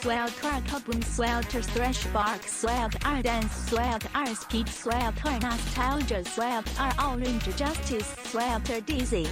swell crackle boom swelter thrash bark swell R dance swell R speed swelter nostalgia swell R orange justice swelter dizzy.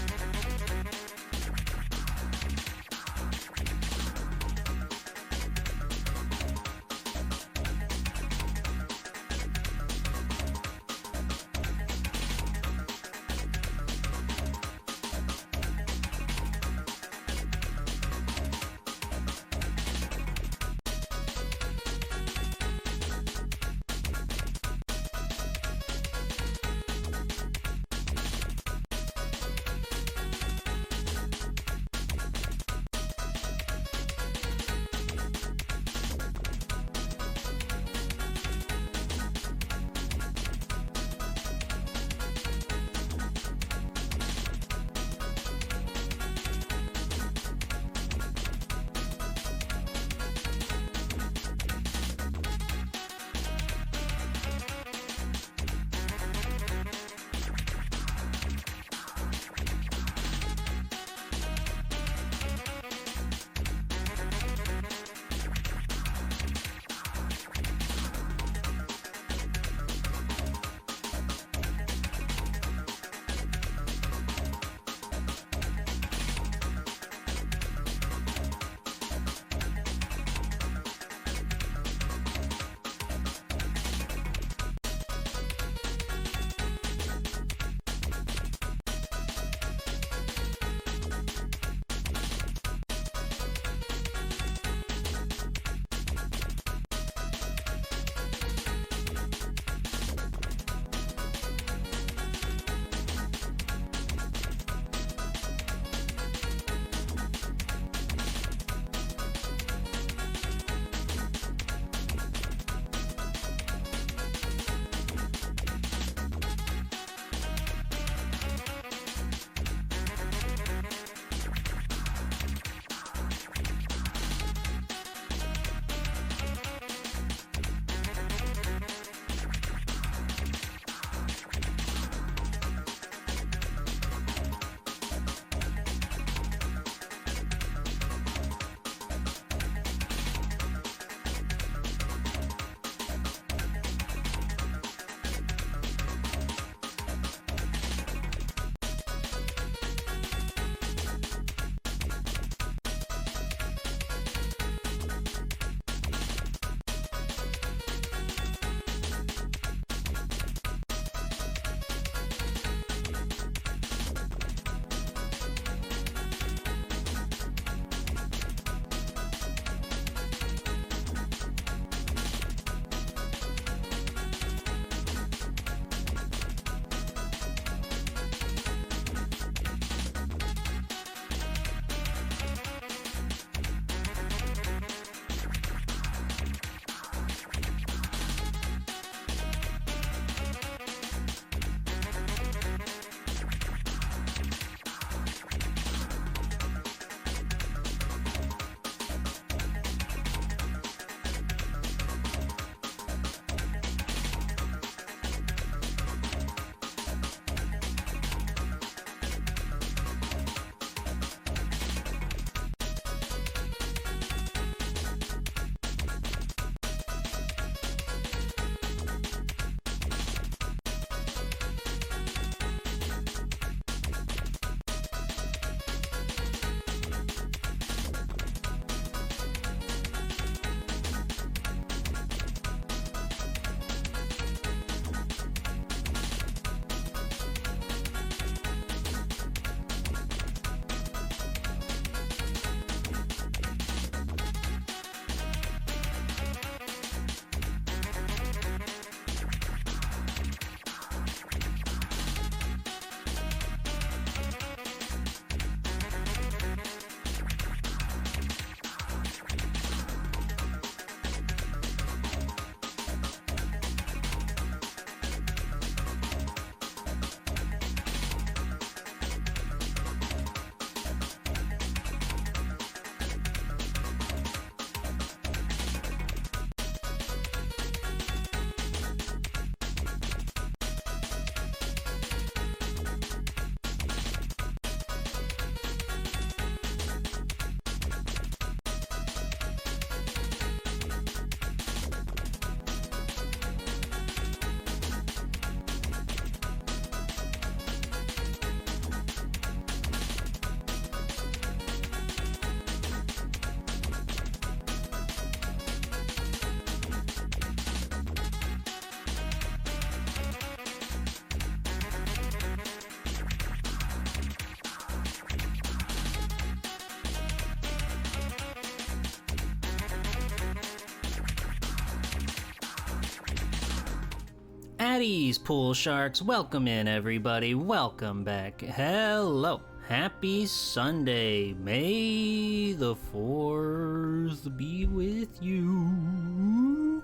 Addies, pool sharks, welcome in everybody, welcome back. Hello, happy Sunday, may the 4th be with you.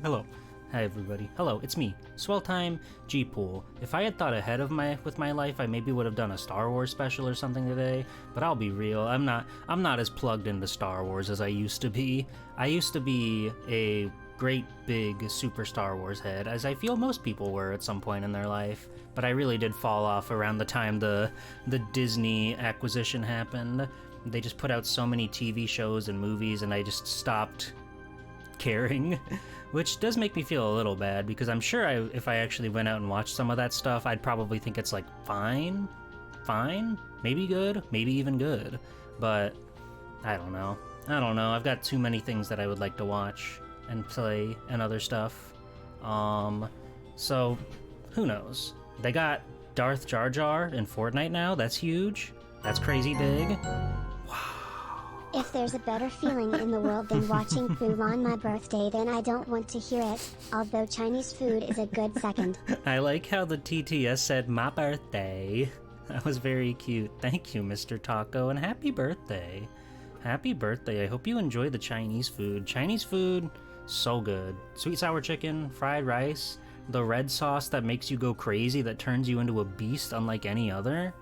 Hello, hi everybody, hello, it's me, Swell Time G-Pool. If I had thought ahead of with my life, I maybe would have done a Star Wars special or something today, but I'll be real, I'm not as plugged into Star Wars as I used to be. I used to be a great big super Star Wars head, as I feel most people were at some point in their life, but I really did fall off around the time the Disney acquisition happened. They just put out so many TV shows and movies, and I just stopped caring, which does make me feel a little bad, because I'm sure if I actually went out and watched some of that stuff, I'd probably think it's like fine, maybe good, maybe even good, but I don't know, I've got too many things that I would like to watch and play and other stuff. So who knows? They got Darth Jar Jar in Fortnite now. That's huge. That's crazy big. Wow. If there's a better feeling in the world than watching food on my birthday, then I don't want to hear it, although Chinese food is a good second. I like how the TTS said my birthday. That was very cute. Thank you, Mr. Taco, and happy birthday. Happy birthday. I hope you enjoy the Chinese food. Chinese food, so good. Sweet sour chicken, fried rice, the red sauce that makes you go crazy, that turns you into a beast unlike any other.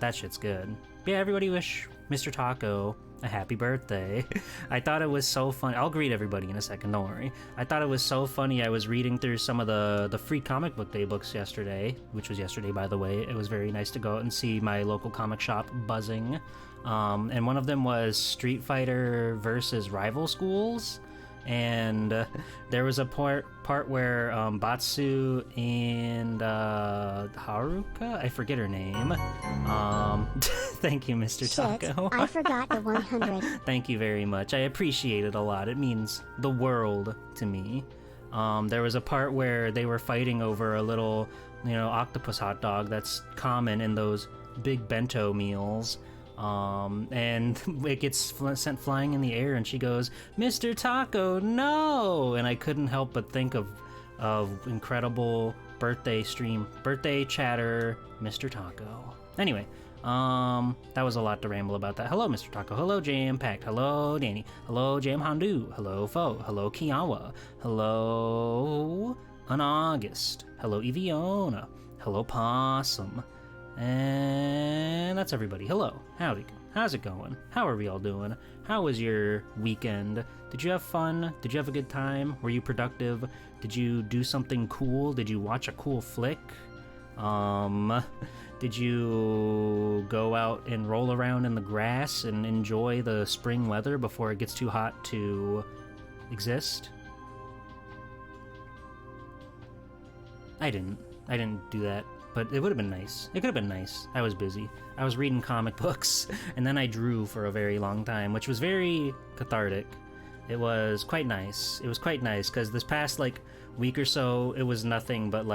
That shit's good. But yeah, everybody wish Mr. Taco a happy birthday. I thought it was so funny. I'll greet everybody in a second, don't worry. I thought it was so funny. I was reading through some of the free comic book day books yesterday, which was yesterday, by the way. It was very nice to go out and see my local comic shop buzzing. And one of them was Street Fighter versus Rival Schools. And there was a part where Batsu and Haruka, I forget her name. Thank you, Mr. Taco. I forgot the 100. Thank you very much. I appreciate it a lot. It means the world to me. There was a part where they were fighting over a little, octopus hot dog that's common in those big bento meals. And it gets sent flying in the air, and she goes, "Mr. Taco, no!" And I couldn't help but think of incredible birthday chatter, Mr. Taco. Anyway, that was a lot to ramble about that. Hello, Mr. Taco. Hello, Jam Packed. Hello, Danny. Hello, Jam Hondu. Hello, Fo. Hello, Kiawa. Hello, August. Hello, Eviona. Hello, Possum. And that's everybody. Hello. Howdy. How's it going? How are we all doing? How was your weekend? Did you have fun? Did you have a good time? Were you productive? Did you do something cool? Did you watch a cool flick? Did you go out and roll around in the grass and enjoy the spring weather before it gets too hot to exist? I didn't do that. But it would have been nice. It could have been nice. I was busy. I was reading comic books, and then I drew for a very long time, which was very cathartic. It was quite nice. It was quite nice, because this past, week or so, it was nothing but,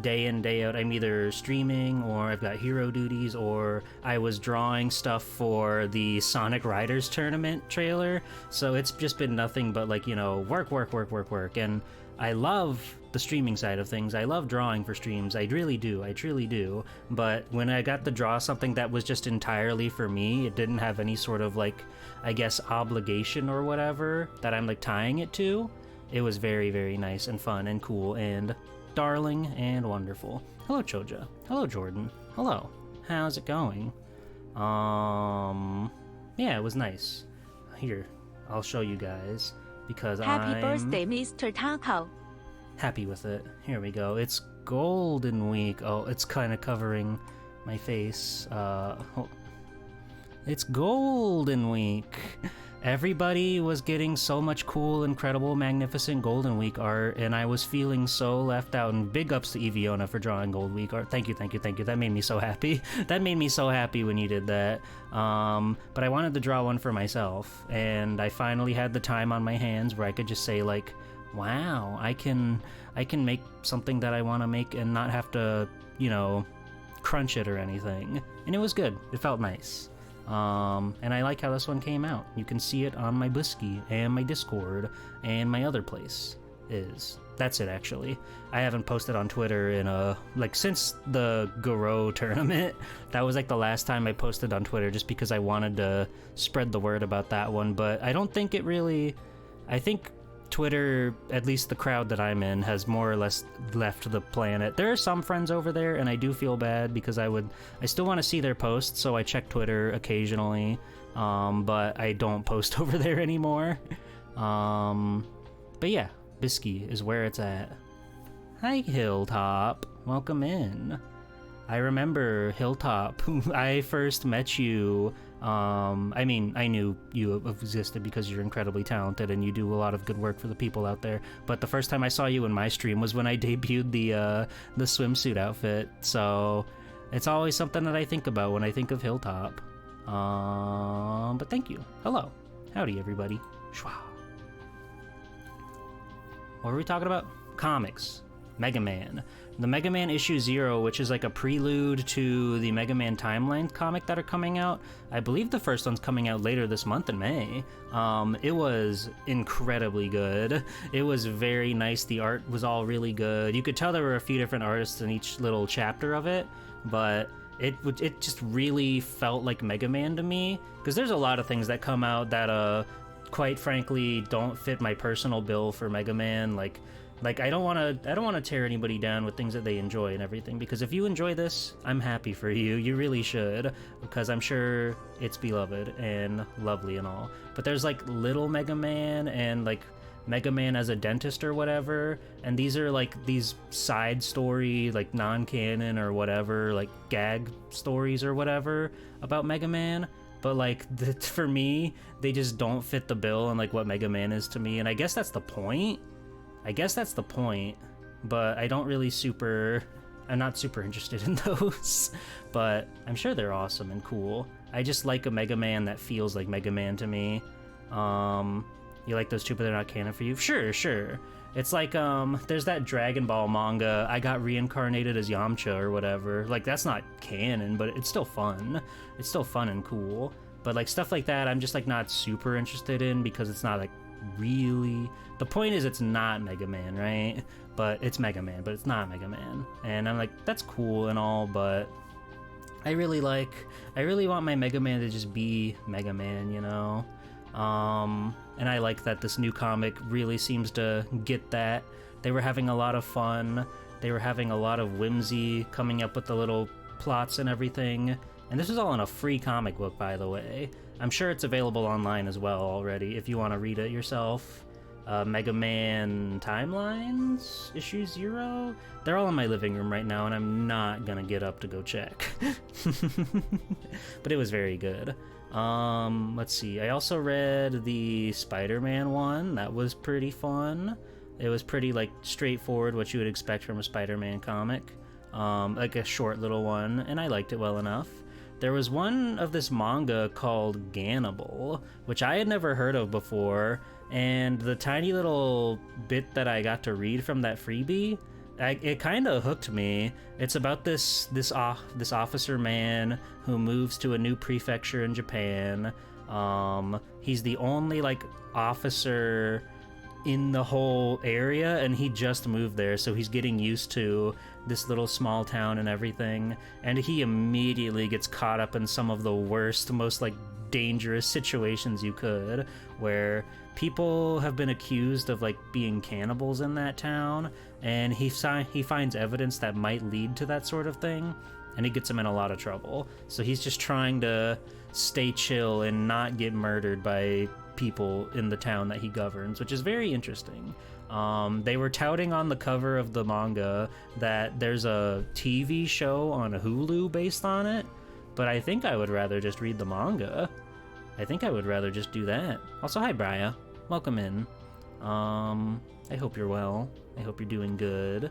day in, day out. I'm either streaming, or I've got hero duties, or I was drawing stuff for the Sonic Riders tournament trailer. So it's just been nothing but, work. And I love the streaming side of things. I love drawing for streams. I truly do. But when I got to draw something that was just entirely for me, it didn't have any sort of obligation or whatever that I'm tying it to. It was very, very nice and fun and cool and darling and wonderful. Hello, Choja. Hello, Jordan. Hello. How's it going? Yeah, it was nice. Here, I'll show you guys, because Happy birthday, Mr. Taco. Happy with it. Here we go. It's Golden Week. Oh, it's kind of covering my face. It's Golden Week. Everybody was getting so much cool, incredible, magnificent Golden Week art, and I was feeling so left out. And big ups to Eviona for drawing Gold Week art. Thank you. That made me so happy. That made me so happy when you did that. But I wanted to draw one for myself, and I finally had the time on my hands where I could just say wow, I can make something that I want to make and not have to, crunch it or anything. And it was good. It felt nice. And I like how this one came out. You can see it on my Blisky and my Discord and my other place. is. That's it, actually. I haven't posted on Twitter in since the Garo tournament. That was like the last time I posted on Twitter, just because I wanted to spread the word about that one. But I don't think it really... I think Twitter, at least the crowd that I'm in, has more or less left the planet. There are some friends over there, and I do feel bad because I still want to see their posts, so I check Twitter occasionally, but I don't post over there anymore. But yeah, Bisky is where it's at. Hi, Hilltop. Welcome in. I remember Hilltop. I first met you. I mean, I knew you existed because you're incredibly talented and you do a lot of good work for the people out there. But the first time I saw you in my stream was when I debuted the swimsuit outfit. So it's always something that I think about when I think of Hilltop. But thank you. Hello. Howdy, everybody. Shwa. What were we talking about? Comics. Mega Man. The Mega Man issue 0, which is like a prelude to the Mega Man Timeline comic that are coming out. I believe the first one's coming out later this month in May. It was incredibly good. It was very nice. The art was all really good. You could tell there were a few different artists in each little chapter of it, but it just really felt like Mega Man to me, because there's a lot of things that come out that quite frankly don't fit my personal bill for Mega Man. Like I don't want to tear anybody down with things that they enjoy and everything, because if you enjoy this, I'm happy for you. You really should, because I'm sure it's beloved and lovely and all. But there's like Little Mega Man and like Mega Man as a dentist or whatever, and these are like these side story, like non-canon or whatever, like gag stories or whatever about Mega Man. But like for me, they just don't fit the bill on like what Mega Man is to me, and I guess that's the point. But I don't really I'm not super interested in those, but I'm sure they're awesome and cool. I just like a Mega Man that feels like Mega Man to me. You like those too, but they're not canon for you? Sure. It's like, there's that Dragon Ball manga, I got reincarnated as Yamcha or whatever. Like, that's not canon, but it's still fun. It's still fun and cool. But like stuff like that, I'm just like not super interested in, because it's not like really... The point is it's not Mega Man, right? But it's Mega Man, but it's not Mega Man. And I'm like, that's cool and all, but I really want my Mega Man to just be Mega Man, you know? And I like that this new comic really seems to get that. They were having a lot of fun. They were having a lot of whimsy, coming up with the little plots and everything. And this is all in a free comic book, by the way. I'm sure it's available online as well already, if you want to read it yourself. Mega Man Timelines, issue 0. They're all in my living room right now, and I'm not gonna get up to go check. But it was very good. Let's see. I also read the Spider-Man one. That was pretty fun. It was pretty like straightforward, what you would expect from a Spider-Man comic. Like a short little one, and I liked it well enough. There was one of this manga called Gannibal, which I had never heard of before, and the tiny little bit that I got to read from that freebie, it kind of hooked me. It's about this officer man who moves to a new prefecture in Japan. He's the only like officer in the whole area, and he just moved there, so he's getting used to this little small town and everything, and he immediately gets caught up in some of the worst, most like dangerous situations you could, where people have been accused of like being cannibals in that town, and he finds evidence that might lead to that sort of thing, and it gets him in a lot of trouble. So he's just trying to stay chill and not get murdered by people in the town that he governs, which is very interesting. They were touting on the cover of the manga that there's a TV show on Hulu based on it, but I think I would rather just read the manga. I think I would rather just do that. Also, hi Briya. Welcome in. I hope you're well. I hope you're doing good.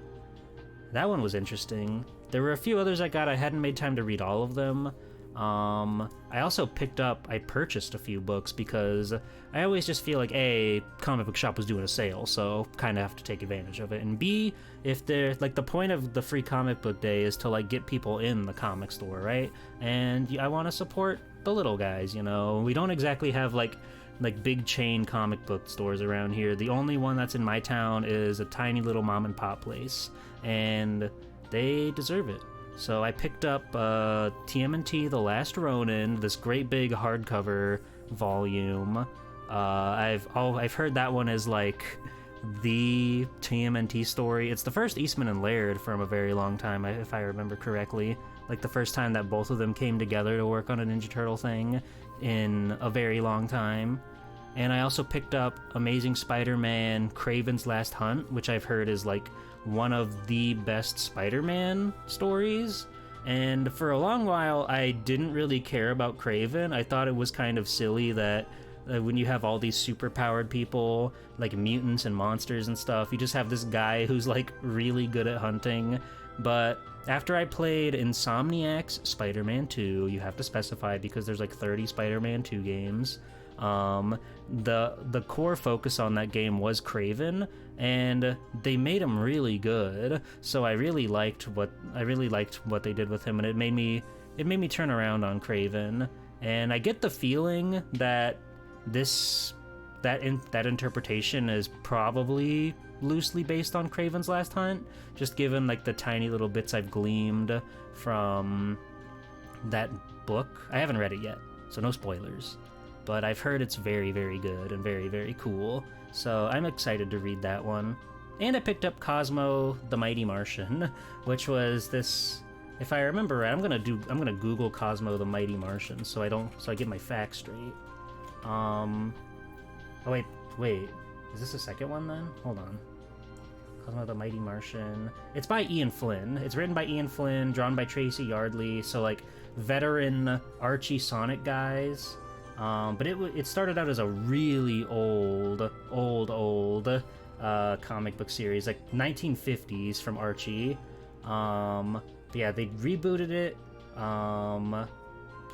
That one was interesting. There were a few others I hadn't made time to read all of them. I also purchased a few books because I always just feel like A, comic book shop was doing a sale, so kind of have to take advantage of it, and B, if they're like, the point of the free comic book day is to like get people in the comic store, right? And I want to support the little guys, you know. We don't exactly have like like big chain comic book stores around here. The only one that's in my town is a tiny little mom and pop place, and they deserve it. So I picked up TMNT The Last Ronin, this great big hardcover volume. I've heard that one is like the TMNT story. It's the first Eastman and Laird from a very long time, if I remember correctly. Like the first time that both of them came together to work on a Ninja Turtle thing in a very long time. And I also picked up Amazing Spider-Man Kraven's Last Hunt, which I've heard is like one of the best Spider-Man stories. And for a long while, I didn't really care about Kraven. I thought it was kind of silly that when you have all these super-powered people, like mutants and monsters and stuff, you just have this guy who's like really good at hunting. But after I played Insomniac's Spider-Man 2, you have to specify because there's like 30 Spider-Man 2 games, the core focus on that game was Kraven, and they made him really good. So I really liked what they did with him, and it made me turn around on Kraven. And I get the feeling that that interpretation is probably loosely based on Kraven's Last Hunt, just given like the tiny little bits I've gleaned from that book. I haven't read it yet, so no spoilers, but I've heard it's very, very good and very, very cool, so I'm excited to read that one. And I picked up Cosmo the Mighty Martian, which was this, if I remember right, I'm gonna Google Cosmo the Mighty Martian so I get my facts straight. Oh wait, is this the second one then? Hold on. Cosmo the Mighty Martian. It's by Ian Flynn. It's written by Ian Flynn, drawn by Tracy Yardley, so like veteran Archie Sonic guys. But it started out as a really old comic book series, like 1950s from Archie. Yeah, they rebooted it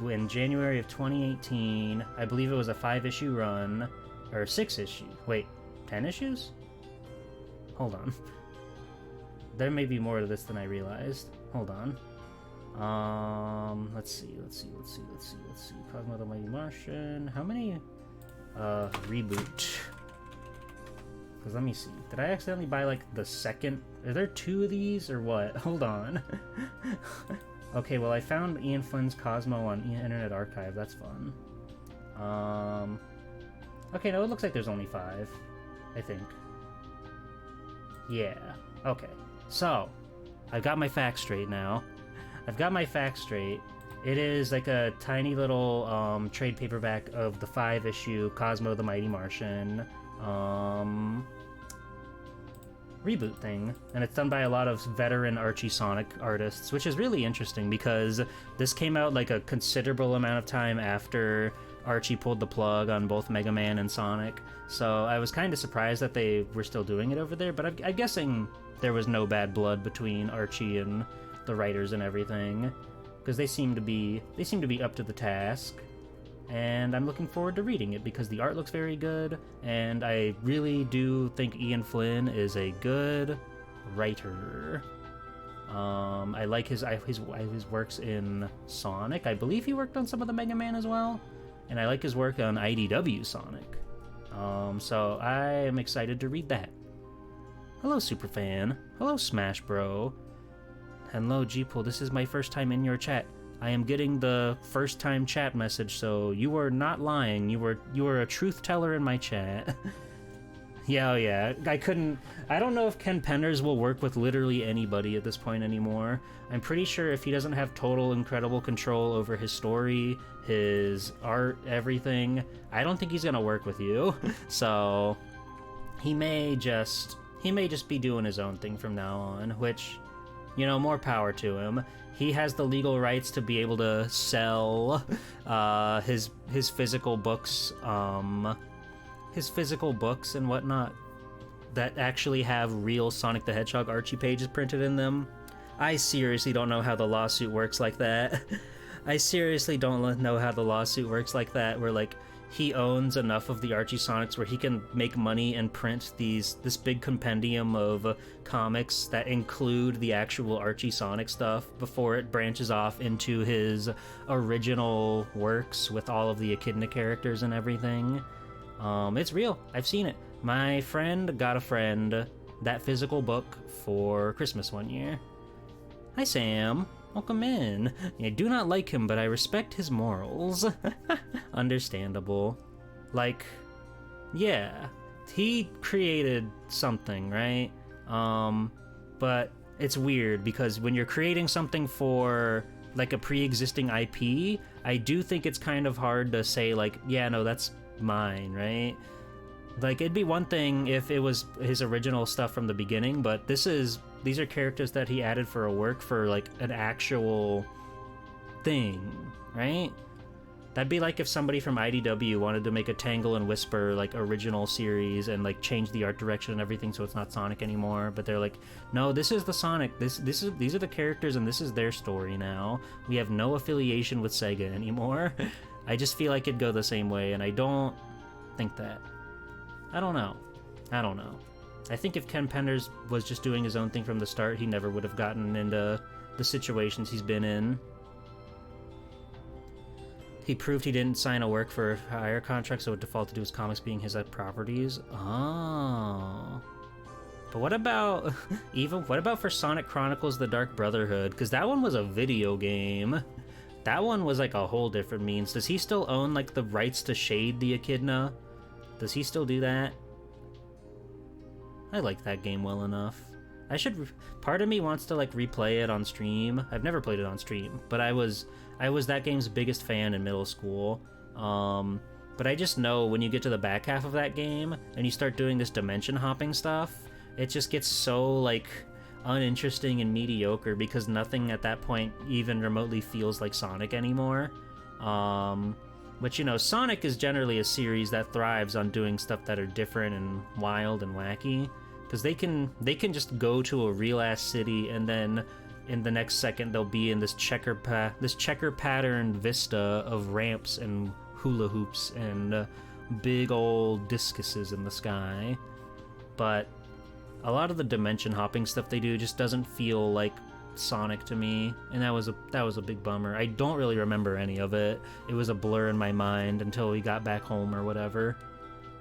in January of 2018. I believe it was a 5-issue run, or 6-issue. Wait, 10 issues? Hold on. There may be more to this than I realized. Hold on. Let's see. Cosmo the Mighty Martian. How many? Reboot. Because let me see. Did I accidentally buy like the second? Are there 2 of these or what? Hold on. Okay, well I found Ian Flynn's Cosmo on Internet Archive. That's fun. Okay, no, it looks like there's only 5. I think. Yeah. Okay. So, I've got my facts straight now. It is like a tiny little trade paperback of the 5-issue Cosmo the Mighty Martian reboot thing, and it's done by a lot of veteran Archie Sonic artists, which is really interesting because this came out like a considerable amount of time after Archie pulled the plug on both Mega Man and Sonic, so I was kind of surprised that they were still doing it over there, but I'm guessing there was no bad blood between Archie and the writers and everything, because they seem to be up to the task, and I'm looking forward to reading it because the art looks very good, and I really do think Ian Flynn is a good writer. I like his works in Sonic. I believe he worked on some of the Mega Man as well, and I like his work on IDW Sonic. So I am excited to read that. Hello, Superfan. Hello, Smash Bro. Hello, Gpool. This is my first time in your chat. I am getting the first time chat message, so you are not lying. You were a truth teller in my chat. Yeah, oh yeah. I don't know if Ken Penders will work with literally anybody at this point anymore. I'm pretty sure if he doesn't have total incredible control over his story, his art, everything, I don't think he's gonna work with you. So he may just be doing his own thing from now on, which, you know, more power to him. He has the legal rights to be able to sell his physical books, and whatnot that actually have real Sonic the Hedgehog Archie pages printed in them. I seriously don't know how the lawsuit works like that. Where like he owns enough of the Archie Sonics where he can make money and print this big compendium of comics that include the actual Archie Sonic stuff before it branches off into his original works with all of the Echidna characters and everything. It's real. I've seen it. My friend got a friend that physical book for Christmas one year. Hi, Sam. Welcome in. I do not like him, but I respect his morals. Understandable. Like, yeah, he created something, right? But it's weird because when you're creating something for like a pre-existing IP, I do think it's kind of hard to say like, yeah, no, that's mine, right? Like, it'd be one thing if it was his original stuff from the beginning, but these are characters that he added for a work for like an actual thing, right? That'd be like if somebody from IDW wanted to make a Tangle and Whisper like original series and like change the art direction and everything so it's not Sonic anymore, but they're like, no, this is the Sonic, these are the characters and this is their story now. We have no affiliation with Sega anymore. I just feel like it'd go the same way, and I don't think that. I don't know. I think if Ken Penders was just doing his own thing from the start, he never would have gotten into the situations he's been in. He proved he didn't sign a work for a hire contract, so it defaulted to his comics being his properties. Oh. But what about for Sonic Chronicles: The Dark Brotherhood? Because that one was a video game. That one was like a whole different means. Does he still own like the rights to shade the echidna? Does he still do that? I like that game well enough. Part of me wants to like replay it on stream. I've never played it on stream, but I was that game's biggest fan in middle school. But I just know when you get to the back half of that game and you start doing this dimension hopping stuff, it just gets so like uninteresting and mediocre because nothing at that point even remotely feels like Sonic anymore. But you know, Sonic is generally a series that thrives on doing stuff that are different and wild and wacky, because they can just go to a real ass city and then in the next second they'll be in this checker patterned vista of ramps and hula hoops and big old discuses in the sky. But a lot of the dimension hopping stuff they do just doesn't feel like Sonic to me, and that was a big bummer. I don't really remember any of it. It was a blur in my mind until we got back home or whatever.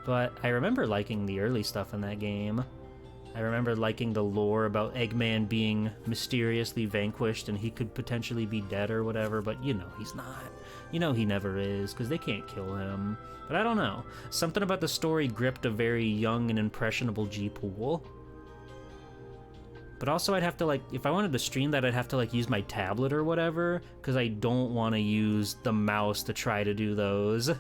But I remember liking the early stuff in that game. I remember liking the lore about Eggman being mysteriously vanquished and he could potentially be dead or whatever, but you know he's not. You know he never is, because they can't kill him. But I don't know. Something about the story gripped a very young and impressionable G-Pool. But also I'd have to, like, if I wanted to stream that, I'd have to, like, use my tablet or whatever, because I don't want to use the mouse to try to do those.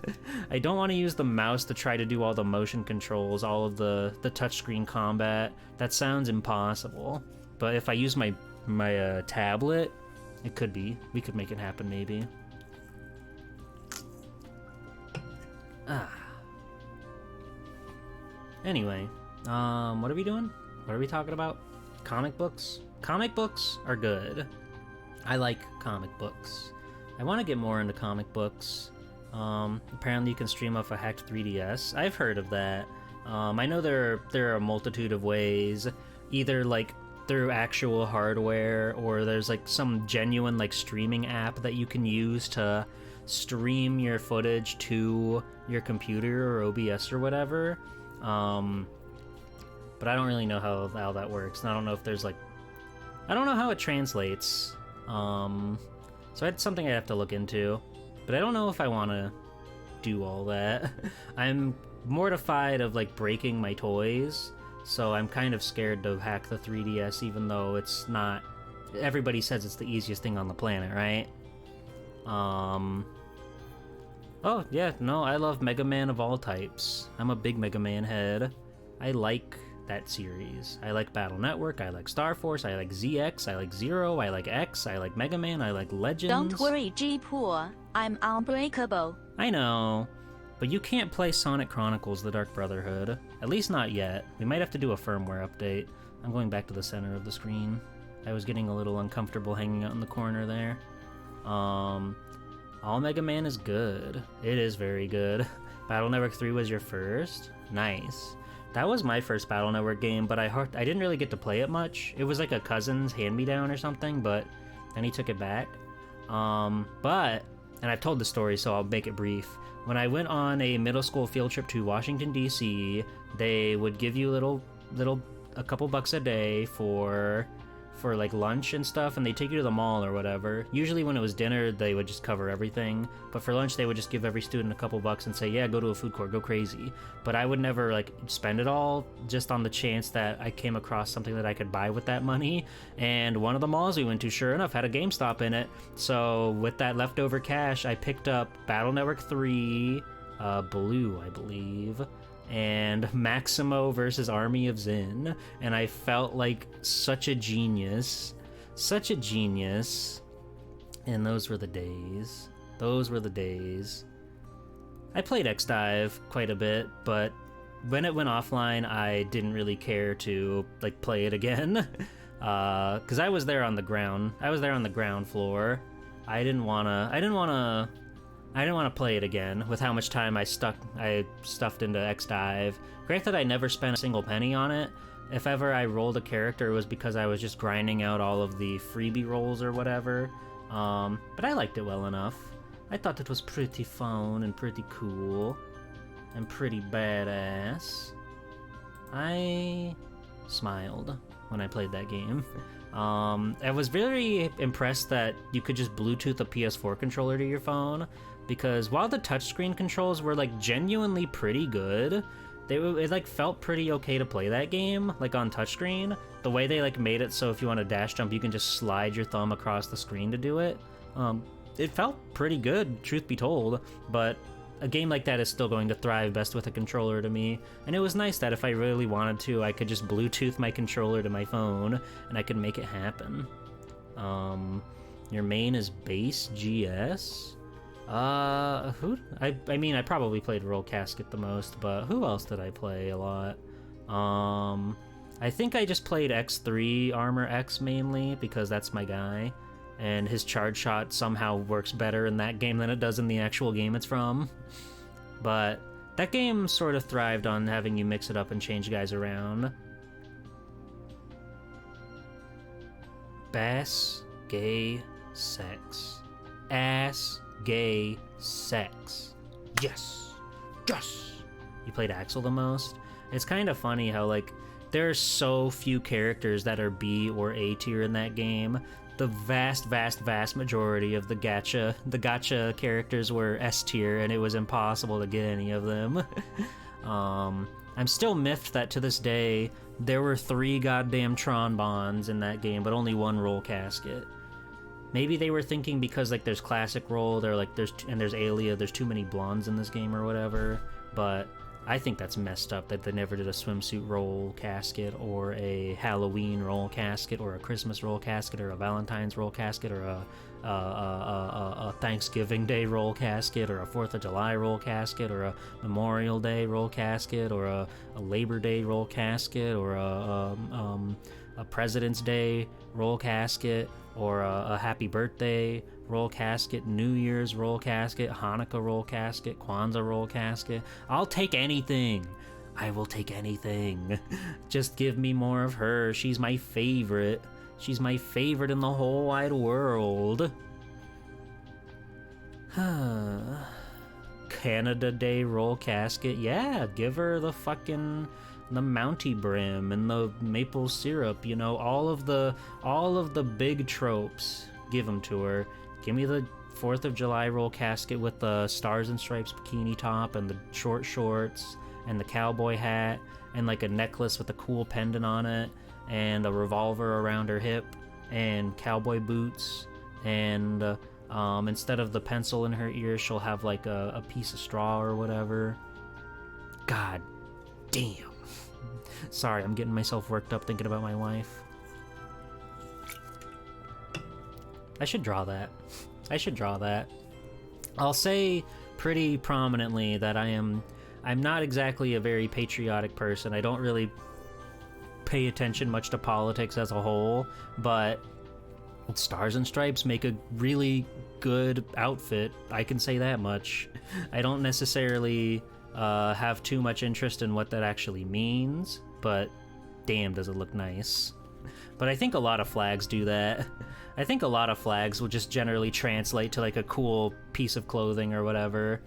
I don't want to use the mouse to try to do all the motion controls, all of the touchscreen combat. That sounds impossible. But if I use my tablet, it could be. We could make it happen, maybe. Anyway, what are we doing? What are we talking about? Comic books? Comic books are good. I like comic books. I want to get more into comic books. Apparently you can stream off a hacked 3DS. I've heard of that. I know there are a multitude of ways, either like through actual hardware, or there's like some genuine like streaming app that you can use to stream your footage to your computer or OBS or whatever. But I don't really know how that works, and I don't know if there's like, I don't know how it translates. So it's something I have to look into, but I don't know if I want to do all that. I'm mortified of like breaking my toys, so I'm kind of scared to hack the 3DS, even though it's not. Everybody says it's the easiest thing on the planet, right? Oh yeah, no, I love Mega Man of all types. I'm a big Mega Man head. I like that series. I like Battle Network, I like Star Force, I like ZX, I like Zero, I like X, I like Mega Man, I like Legends. Don't worry, G-Poor. I'm unbreakable. I know, but you can't play Sonic Chronicles: The Dark Brotherhood. At least not yet. We might have to do a firmware update. I'm going back to the center of the screen. I was getting a little uncomfortable hanging out in the corner there. All Mega Man is good. It is very good. Battle Network 3 was your first? Nice. That was my first Battle Network game, but I didn't really get to play it much. It was like a cousin's hand-me-down or something, but then he took it back. But and I've told the story, so I'll make it brief. When I went on a middle school field trip to Washington, D.C., they would give you a couple bucks a day for like lunch and stuff, and they take you to the mall or whatever. Usually when it was dinner, they would just cover everything, but for lunch they would just give every student a couple bucks and say, yeah, go to a food court, go crazy. But I would never like spend it all, just on the chance that I came across something that I could buy with that money. And one of the malls we went to, sure enough, had a GameStop in it. So with that leftover cash, I picked up Battle Network 3, Blue, I believe, and Maximo versus Army of Zin, and I felt like such a genius, and those were the days. I played X-Dive quite a bit, but when it went offline, I didn't really care to like play it again, because I was there on the ground floor. I didn't wanna play it again with how much time I stuffed into X-Dive. Granted, I never spent a single penny on it. If ever I rolled a character, it was because I was just grinding out all of the freebie rolls or whatever. But I liked it well enough. I thought it was pretty fun and pretty cool and pretty badass. I smiled when I played that game. I was very impressed that you could just Bluetooth a PS4 controller to your phone, because while the touchscreen controls were like genuinely pretty good, it like felt pretty okay to play that game like on touchscreen. The way they like made it so if you want to dash jump, you can just slide your thumb across the screen to do it. It felt pretty good, truth be told, but a game like that is still going to thrive best with a controller to me, and it was nice that if I really wanted to, I could just Bluetooth my controller to my phone, and I could make it happen. Your main is Base GS? I mean, I probably played Roll Casket the most, but who else did I play a lot? I think I just played X3 Armor X mainly, because that's my guy. And his charge shot somehow works better in that game than it does in the actual game it's from. But that game sort of thrived on having you mix it up and change guys around. Bass, gay, sex. Ass, gay, sex. Yes! Yes! You played Axel the most? It's kind of funny how, like, there's so few characters that are B or A tier in that game. The vast majority of the gacha characters were S tier, and it was impossible to get any of them. I'm still miffed that to this day there were 3 goddamn Tron bonds in that game, but only 1 roll casket. Maybe they were thinking because like there's classic roll, there's Alia, there's too many blondes in this game or whatever, but I think that's messed up that they never did a swimsuit roll casket, or a Halloween roll casket, or a Christmas roll casket, or a Valentine's roll casket, or a Thanksgiving Day roll casket, or a 4th of July roll casket, or a Memorial Day roll casket, or a Labor Day roll casket, or a President's Day roll casket, or a Happy Birthday roll casket, New Year's roll casket, Hanukkah roll casket, Kwanzaa roll casket. I'll take anything. I will take anything. Just give me more of her. She's my favorite. She's my favorite in the whole wide world. Canada Day roll casket. Yeah, give her the Mountie Brim and the maple syrup, you know, all of the big tropes. Give them to her. Give me the 4th of July roll casket with the Stars and Stripes bikini top and the short shorts and the cowboy hat and like a necklace with a cool pendant on it and a revolver around her hip and cowboy boots, and instead of the pencil in her ear, she'll have like a piece of straw or whatever. God damn. Sorry, I'm getting myself worked up thinking about my wife. I should draw that. I'll say pretty prominently that I'm not exactly a very patriotic person. I don't really pay attention much to politics as a whole, but Stars and Stripes make a really good outfit. I can say that much. I don't necessarily have too much interest in what that actually means, but damn, does it look nice. But I think a lot of flags do that. I think a lot of flags will just generally translate to like a cool piece of clothing or whatever.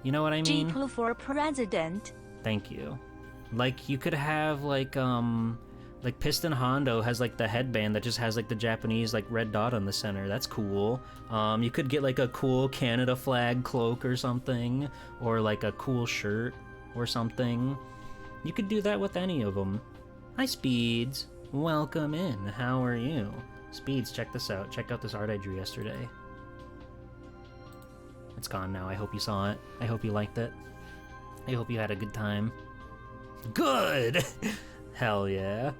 You know what I mean? Jeep for president. Thank you. Like, you could have, like Piston Hondo has, like, the headband that just has, like, the Japanese, like, red dot on the center. That's cool. You could get, like, a cool Canada flag cloak or something, or, like, a cool shirt or something. You could do that with any of them. Hi, Speeds. Welcome in. How are you? Speeds, check this out. Check out this art I drew yesterday. It's gone now. I hope you saw it. I hope you liked it. I hope you had a good time. Good! Hell yeah.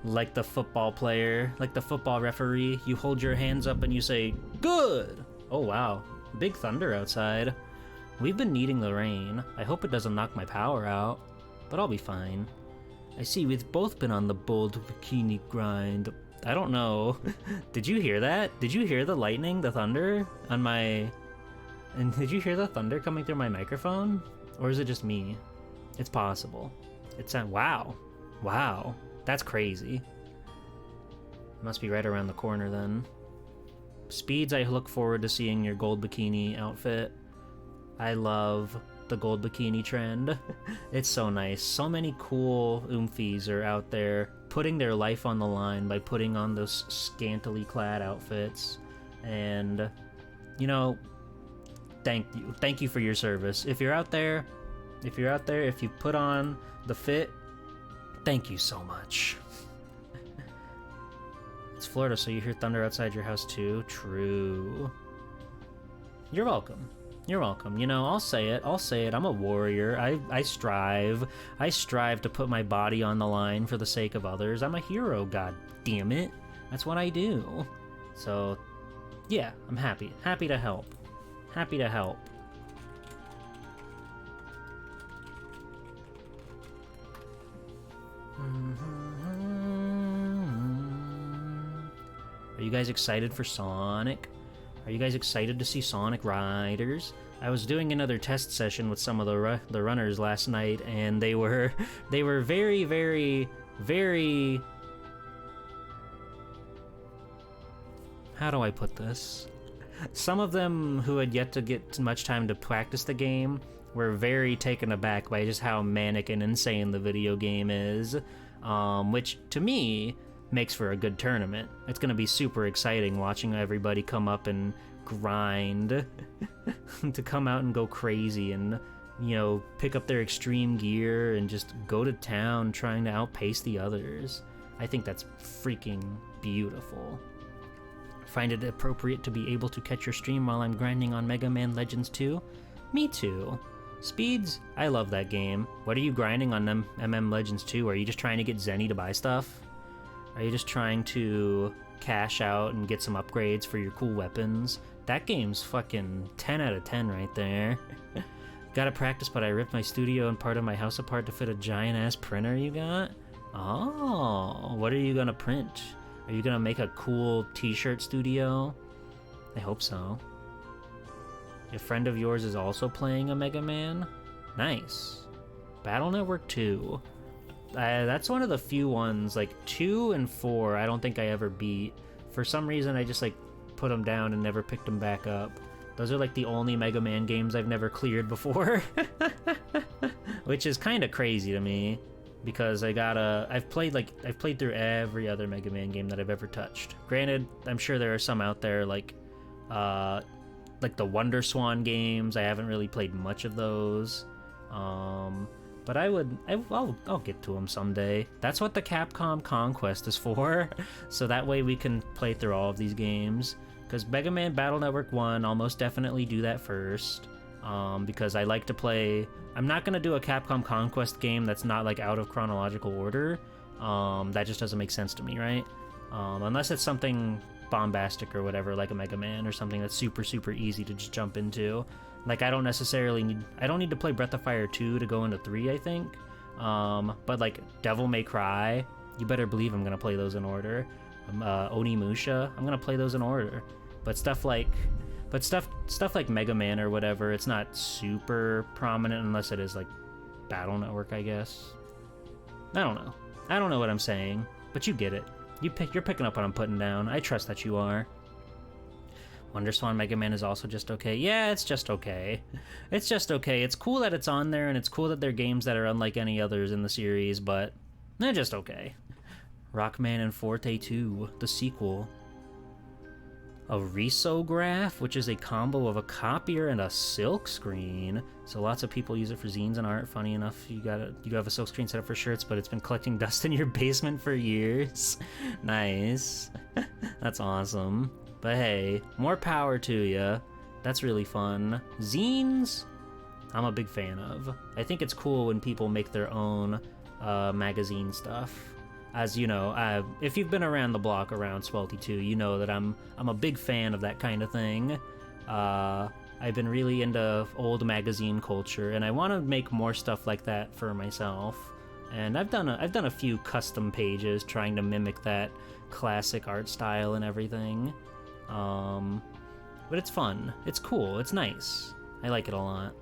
Like the football player, like the football referee, you hold your hands up and you say, good! Oh wow, big thunder outside. We've been needing the rain. I hope it doesn't knock my power out, but I'll be fine. I see we've both been on the bold bikini grind. I don't know. Did you hear that? Did you hear the lightning, the thunder on my... And did you hear the thunder coming through my microphone? Or is it just me? It's possible. It sounds... Wow. Wow. That's crazy. Must be right around the corner then. Speeds, I look forward to seeing your gold bikini outfit. I love the gold bikini trend. It's so nice. So many cool oomfies are out there putting their life on the line by putting on those scantily clad outfits. And, you know, thank you. Thank you for your service. If you're out there, if you put on the fit, thank you so much. It's Florida, so you hear thunder outside your house too? True. You're welcome. You're welcome. You know, I'll say it. I'm a warrior. I strive. I strive to put my body on the line for the sake of others. I'm a hero, god damn it. That's what I do. So, yeah, I'm happy. Happy to help. Happy to help. Are you guys excited for Sonic? Are you guys excited to see Sonic Riders? I was doing another test session with some of the runners last night, and they were very, very, very... How do I put this? Some of them who had yet to get much time to practice the game were very taken aback by just how manic and insane the video game is, which, to me, makes for a good tournament. It's going to be super exciting watching everybody come up and grind to come out and go crazy and, you know, pick up their extreme gear and just go to town trying to outpace the others. I think that's freaking beautiful. Find it appropriate to be able to catch your stream while I'm grinding on Mega Man Legends 2? Me too. Speeds, I love that game. What are you grinding on MM Legends 2? Are you just trying to get Zenny to buy stuff? Are you just trying to cash out and get some upgrades for your cool weapons? That game's fucking 10 out of 10 right there. Gotta practice, but I ripped my studio and part of my house apart to fit a giant-ass printer you got? Oh, what are you gonna print? Are you gonna make a cool t-shirt studio? I hope so. A friend of yours is also playing a Mega Man? Nice. Battle Network 2. That's one of the few ones, like 2 and 4, I don't think I ever beat. For some reason, I just like put them down and never picked them back up. Those are like the only Mega Man games I've never cleared before. Which is kind of crazy to me, because I've played through every other Mega Man game that I've ever touched. Granted, I'm sure there are some out there like the Wonder Swan games. I haven't really played much of those. But I'll get to them someday. That's what the Capcom Conquest is for. So that way we can play through all of these games. Because Mega Man Battle Network 1, I'll most definitely do that first. Because I like to play... I'm not going to do a Capcom Conquest game that's not like out of chronological order. That just doesn't make sense to me, right? Unless it's something bombastic or whatever, like a Mega Man or something that's super, super easy to just jump into. Like, I don't need to play Breath of Fire 2 to go into 3, I think. But like Devil May Cry, you better believe I'm gonna play those in order. Onimusha, I'm gonna play those in order. But stuff like Mega Man or whatever, it's not super prominent unless it is like Battle Network, I guess. I don't know what I'm saying. but you get it. You're picking up what I'm putting down. I trust that you are. WonderSwan Mega Man is also just okay. Yeah, it's just okay. It's just okay. It's cool that it's on there, and it's cool that they're games that are unlike any others in the series, but they're just okay. Rockman and Forte 2, the sequel. A risograph, which is a combo of a copier and a silk screen. So lots of people use it for zines and art. Funny enough, you have a silk screen set up for shirts, but it's been collecting dust in your basement for years. Nice. That's awesome. But hey, more power to ya. That's really fun. Zines, I'm a big fan of. I think it's cool when people make their own magazine stuff. As you know, if you've been around the block around Swelty 2, you know that I'm a big fan of that kind of thing. I've been really into old magazine culture, and I want to make more stuff like that for myself. And I've done a few custom pages trying to mimic that classic art style and everything. But it's fun. It's cool. It's nice. I like it a lot.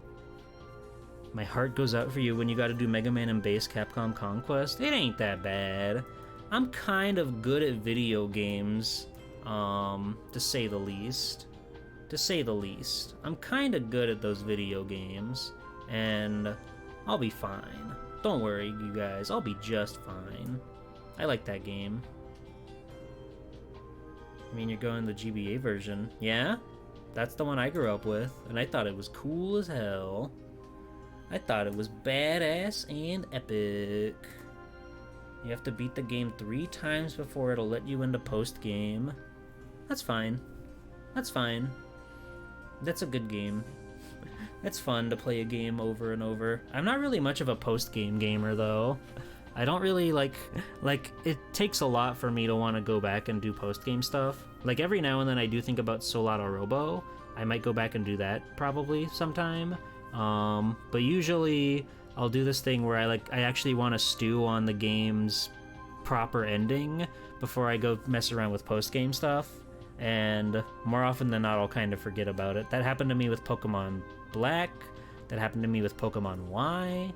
My heart goes out for you when you gotta do Mega Man and Base Capcom Conquest. It ain't that bad. I'm kind of good at video games, to say the least. To say the least. I'm kind of good at those video games, and I'll be fine. Don't worry, you guys. I'll be just fine. I like that game. I mean, you're going the GBA version. Yeah? That's the one I grew up with, and I thought it was cool as hell. I thought it was badass and epic. You have to beat the game 3 times before it'll let you into post-game. That's fine. That's fine. That's a good game. It's fun to play a game over and over. I'm not really much of a post-game gamer, though. I don't really like, it takes a lot for me to want to go back and do post-game stuff. Like, every now and then I do think about Solado Robo. I might go back and do that, probably, sometime. But usually I'll do this thing where I actually want to stew on the game's proper ending before I go mess around with post-game stuff, and more often than not I'll kind of forget about it. That happened to me with Pokemon Black, that happened to me with Pokemon Y,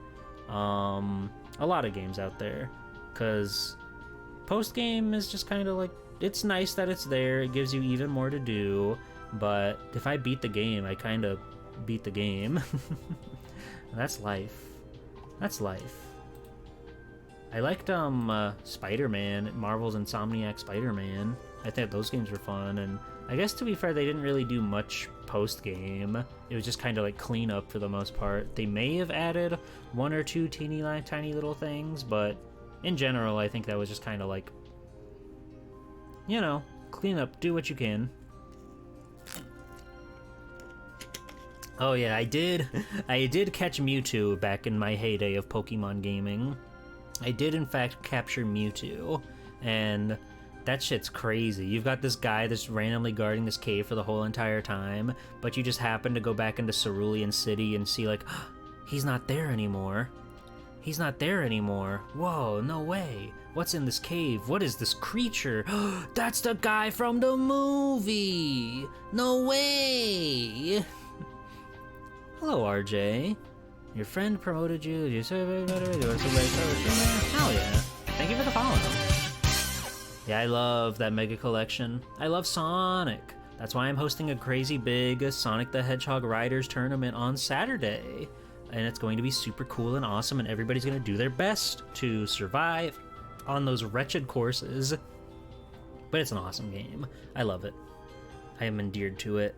a lot of games out there, because post-game is just kind of like, it's nice that it's there, it gives you even more to do, but if I beat the game, I kind of beat the game. That's life. That's life. I liked Spider-Man, Marvel's Insomniac Spider-Man. I thought those games were fun, and I guess to be fair, they didn't really do much post-game. It was just kind of like cleanup for the most part. They may have added 1 or 2 tiny little things, but in general, I think that was just kind of like, you know, clean up, do what you can. Oh yeah, I did catch Mewtwo back in my heyday of Pokemon gaming. I did in fact capture Mewtwo, and that shit's crazy. You've got this guy that's randomly guarding this cave for the whole entire time, but you just happen to go back into Cerulean City and see like, he's not there anymore. He's not there anymore. Whoa, no way. What's in this cave? What is this creature? That's the guy from the movie! No way! Hello, RJ. Your friend promoted you. You said, hell yeah. Thank you for the follow. Yeah, I love that mega collection. I love Sonic. That's why I'm hosting a crazy big Sonic the Hedgehog Riders tournament on Saturday. And it's going to be super cool and awesome, and everybody's going to do their best to survive on those wretched courses. But it's an awesome game. I love it. I am endeared to it.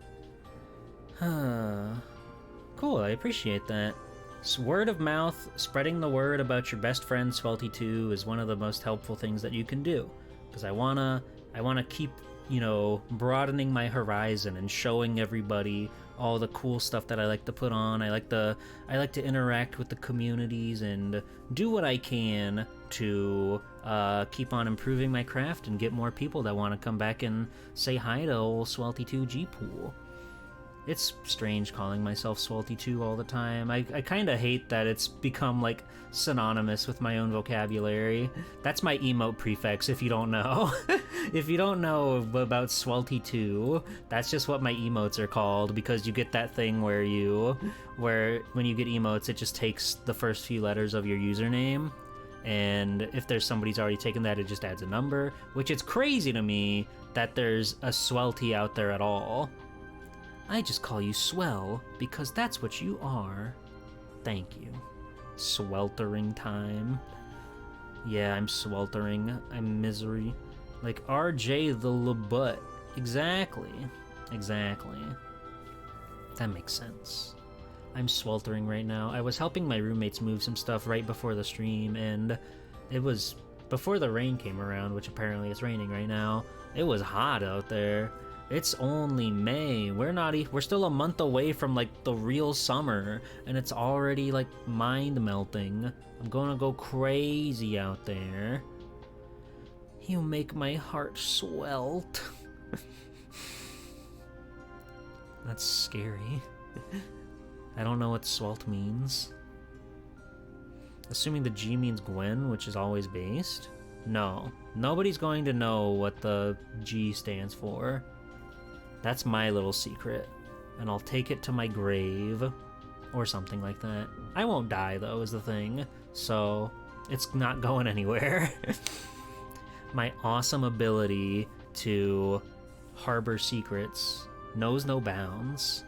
Cool, I appreciate that. Word of mouth, spreading the word about your best friend Swelty 2 is one of the most helpful things that you can do. Because I wanna keep, you know, broadening my horizon and showing everybody all the cool stuff that I like to put on. I like to interact with the communities and do what I can to keep on improving my craft and get more people that want to come back and say hi to old Swelty 2 G-Pool. It's strange calling myself Swelty 2 all the time. I kind of hate that it's become, like, synonymous with my own vocabulary. That's my emote prefix, if you don't know. If you don't know about Swelty 2, that's just what my emotes are called, because you get that thing where when you get emotes, it just takes the first few letters of your username. and if there's somebody's already taken that, it just adds a number, which it's crazy to me that there's a Swelty out there at all. I just call you Swell because that's what you are. Thank you. Sweltering time. Yeah, I'm sweltering. I'm misery. Like RJ the LeBut. Exactly. Exactly. That makes sense. I'm sweltering right now. I was helping my roommates move some stuff right before the stream, and it was before the rain came around, which apparently it's raining right now. It was hot out there. It's only May. We're still a month away from like the real summer, and it's already like mind melting. I'm gonna go crazy out there. You make my heart swelt. That's scary. I don't know what swelt means. Assuming the G means Gwen, which is always based? No. Nobody's going to know what the G stands for. That's my little secret. And I'll take it to my grave. Or something like that. I won't die, though, is the thing. So, it's not going anywhere. My awesome ability to harbor secrets knows no bounds.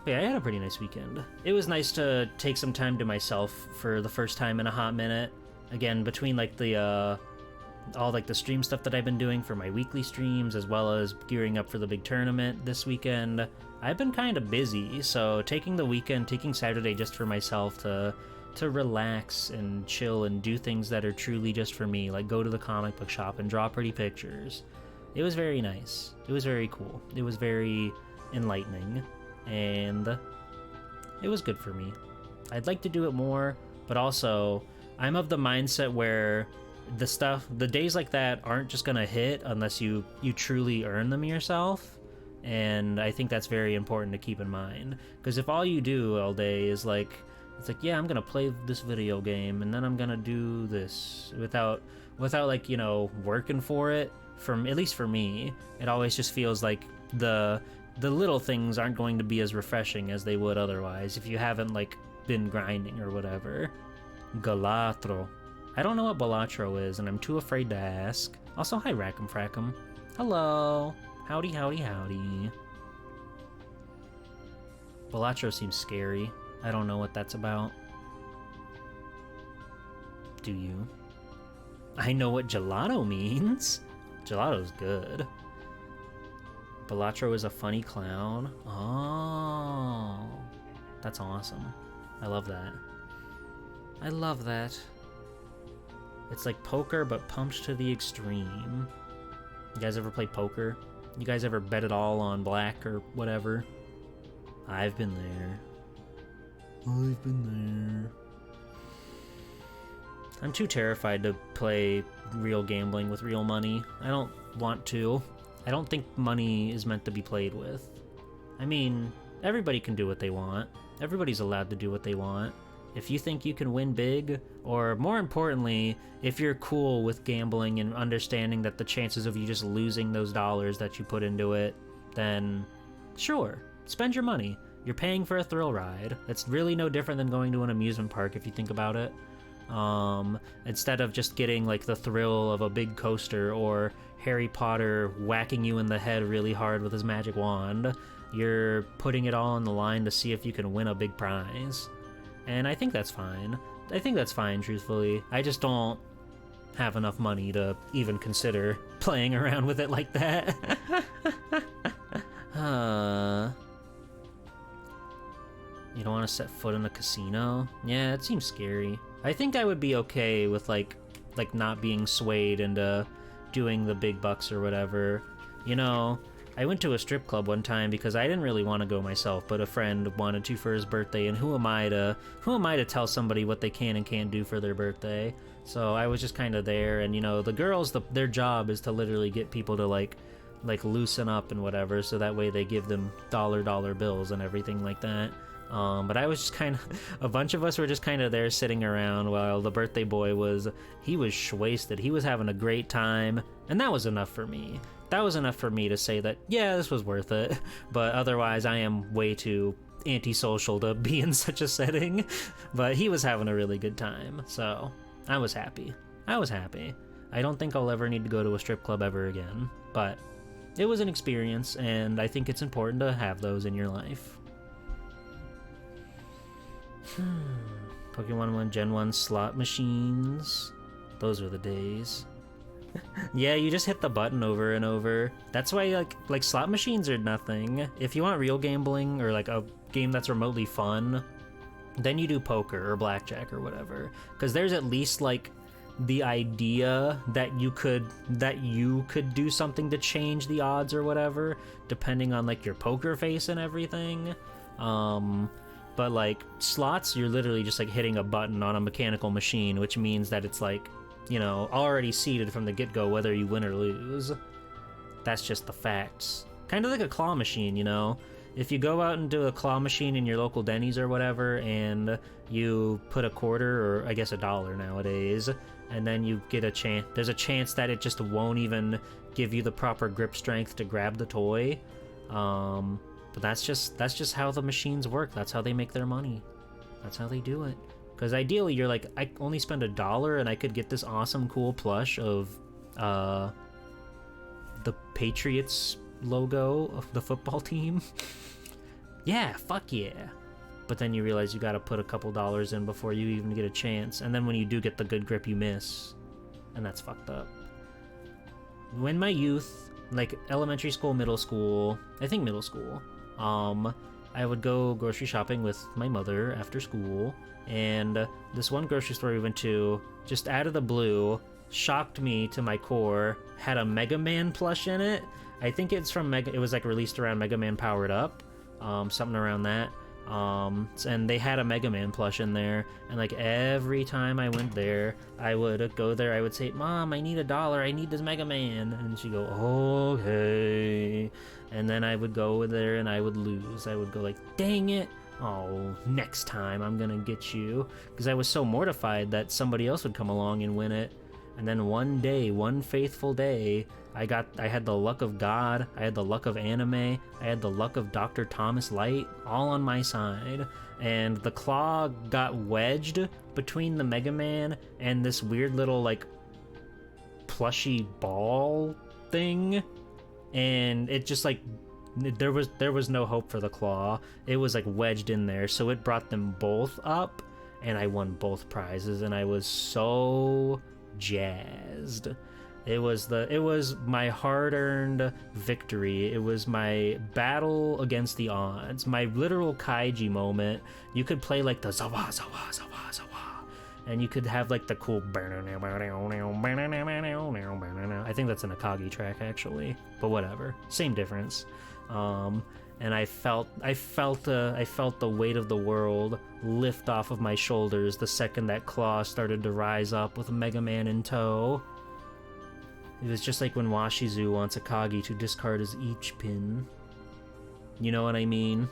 Yeah, I had a pretty nice weekend. It was nice to take some time to myself for the first time in a hot minute. Again, between like the all like the stream stuff that I've been doing for my weekly streams, as well as gearing up for the big tournament this weekend, I've been kind of busy. So taking the weekend, taking Saturday just for myself to relax and chill and do things that are truly just for me, like go to the comic book shop and draw pretty pictures. It was very nice. It was very cool. It was very enlightening. And it was good for me. I'd like to do it more, but also I'm of the mindset where the days like that aren't just gonna hit unless you truly earn them yourself, and I think that's very important to keep in mind, because if all you do all day is like, it's like, yeah, I'm gonna play this video game and then I'm gonna do this without like, you know, working for it, at least for me, it always just feels like the little things aren't going to be as refreshing as they would otherwise if you haven't like been grinding or whatever. Galatro. I don't know what Balatro is, and I'm too afraid to ask. Also, hi Rackham Frackham. Hello. Howdy, howdy, howdy. Balatro seems scary. I don't know what that's about. Do you? I know what gelato means. Gelato's good. Balatro is a funny clown. Oh, that's awesome. I love that. I love that. It's like poker, but pumped to the extreme. You guys ever play poker? You guys ever bet it all on black or whatever? I've been there. I've been there. I'm too terrified to play real gambling with real money. I don't want to. I don't think money is meant to be played with. I mean, everybody can do what they want. Everybody's allowed to do what they want. If you think you can win big, or more importantly, if you're cool with gambling and understanding that the chances of you just losing those dollars that you put into it, then sure, spend your money. You're paying for a thrill ride. It's really no different than going to an amusement park if you think about it. Instead of just getting like the thrill of a big coaster or Harry Potter whacking you in the head really hard with his magic wand, you're putting it all on the line to see if you can win a big prize. And I think that's fine. I think that's fine, truthfully. I just don't have enough money to even consider playing around with it like that. You don't want to set foot in a casino? Yeah, it seems scary. I think I would be okay with like not being swayed into doing the big bucks or whatever. You know, I went to a strip club one time because I didn't really want to go myself, but a friend wanted to for his birthday, and who am I to tell somebody what they can and can't do for their birthday? So I was just kind of there, and you know, the girls, their job is to literally get people to like loosen up and whatever, so that way they give them dollar bills and everything like that. But I was just kind of, a bunch of us were just kind of there sitting around while the birthday boy was wasted. He was having a great time, and that was enough for me. That was enough for me to say that, yeah, this was worth it. But otherwise, I am way too antisocial to be in such a setting, but he was having a really good time, so I was happy. I don't think I'll ever need to go to a strip club ever again, but it was an experience, and I think it's important to have those in your life. Pokemon 1 Gen 1 slot machines. Those are the days. Yeah, you just hit the button over and over. That's why like slot machines are nothing. If you want real gambling or like a game that's remotely fun, then you do poker or blackjack or whatever. Because there's at least like the idea that you could do something to change the odds or whatever, depending on like your poker face and everything. But like slots, you're literally just like hitting a button on a mechanical machine, which means that it's like, you know, already seeded from the get-go whether you win or lose. That's just the facts. Kind of like a claw machine, you know? If you go out and do a claw machine in your local Denny's or whatever, and you put a quarter, or I guess $1 nowadays, and then you get a chance, there's a chance that it just won't even give you the proper grip strength to grab the toy. But that's just how the machines work. That's how they make their money. That's how they do it. Because ideally, you're like, I only spend $1 and I could get this awesome, cool plush of the Patriots logo of the football team. Yeah, fuck yeah. But then you realize you gotta put a couple dollars in before you even get a chance. And then when you do get the good grip, you miss. And that's fucked up. When my youth, like elementary school, middle school, I think middle school, I would go grocery shopping with my mother after school, and this one grocery store we went to, just out of the blue, shocked me to my core, had a Mega Man plush in it. I think it's from it was like released around Mega Man Powered Up, something around that. And they had a Mega Man plush in there, and like every time I went there, I would go there, I would say, "Mom, I need $1, I need this Mega Man," and she'd go, "Okay," and then I would go there and I would lose. I would go like, "Dang it, oh, next time I'm gonna get you," because I was so mortified that somebody else would come along and win it. And then one day, one faithful day, I had the luck of God, I had the luck of anime, I had the luck of Dr. Thomas Light, all on my side, and the claw got wedged between the Mega Man and this weird little, like, plushy ball thing, and it just, like, there was no hope for the claw. It was, like, wedged in there, so it brought them both up, and I won both prizes, and I was so jazzed. It was my hard-earned victory. It was my battle against the odds, my literal kaiji moment. You could play like the zawa zawa zawa zawa, and you could have like the cool I think that's an Akagi track actually, but whatever, same difference. And I felt the weight of the world lift off of my shoulders the second that claw started to rise up with Mega Man in tow. It was just like when Washizu wants Akagi to discard his each pin. You know what I mean?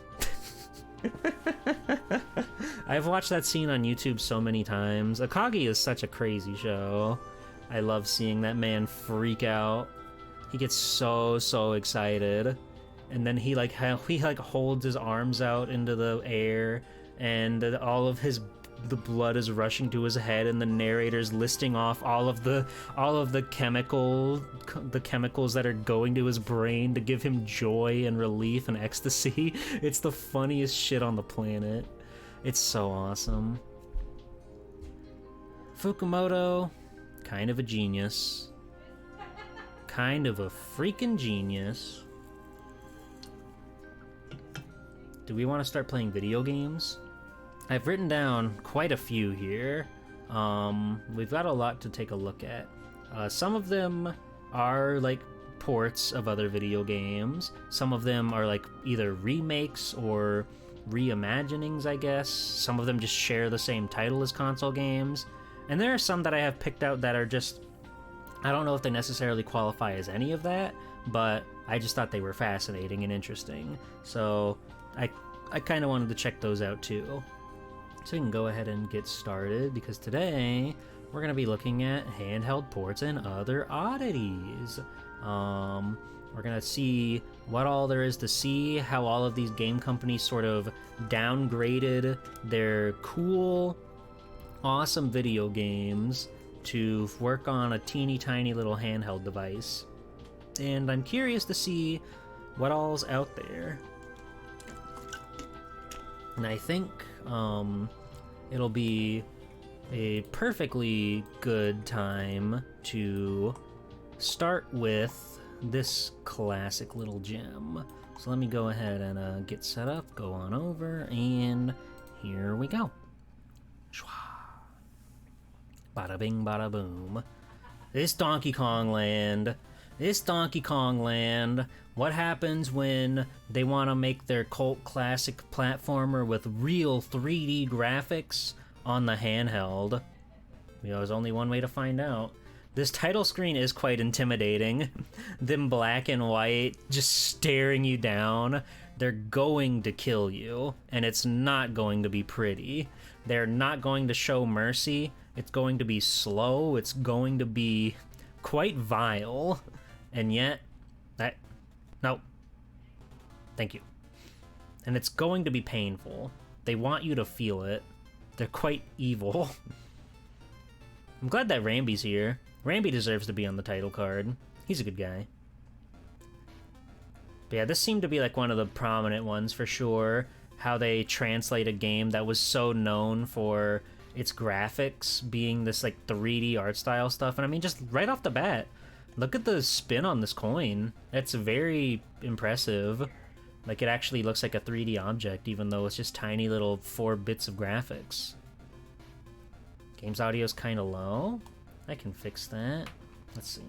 I've watched that scene on YouTube so many times. Akagi is such a crazy show. I love seeing that man freak out. He gets so excited. And then he holds his arms out into the air, and all of the blood is rushing to his head, and the narrator's listing off all of the chemicals that are going to his brain to give him joy and relief and ecstasy. It's the funniest shit on the planet. It's so awesome. Fukumoto, kind of a genius. Kind of a freaking genius. Do we want to start playing video games? I've written down quite a few here. We've got a lot to take a look at. Some of them are like ports of other video games. Some of them are like either remakes or reimaginings, I guess. Some of them just share the same title as console games. And there are some that I have picked out that are just, I don't know if they necessarily qualify as any of that, but I just thought they were fascinating and interesting. So I kind of wanted to check those out too. So we can go ahead and get started, because today we're going to be looking at handheld ports and other oddities. We're gonna see what all there is to see, how all of these game companies sort of downgraded their cool, awesome video games to work on a teeny tiny little handheld device. And I'm curious to see what all's out there. And I think it'll be a perfectly good time to start with this classic little gem. So let me go ahead and get set up, go on over, and here we go. Bada bing, bada boom. This Donkey Kong Land. This Donkey Kong Land. What happens when they want to make their cult classic platformer with real 3D graphics on the handheld? You know, there's only one way to find out. This title screen is quite intimidating. Them black and white just staring you down. They're going to kill you, and it's not going to be pretty. They're not going to show mercy. It's going to be slow. It's going to be quite vile. And yet, no. Thank you. And it's going to be painful. They want you to feel it. They're quite evil. I'm glad that Rambi's here. Rambi deserves to be on the title card. He's a good guy. But yeah, this seemed to be like one of the prominent ones for sure. How they translate a game that was so known for its graphics being this like 3D art style stuff. And I mean, just right off the bat, look at the spin on this coin. It's very impressive. Like, it actually looks like a 3D object, even though it's just tiny little 4 bits of graphics. Game's audio's kind of low. I can fix that. Let's see.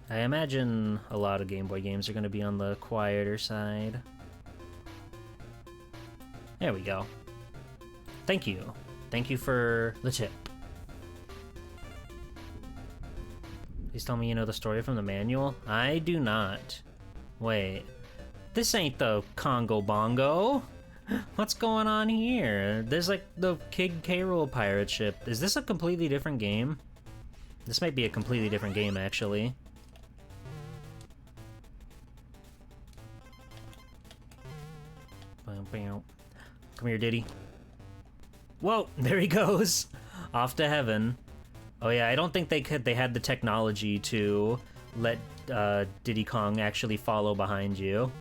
I imagine a lot of Game Boy games are going to be on the quieter side. There we go. Thank you. Thank you for the tip. Please tell me you know the story from the manual. I do not. Wait. This ain't the Congo Bongo. What's going on here? There's like the Kid K. Rool pirate ship. Is this a completely different game? This might be a completely different game, actually. Come here, Diddy. Whoa, there he goes. Off to heaven. Oh yeah, I don't think they had the technology to let Diddy Kong actually follow behind you.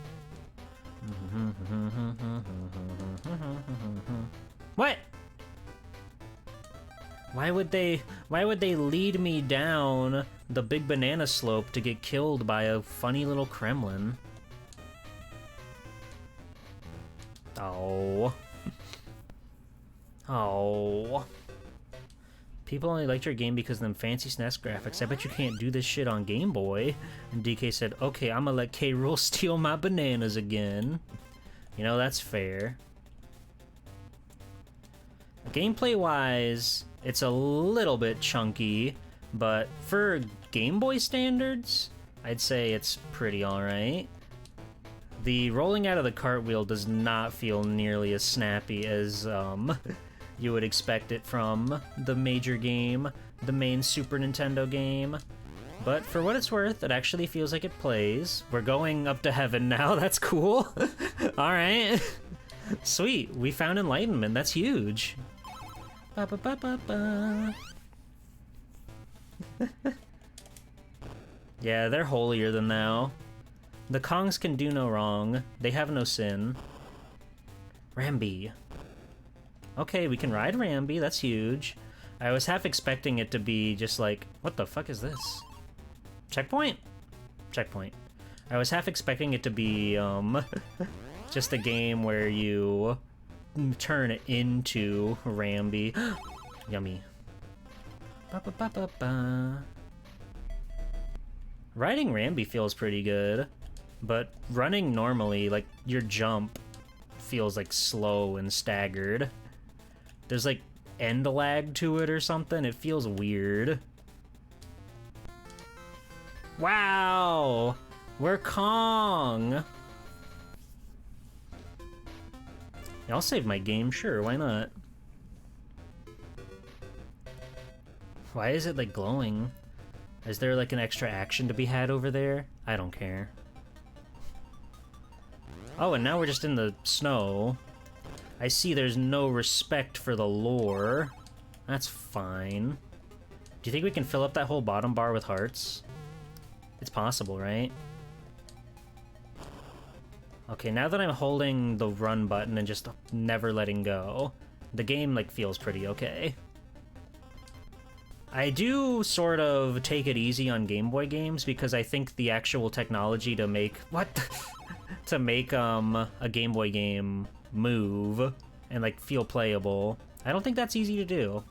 What? Why would they lead me down the big banana slope to get killed by a funny little Kremlin? Oh. Oh. People only liked your game because of them fancy SNES graphics. I bet you can't do this shit on Game Boy. And DK said, okay, I'm gonna let K. Rool steal my bananas again. You know, that's fair. Gameplay-wise, it's a little bit chunky, but for Game Boy standards, I'd say it's pretty alright. The rolling out of the cartwheel does not feel nearly as snappy as, you would expect it from the major game, the main Super Nintendo game. But for what it's worth, it actually feels like it plays. We're going up to heaven now, that's cool. Alright. Sweet, we found enlightenment, that's huge. Ba ba ba ba ba. Yeah, they're holier than thou. The Kongs can do no wrong. They have no sin. Rambi. Okay, we can ride Rambi, that's huge. I was half expecting it to be just like, what the fuck is this? Checkpoint? Checkpoint. I was half expecting it to be, just a game where you turn it into Rambi. Yummy. Ba ba ba ba ba. Riding Rambi feels pretty good, but running normally, like, your jump feels, like, slow and staggered. There's, like, end lag to it or something. It feels weird. Wow! We're Kong! Yeah, I'll save my game, sure, why not? Why is it, like, glowing? Is there like an extra action to be had over there? I don't care. Oh, and now we're just in the snow. I see there's no respect for the lore. That's fine. Do you think we can fill up that whole bottom bar with hearts? It's possible, right? Okay, now that I'm holding the run button and just never letting go, the game, like, feels pretty okay. I do sort of take it easy on Game Boy games because I think the actual technology to make... What? To make, a Game Boy game move and, like, feel playable, I don't think that's easy to do.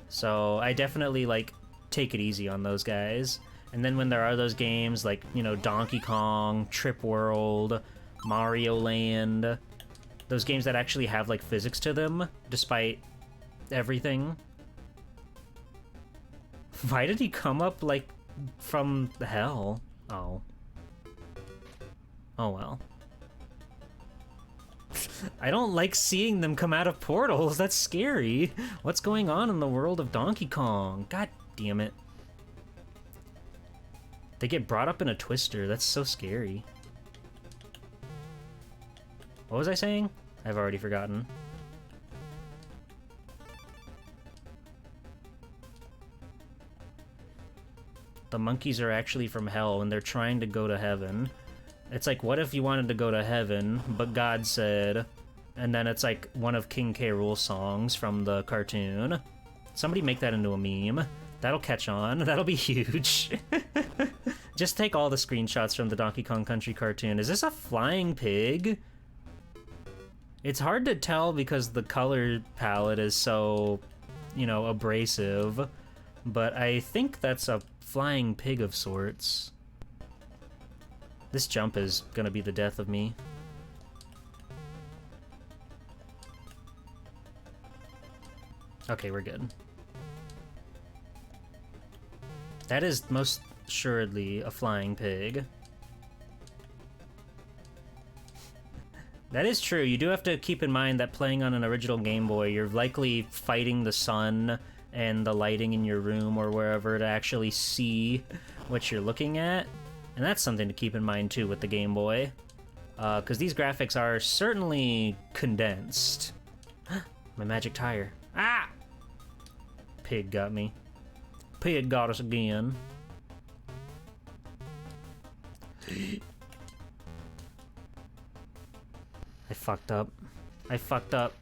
So I definitely, like, take it easy on those guys. And then when there are those games like, you know, Donkey Kong, Trip World, Mario Land, those games that actually have, like, physics to them, despite everything. Why did he come up, like, from the hell? Oh. Oh, well. I don't like seeing them come out of portals. That's scary. What's going on in the world of Donkey Kong? God damn it. They get brought up in a twister. That's so scary. What was I saying? I've already forgotten. The monkeys are actually from hell and they're trying to go to heaven. It's like, what if you wanted to go to heaven, but God said... And then it's like one of King K. Rool's songs from the cartoon. Somebody make that into a meme. That'll catch on. That'll be huge. Just take all the screenshots from the Donkey Kong Country cartoon. Is this a flying pig? It's hard to tell because the color palette is so, you know, abrasive. But I think that's a flying pig of sorts. This jump is gonna be the death of me. Okay, we're good. That is most assuredly a flying pig. That is true. You do have to keep in mind that playing on an original Game Boy, you're likely fighting the sun and the lighting in your room or wherever to actually see what you're looking at. And that's something to keep in mind too with the Game Boy. Because these graphics are certainly condensed. My magic tire. Ah! Pig got me. Pig got us again. I fucked up. I fucked up.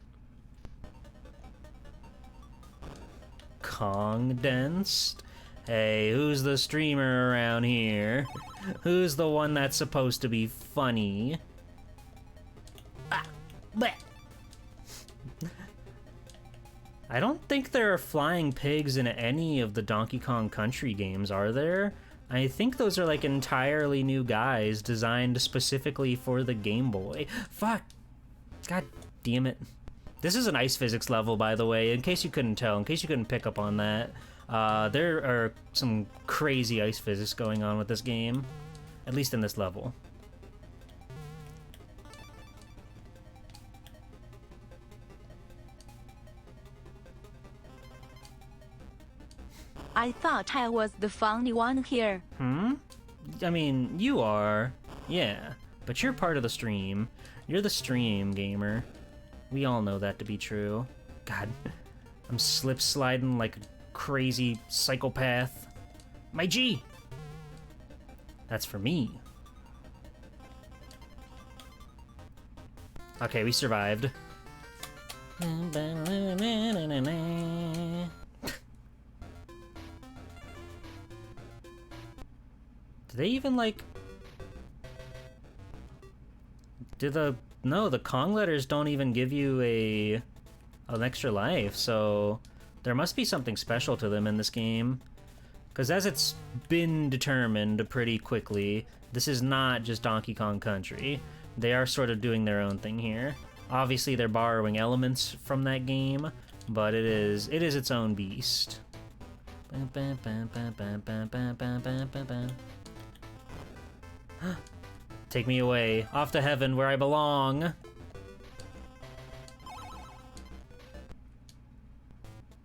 Condensed? Hey, who's the streamer around here? Who's the one that's supposed to be funny? Ah! Bleh! I don't think there are flying pigs in any of the Donkey Kong Country games, are there? I think those are like entirely new guys designed specifically for the Game Boy. Fuck! God damn it. This is an ice physics level, by the way, in case you couldn't tell, in case you couldn't pick up on that. There are some crazy ice physics going on with this game, at least in this level. I thought I was the funny one here. Hmm? I mean, you are. Yeah, but you're part of the stream. You're the stream gamer. We all know that to be true. God, I'm slip sliding like a crazy psychopath. My G! That's for me. Okay, we survived. Do they even, like... No, the Kong letters don't even give you an extra life, so... There must be something special to them in this game. Because as it's been determined pretty quickly, this is not just Donkey Kong Country. They are sort of doing their own thing here. Obviously, they're borrowing elements from that game, but it is its own beast. Take me away, off to heaven where I belong.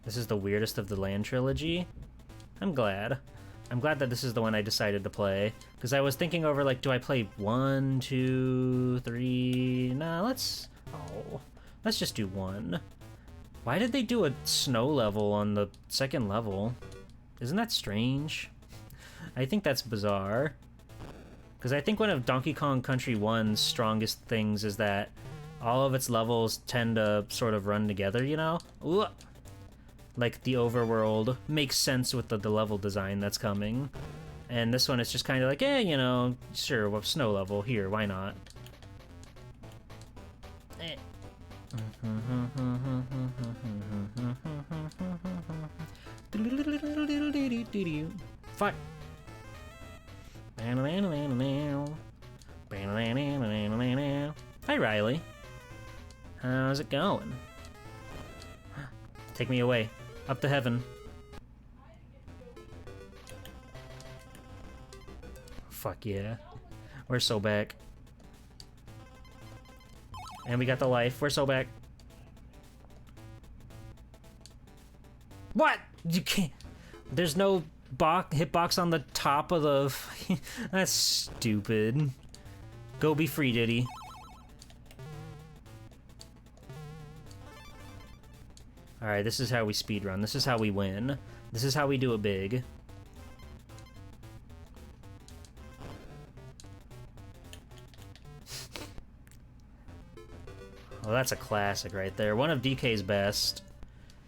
This is the weirdest of the Land trilogy. I'm glad. I'm glad that this is the one I decided to play, because I was thinking over, like, do I play 1, 2, 3... Nah, let's just do 1. Why did they do a snow level on the second level? Isn't that strange? I think that's bizarre. Because I think one of Donkey Kong Country 1's strongest things is that all of its levels tend to sort of run together, you know? Ooh. Like, the overworld makes sense with the level design that's coming. And this one is just kind of like, you know, sure, well, snow level, here, why not? Eh. Fuck. Hi, Riley. How's it going? Take me away. Up to heaven. Fuck yeah. We're so back. And we got the life. We're so back. What? You can't... There's no hitbox on the top of the... That's stupid. Go be free, Diddy. Alright, this is how we speedrun. This is how we win. This is how we do it big. Oh, that's a classic right there. One of DK's best.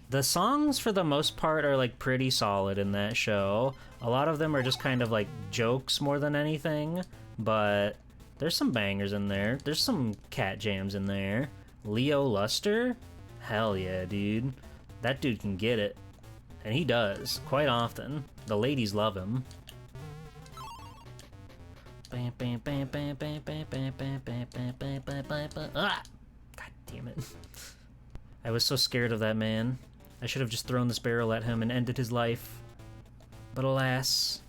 The songs, for the most part, are, like, pretty solid in that show. A lot of them are just kind of, like, jokes more than anything, but there's some bangers in there. There's some cat jams in there. Leo Luster? Hell yeah, dude. That dude can get it. And he does, quite often. The ladies love him. Ah! God damn it. I was so scared of that man. I should have just thrown this barrel at him and ended his life. But alas,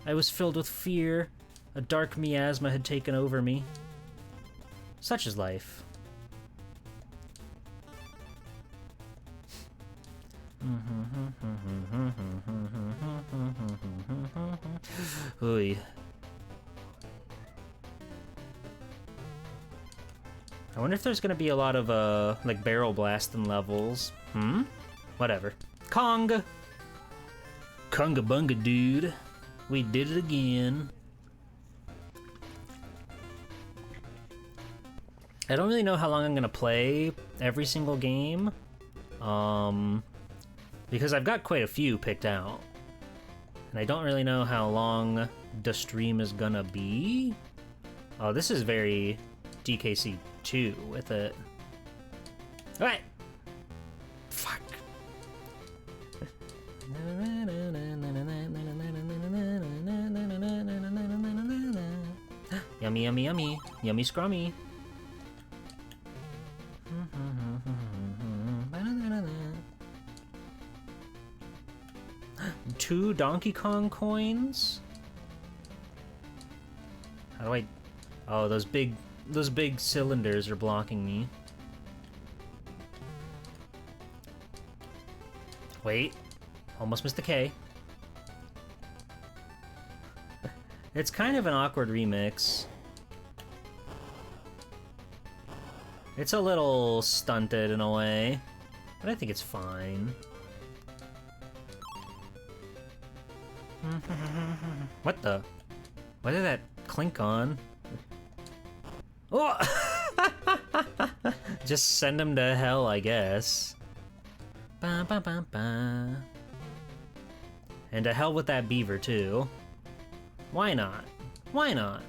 I was filled with fear. A dark miasma had taken over me. Such is life. Oy. I wonder if there's gonna be a lot of, like, barrel blasting levels. Whatever. Kong! Conga bunga, dude. We did it again. I don't really know how long I'm gonna play every single game. Because I've got quite a few picked out. And I don't really know how long the stream is gonna be. Oh, this is very DKC 2 with it. Alright! Fuck. Yummy, yummy, yummy. Yummy scrummy. 2 Donkey Kong coins? How do I... Oh, those big cylinders are blocking me. Wait. Almost missed the K. It's kind of an awkward remix. It's a little stunted in a way, but I think it's fine. What the? Why did that clink on? Oh! Just send him to hell, I guess. Ba, ba, ba, ba. And to hell with that beaver, too. Why not? Why not?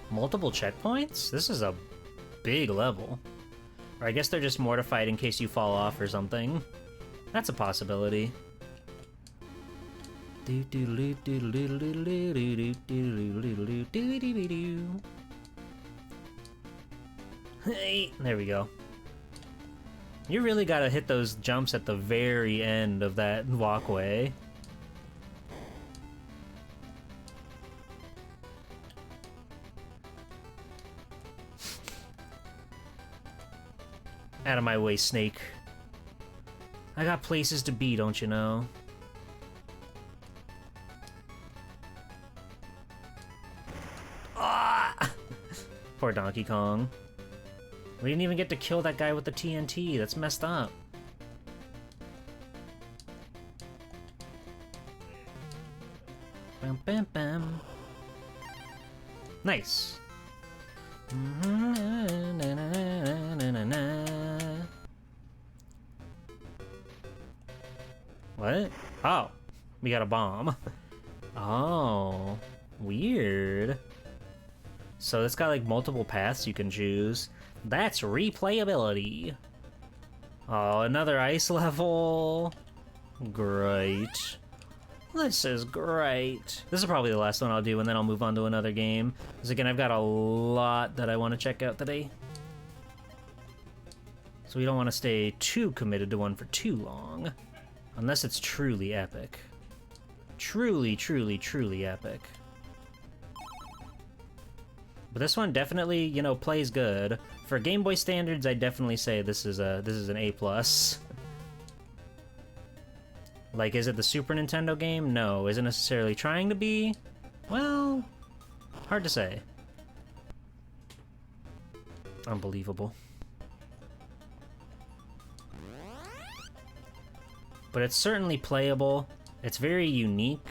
Multiple checkpoints? This is a big level. Or I guess they're just mortified in case you fall off or something. That's a possibility. Hey, there we go. You really gotta hit those jumps at the very end of that walkway. Out of my way, Snake. I got places to be, don't you know? Ah! Poor Donkey Kong. We didn't even get to kill that guy with the TNT. That's messed up. Bam, bam, bam. Nice. What? Oh, we got a bomb. Oh, weird. So it's got like multiple paths you can choose. That's replayability. Oh, another ice level. Great. This is great. This is probably the last one I'll do, and then I'll move on to another game. Because again, I've got a lot that I want to check out today. So we don't want to stay too committed to one for too long. Unless it's truly epic. Truly, truly, truly epic. But this one definitely, you know, plays good. For Game Boy standards, I definitely say this is an A+. Like, is it the Super Nintendo game? No. Is it necessarily trying to be? Well, hard to say. Unbelievable. But it's certainly playable. It's very unique.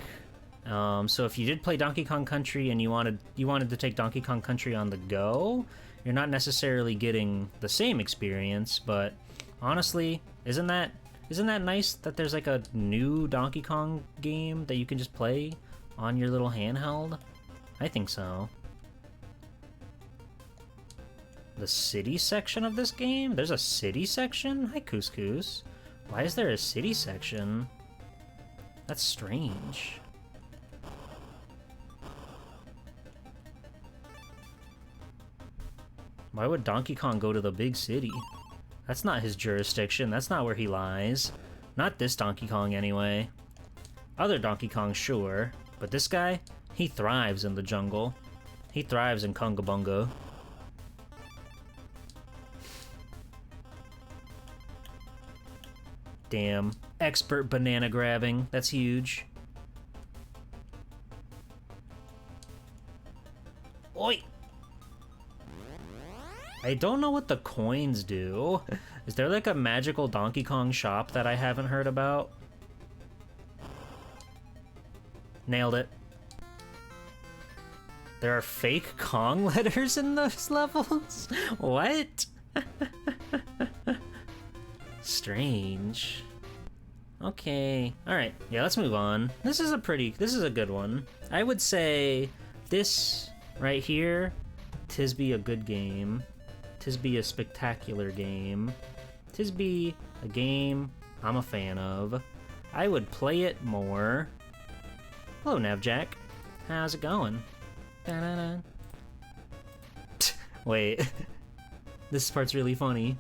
So if you did play Donkey Kong Country and you wanted to take Donkey Kong Country on the go, you're not necessarily getting the same experience, but honestly, isn't that nice that there's like a new Donkey Kong game that you can just play on your little handheld? I think so. The city section of this game? There's a city section? Hi, Couscous. Why is there a city section? That's strange. Why would Donkey Kong go to the big city? That's not his jurisdiction. That's not where he lies. Not this Donkey Kong, anyway. Other Donkey Kong, sure. But this guy, he thrives in the jungle. He thrives in Konga Bunga. Damn. Expert banana grabbing. That's huge. Oi! I don't know what the coins do. Is there like a magical Donkey Kong shop that I haven't heard about? Nailed it. There are fake Kong letters in those levels? What? Strange. Okay. Alright. Yeah, let's move on. This is a good one. I would say this right here, Tisbe a good game. Tisbe a spectacular game. Tisbe a game I'm a fan of. I would play it more. Hello, Navjack. How's it going? Da-da-da. Wait. This part's really funny.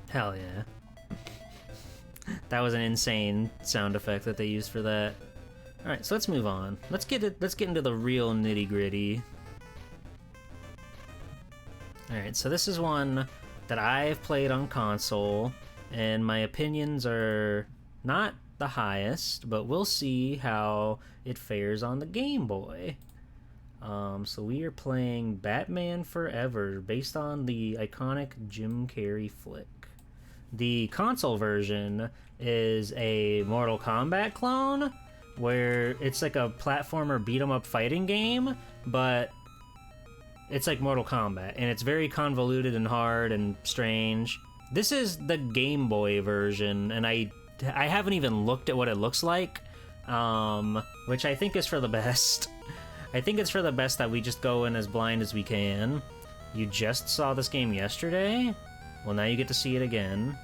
Hell yeah. That was an insane sound effect that they used for that. Alright, so let's move on. Let's get into the real nitty-gritty. Alright, so this is one that I've played on console, and my opinions are not the highest, but we'll see how it fares on the Game Boy. So we are playing Batman Forever, based on the iconic Jim Carrey flick. The console version is a Mortal Kombat clone, where it's like a platformer beat-em-up fighting game, but it's like Mortal Kombat, and it's very convoluted and hard and strange. This is the Game Boy version, and I haven't even looked at what it looks like, which I think is for the best. I think it's for the best that we just go in as blind as we can. You just saw this game yesterday? Well, now you get to see it again.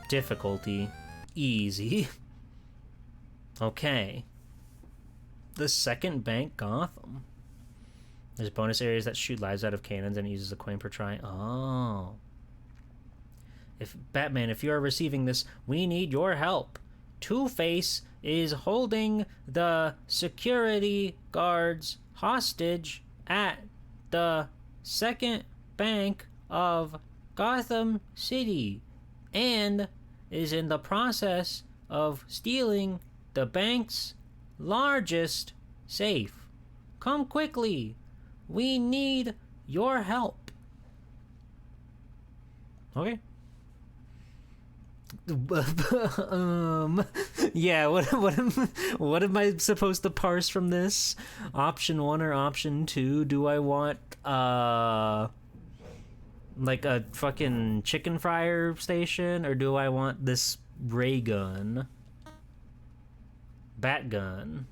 Difficulty. Easy. Okay. The Second Bank Gotham. There's bonus areas that shoot lives out of cannons and it uses a coin per try. Oh. Batman, if you are receiving this, we need your help. Two-Face is holding the security guards hostage at the second bank of Gotham City and is in the process of stealing the bank's largest safe. Come quickly. We need your help. Okay. Yeah, what am I supposed to parse from this? Option 1 or option 2? Do I want like a fucking chicken fryer station, or do I want this ray gun? Bat gun.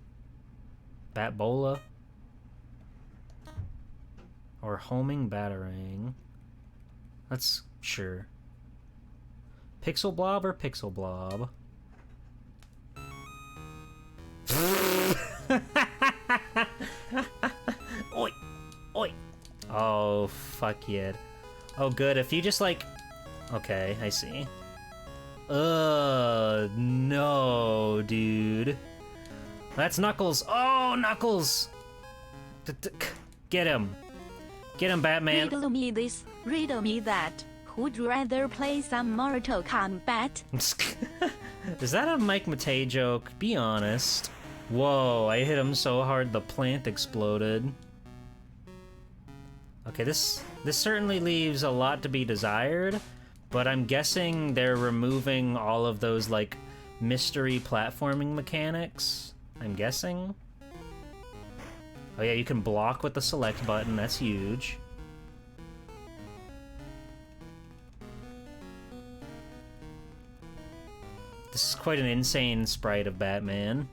Bat bola? Or homing batarang? That's sure. Pixel blob or pixel blob? Oi! Oi! Oh, fuck yeah. Oh, good. If you just like... Okay, I see. No, dude. That's Knuckles. Oh, Knuckles! Get him. Get him, Batman. Riddle me this, riddle me that. Who'd rather play some Mortal Kombat? Is that a Mike Matei joke? Be honest. Whoa, I hit him so hard the plant exploded. Okay, this certainly leaves a lot to be desired, but I'm guessing they're removing all of those, like, mystery platforming mechanics. I'm guessing. Oh yeah, you can block with the select button, that's huge. This is quite an insane sprite of Batman.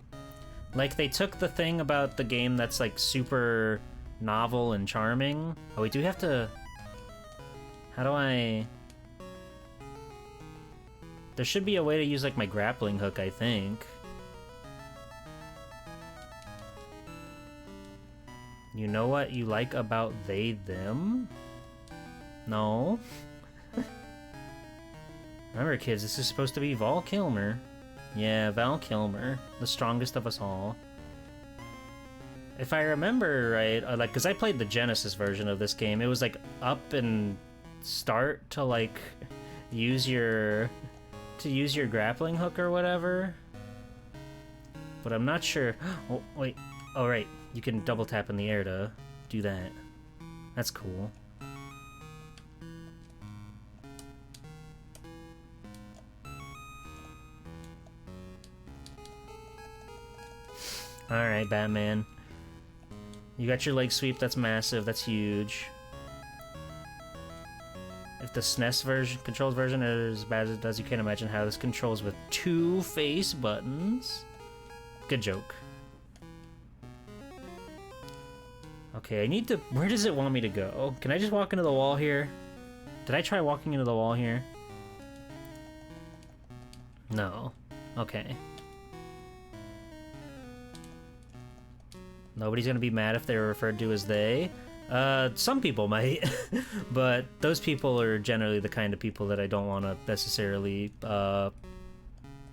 Like, they took the thing about the game that's, like, super novel and charming. Oh, we do have to... How do I... There should be a way to use, like, my grappling hook, I think. You know what you like about they, them? No? Remember, kids, this is supposed to be Val Kilmer. Yeah, Val Kilmer. The strongest of us all. If I remember right, like, because I played the Genesis version of this game, it was, like, up and start to, like, use your grappling hook or whatever. But I'm not sure. Oh, wait. Oh, right. You can double tap in the air to do that. That's cool. Alright, Batman. You got your leg sweep, that's massive, that's huge. If the SNES version, controls version is as bad as it does, you can't imagine how this controls with 2 face buttons. Good joke. Okay, I need to... Where does it want me to go? Can I just walk into the wall here? Did I try walking into the wall here? No. Okay. Nobody's gonna be mad if they're referred to as they. Some people might, but those people are generally the kind of people that I don't want to necessarily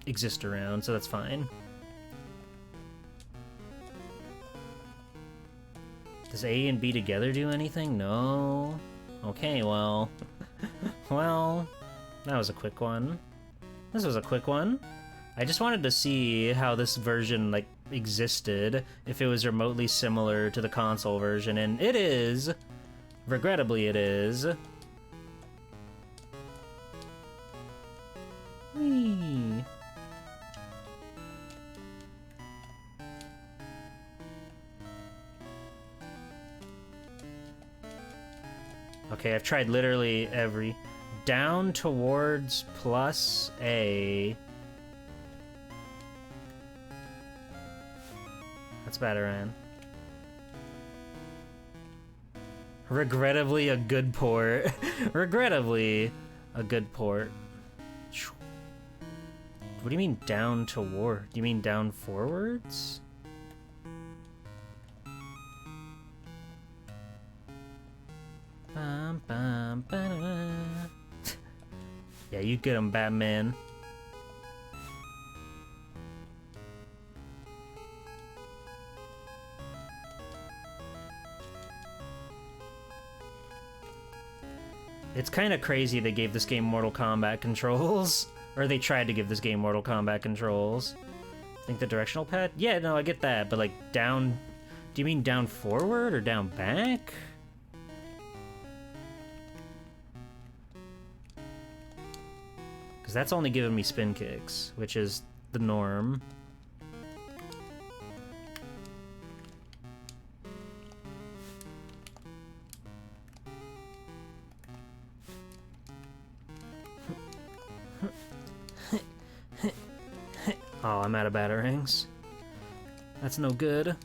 exist around, so that's fine. Does A and B together do anything? No. Okay, well... well, that was a quick one. This was a quick one. I just wanted to see how this version, like, existed, if it was remotely similar to the console version, and it is. Regrettably, it is. Whee. Okay, I've tried literally every... Down towards plus A... That's Batarang. Regrettably a good port. Regrettably a good port. What do you mean down toward? Do you mean down forwards? Bum, bum, ba-da-da. Yeah, you get him, Batman. It's kind of crazy they gave this game Mortal Kombat controls. Or they tried to give this game Mortal Kombat controls. I think the directional pad? Yeah, no, I get that, but like down... Do you mean down forward or down back? Because that's only giving me spin kicks, which is the norm. Oh, I'm out of batarangs. That's no good.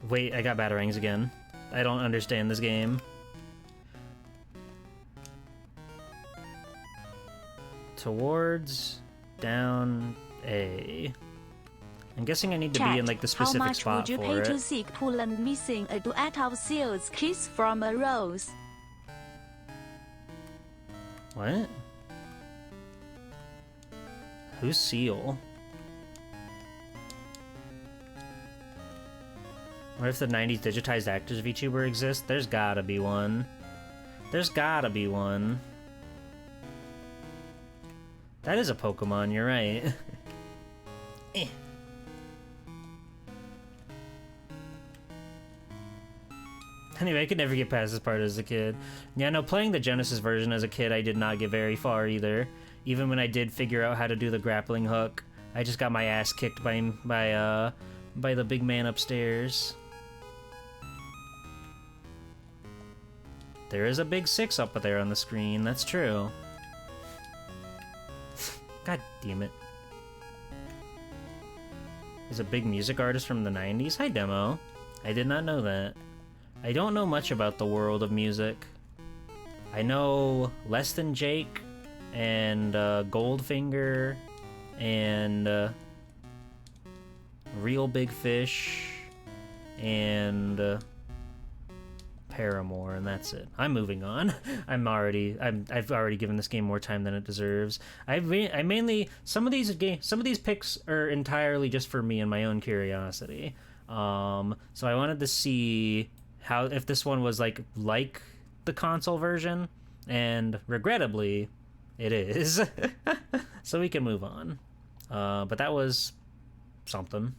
Wait, I got batarangs again. I don't understand this game. Towards, down, A. I'm guessing I need to be in like the specific spot for it. How much would you pay to seek Poland missing a duet of seals kiss from a rose? What? Who's Seal? What if the 90s digitized actors VTuber exists? There's gotta be one. There's gotta be one. That is a Pokemon, you're right. Eh. Anyway, I could never get past this part as a kid. Yeah, no, playing the Genesis version as a kid, I did not get very far either. Even when I did figure out how to do the grappling hook, I just got my ass kicked by the big man upstairs. There is a big 6 up there on the screen, that's true. God damn it. He's a big music artist from the 90s? Hi, Demo. I did not know that. I don't know much about the world of music. I know Less Than Jake and Goldfinger and Real Big Fish and Paramore, and that's it. I'm moving on. I've already given this game more time than it deserves. I mainly some of these picks are entirely just for me and my own curiosity. So I wanted to see how if this one was like the console version, and regrettably it is. So we can move on. But that was something.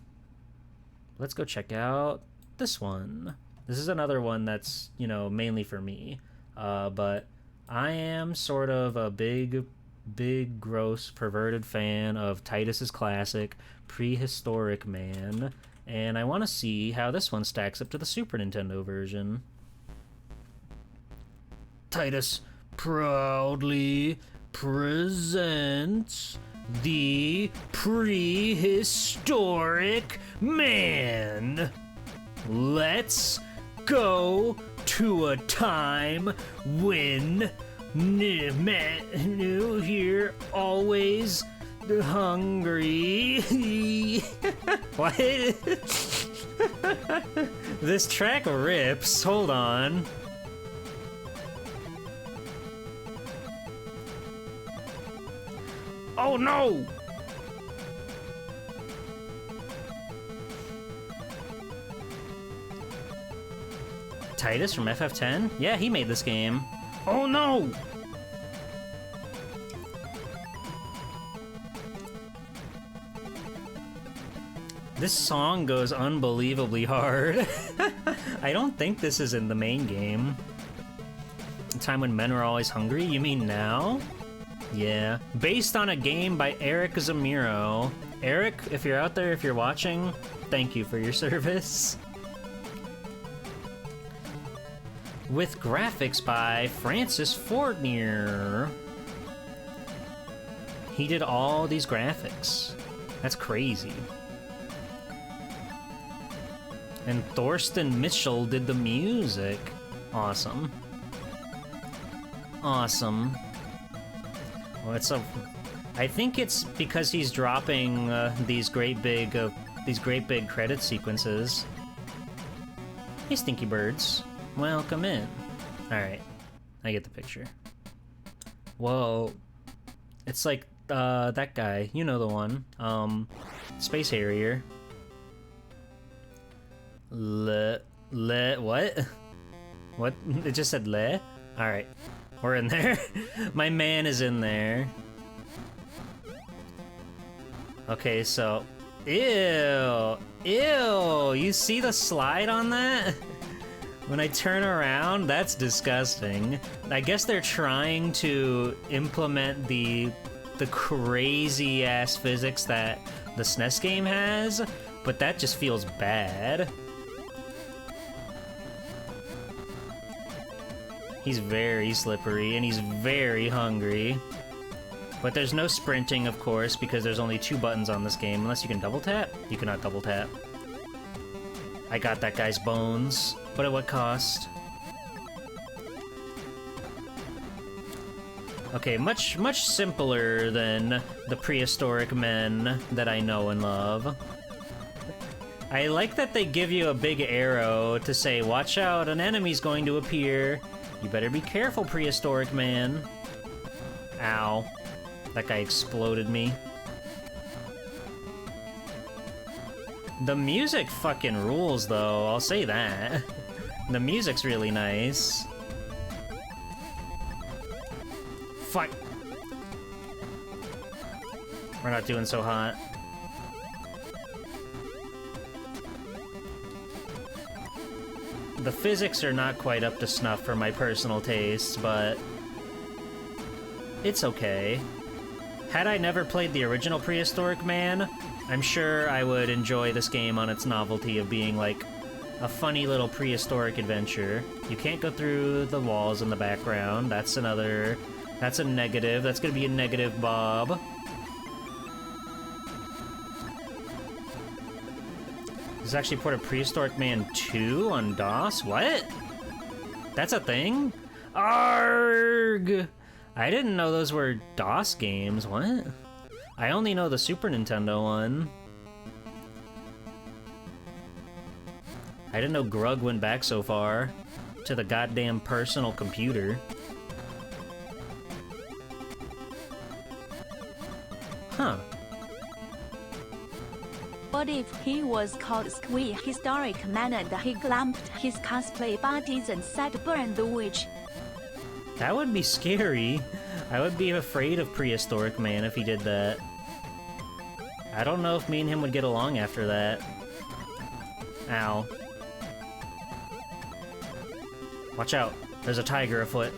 Let's go check out this one. This is another one that's, you know, mainly for me. But I am sort of a big, gross, perverted fan of Titus's classic, Prehistoric Man. And I want to see how this one stacks up to the Super Nintendo version. Titus proudly presents the Prehistoric Man. Let's go to a time when new here always hungry. What? This track rips. Hold on. Oh no! Titus from FF10? Yeah, he made this game. Oh no! This song goes unbelievably hard. I don't think this is in the main game. The time when men were always hungry? You mean now? Yeah. Based on a game by Eric Zamiro. Eric, if you're out there, if you're watching, thank you for your service. With graphics by Francis Fortnier. He did all these graphics. That's crazy. And Thorsten Mitchell did the music. Awesome. Awesome. Well, I think it's because he's dropping these great big credit sequences. Hey, stinky birds. Welcome in. Alright. I get the picture. Whoa. It's like, that guy. You know the one. Space Harrier. What? What? It just said le? Alright. We're in there. My man is in there. Okay, so... Ew! Ew! You see the slide on that? When I turn around, that's disgusting. I guess they're trying to implement the crazy-ass physics that the SNES game has, but that just feels bad. He's very slippery, and he's very hungry. But there's no sprinting, of course, because there's only 2 buttons on this game. Unless you can double tap? You cannot double tap. I got that guy's bones, but at what cost? Okay, much simpler than the prehistoric men that I know and love. I like that they give you a big arrow to say, watch out, an enemy's going to appear. You better be careful, prehistoric man. Ow. That guy exploded me. The music fucking rules, though, I'll say that. The music's really nice. Fuck. We're not doing so hot. The physics are not quite up to snuff for my personal tastes, but it's okay. Had I never played the original Prehistoric Man, I'm sure I would enjoy this game on its novelty of being like a funny little prehistoric adventure. You can't go through the walls in the background. That's a negative. That's gonna be a negative, Bob. There's actually port of Prehistoric Man 2 on DOS? What? That's a thing? Arg! I didn't know those were DOS games. What? I only know the Super Nintendo one. I didn't know Grug went back so far to the goddamn personal computer. Huh. What if he was called Squee Historic Man and he glamped his cosplay bodies and said burn the witch? That would be scary. I would be afraid of Prehistoric Man if he did that. I don't know if me and him would get along after that. Ow. Watch out. There's a tiger afoot.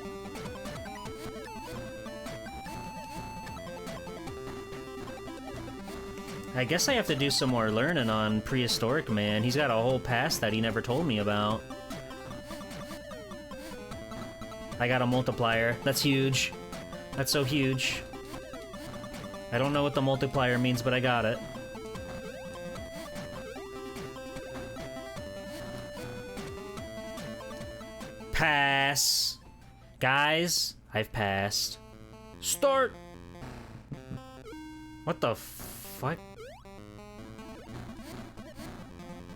I guess I have to do some more learning on Prehistoric Man. He's got a whole past that he never told me about. I got a multiplier. That's huge. That's so huge. I don't know what the multiplier means, but I got it. Pass. Guys, I've passed. Start! What the fuck?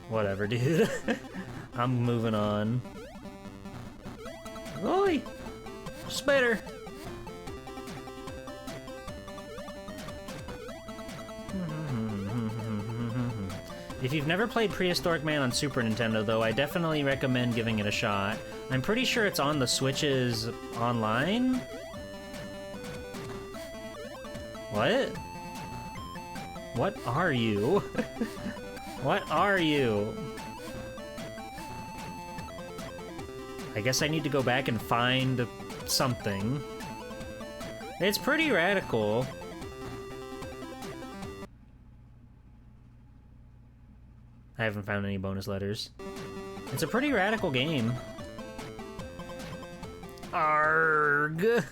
Whatever, dude. I'm moving on. Oi! Spider! If you've never played Prehistoric Man on Super Nintendo, though, I definitely recommend giving it a shot. I'm pretty sure it's on the Switches online? What? What are you? What are you? I guess I need to go back and find something. It's pretty radical. I haven't found any bonus letters. It's a pretty radical game. Arg!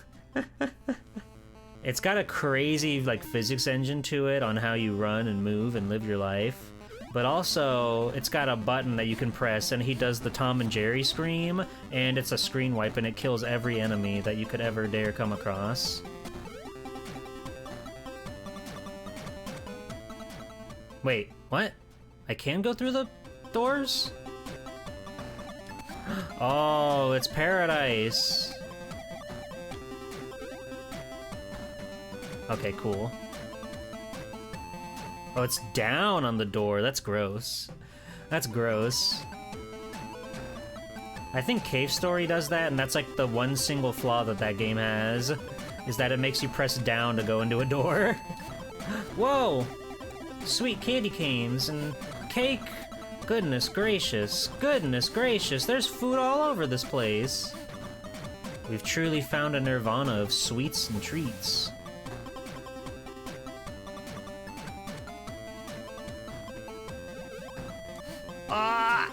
It's got a crazy, like, physics engine to it on how you run and move and live your life. But also, it's got a button that you can press, and he does the Tom and Jerry scream, and it's a screen wipe, and it kills every enemy that you could ever dare come across. Wait, what? I can go through the doors? Oh, it's paradise. Okay, cool. Oh, it's down on the door. That's gross. That's gross. I think Cave Story does that, and that's like the one single flaw that that game has, is that it makes you press down to go into a door. Whoa! Sweet candy canes and cake. Goodness gracious, there's food all over this place. We've truly found a nirvana of sweets and treats. Ah!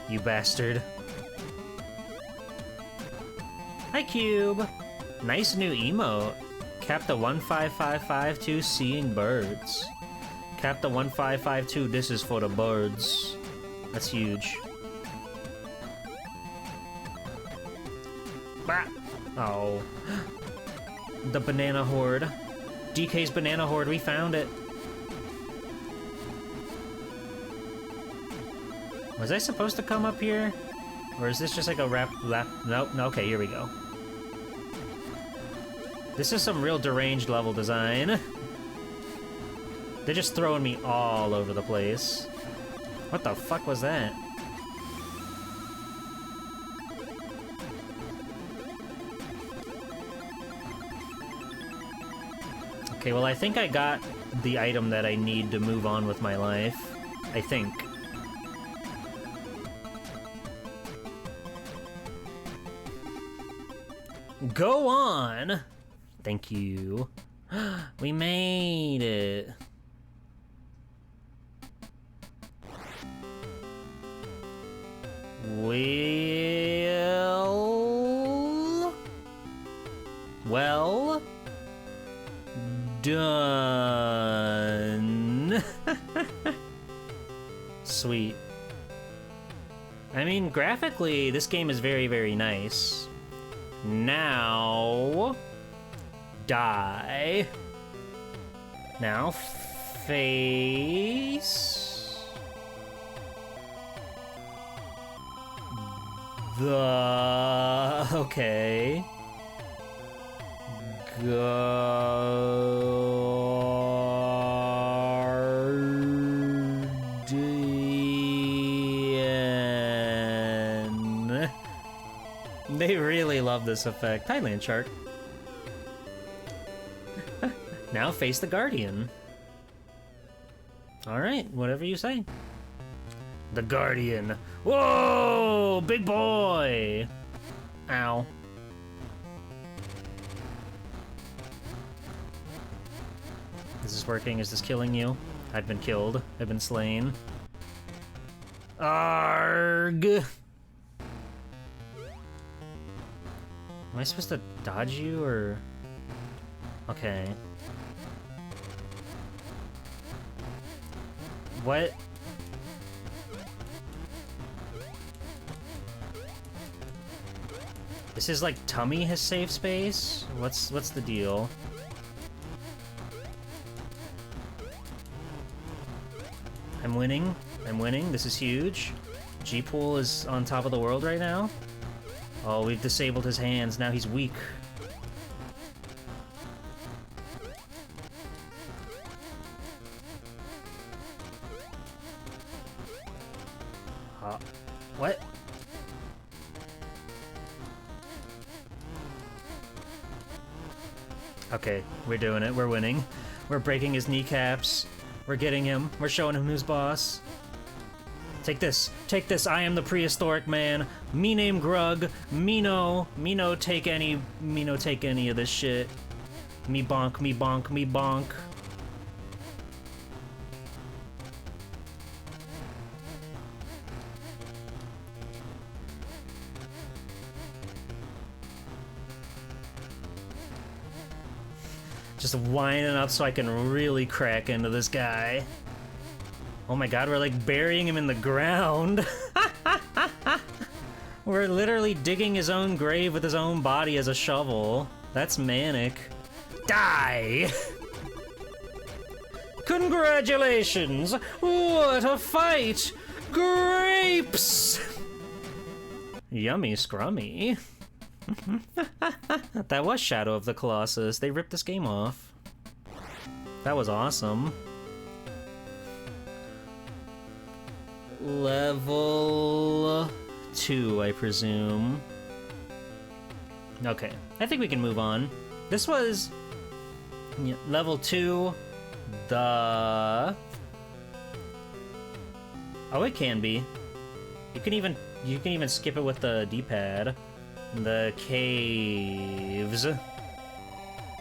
You bastard. Hi, Cube. Nice new emote. Cap the 15552 seeing birds. Cap the 1552, this is for the birds. That's huge. Bah! Oh. The banana horde. DK's banana horde, we found it. Was I supposed to come up here? Or is this just like a nope, no, okay, here we go. This is some real deranged level design. They're just throwing me all over the place. What the fuck was that? Okay, well I think I got the item that I need to move on with my life. I think. Go on! Thank you. We made it. Well done. Sweet. I mean, graphically, this game is very, very nice. Now, die. Now, face the... okay. Guardian. They really love this effect. Hi, Land Shark. Now face the Guardian. Alright, whatever you say. The Guardian. Whoa! Big boy! Ow. Is this working? Is this killing you? I've been killed. I've been slain. Arg! Am I supposed to dodge you, or...? Okay. What? This is like Tummy his safe space? What's the deal? I'm winning. I'm winning. This is huge. G-Pool is on top of the world right now. Oh, we've disabled his hands. Now he's weak. What? Okay, we're doing it. We're winning. We're breaking his kneecaps. We're getting him. We're showing him who's boss. Take this. Take this. I am the prehistoric man. Me name Grug. Me no take any of this shit. Me bonk, me bonk, me bonk. Just whining up so I can really crack into this guy. Oh my god, we're like burying him in the ground. We're literally digging his own grave with his own body as a shovel. That's manic. Die! Congratulations! What a fight! Grapes! Yummy scrummy. That was Shadow of the Colossus. They ripped this game off. That was awesome. Level 2, I presume. Okay, I think we can move on. This was level 2. Oh, it can be. You can even skip it with the D-pad. The caves.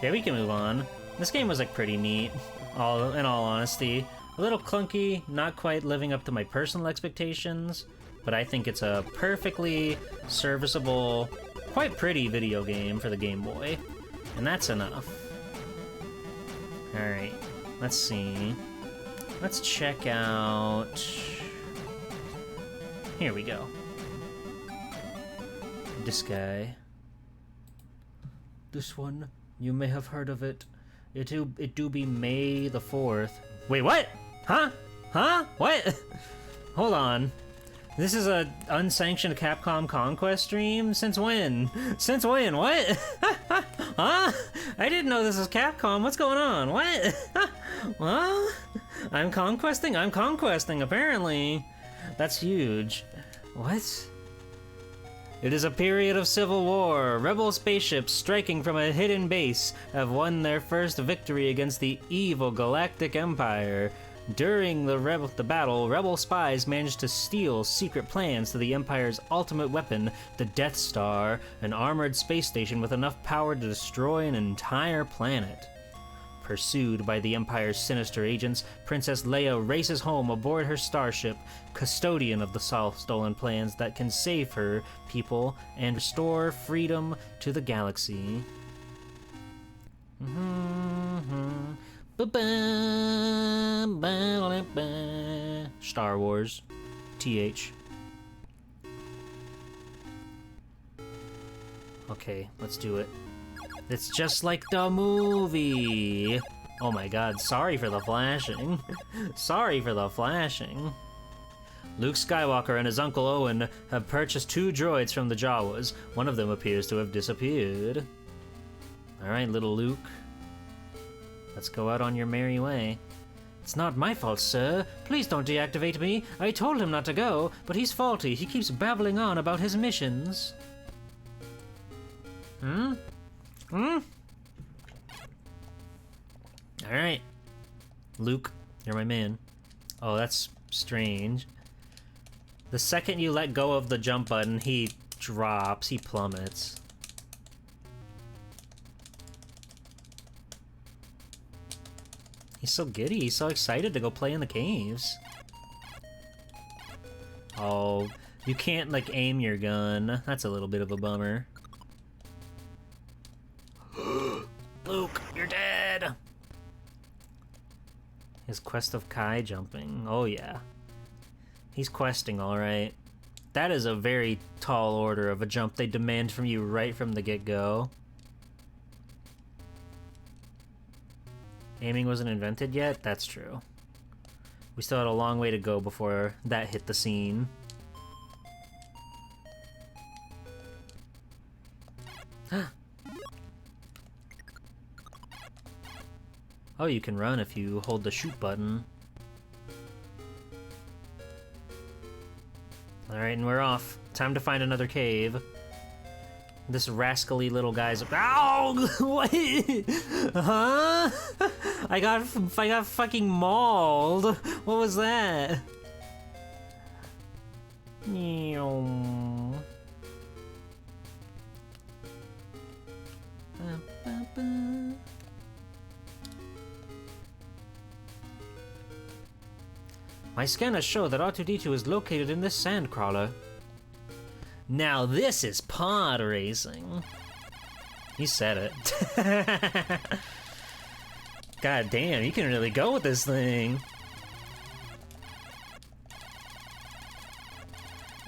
Yeah, we can move on. This game was like pretty neat, in all honesty. A little clunky, not quite living up to my personal expectations, but I think it's a perfectly serviceable, quite pretty video game for the Game Boy. And that's enough. Alright, let's see. Let's check out... Here we go. This guy. This one, you may have heard of it. It do be May the 4th. Wait, what? Huh? Huh? What? Hold on. This is a unsanctioned Capcom Conquest stream? Since when? Since when? What? Huh? I didn't know this was Capcom. What's going on? What? What? I'm conquesting, apparently. That's huge. What? It is a period of civil war. Rebel spaceships striking from a hidden base have won their first victory against the evil Galactic Empire. During the battle, Rebel spies managed to steal secret plans to the Empire's ultimate weapon, the Death Star, an armored space station with enough power to destroy an entire planet. Pursued by the Empire's sinister agents, Princess Leia races home aboard her starship, custodian of the stolen plans that can save her people and restore freedom to the galaxy. Star Wars. TH. Okay, let's do it. It's just like the movie. Oh my god, sorry for the flashing. Sorry for the flashing. Luke Skywalker and his Uncle Owen have purchased 2 droids from the Jawas. One of them appears to have disappeared. Alright, little Luke. Let's go out on your merry way. It's not my fault, sir. Please don't deactivate me. I told him not to go, but he's faulty. He keeps babbling on about his missions. Alright. Luke, you're my man. Oh, that's strange. The second you let go of the jump button, he drops, he plummets. He's so giddy, he's so excited to go play in the caves. Oh, you can't, like, aim your gun. That's a little bit of a bummer. Luke, you're dead! His quest of Kai jumping. Oh, yeah. He's questing, alright. That is a very tall order of a jump they demand from you right from the get-go. Aiming wasn't invented yet? That's true. We still had a long way to go before that hit the scene. Oh, you can run if you hold the shoot button. Alright, and we're off. Time to find another cave. This rascally little guy's... Ow! What? Huh? I got fucking mauled. What was that? My scanners show that R2-D2 is located in this sand crawler. Now this is pod racing. You said it. God damn, you can really go with this thing.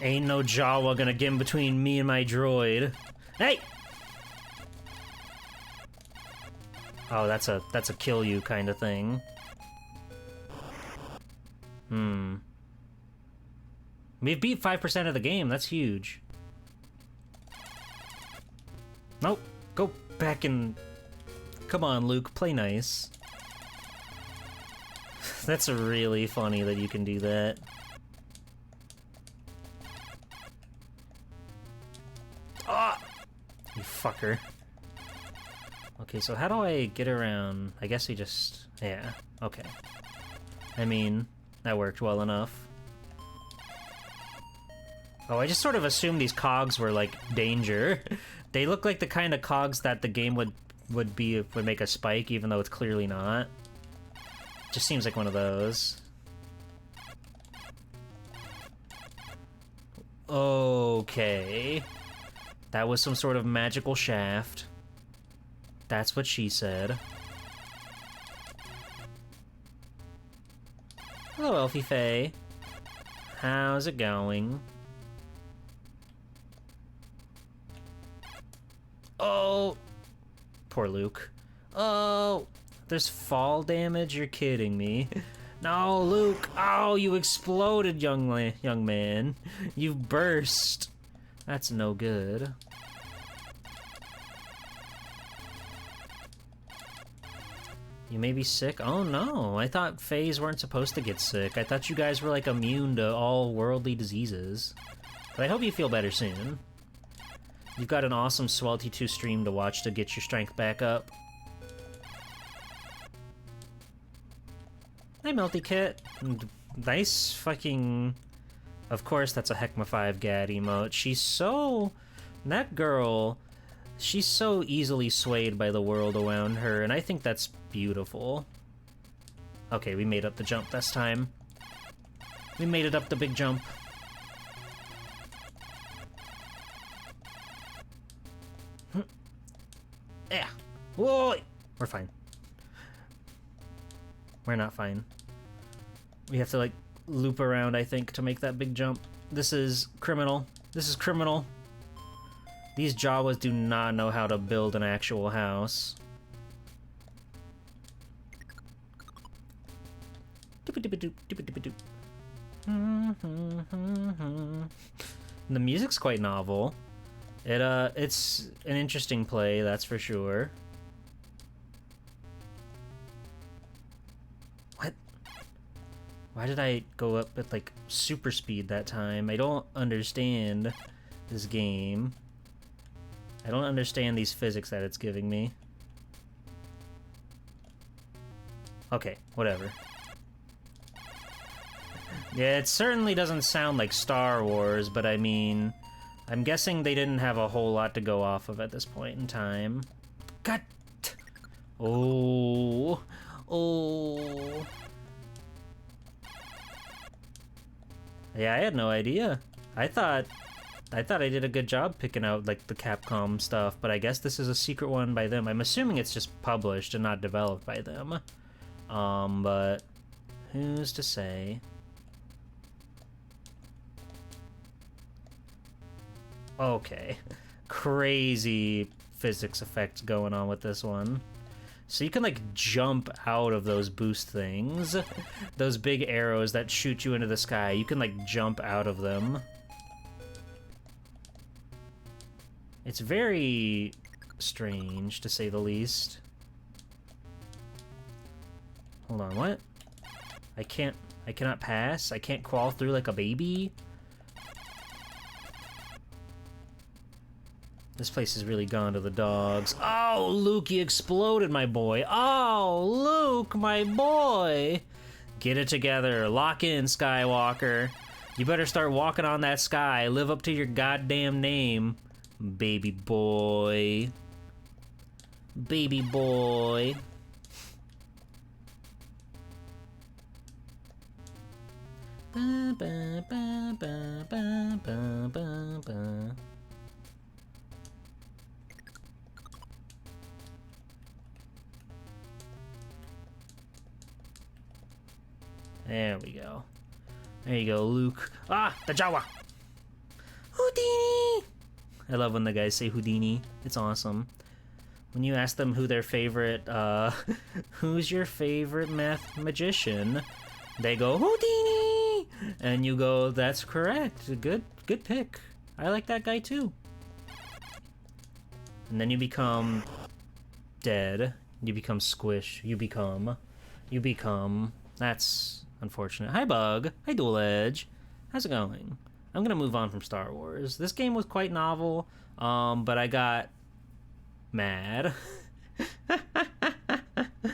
Ain't no Jawa gonna get in between me and my droid. Hey! Oh, that's a kill you kind of thing. We've beat 5% of the game, that's huge. Nope, go back and... Come on, Luke, play nice. That's really funny that you can do that. You fucker. Okay, so how do I get around? I guess we just... yeah, okay. I mean, that worked well enough. Oh, I just sort of assumed these cogs were, like, danger. They look like the kind of cogs that the game would make a spike, even though it's clearly not. Just seems like one of those. Okay. That was some sort of magical shaft. That's what she said. Hello, Elfie Faye. How's it going? Oh! Poor Luke. Oh! There's fall damage? You're kidding me. No, Luke! Oh, you exploded, young man. You burst. That's no good. You may be sick? Oh no, I thought Fays weren't supposed to get sick. I thought you guys were like immune to all worldly diseases. But I hope you feel better soon. You've got an awesome Swelty 2 stream to watch to get your strength back up. Hey, Melty Kit. Nice fucking... Of course, that's a Heckma 5 Gad emote. She's so... That girl... She's so easily swayed by the world around her, and I think that's beautiful. Okay, we made up the jump this time. We made it up the big jump. Yeah. Whoa! We're fine. We're not fine. We have to, like, loop around, I think, to make that big jump. This is criminal. This is criminal. These Jawas do not know how to build an actual house. The music's quite novel. It's an interesting play, that's for sure. What? Why did I go up at, like, super speed that time? I don't understand this game. I don't understand these physics that it's giving me. Okay, whatever. Yeah, it certainly doesn't sound like Star Wars, but I mean... I'm guessing they didn't have a whole lot to go off of at this point in time. God! Oh... Oh... Yeah, I had no idea. I thought I did a good job picking out, like, the Capcom stuff, but I guess this is a secret one by them. I'm assuming it's just published and not developed by them. But who's to say? Okay. Crazy physics effects going on with this one. So you can, like, jump out of those boost things. Those big arrows that shoot you into the sky. You can, like, jump out of them. It's very strange, to say the least. Hold on, what? I cannot pass? I can't crawl through like a baby? This place has really gone to the dogs. Oh, Luke, you exploded, my boy. Oh, Luke, my boy. Get it together. Lock in, Skywalker. You better start walking on that sky. Live up to your goddamn name, baby boy. Baby boy. Ba, ba, ba, ba, ba, ba, ba, ba. There we go. There you go, Luke. Ah, the Jawa! Houdini! I love when the guys say Houdini. It's awesome. When you ask them who their favorite, who's your favorite magician? They go, Houdini! And you go, that's correct. Good pick. I like that guy too. And then you become dead. You become squish. You become. That's unfortunate. Hi, Bug. Hi, Dual Edge. How's it going? I'm gonna move on from Star Wars. This game was quite novel, but I got mad.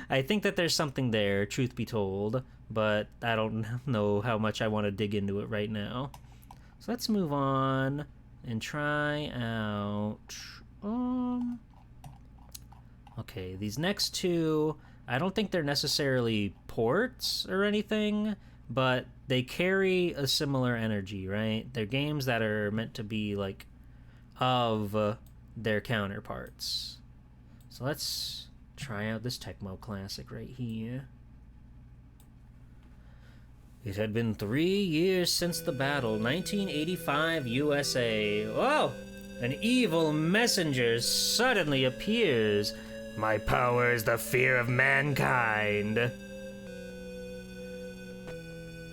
I think that there's something there, truth be told, but I don't know how much I want to dig into it right now. So let's move on and try out... Okay, these next two, I don't think they're necessarily ports or anything, but they carry a similar energy, right? They're games that are meant to be, like, of their counterparts. So let's try out this Tecmo Classic right here. It had been 3 years since the battle, 1985 USA. Whoa! An evil messenger suddenly appears. My power is the fear of mankind.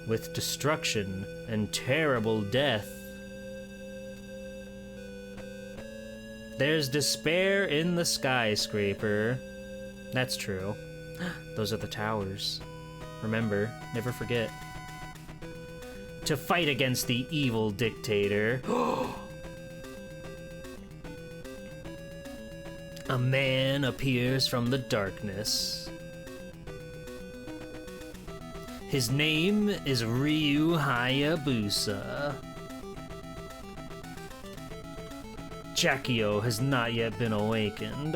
With destruction and terrible death. There's despair in the skyscraper. That's true. Those are the towers. Remember, never forget. To fight against the evil dictator. A man appears from the darkness. His name is Ryu Hayabusa. Jakio has not yet been awakened.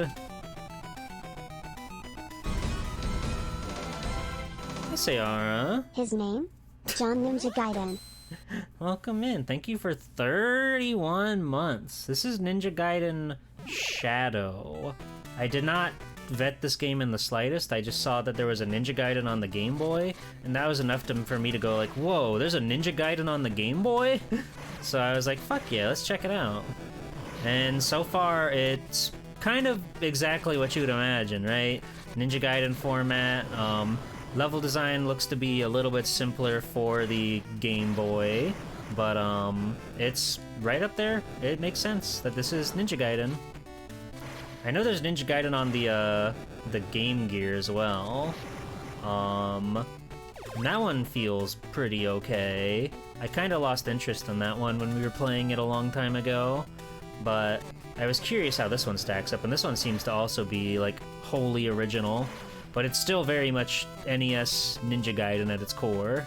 Hi, Sayara. His name? John Ninja Gaiden. Welcome in. Thank you for 31 months. This is Ninja Gaiden Shadow. I did not vet this game in the slightest. I just saw that there was a Ninja Gaiden on the Game Boy, and that was enough for me to go like, whoa, there's a Ninja Gaiden on the Game Boy? So I was like, fuck yeah, let's check it out. And so far, it's kind of exactly what you would imagine, right? Ninja Gaiden format. Level design looks to be a little bit simpler for the Game Boy, but it's right up there. It makes sense that this is Ninja Gaiden. I know there's Ninja Gaiden on the Game Gear as well. That one feels pretty okay. I kind of lost interest in that one when we were playing it a long time ago, but I was curious how this one stacks up, and this one seems to also be like wholly original. But it's still very much NES Ninja Gaiden at its core.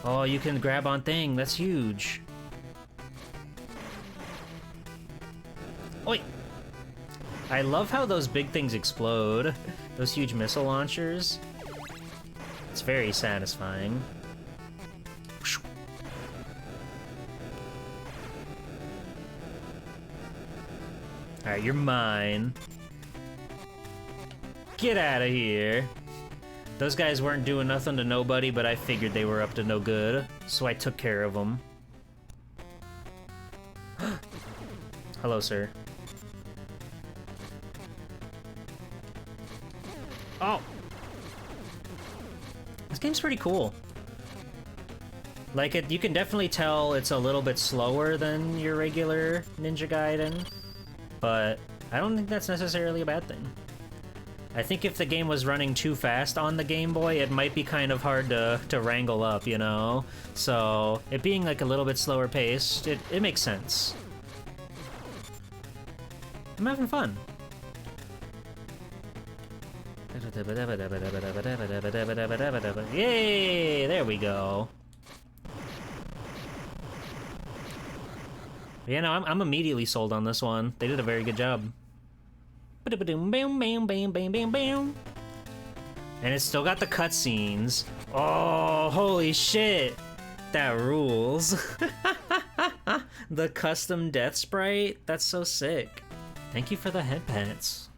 Oh, you can grab on thing. That's huge. Oi! I love how those big things explode. Those huge missile launchers. It's very satisfying. Alright, you're mine. Get out of here. Those guys weren't doing nothing to nobody, but I figured they were up to no good, so I took care of them. Hello, sir. Oh! This game's pretty cool. Like, you can definitely tell it's a little bit slower than your regular Ninja Gaiden, but I don't think that's necessarily a bad thing. I think if the game was running too fast on the Game Boy, it might be kind of hard to wrangle up, you know? So, it being like a little bit slower paced, it makes sense. I'm having fun. Yay! There we go. Yeah, no, I'm immediately sold on this one. They did a very good job. And it's still got the cutscenes. Oh, holy shit! That rules. The custom death sprite? That's so sick. Thank you for the head pats.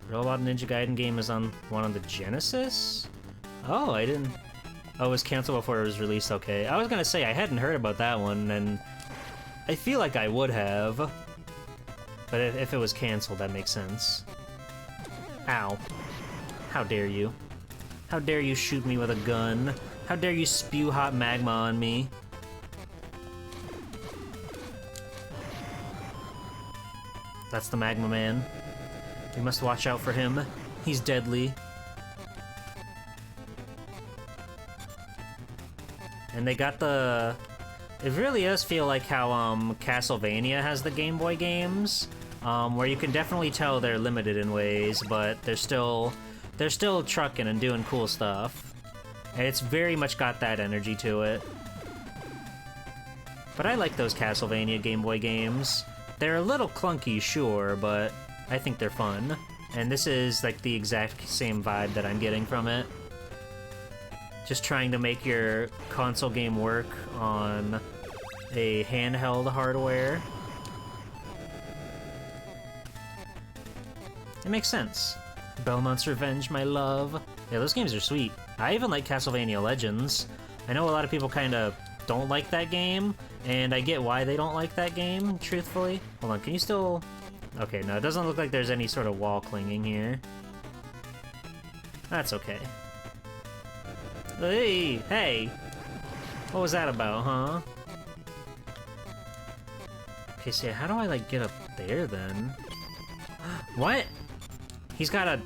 Robot Ninja Gaiden game is on one on the Genesis? Oh, I didn't... Oh, it was canceled before it was released, okay. I was gonna say, I hadn't heard about that one, and I feel like I would have. But if it was canceled, that makes sense. Ow. How dare you. How dare you shoot me with a gun. How dare you spew hot magma on me. That's the Magma Man. We must watch out for him. He's deadly. And they got the It really does feel like how Castlevania has the Game Boy games, where you can definitely tell they're limited in ways, but they're still trucking and doing cool stuff. And it's very much got that energy to it. But I like those Castlevania Game Boy games. They're a little clunky, sure, but I think they're fun. And this is like the exact same vibe that I'm getting from it. Just trying to make your console game work on a handheld hardware. It makes sense. Belmont's Revenge, my love. Yeah, those games are sweet. I even like Castlevania Legends. I know a lot of people kind of don't like that game, and I get why they don't like that game, truthfully. Hold on, can you still... Okay, no, it doesn't look like there's any sort of wall clinging here. That's okay. Hey! Hey! What was that about, huh? Okay, so how do I, like, get up there, then? What? He's got a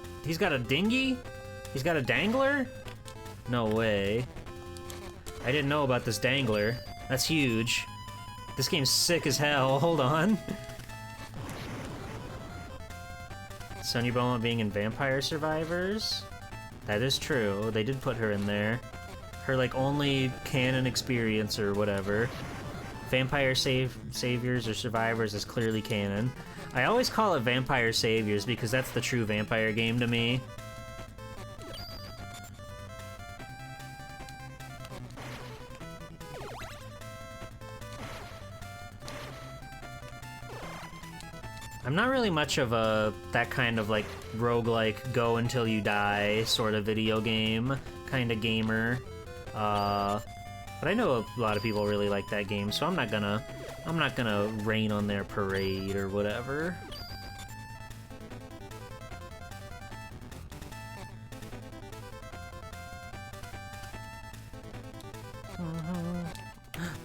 dinghy? He's got a dangler? No way. I didn't know about this dangler. That's huge. This game's sick as hell. Hold on. Sonya Beaumont being in Vampire Survivors? That is true. They did put her in there. Her, like, only canon experience or whatever. Vampire Saviors or Survivors is clearly canon. I always call it Vampire Saviors because that's the true vampire game to me. I'm not really much of that kind of like roguelike go until you die sort of video game kind of gamer. But I know a lot of people really like that game, so I'm not gonna rain on their parade or whatever.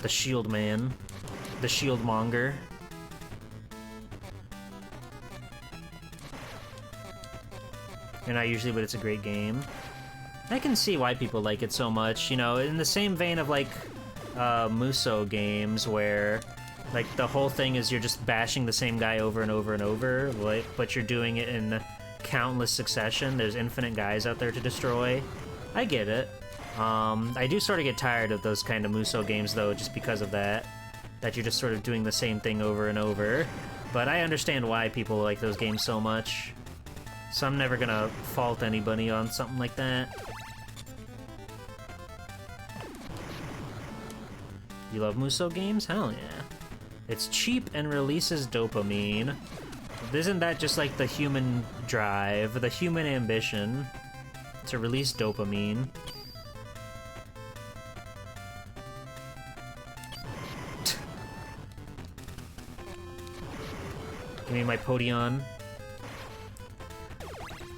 The Shield Man. The Shield Monger. You're not usually, but it's a great game. I can see why people like it so much, you know, in the same vein of, like, Musou games, where, like, the whole thing is you're just bashing the same guy over and over and over, like, but you're doing it in countless succession. There's infinite guys out there to destroy. I get it. I do sort of get tired of those kind of Musou games, though, just because of that you're just sort of doing the same thing over and over. But I understand why people like those games so much. So I'm never gonna fault anybody on something like that. You love Musou games? Hell yeah. It's cheap and releases dopamine. Isn't that just like the human drive, the human ambition to release dopamine? Give me my Podion.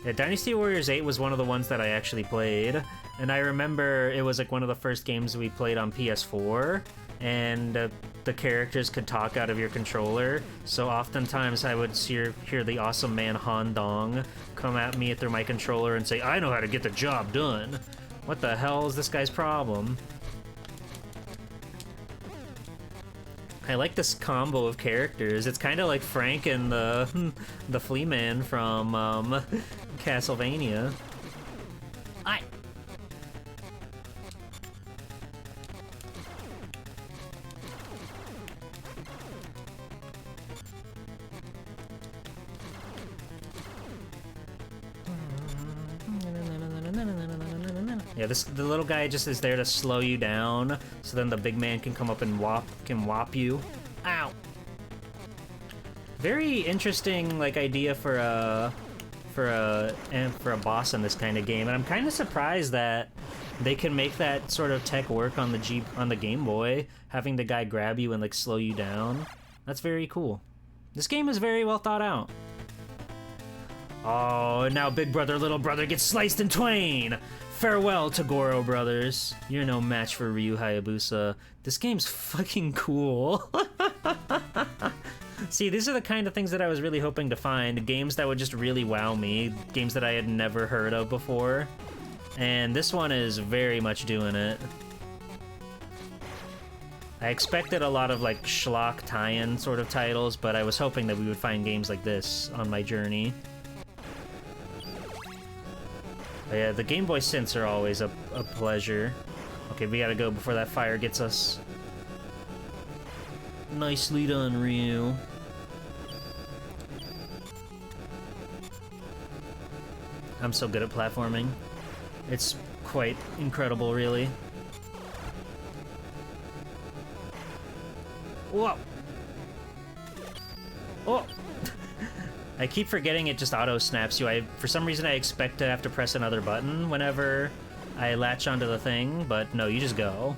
Yeah, Dynasty Warriors 8 was one of the ones that I actually played, and I remember it was like one of the first games we played on PS4, and the characters could talk out of your controller, so oftentimes I would hear the awesome man Han Dong come at me through my controller and say, "I know how to get the job done." What the hell is this guy's problem? I like this combo of characters. It's kind of like Frank and the Flea Man from Castlevania. I. Yeah, the little guy just is there to slow you down, so then the big man can come up and whop you. Ow! Very interesting, like, idea for a boss in this kind of game, and I'm kind of surprised that they can make that sort of tech work on the Game Boy, having the guy grab you and like slow you down. That's very cool. This game is very well thought out. Oh, and now Big Brother, Little Brother gets sliced in twain! Farewell, Togoro Brothers. You're no match for Ryu Hayabusa. This game's fucking cool. See, these are the kind of things that I was really hoping to find. Games that would just really wow me. Games that I had never heard of before. And this one is very much doing it. I expected a lot of like schlock tie-in sort of titles, but I was hoping that we would find games like this on my journey. But yeah, the Game Boy synths are always a pleasure. Okay, we gotta go before that fire gets us. Nicely done, Ryu. I'm so good at platforming. It's quite incredible, really. Whoa! Oh! I keep forgetting it just auto-snaps you. For some reason I expect to have to press another button whenever I latch onto the thing, but no, you just go.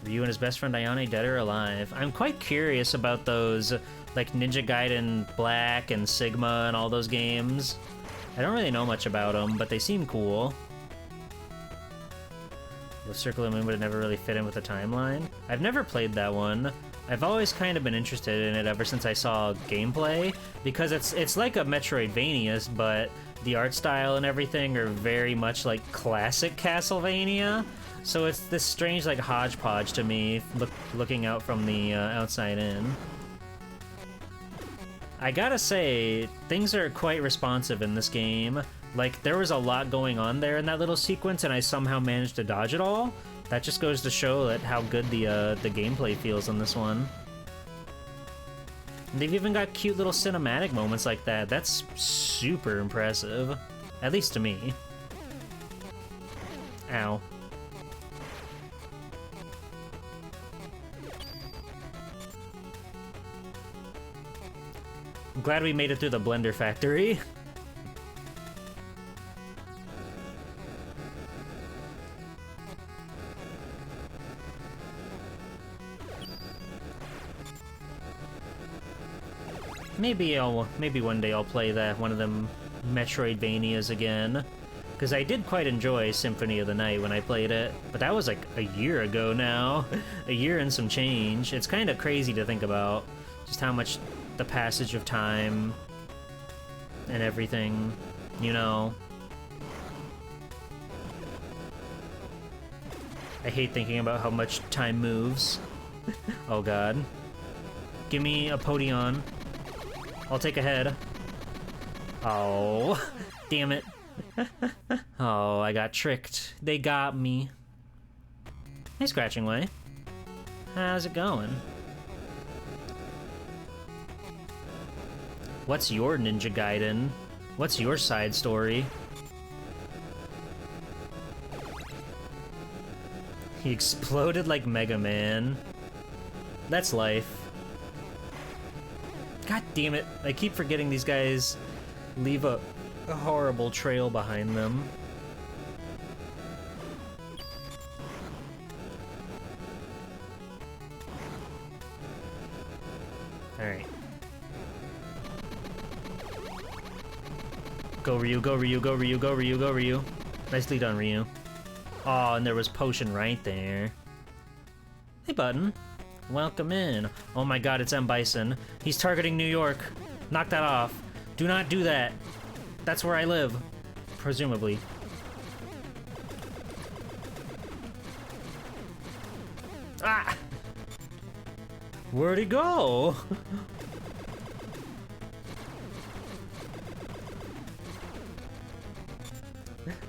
Ryu and his best friend Ayane dead or alive? I'm quite curious about those, like Ninja Gaiden Black and Sigma and all those games. I don't really know much about them, but they seem cool. The Circle of the Moon would have never really fit in with the timeline. I've never played that one. I've always kind of been interested in it ever since I saw gameplay, because it's like a Metroidvania, but the art style and everything are very much like classic Castlevania. So it's this strange like hodgepodge to me, looking out from the outside in. I gotta say, things are quite responsive in this game. Like, there was a lot going on there in that little sequence, and I somehow managed to dodge it all. That just goes to show that how good the gameplay feels on this one. And they've even got cute little cinematic moments like that. That's super impressive. At least to me. Ow. I'm glad we made it through the blender factory. Maybe one day I'll play one of them Metroidvanias again, because I did quite enjoy Symphony of the Night when I played it, but that was like a year ago now, a year and some change. It's kind of crazy to think about just how much the passage of time and everything, you know. I hate thinking about how much time moves. Oh god. Give me a Podion. I'll take a head. Oh, damn it. Oh, I got tricked. They got me. Hey, Scratching Way. How's it going? What's your Ninja Gaiden? What's your side story? He exploded like Mega Man. That's life. God damn it. I keep forgetting these guys leave a horrible trail behind them. Alright. Go Ryu, go Ryu, go Ryu, go Ryu, go Ryu. Nicely done, Ryu. Oh, and there was potion right there. Hey, Button. Welcome in. Oh my god, it's M. Bison. He's targeting New York. Knock that off. Do not do that. That's where I live. Presumably. Ah! Where'd he go?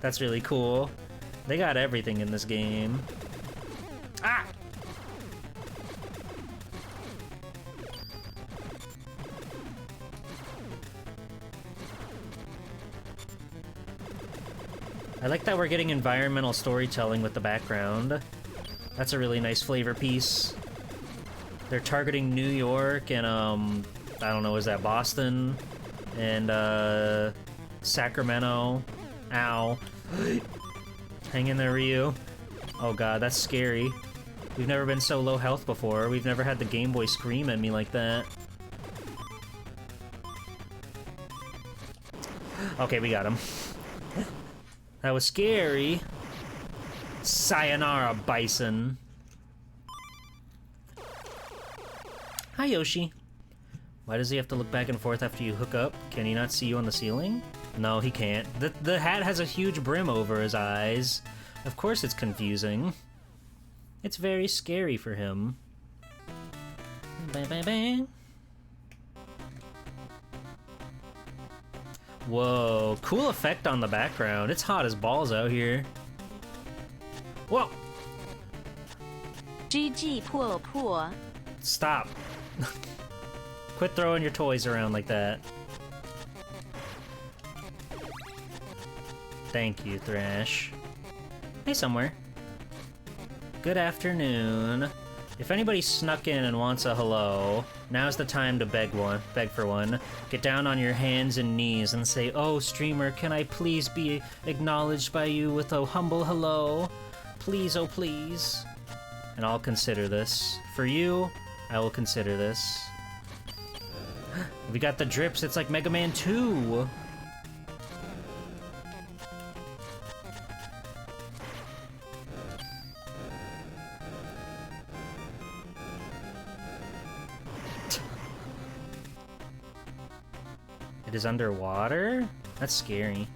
That's really cool. They got everything in this game. Ah! I like that we're getting environmental storytelling with the background. That's a really nice flavor piece. They're targeting New York and, I don't know, is that Boston? And, Sacramento. Ow. Hang in there, Ryu. Oh god, that's scary. We've never been so low health before. We've never had the Game Boy scream at me like that. Okay, we got him. That was scary. Sayonara, Bison. Hi, Yoshi. Why does he have to look back and forth after you hook up? Can he not see you on the ceiling? No, he can't. The hat has a huge brim over his eyes. Of course it's confusing. It's very scary for him. Bang, bang, bang. Whoa, cool effect on the background. It's hot as balls out here. Whoa! GG 破。 Stop. Quit throwing your toys around like that. Thank you, Thrash. Hey, somewhere. Good afternoon. If anybody snuck in and wants a hello, now's the time to beg for one. Get down on your hands and knees and say, "Oh, streamer, can I please be acknowledged by you with a humble hello? Please, oh please." And I'll consider this. For you, I will consider this. We got the drips, it's like Mega Man 2! It is underwater? That's scary.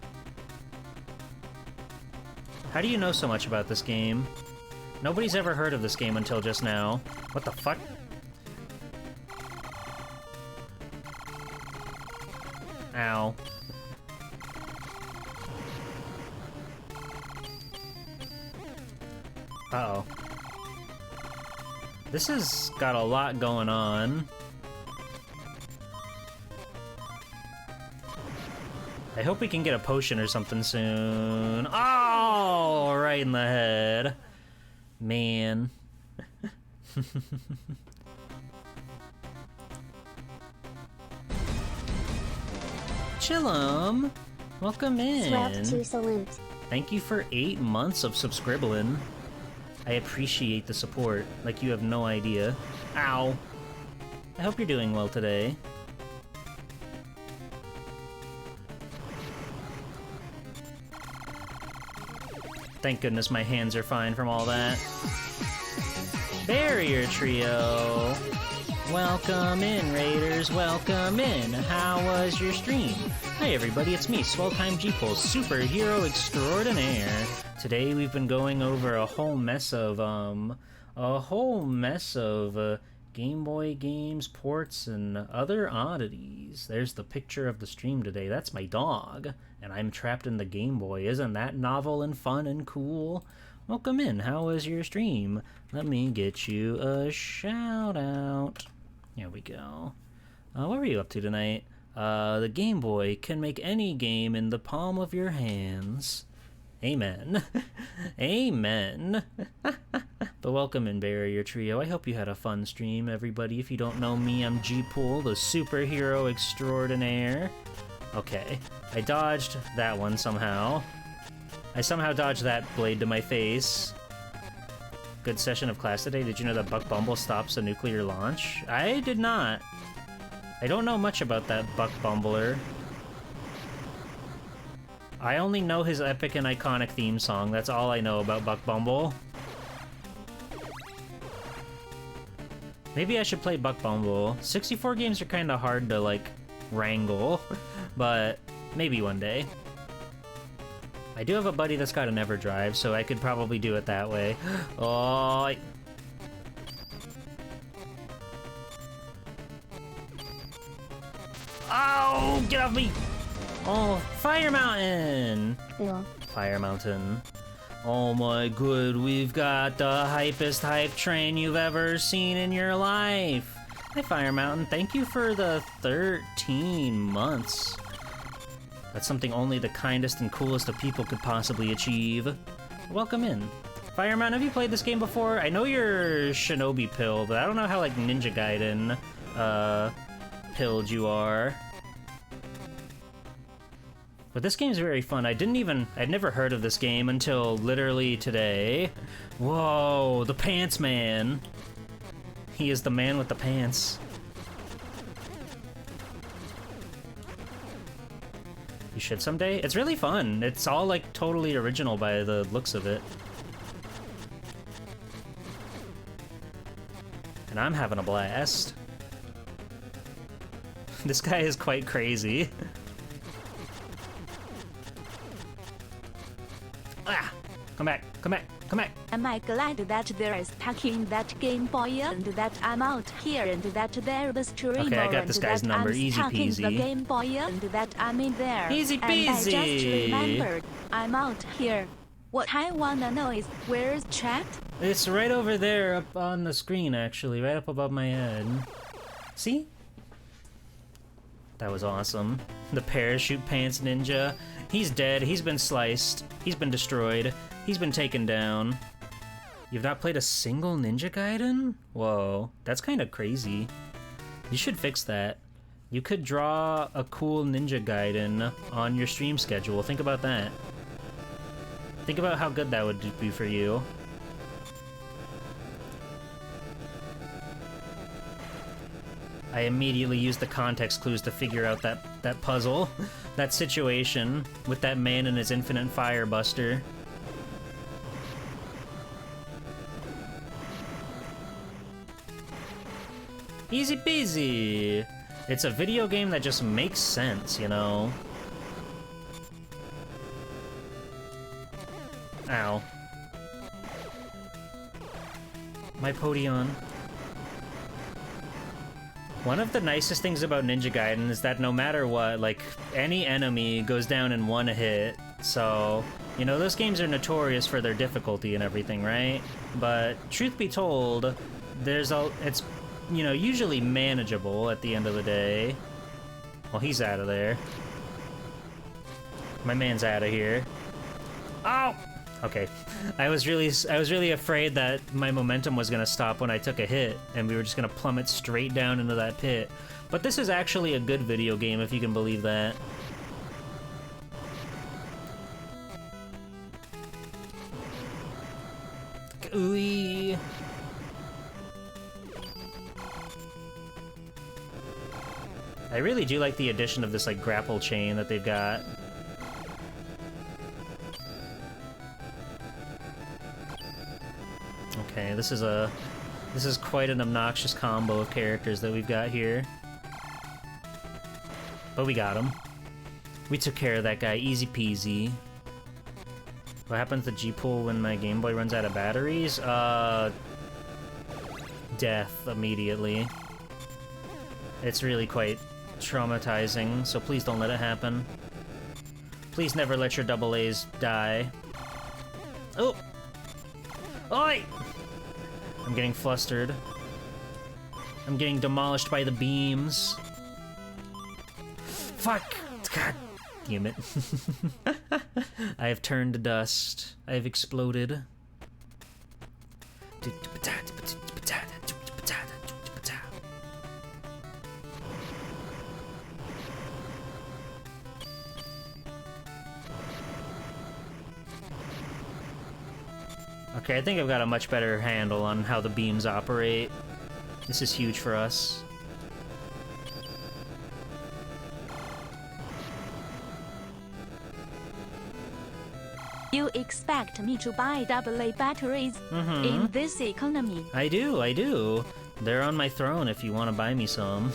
How do you know so much about this game? Nobody's ever heard of this game until just now. What the fuck? Ow. Uh-oh. This has got a lot going on. I hope we can get a potion or something soon. Oh, right in the head. Man. Chillum, welcome in. Swelt to salute. Thank you for 8 months of subscribling. I appreciate the support, like you have no idea. Ow. I hope you're doing well today. Thank goodness my hands are fine from all that. Barrier Trio! Welcome in, Raiders, welcome in! How was your stream? Hi everybody, it's me, Swelltime G-Pole, superhero extraordinaire. Today we've been going over a whole mess of, Game Boy games, ports, and other oddities. There's the picture of the stream today. That's my dog. And I'm trapped in the Game Boy. Isn't that novel and fun and cool? Welcome in. How was your stream? Let me get you a shout out. Here we go. What were you up to tonight? The Game Boy can make any game in the palm of your hands. Amen. Amen. But welcome in, Barrier Trio. I hope you had a fun stream, everybody. If you don't know me, I'm G-Pool, the superhero extraordinaire. Okay, I dodged that one somehow. I somehow dodged that blade to my face. Good session of class today. Did you know that Buck Bumble stops a nuclear launch? I did not. I don't know much about that Buck Bumbler. I only know his epic and iconic theme song. That's all I know about Buck Bumble. Maybe I should play Buck Bumble. 64 games are kind of hard to, like, wrangle, but maybe one day. I do have a buddy that's got an EverDrive, so I could probably do it that way. Oh, oh, get off me! Oh, Fire Mountain! Cool. Fire Mountain. Oh my good, we've got the hypest hype train you've ever seen in your life. Hi Fire Mountain, thank you for the 13 months. That's something only the kindest and coolest of people could possibly achieve. Welcome in. Fire Mountain, have you played this game before? I know you're Shinobi Pill, but I don't know how like Ninja Gaiden pilled you are. But this game's very fun. I'd never heard of this game until literally today. Whoa, the Pants Man. He is the man with the pants. You should someday? It's really fun. It's all like totally original by the looks of it. And I'm having a blast. This guy is quite crazy. Ah! Come back. Come back. Come back. Am I glad that there is packing that Game Boy and that I'm out here and that there was streamer Okay, I got and this guy's that number. I'm Easy stuck in the peasy. Game Boy and that I'm in there. Easy And I just peasy. remembered I'm out here. What I wanna know is where's chat? It's right over there up on the screen, actually, right up above my head. See? That was awesome. The parachute pants ninja. He's dead. He's been sliced. He's been destroyed. He's been taken down. You've not played a single Ninja Gaiden? Whoa, that's kind of crazy. You should fix that. You could draw a cool Ninja Gaiden on your stream schedule. Think about that. Think about how good that would be for you. I immediately used the context clues to figure out that puzzle, that situation with that man and his infinite fire buster. Easy peasy. It's a video game that just makes sense, you know? Ow. My Podion. One of the nicest things about Ninja Gaiden is that no matter what, like, any enemy goes down in one hit, so, you know, those games are notorious for their difficulty and everything, right? But, truth be told, it's, you know, usually manageable at the end of the day. Well, he's out of there. My man's out of here. Oh! Okay. I was really afraid that my momentum was gonna stop when I took a hit, and we were just gonna plummet straight down into that pit. But this is actually a good video game, if you can believe that. Ooh. I really do like the addition of this, like, grapple chain that they've got. Okay, this is quite an obnoxious combo of characters that we've got here. But we got him. We took care of that guy, easy peasy. What happens to G-Pool when my Game Boy runs out of batteries? Death immediately. It's really quite traumatizing, so please don't let it happen. Please never let your double A's die. Oh! Oi! I'm getting flustered. I'm getting demolished by the beams. Fuck! God damn it. I have turned to dust. I have exploded. Okay, I think I've got a much better handle on how the beams operate. This is huge for us. You expect me to buy AA batteries in this economy? I do. They're on my throne if you want to buy me some.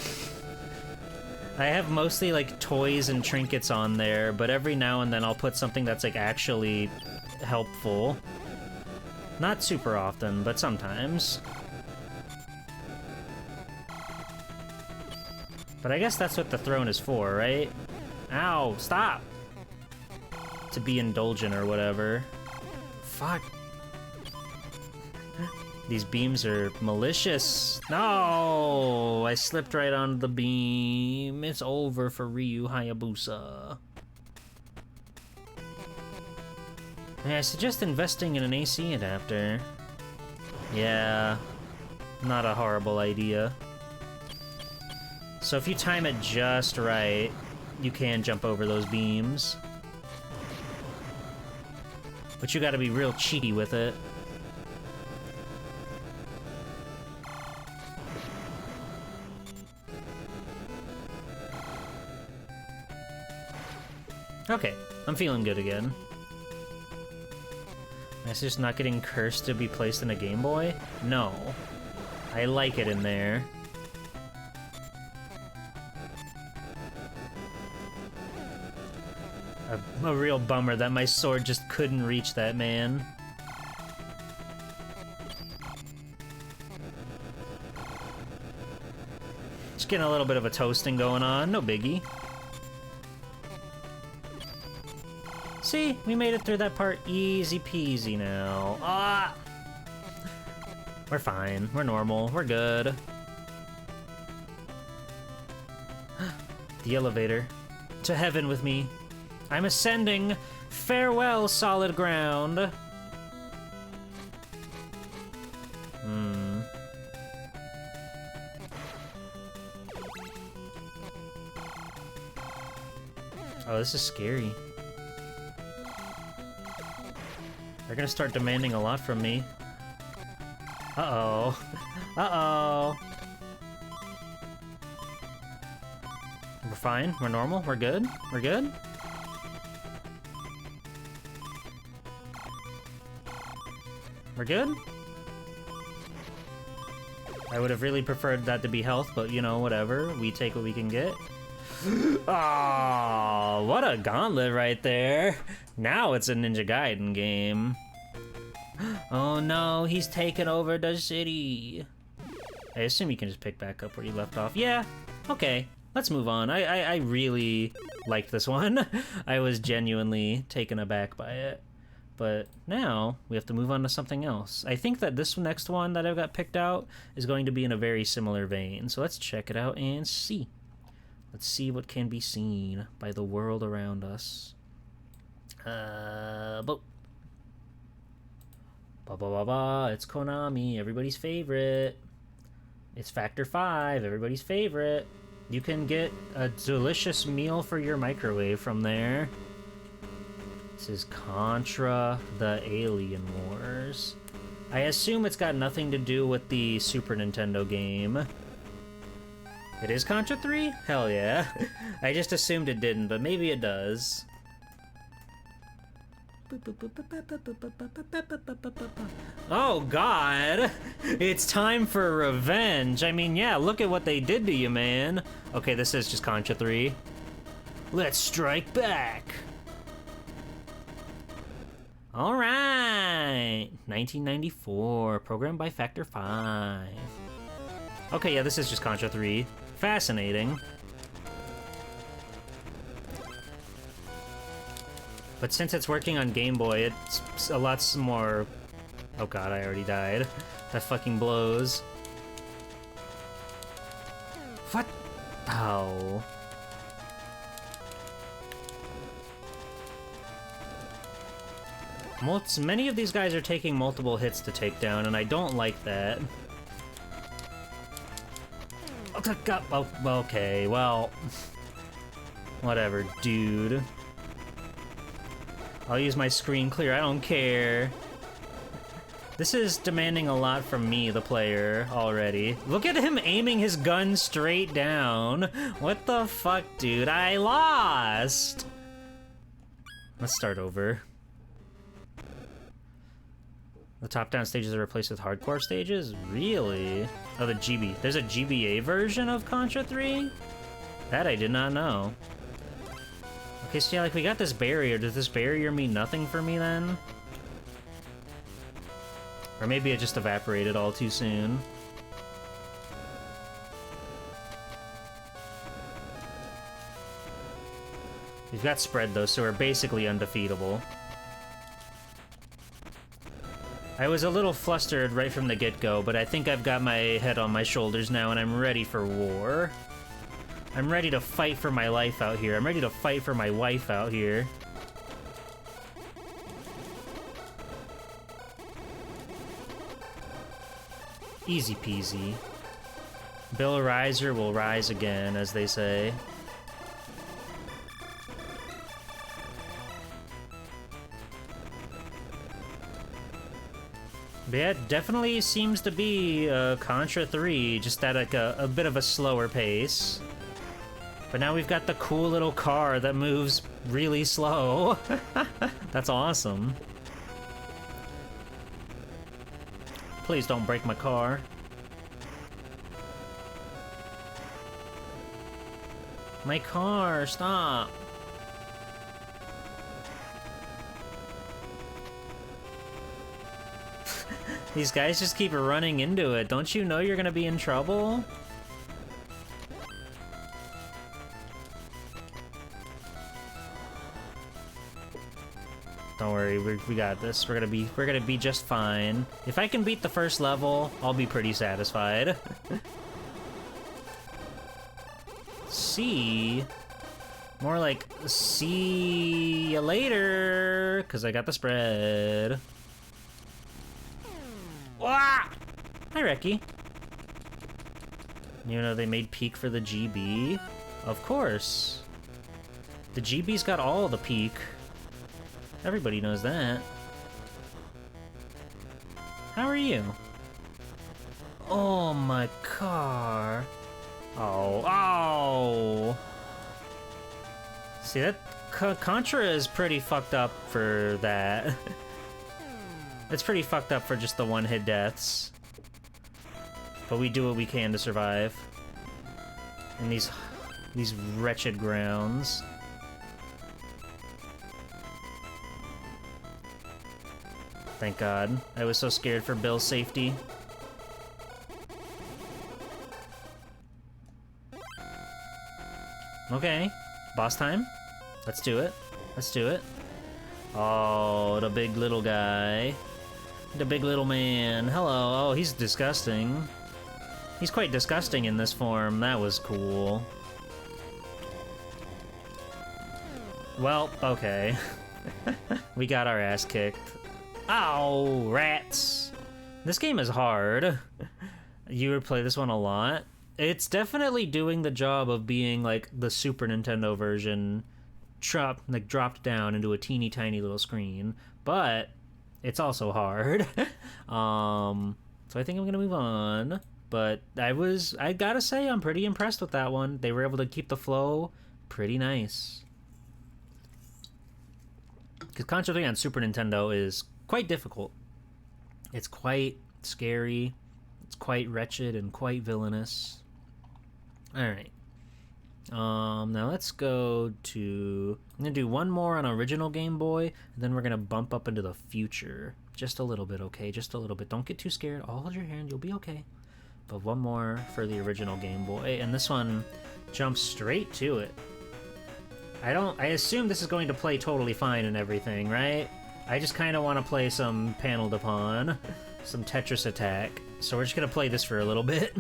I have mostly, like, toys and trinkets on there, but every now and then I'll put something that's, like, actually helpful. Not super often, but sometimes. But I guess that's what the throne is for, right? Ow, stop! To be indulgent or whatever. Fuck. These beams are malicious. No! I slipped right onto the beam. It's over for Ryu Hayabusa. Yeah, I suggest investing in an AC adapter. Yeah, not a horrible idea. So if you time it just right, you can jump over those beams. But you gotta be real cheeky with it. Okay, I'm feeling good again. It's just not getting cursed to be placed in a Game Boy? No. I like it in there. A real bummer that my sword just couldn't reach that man. Just getting a little bit of a toasting going on, no biggie. See, we made it through that part easy peasy now. Ah! We're fine, we're normal, we're good. The elevator. To heaven with me. I'm ascending. Farewell, solid ground. Oh, this is scary. They're gonna start demanding a lot from me. Uh-oh. Uh-oh. We're fine. We're normal. We're good. We're good. We're good. I would have really preferred that to be health, but you know, whatever. We take what we can get. Oh, what a gauntlet right there. Now it's a Ninja Gaiden game. Oh no, he's taken over the city. I assume you can just pick back up where you left off. Yeah, okay, let's move on. I really liked this one. I was genuinely taken aback by it. But now we have to move on to something else. I think that this next one that I've got picked out is going to be in a very similar vein. So let's check it out and see. Let's see what can be seen by the world around us. It's Konami, everybody's favorite. It's Factor 5, everybody's favorite. You can get a delicious meal for your microwave from there. This is Contra the Alien Wars. I assume it's got nothing to do with the Super Nintendo game. It is Contra 3? Hell yeah. I just assumed it didn't, but maybe it does. Oh god! It's time for revenge! I mean, yeah, look at what they did to you, man. Okay, this is just Contra 3. Let's strike back! Alright! 1994, programmed by Factor 5. Okay, yeah, this is just Contra 3. Fascinating. But since it's working on Game Boy, it's a lot more... Oh god, I already died. That fucking blows. What? Oh. Many of these guys are taking multiple hits to take down, and I don't like that. Oh, okay, well... Whatever, dude. I'll use my screen clear, I don't care. This is demanding a lot from me, the player, already. Look at him aiming his gun straight down. What the fuck, dude? I lost! Let's start over. The top-down stages are replaced with hardcore stages? Really? Oh, the GB. There's a GBA version of Contra 3? That I did not know. Okay, so yeah, like, we got this barrier. Does this barrier mean nothing for me, then? Or maybe it just evaporated all too soon. We've got spread, though, so we're basically undefeatable. I was a little flustered right from the get-go, but I think I've got my head on my shoulders now and I'm ready for war. I'm ready to fight for my life out here. I'm ready to fight for my wife out here. Easy peasy. Bill Riser will rise again, as they say. But yeah, it definitely seems to be Contra 3, just at like a bit of a slower pace. But now we've got the cool little car that moves really slow. That's awesome. Please don't break my car. My car, stop. These guys just keep running into it. Don't you know you're gonna be in trouble? worry, we got this. We're gonna be just fine. If I can beat the first level, I'll be pretty satisfied. See, more like see you later, cause I got the spread. Wah! Hi, Reki. You know they made Peak for the GB? Of course. The GB's got all the Peak. Everybody knows that. How are you? Oh, my car. Oh. See, that Contra is pretty fucked up for that. It's pretty fucked up for just the one-hit deaths. But we do what we can to survive. In these wretched grounds. Thank God. I was so scared for Bill's safety. Okay. Boss time? Let's do it. Let's do it. Oh, the big little guy. The big little man. Hello. Oh, he's disgusting. He's quite disgusting in this form. That was cool. Well, okay. We got our ass kicked. Ow, rats. This game is hard. You would play this one a lot. It's definitely doing the job of being like the Super Nintendo version, dropped down into a teeny tiny little screen, but it's also hard. So I think I'm gonna move on. But I gotta say, I'm pretty impressed with that one. They were able to keep the flow pretty nice. Because Contra 3 on Super Nintendo is quite difficult. It's quite scary. It's quite wretched and quite villainous. Alright. Now let's go to... I'm gonna do one more on original Game Boy, and then we're gonna bump up into the future. Just a little bit, okay? Just a little bit. Don't get too scared. I'll hold your hand. You'll be okay. But one more for the original Game Boy, and this one jumps straight to it. I assume this is going to play totally fine and everything, right? I just kind of want to play some Panel de Pawn, some Tetris Attack. So we're just gonna play this for a little bit.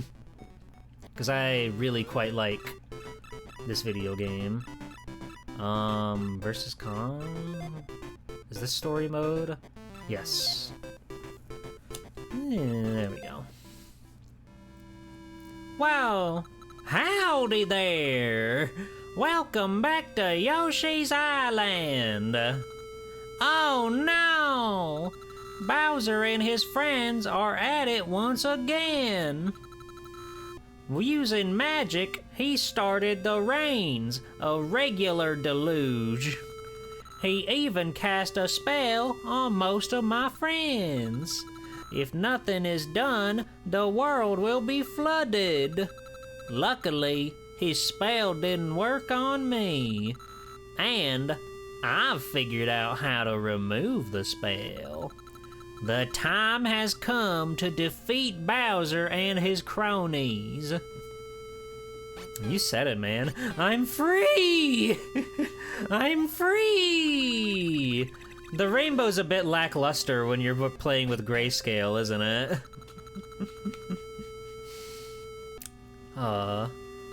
Because I really quite like this video game. Versus Kong? Is this story mode? Yes. There we go. Wow! Howdy there! Welcome back to Yoshi's Island! Oh no! Bowser and his friends are at it once again! Using magic, he started the rains, a regular deluge. He even cast a spell on most of my friends. If nothing is done, the world will be flooded. Luckily, his spell didn't work on me. And I've figured out how to remove the spell. The time has come to defeat Bowser and his cronies. You said it, man. I'm free! I'm free! The rainbow's a bit lackluster when you're playing with grayscale, isn't it?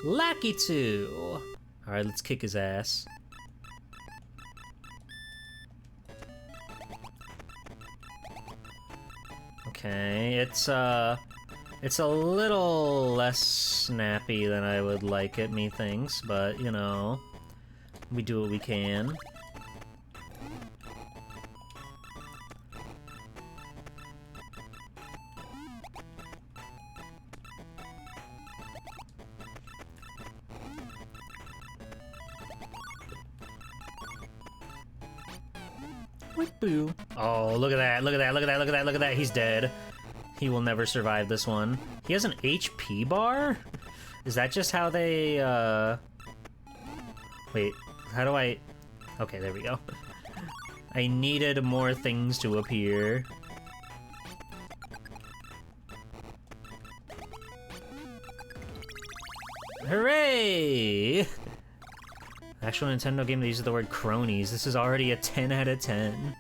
Lucky 2. Alright, let's kick his ass. Okay, it's a little less snappy than I would like it, methinks, but, you know, we do what we can. Boo. Oh, look at that, look at that, look at that, look at that, look at that. He's dead. He will never survive this one. He has an HP bar? Is that just how they, Wait, how do I... Okay, there we go. I needed more things to appear. Hooray! Actual Nintendo game that uses the word cronies. This is already a 10 out of 10.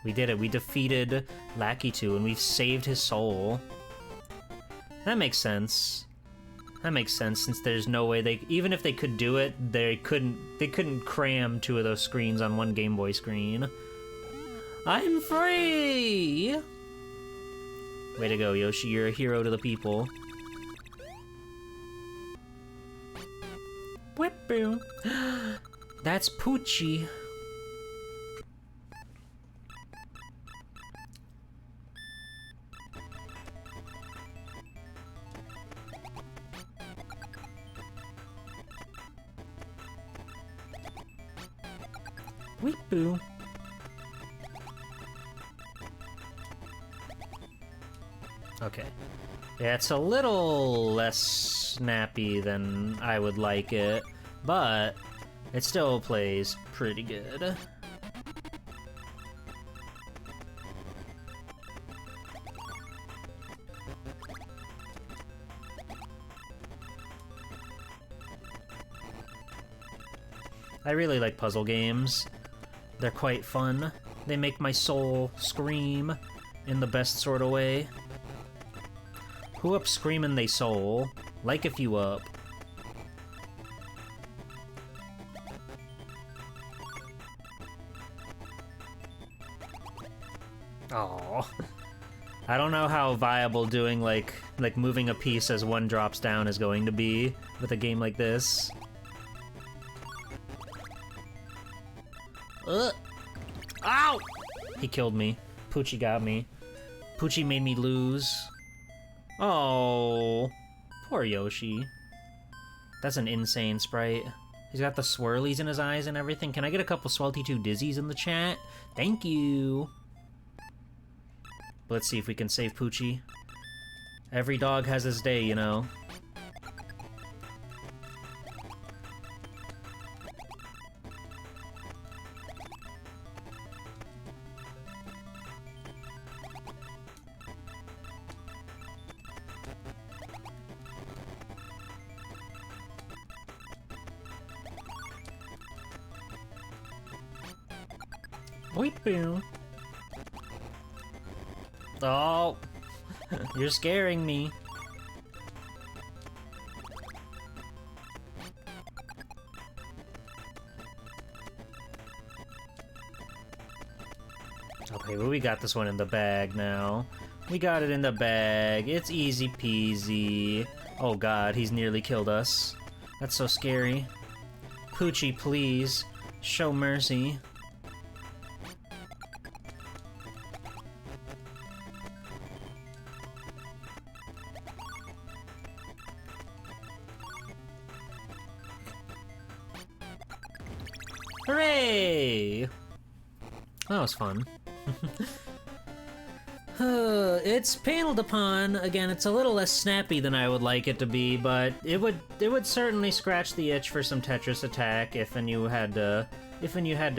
We did it. We defeated Lakitu, and we've saved his soul. That makes sense. That makes sense, since there's no way they... Even if they could do it, they couldn't cram 2 of those screens on one Game Boy screen. I'm free! Way to go, Yoshi. You're a hero to the people. Whip-boo. That's Poochie. Whip-boo. Okay. Yeah, it's a little less snappy than I would like it, but it still plays pretty good. I really like puzzle games. They're quite fun. They make my soul scream in the best sort of way. Who up screamin' they soul? Like if you up. Aww. I don't know how viable doing like moving a piece as one drops down is going to be with a game like this. Ow! He killed me. Poochie got me. Poochie made me lose. Oh, poor Yoshi. That's an insane sprite. He's got the swirlies in his eyes and everything. Can I get a couple Swelty2 Dizzies in the chat? Thank you. Let's see if we can save Poochie. Every dog has his day, you know. Boop-boo. Oh, you're scaring me. Okay, well, we got this one in the bag now. We got it in the bag. It's easy peasy. Oh god, he's nearly killed us. That's so scary. Poochie, please, show mercy. Hooray! That was fun. It's paneled upon. Again, it's a little less snappy than I would like it to be, but it would certainly scratch the itch for some Tetris attack if and you had to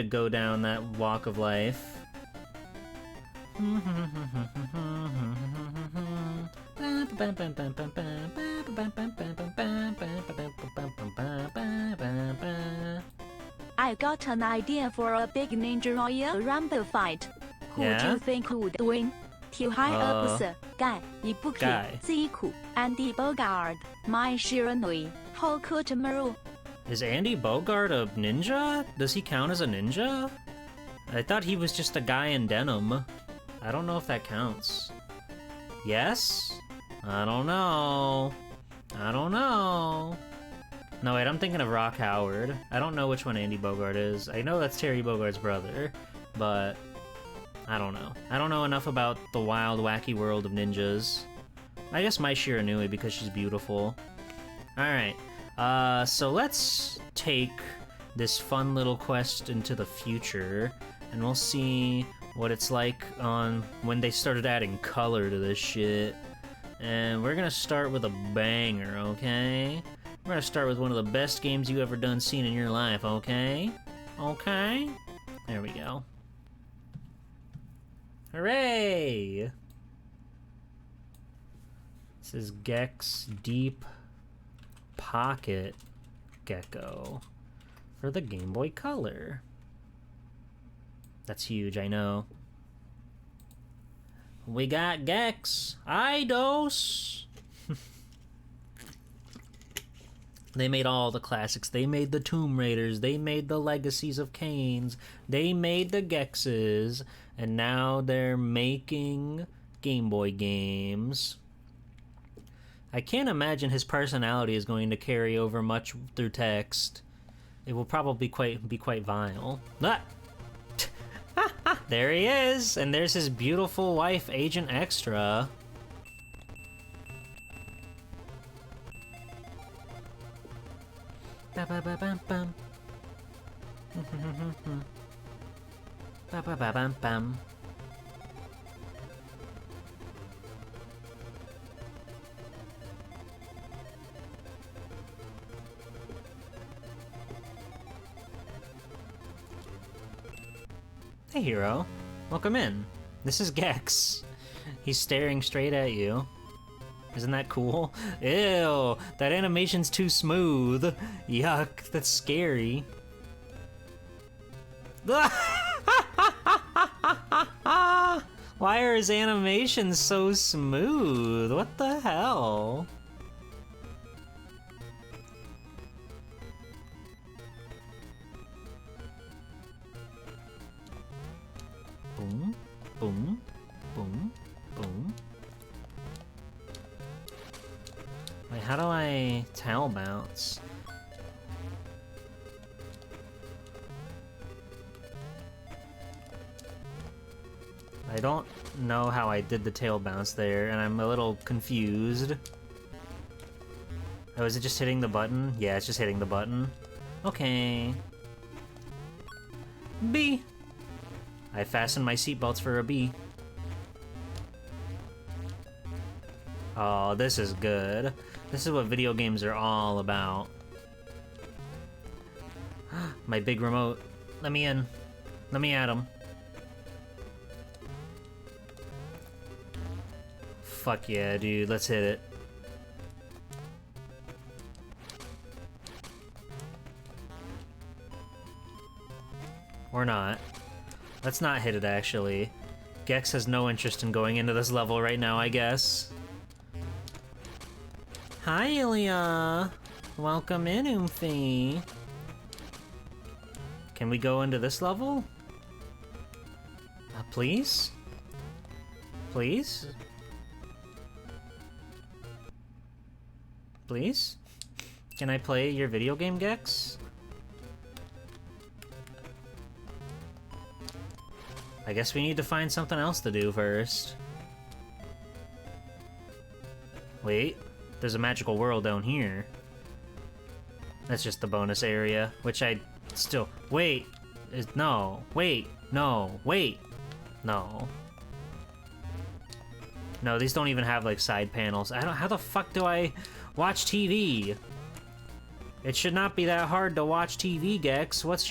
go down that walk of life. I got an idea for a big Ninja Royal Rumble fight. Who do Yeah? you think would win? Too high ups, Guy, Ibuki, Guy. Ziku, Andy Bogard, Mai Shiranui, Hokutomaru. Is Andy Bogart a ninja? Does he count as a ninja? I thought he was just a guy in denim. I don't know if that counts. Yes? I don't know. I don't know. No, wait, I'm thinking of Rock Howard. I don't know which one Andy Bogart is. I know that's Terry Bogart's brother, but I don't know. I don't know enough about the wild, wacky world of ninjas. I guess Mai Shiranui because she's beautiful. Alright, so let's take this fun little quest into the future, and we'll see what it's like on when they started adding color to this shit. And we're gonna start with a banger, okay? We're gonna start with one of the best games you ever done seen in your life, okay? Okay? There we go. Hooray! This is Gex Deep Pocket Gecko for the Game Boy Color. That's huge, I know. We got Gex, Eidos. They made all the classics. They made the Tomb Raiders. They made the Legacies of Kains. They made the Gexes. And now they're making Game Boy games. I can't imagine his personality is going to carry over much through text. It will probably be quite vile. Ah! There he is! And there's his beautiful wife, Agent Extra. Ba ba ba bam bam. Ba ba ba bam bam. Hey, hero. Welcome in. This is Gex. He's staring straight at you. Isn't that cool? Ew, that animation's too smooth. Yuck, that's scary. Why are his animations so smooth? What the hell? Boom, boom, boom, boom. Wait, how do I tail bounce? I don't know how I did the tail bounce there, and I'm a little confused. Oh, is it just hitting the button? Yeah, it's just hitting the button. Okay. B. I fastened my seatbelts for a B. Oh, this is good. This is what video games are all about. My big remote. Let me in. Let me at him. Fuck yeah, dude. Let's hit it. Or not. Let's not hit it, actually. Gex has no interest in going into this level right now, I guess. Hi, Ilya. Welcome in, Oomphy. Can we go into this level? Please? Please? Please? Can I play your video game, Gex? I guess we need to find something else to do first. Wait, there's a magical world down here. That's just the bonus area, which I still... Wait! No. Wait! No. Wait! No. No, these don't even have, like, side panels. I don't... How the fuck do I watch TV? It should not be that hard to watch TV, Gex. What's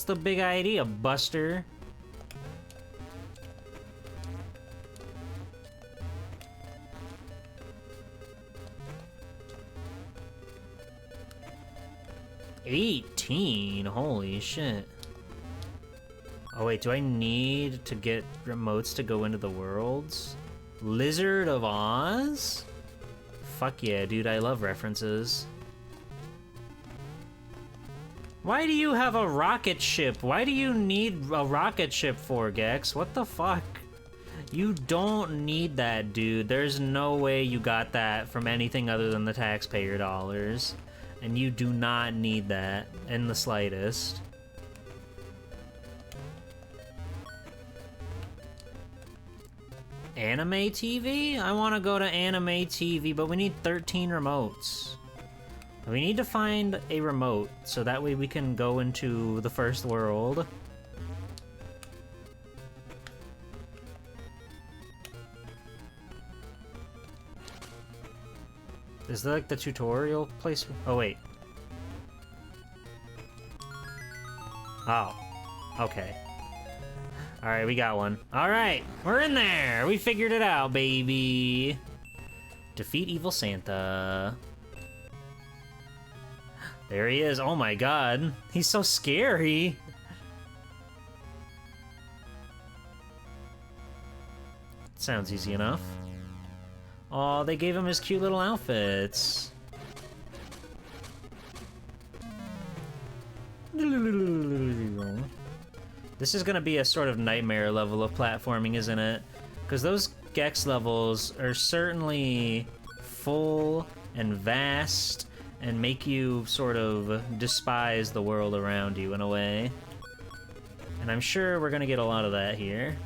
the big idea, Buster? $18? Holy shit. Oh wait, do I need to get remotes to go into the worlds? Lizard of Oz? Fuck yeah, dude, I love references. Why do you have a rocket ship? Why do you need a rocket ship for, Gex? What the fuck? You don't need that, dude. There's no way you got that from anything other than the taxpayer dollars. And you do not need that in the slightest. Anime TV? I want to go to Anime TV, but we need 13 remotes. We need to find a remote, so that way we can go into the first world. Is that like the tutorial place? Oh, wait. Oh. Okay. Alright, we got one. Alright, we're in there! We figured it out, baby! Defeat Evil Santa. There he is. Oh my god. He's so scary. Sounds easy enough. Aw, they gave him his cute little outfits. This is gonna be a sort of nightmare level of platforming, isn't it? Because those Gex levels are certainly full and vast and make you sort of despise the world around you in a way. And I'm sure we're gonna get a lot of that here.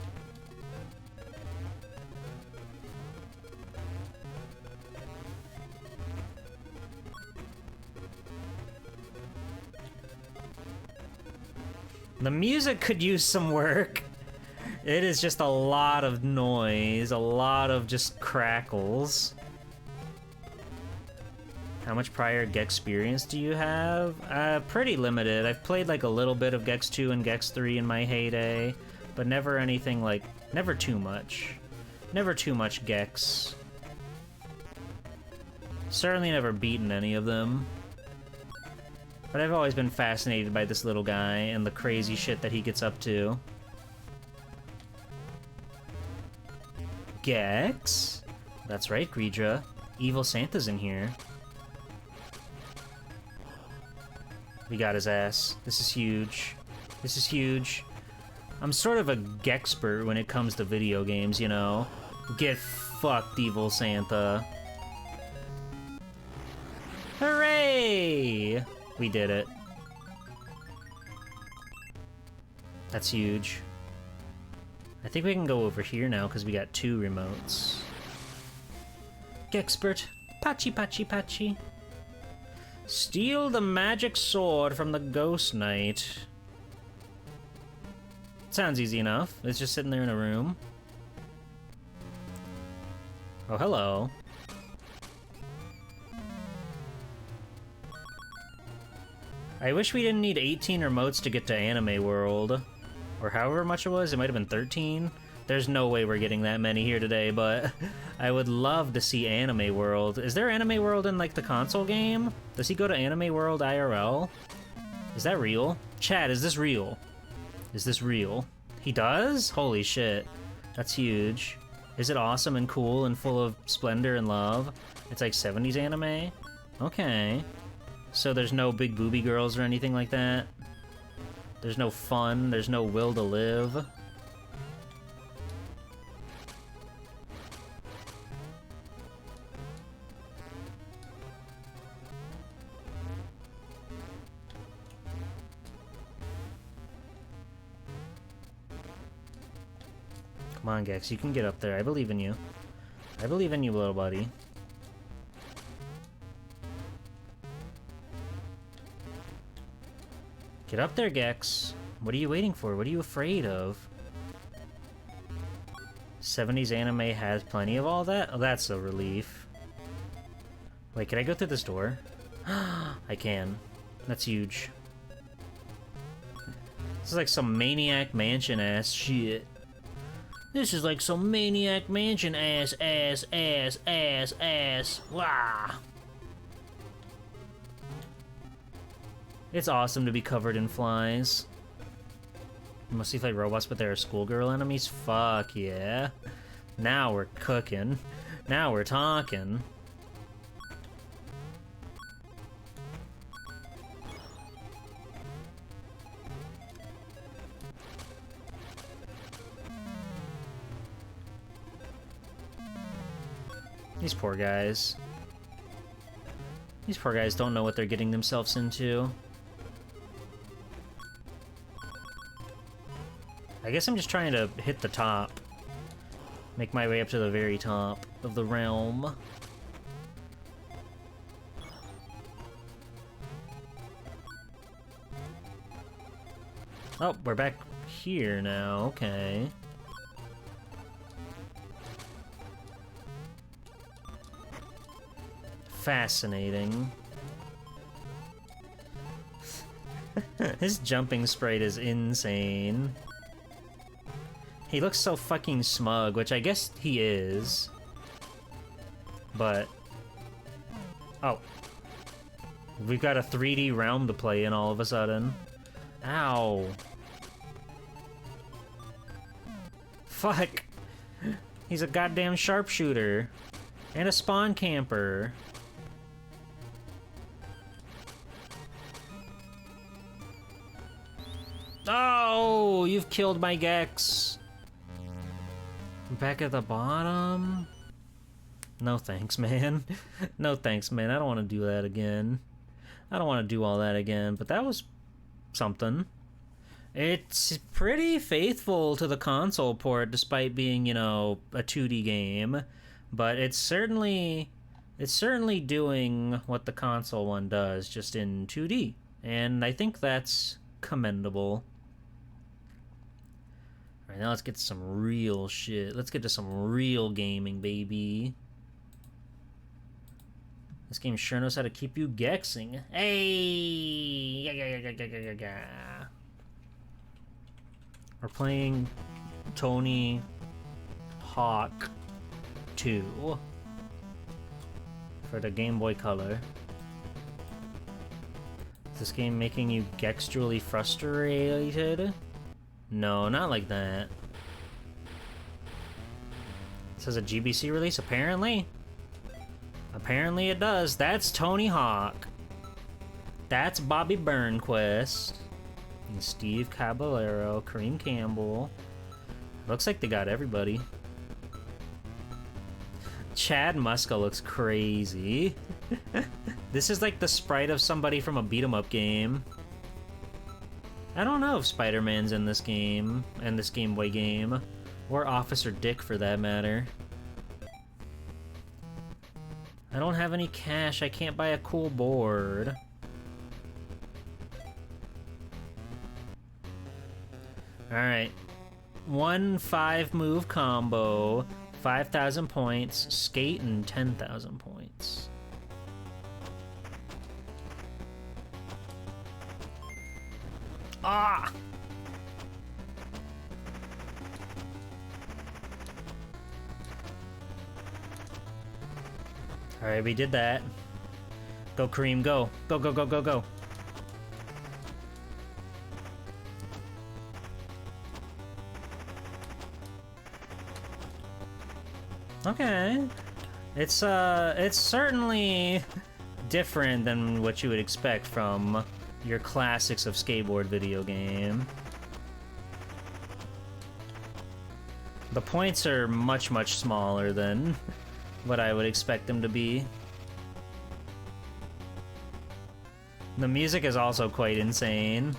The music could use some work. It is just a lot of noise, a lot of just crackles. How much prior Gex experience do you have? Pretty limited. I've played like a little bit of Gex 2 and Gex 3 in my heyday, but never anything like, never too much. Never too much Gex. Certainly never beaten any of them. But I've always been fascinated by this little guy and the crazy shit that he gets up to. Gex? That's right, Greedra. Evil Santa's in here. We got his ass. This is huge. This is huge. I'm sort of a Gexpert when it comes to video games, you know? Get fucked, Evil Santa. Hooray! We did it. That's huge. I think we can go over here now because we got 2 remotes. Gexpert, patchy patchy patchy. Steal the magic sword from the Ghost Knight. Sounds easy enough. It's just sitting there in a room. Oh, hello. I wish we didn't need 18 remotes to get to Anime World. Or however much it was, it might have been 13. There's no way we're getting that many here today, but I would love to see Anime World. Is there Anime World in, like, the console game? Does he go to Anime World IRL? Is that real? Chat, is this real? Is this real? He does? Holy shit. That's huge. Is it awesome and cool and full of splendor and love? It's like 70s anime? Okay. So there's no big booby girls or anything like that? There's no fun, there's no will to live? Come on, Gex, you can get up there. I believe in you. I believe in you, little buddy. Get up there, Gex. What are you waiting for? What are you afraid of? 70s anime has plenty of all that? Oh, that's a relief. Wait, can I go through this door? I can. That's huge. This is like some Maniac Mansion ass shit. This is like some Maniac Mansion ass. Wow. It's awesome to be covered in flies. Mostly fight robots, but there are schoolgirl enemies? Fuck yeah. Now we're cooking. Now we're talking. These poor guys. These poor guys don't know what they're getting themselves into. I guess I'm just trying to hit the top. Make my way up to the very top of the realm. Oh, we're back here now. Okay. Fascinating. His jumping sprite is insane. He looks so fucking smug, which I guess he is. But... oh. We've got a 3D realm to play in all of a sudden. Ow. Fuck. He's a goddamn sharpshooter. And a spawn camper. Oh, you've killed my Gex. Back at the bottom? No thanks, man. No thanks, man. I don't want to do that again. I don't want to do all that again, but that was something. It's pretty faithful to the console port, despite being, you know, a 2D game. But it's certainly doing what the console one does, just in 2D. And I think that's commendable. Alright, now let's get to some real shit. Let's get to some real gaming, baby. This game sure knows how to keep you gexing. Hey! We're playing Tony Hawk 2 for the Game Boy Color. Is this game making you gextually frustrated? No, not like that. It says a GBC release, apparently. Apparently it does. That's Tony Hawk. That's Bobby Burnquist. And Steve Caballero, Kareem Campbell. Looks like they got everybody. Chad Muska looks crazy. This is like the sprite of somebody from a beat-em-up game. I don't know if Spider-Man's in this game, and this Game Boy game, or Officer Dick for that matter. I don't have any cash, I can't buy a cool board. Alright. 1 5-move combo, 5,000 points, skate, and 10,000 points. Ah! Alright, we did that. Go, Kareem, go. Go, go, go, go, go. Okay. It's certainly different than what you would expect from your classics of skateboard video game. The points are much, much smaller than what I would expect them to be. The music is also quite insane.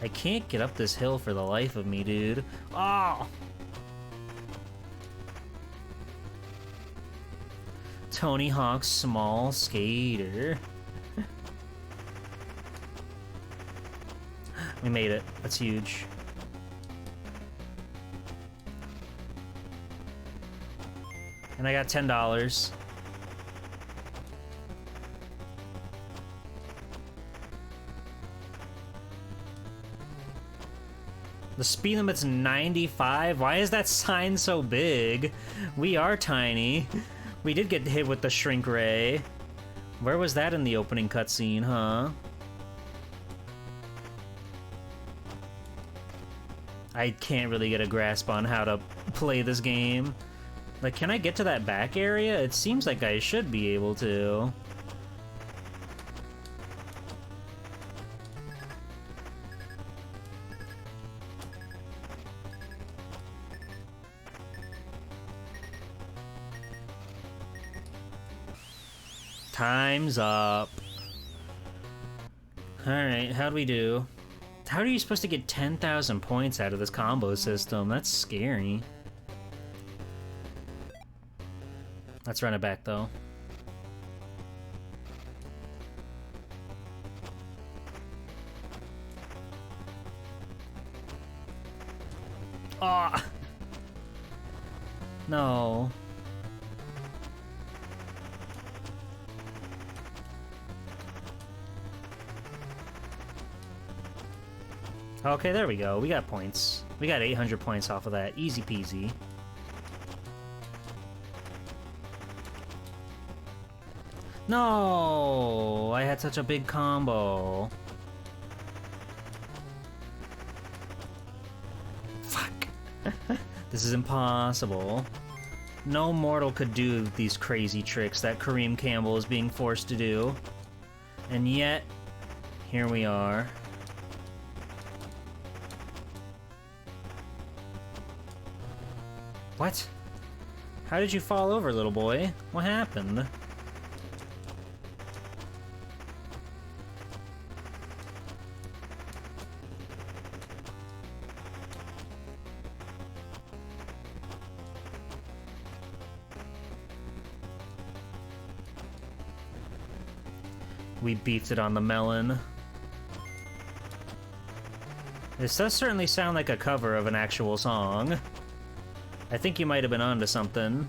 I can't get up this hill for the life of me, dude. Oh! Tony Hawk's Small Skater. We made it. That's huge. And I got $10. The speed limit's 95? Why is that sign so big? We are tiny. We did get hit with the shrink ray. Where was that in the opening cutscene, huh? I can't really get a grasp on how to play this game. Like, can I get to that back area? It seems like I should be able to. Time's up. Alright, how'd we do? How are you supposed to get 10,000 points out of this combo system? That's scary. Let's run it back, though. Ah! No. Okay, there we go. We got points. We got 800 points off of that. Easy peasy. No! I had such a big combo. Fuck. This is impossible. No mortal could do these crazy tricks that Kareem Campbell is being forced to do. And yet, here we are. What? How did you fall over, little boy? What happened? We beefed it on the melon. This does certainly sound like a cover of an actual song. I think you might have been onto something.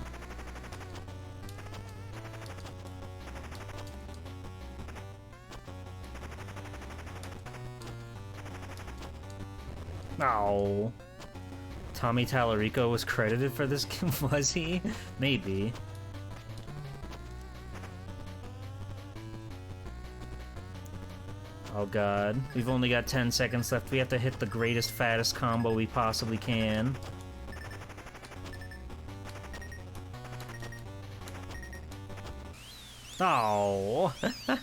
Oh. Tommy Tallarico was credited for this, was he? Maybe. Oh god, we've only got 10 seconds left. We have to hit the greatest, fattest combo we possibly can. Oh, I'm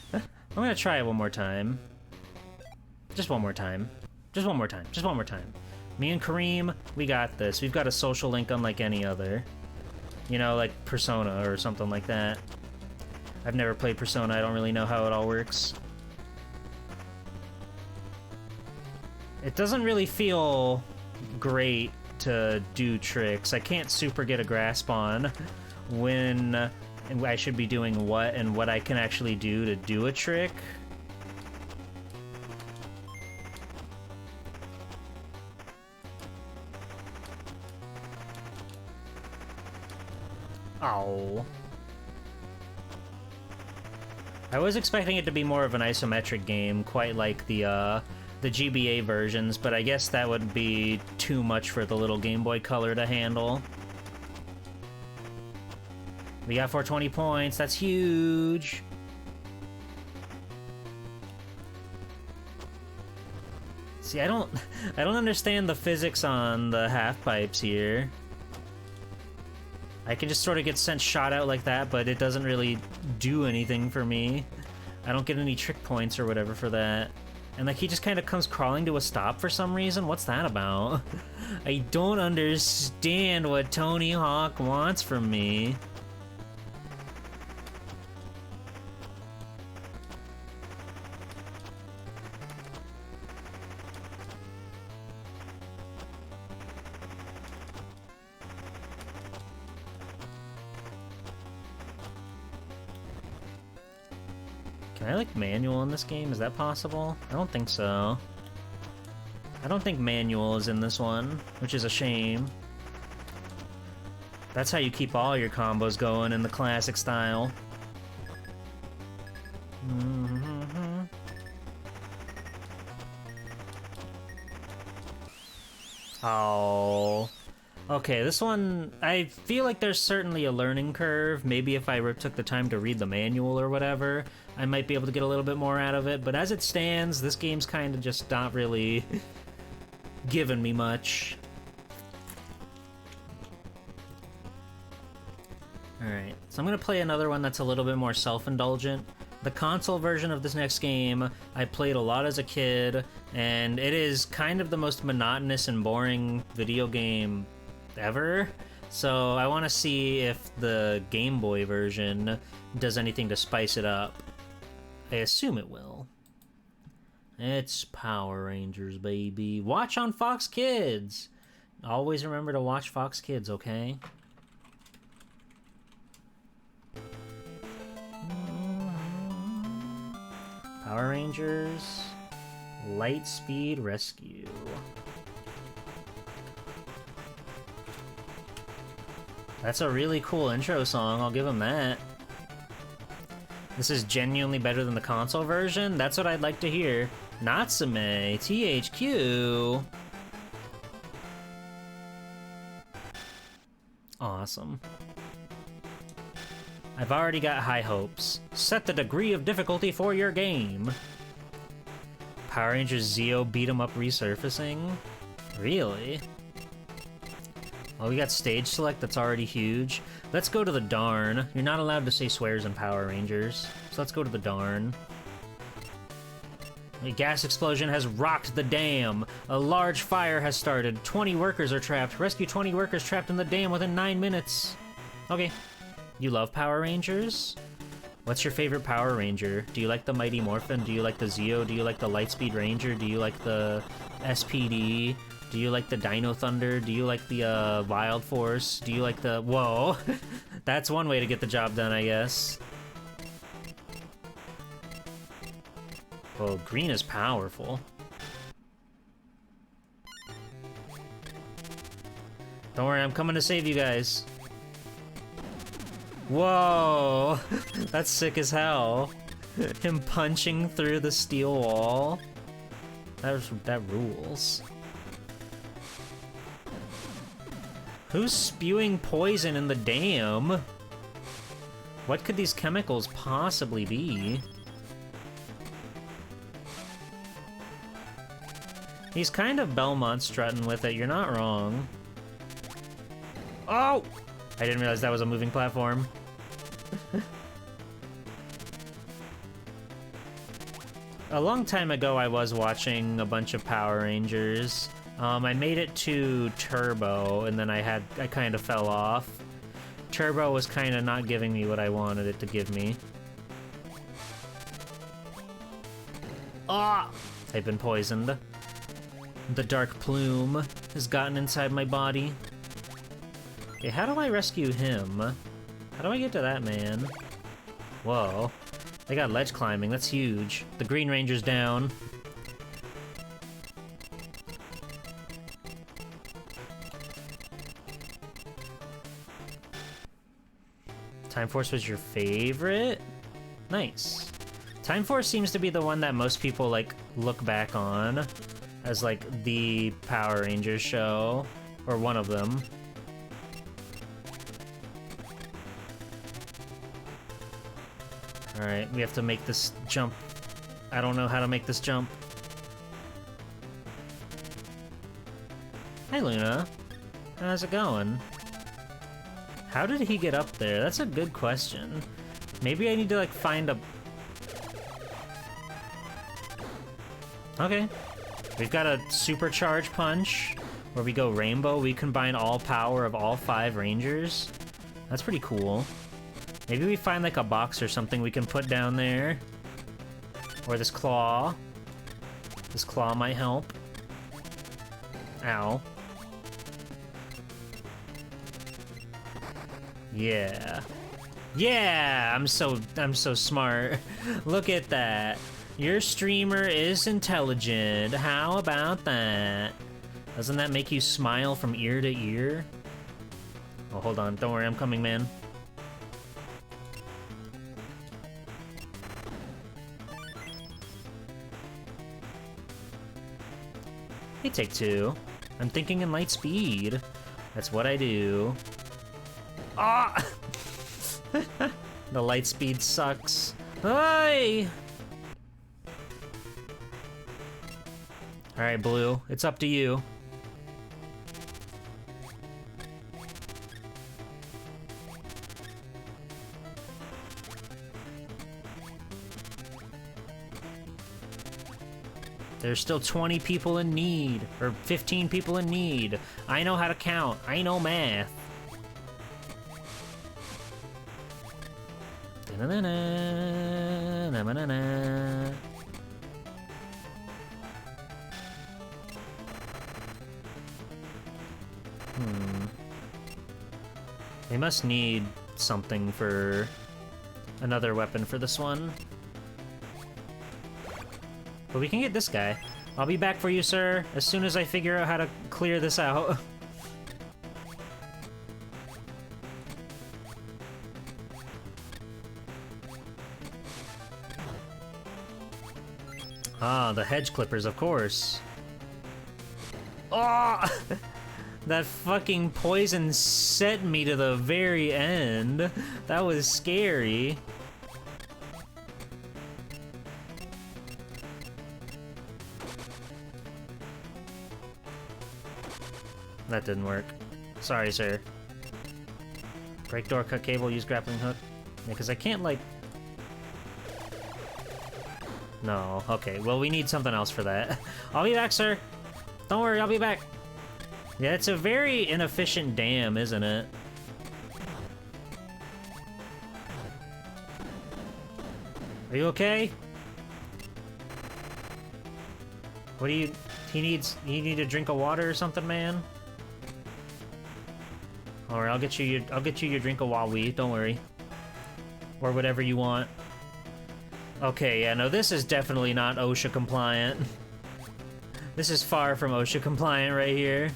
gonna try it one more time. Just one more time. Just one more time. Just one more time. Me and Kareem, we got this. We've got a social link unlike any other. You know, like Persona or something like that. I've never played Persona. I don't really know how it all works. It doesn't really feel great to do tricks. I can't super get a grasp on when I should be doing what and what I can actually do to do a trick. Oh. I was expecting it to be more of an isometric game, quite like the GBA versions, but I guess that would be too much for the little Game Boy Color to handle. We got 420 points, that's huge! See, I don't understand the physics on the half pipes here. I can just sort of get sent shot out like that, but it doesn't really do anything for me. I don't get any trick points or whatever for that. And like he just kind of comes crawling to a stop for some reason. What's that about? I don't understand what Tony Hawk wants from me. Can I, like, manual in this game? Is that possible? I don't think so. I don't think manual is in this one, which is a shame. That's how you keep all your combos going in the classic style. Mm-hmm. Oh. Okay, this one, I feel like there's certainly a learning curve. Maybe if I took the time to read the manual or whatever, I might be able to get a little bit more out of it. But as it stands, this game's kind of just not really giving me much. Alright, so I'm gonna play another one that's a little bit more self-indulgent. The console version of this next game, I played a lot as a kid, and it is kind of the most monotonous and boring video game ever. So I want to see if the Game Boy version does anything to spice it up. I assume it will. It's Power Rangers, baby. Watch on Fox Kids! Always remember to watch Fox Kids, okay? Power Rangers Lightspeed Rescue. That's a really cool intro song, I'll give him that. This is genuinely better than the console version? That's what I'd like to hear. Natsume, THQ. Awesome. I've already got high hopes. Set the degree of difficulty for your game. Power Rangers Zeo beat 'em up resurfacing? Really? Oh, we got stage select that's already huge. Let's go to the darn. You're not allowed to say swears in Power Rangers. So let's go to the darn. A gas explosion has rocked the dam. A large fire has started. 20 workers are trapped. Rescue 20 workers trapped in the dam within 9 minutes. Okay. You love Power Rangers? What's your favorite Power Ranger? Do you like the Mighty Morphin? Do you like the Zeo? Do you like the Lightspeed Ranger? Do you like the SPD? Do you like the Dino Thunder? Do you like the Wild Force? Do you like the... Whoa! That's one way to get the job done, I guess. Oh, green is powerful. Don't worry, I'm coming to save you guys. Whoa! That's sick as hell. Him punching through the steel wall. That rules. Who's spewing poison in the dam? What could these chemicals possibly be? He's kind of Belmont strutting with it, you're not wrong. Oh! I didn't realize that was a moving platform. A long time ago, I was watching a bunch of Power Rangers. I made it to Turbo, and then I kind of fell off. Turbo was kind of not giving me what I wanted it to give me. Ah! I've been poisoned. The dark plume has gotten inside my body. Okay, how do I rescue him? How do I get to that man? Whoa. They got ledge climbing, that's huge. The Green Ranger's down. Time Force was your favorite? Nice. Time Force seems to be the one that most people, like, look back on as, like, the Power Rangers show. Or one of them. Alright, we have to make this jump. I don't know how to make this jump. Hi, Luna. How's it going? How did he get up there? That's a good question. Maybe I need to, like, find a... Okay. We've got a supercharge punch, where we go rainbow. We combine all power of all 5 Rangers. That's pretty cool. Maybe we find, like, a box or something we can put down there. Or this claw. This claw might help. Ow. Yeah. Yeah! I'm so smart. Look at that. Your streamer is intelligent. How about that? Doesn't that make you smile from ear to ear? Oh, hold on. Don't worry, I'm coming, man. Hey, take 2. I'm thinking in light speed. That's what I do. Ah! The light speed sucks. Hey! Alright, Blue. It's up to you. There's still 20 people in need, or 15 people in need. I know how to count. I know math. They must need something for another weapon for this one. But we can get this guy. I'll be back for you, sir, as soon as I figure out how to clear this out. Ah, the hedge clippers, of course. Oh! That fucking poison sent me to the very end. That was scary. That didn't work. Sorry, sir. Break door, cut cable, use grappling hook. Yeah, because I can't, like... No, okay. Well, we need something else for that. I'll be back, sir. Don't worry, I'll be back. Yeah, it's a very inefficient dam, isn't it? Are you okay? What do you... You need a drink of water or something, man? Alright, I'll get you your drink of Huawei, don't worry. Or whatever you want. Okay, yeah, no, this is definitely not OSHA compliant. This is far from OSHA compliant right here.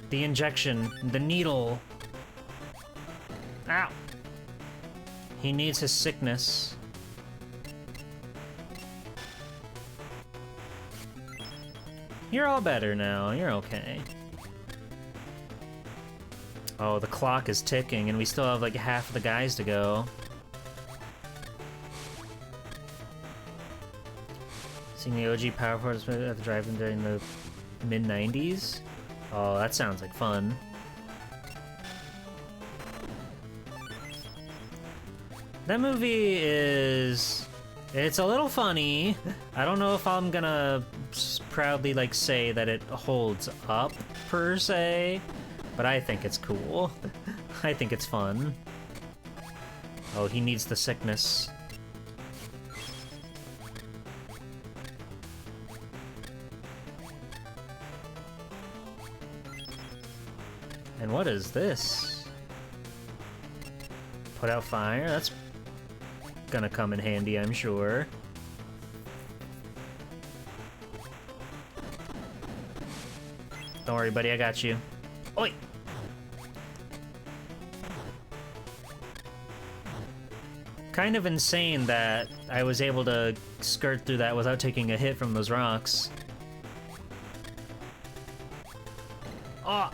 The injection, the needle. Ow! He needs his sickness. You're all better now, you're okay. Oh, the clock is ticking and we still have like half the guys to go. Seeing the OG Power Force at the drive-in during the mid-90s? Oh, that sounds like fun. That movie is... It's a little funny. I don't know if I'm gonna proudly, like, say that it holds up, per se, but I think it's cool. I think it's fun. Oh, he needs the sickness. And what is this? Put out fire? That's gonna come in handy, I'm sure. Don't worry, buddy, I got you. Oi! Kind of insane that I was able to skirt through that without taking a hit from those rocks. Oh!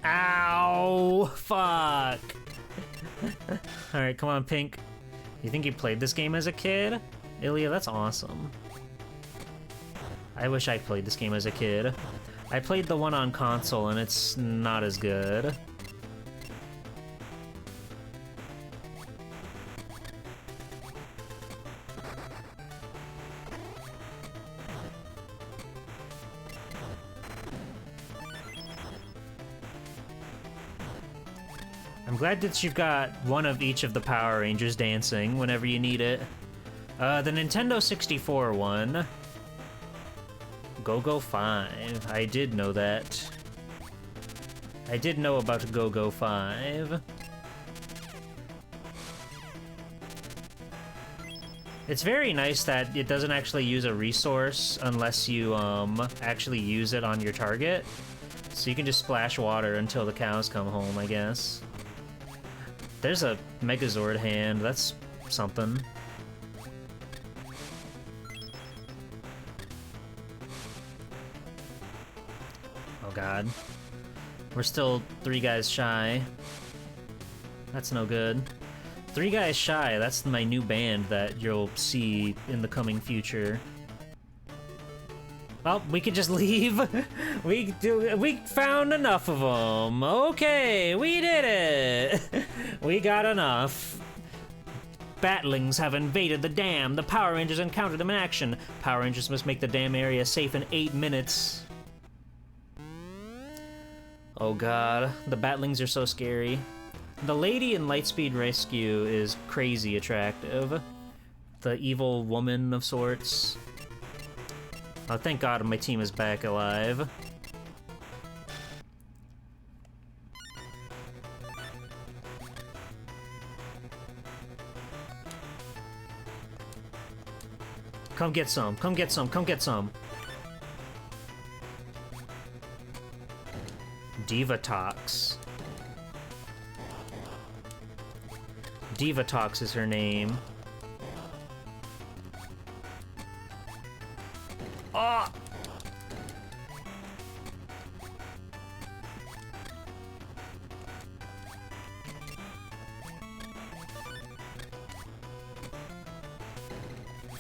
Ow! Fuck! Alright, come on, Pink. You think you played this game as a kid? Ilya, that's awesome. I wish I played this game as a kid. I played the one on console and it's not as good. I'm glad that you've got one of each of the Power Rangers dancing whenever you need it. The Nintendo 64 one. Go-Go 5. I did know that. I did know about Go-Go 5. It's very nice that it doesn't actually use a resource unless you actually use it on your target. So you can just splash water until the cows come home, I guess. There's a Megazord hand, that's something. Oh god. We're still 3 guys shy. That's no good. 3 guys shy, that's my new band that you'll see in the coming future. Well, we could just leave. We found enough of them. Okay, we did it. We got enough. Batlings have invaded the dam. The Power Rangers encountered them in action. Power Rangers must make the dam area safe in 8 minutes. Oh god, the Batlings are so scary. The lady in Lightspeed Rescue is crazy attractive. The evil woman of sorts. Oh, thank god my team is back alive. Come get some, come get some, come get some. Divatox. Divatox is her name. Oh!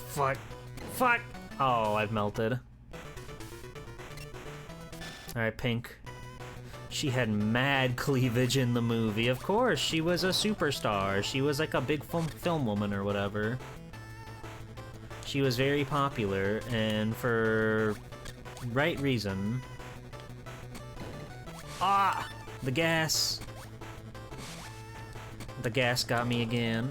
Fuck. Fuck! Oh, I've melted. Alright, Pink. She had mad cleavage in the movie. Of course, she was a superstar. She was like a big film woman or whatever. She was very popular, and for right reason. Ah! The gas. The gas got me again.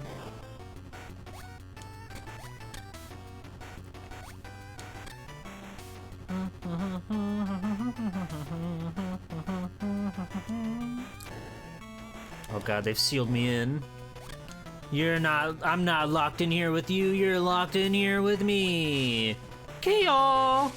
Oh god, they've sealed me in. I'm not locked in here with you, you're locked in here with me. KO!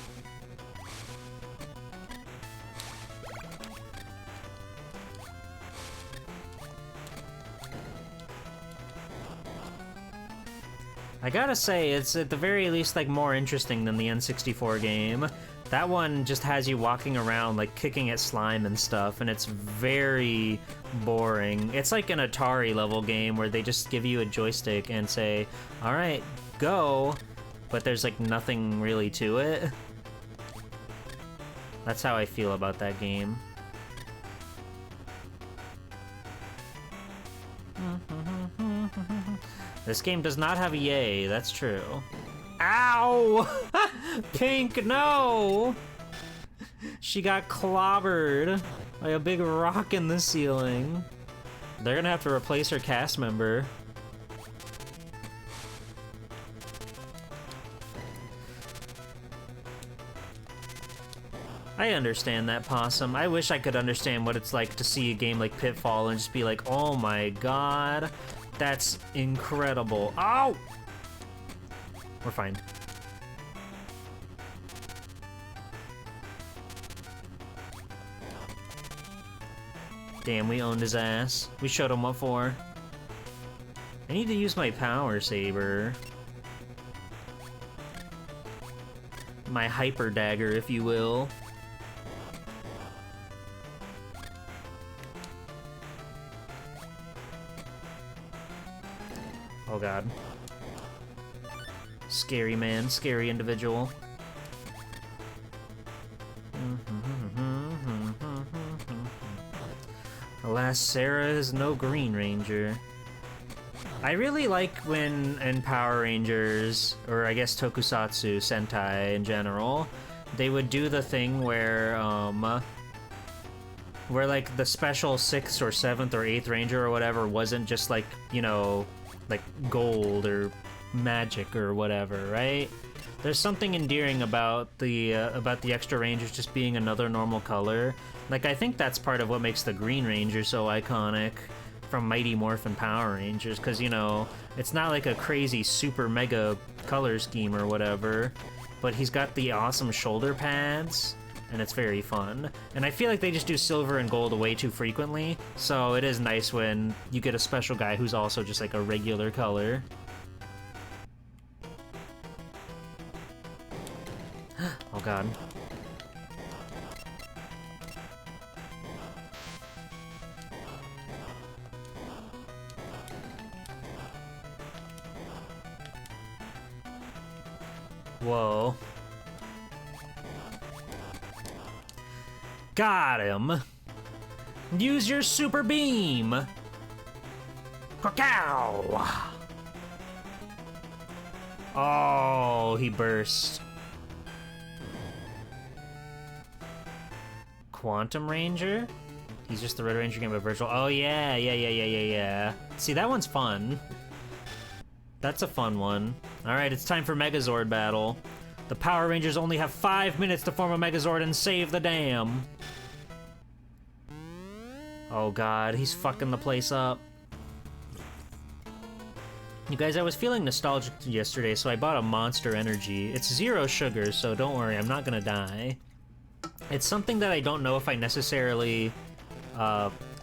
I gotta say, it's at the very least like more interesting than the N64 game. That one just has you walking around like kicking at slime and stuff, and it's very boring. It's like an Atari level game where they just give you a joystick and say, alright, go, but there's like nothing really to it. That's how I feel about that game. This game does not have a yay, that's true. Ow! Pink, no! She got clobbered by a big rock in the ceiling. They're gonna have to replace her cast member. I understand that, Possum. I wish I could understand what it's like to see a game like Pitfall and just be like, oh my god, that's incredible. Ow! We're fine. Damn, we owned his ass. We showed him what for. I need to use my power saber. My hyper dagger, if you will. Oh god. Scary man, scary individual. Alas, Sarah is no Green Ranger. I really like when in Power Rangers, or I guess Tokusatsu, Sentai in general, they would do the thing where like the special 6th or 7th or 8th Ranger or whatever wasn't just like, you know, like gold or magic or whatever, right? There's something endearing about the extra Rangers just being another normal color. Like, I think that's part of what makes the Green Ranger so iconic from Mighty Morphin Power Rangers, because, you know, it's not like a crazy super mega color scheme or whatever, but he's got the awesome shoulder pads, and it's very fun. And I feel like they just do silver and gold way too frequently, so it is nice when you get a special guy who's also just like a regular color. Oh god. Whoa. Got him. Use your super beam. Cow. Oh, he burst. Quantum Ranger? He's just the Red Ranger game but virtual. Oh yeah. See, that one's fun. That's a fun one. Alright, it's time for Megazord battle. The Power Rangers only have 5 minutes to form a Megazord and save the dam. Oh god, he's fucking the place up. You guys, I was feeling nostalgic yesterday, so I bought a Monster Energy. It's 0 sugar, so don't worry, I'm not gonna die. It's something that I don't know if I necessarily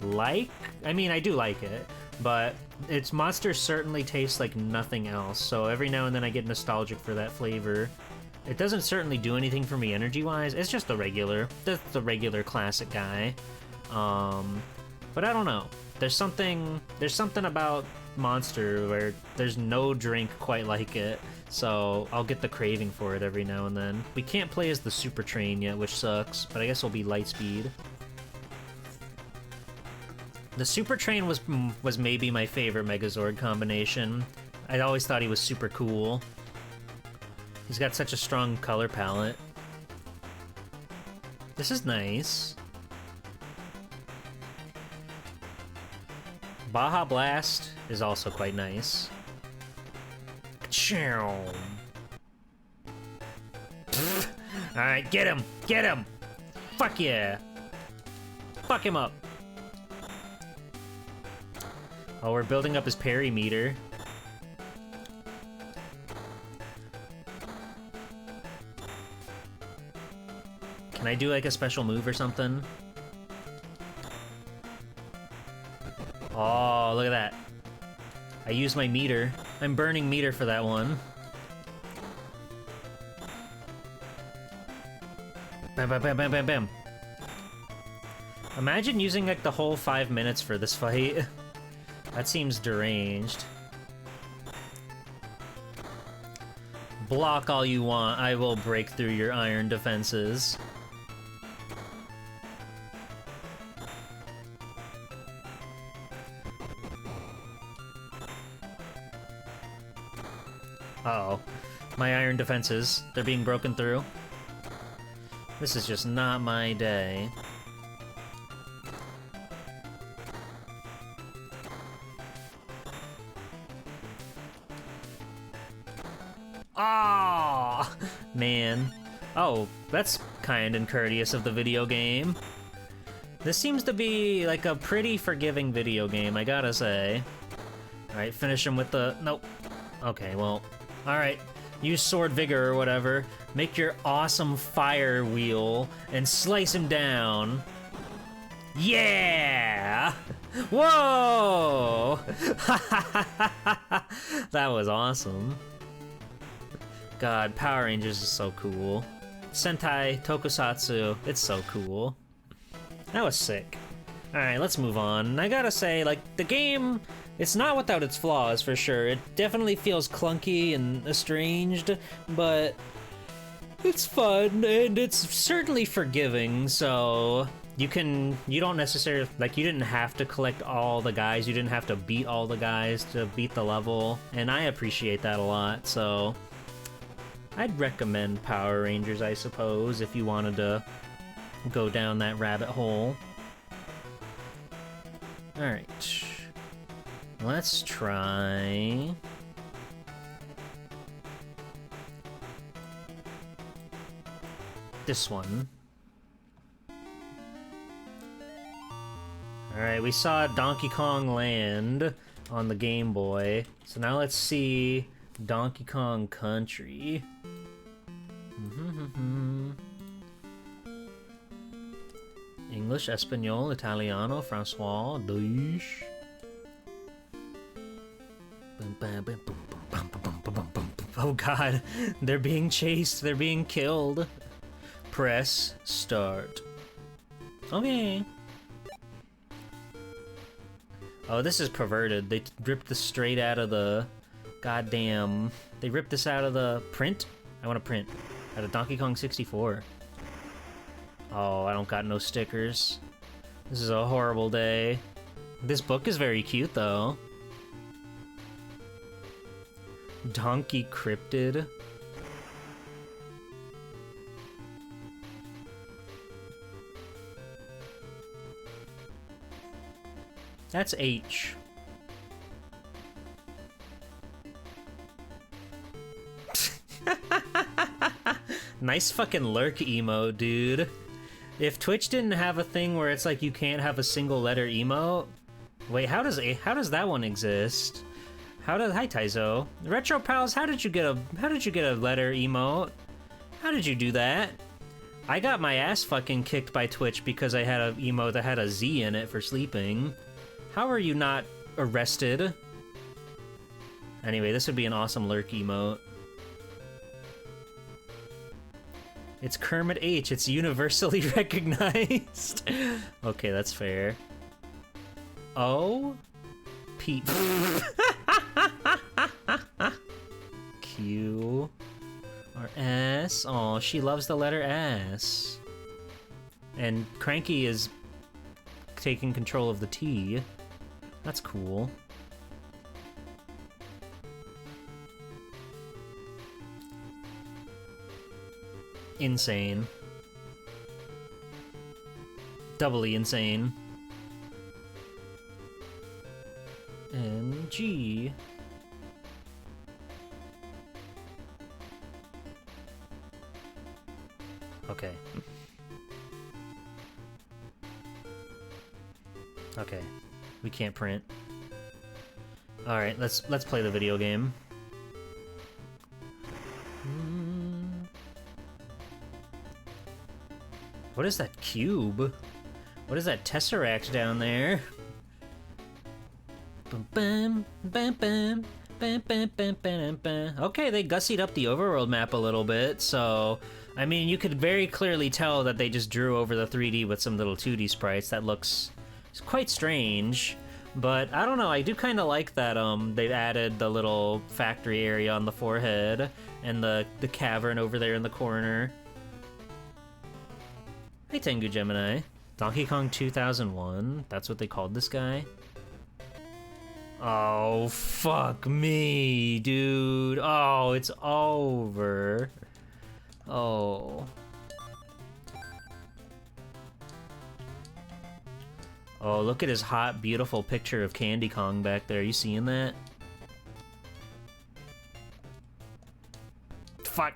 like. I mean, I do like it, but its Monster certainly tastes like nothing else, so every now and then I get nostalgic for that flavor. It doesn't certainly do anything for me energy-wise, it's just the regular classic guy. But I don't know. There's something about monster where there's no drink quite like it, so I'll get the craving for it every now and then. We can't play as the Super Train yet, which sucks, but I guess it'll be Lightspeed. The Super Train was maybe my favorite Megazord combination. I always thought he was super cool. He's got such a strong color palette. This is nice. Baja Blast is also quite nice. Alright, get him! Get him! Fuck yeah! Fuck him up! Oh, we're building up his parry meter. Can I do like a special move or something? Oh, look at that. I used my meter. I'm burning meter for that one. Bam, bam, bam, bam, bam, bam. Imagine using like the whole 5 minutes for this fight. That seems deranged. Block all you want. I will break through your iron defenses. Uh-oh. My iron defenses, they're being broken through. This is just not my day. Ah, man. Oh, that's kind and courteous of the video game. This seems to be like a pretty forgiving video game, I gotta say. Alright, finish him with the... Nope. Okay, well... Alright, use Sword Vigor or whatever. Make your awesome fire wheel and slice him down. Yeah! Whoa! That was awesome. God, Power Rangers is so cool. Sentai Tokusatsu, it's so cool. That was sick. Alright, let's move on. I gotta say, like, the game, it's not without its flaws, for sure. It definitely feels clunky and estranged, but it's fun, and it's certainly forgiving, so you don't necessarily, like, you didn't have to collect all the guys, you didn't have to beat all the guys to beat the level, and I appreciate that a lot, so I'd recommend Power Rangers, I suppose, if you wanted to go down that rabbit hole. Alright. Let's try... this one. Alright, we saw Donkey Kong Land on the Game Boy, so now let's see Donkey Kong Country. English, Espanol, Italiano, Francois, Deutsch. Oh god, they're being chased, they're being killed. Press start. Okay. Oh, this is perverted. They ripped this straight out of the goddamn... They ripped this out of the print? I want to print. Out of Donkey Kong 64. Oh, I don't got no stickers. This is a horrible day. This book is very cute, though. Donkey Cryptid. That's H. Nice fucking lurk emote, dude. If Twitch didn't have a thing where it's like you can't have a single letter emote... Wait, how does that one exist? Hi Taizo. Retro Pals, how did you get a letter emote? How did you do that? I got my ass fucking kicked by Twitch because I had a emote that had a Z in it for sleeping. How are you not arrested? Anyway, this would be an awesome lurk emote. It's Kermit H. It's universally recognized. Okay, that's fair. Oh? Pete. Q or S. Oh, she loves the letter S. And Cranky is taking control of the T. That's cool. Insane. Doubly insane. And G. Okay. Okay. We can't print. Alright, let's play the video game. What is that cube? What is that tesseract down there? Bum, bum, bum, bum, bum, bum, bum, bum. Okay, they gussied up the overworld map a little bit, so... I mean, you could very clearly tell that they just drew over the 3D with some little 2D sprites. That looks quite strange. But, I don't know, I do kind of like that they've added the little factory area on the forehead, and the cavern over there in the corner. Hey, Tengu Gemini. Donkey Kong 2001? That's what they called this guy? Oh, fuck me, dude. Oh, it's over. Oh. Oh, look at his hot, beautiful picture of Candy Kong back there. You seeing that? Fuck.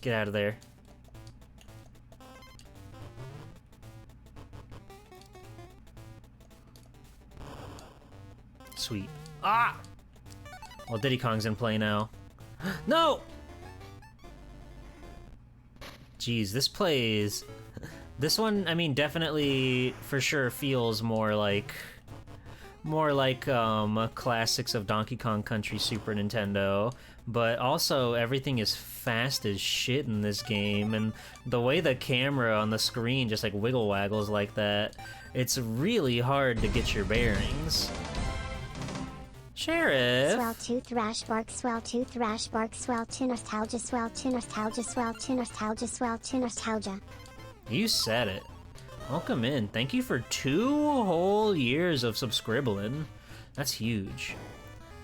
Get out of there. Sweet. Ah! Well, Diddy Kong's in play now. No! Jeez, this plays... This one, I mean, definitely, for sure, feels more like classics of Donkey Kong Country Super Nintendo, but also everything is fast as shit in this game, and the way the camera on the screen just, like, wiggle-waggles like that, it's really hard to get your bearings. Sheriff! Swell to thrash bark, swell to thrash bark, swell to nostalgia, swell to nostalgia, swell to nostalgia, swell to nostalgia. You said it. Welcome in. Thank you for 2 whole years of subscribbling. That's huge.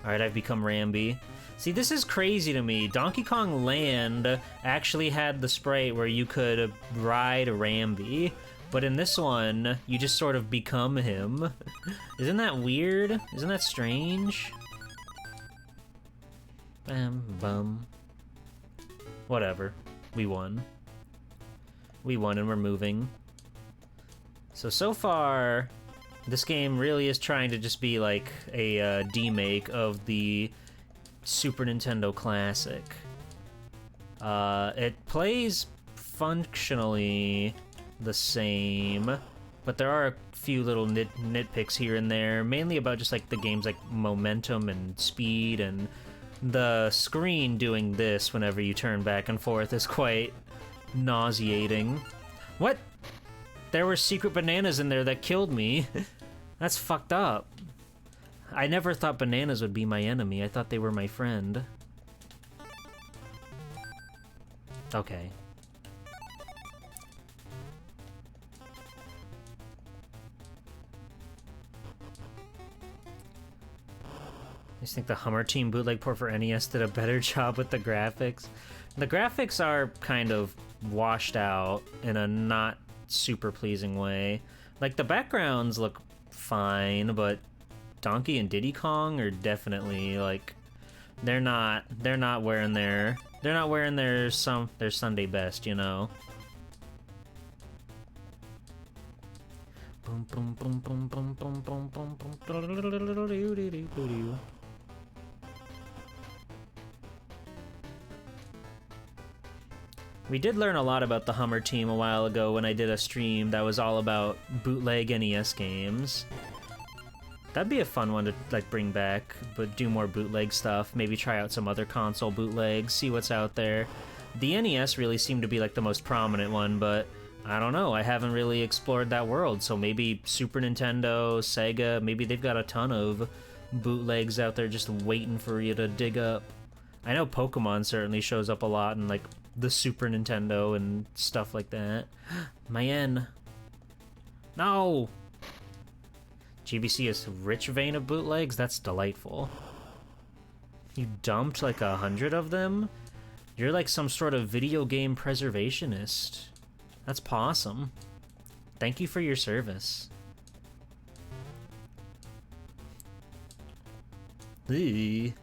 Alright, I've become Rambi. See, this is crazy to me. Donkey Kong Land actually had the sprite where you could ride Rambi, but in this one, you just sort of become him. Isn't that weird? Isn't that strange? Bam, bum. Whatever. We won. We won and we're moving. So far, this game really is trying to just be like a demake of the Super Nintendo Classic. It plays functionally the same, but there are a few little nitpicks here and there, mainly about just like the game's like momentum and speed, and the screen doing this whenever you turn back and forth is quite nauseating. What? There were secret bananas in there that killed me. That's fucked up. I never thought bananas would be my enemy. I thought they were my friend. Okay. I just think the Hummer Team bootleg port for NES did a better job with the graphics. The graphics are kind of washed out in a not super pleasing way. Like, the backgrounds look fine, but Donkey and Diddy Kong are definitely, like, they're not wearing their Sunday best, you know. Boom boom boom boom boom boom boom boom boom. We did learn a lot about the Hummer Team a while ago when I did a stream that was all about bootleg NES games. That'd be a fun one to like bring back, but do more bootleg stuff. Maybe try out some other console bootlegs, see what's out there. The NES really seemed to be like the most prominent one, but I don't know, I haven't really explored that world, so maybe Super Nintendo, Sega, maybe they've got a ton of bootlegs out there just waiting for you to dig up. I know Pokemon certainly shows up a lot in, like, the Super Nintendo and stuff like that. Mayen. No! GBC is a rich vein of bootlegs? That's delightful. You dumped like 100 of them? You're like some sort of video game preservationist. That's pawsome. Thank you for your service. Eee.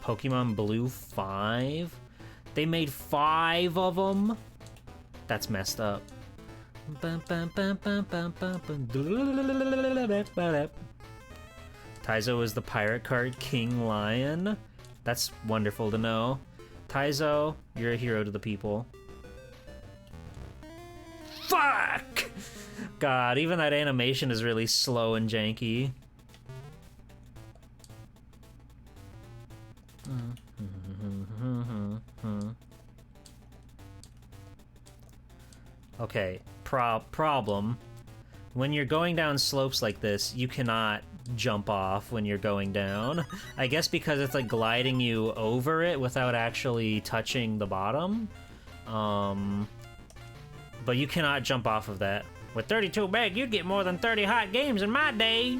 Pokemon Blue 5? They made 5 of them? That's messed up. Taizo is the pirate card King Lion. That's wonderful to know. Taizo, you're a hero to the people. Fuck! God, even that animation is really slow and janky. Okay, problem. When you're going down slopes like this, you cannot jump off when you're going down. I guess because it's like gliding you over it without actually touching the bottom. But you cannot jump off of that. With 32 meg, you'd get more than 30 hot games in my day.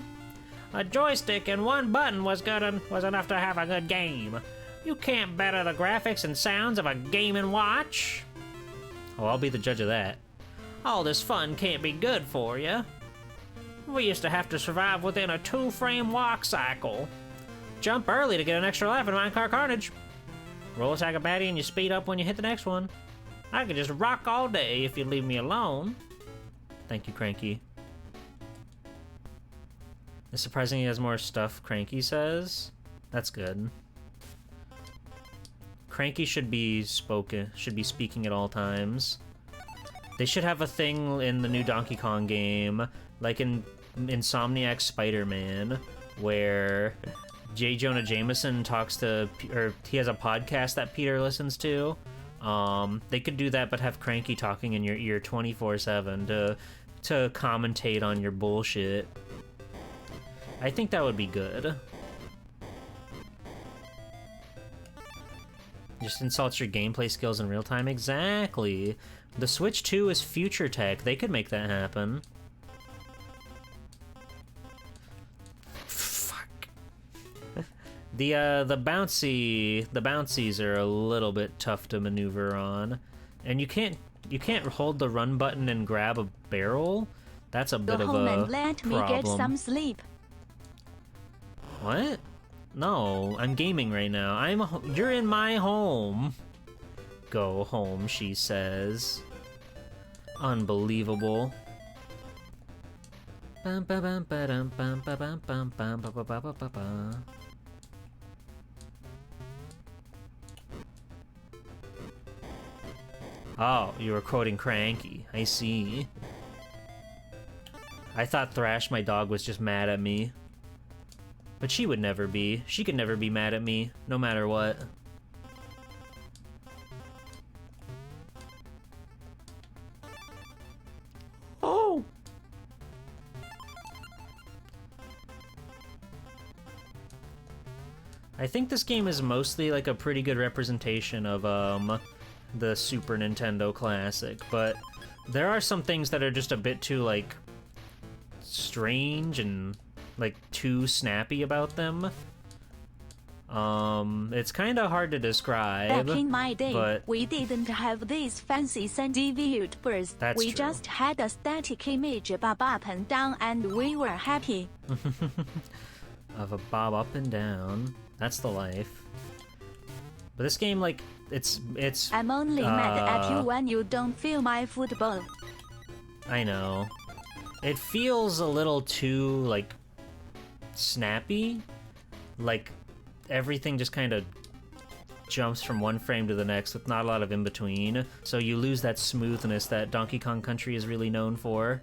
A joystick and one button was enough to have a good game. You can't better the graphics and sounds of a Game & Watch. Oh, I'll be the judge of that. All this fun can't be good for you. We used to have to survive within a 2-frame walk cycle. Jump early to get an extra life in Minecart Carnage. Roll attack a baddie and you speed up when you hit the next one. I could just rock all day if you leave me alone. Thank you, Cranky. It's surprising he has more stuff, Cranky says. That's good. Cranky should be speaking at all times. They should have a thing in the new Donkey Kong game, like in Insomniac Spider-Man, where J. Jonah Jameson talks to, or he has a podcast that Peter listens to. They could do that, but have Cranky talking in your ear 24/7 to commentate on your bullshit. I think that would be good. Just insults your gameplay skills in real time. Exactly. The Switch 2 is future tech. They could make that happen. Fuck. The bouncies are a little bit tough to maneuver on, and you can't hold the run button and grab a barrel. That's a bit of a home and let me problem. get some sleep. What? No, I'm gaming right now. You're in my home. Go home, she says. Unbelievable. Oh, you were quoting Cranky. I see. I thought Thrash, my dog, was just mad at me. But she would never be. She could never be mad at me, no matter what. Oh! I think this game is mostly like a pretty good representation of the Super Nintendo Classic, but there are some things that are just a bit too like strange and like too snappy about them. It's kind of hard to describe. Back in my day, but we didn't have these fancy 3D viewed bursts. That's we true. just had a static image bob up and down, and we were happy. of a bob up and down. That's the life. But this game, like, it's. I'm only mad at you when you don't feel my football. I know. It feels a little too like snappy, like everything just kind of jumps from one frame to the next with not a lot of in between, so you lose that smoothness that Donkey Kong Country is really known for.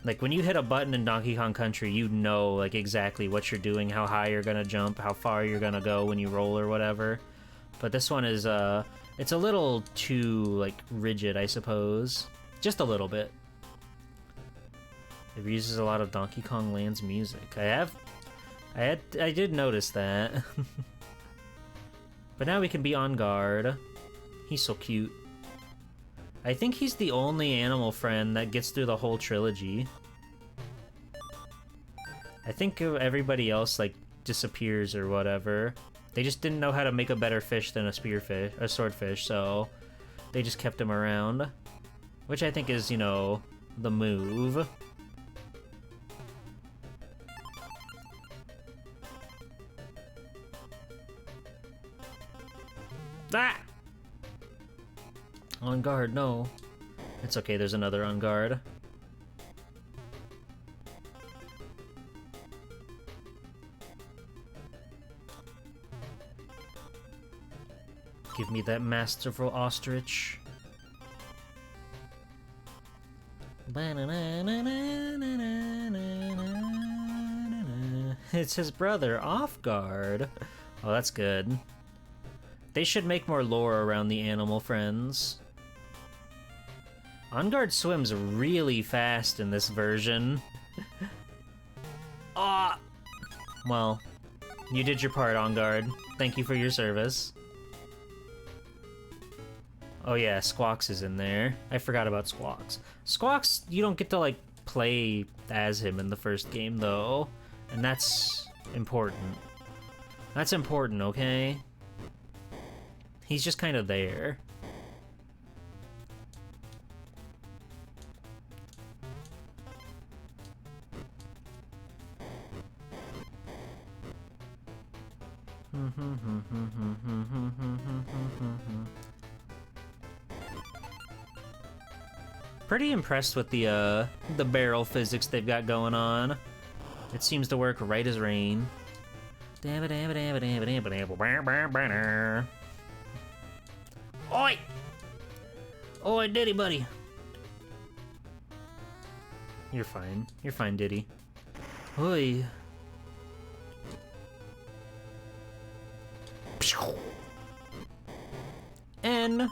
Like when you hit a button in Donkey Kong Country, you know like exactly what you're doing, how high you're gonna jump, how far you're gonna go when you roll or whatever. But this one is it's a little too like rigid, I suppose. Just a little bit. It uses a lot of Donkey Kong Land's music. I did notice that. But now we can be on guard. He's so cute. I think he's the only animal friend that gets through the whole trilogy. I think everybody else, like, disappears or whatever. They just didn't know how to make a better fish than a spearfish, a swordfish, so they just kept him around. Which I think is, you know, the move. Ah! On guard, no. It's okay, there's another on guard. Give me that masterful ostrich. It's his brother, Off Guard. Oh, that's good. They should make more lore around the animal friends. On Guard swims really fast in this version. Ah! Well, you did your part, On Guard. Thank you for your service. Oh yeah, Squawks is in there. I forgot about Squawks. Squawks, you don't get to, like, play as him in the first game, though. And that's important. That's important, okay? He's just kind of there. Pretty impressed with the barrel physics they've got going on. It seems to work right as rain. Oi! Oi, Diddy buddy. You're fine. You're fine, Diddy. Oi. N.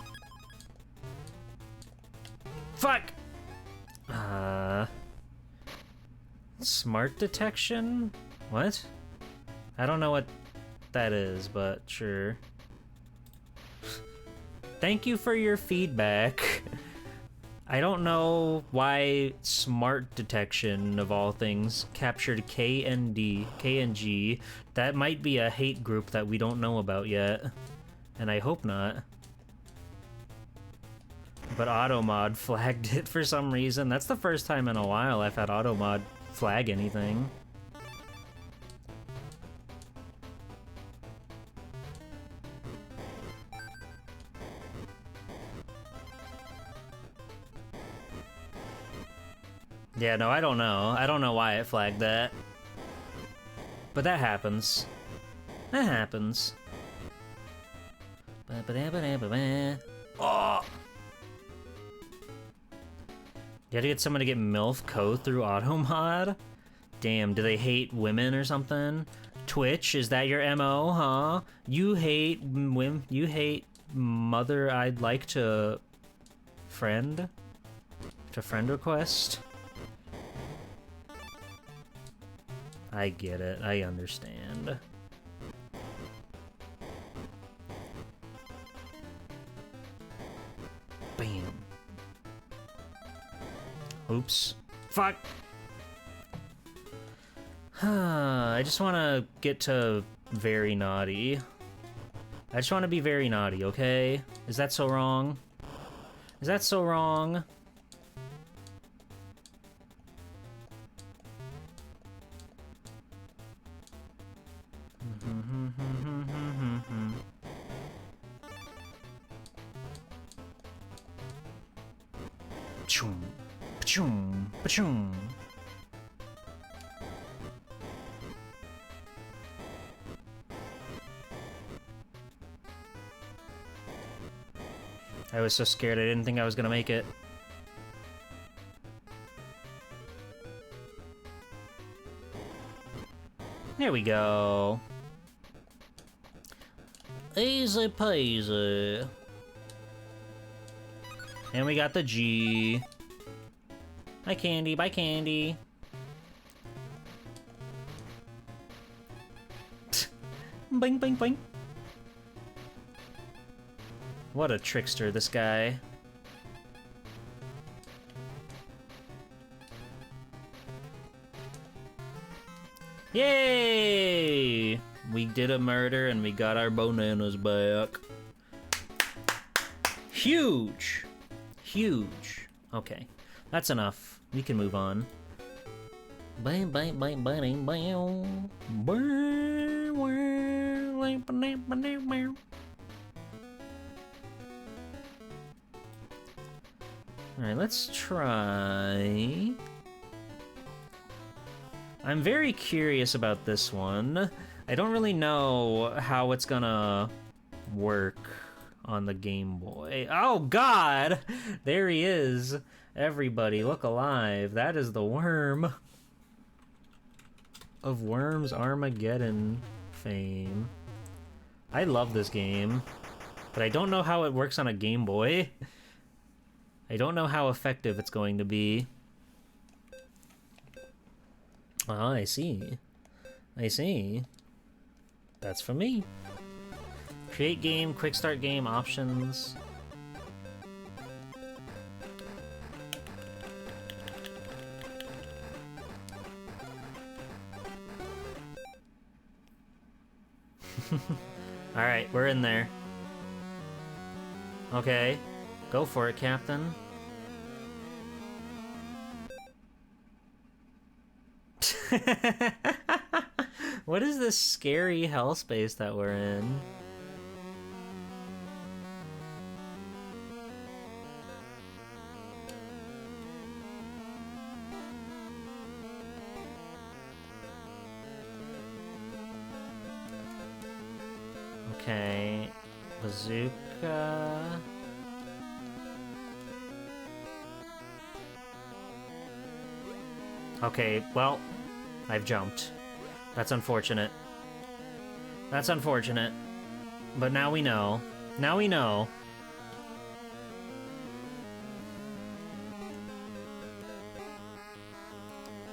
Fuck! Smart detection? What? I don't know what that is, but sure. Thank you for your feedback. I don't know why smart detection, of all things, captured KNG. That might be a hate group that we don't know about yet. And I hope not. But Automod flagged it for some reason. That's the first time in a while I've had Automod flag anything. Yeah, no, I don't know. I don't know why it flagged that. But that happens. That happens. Oh! You had to get someone to get MILF code through Automod? Damn, do they hate women or something? Twitch, is that your MO, huh? You hate mother I'd like to friend? To friend request? I get it, I understand. Bam. Oops. Fuck! I just want to get to very naughty. I just want to be very naughty, okay? Is that so wrong? Is that so wrong? Pachum, pachum, pachum. I was so scared I didn't think I was gonna make it. There we go. Easy peasy. And we got the G. Bye, Candy. Bye, Candy. Bing, bing, bing. What a trickster, this guy. Yay! We did a murder and we got our bananas back. Huge! Huge. Okay, that's enough. We can move on. Bang, bang, bang, bang, bang. Alright, let's try... I'm very curious about this one. I don't really know how it's gonna work on the Game Boy. Oh god! There he is. Everybody, look alive. That is the worm of Worms Armageddon fame. I love this game, but I don't know how it works on a Game Boy. I don't know how effective it's going to be. Oh, I see. I see. That's for me. Create game, quick start game, options. Alright, we're in there. Okay. Go for it, Captain. What is this scary hellspace that we're in? Okay, bazooka. Okay, well, I've jumped. That's unfortunate. That's unfortunate. But now we know. Now we know.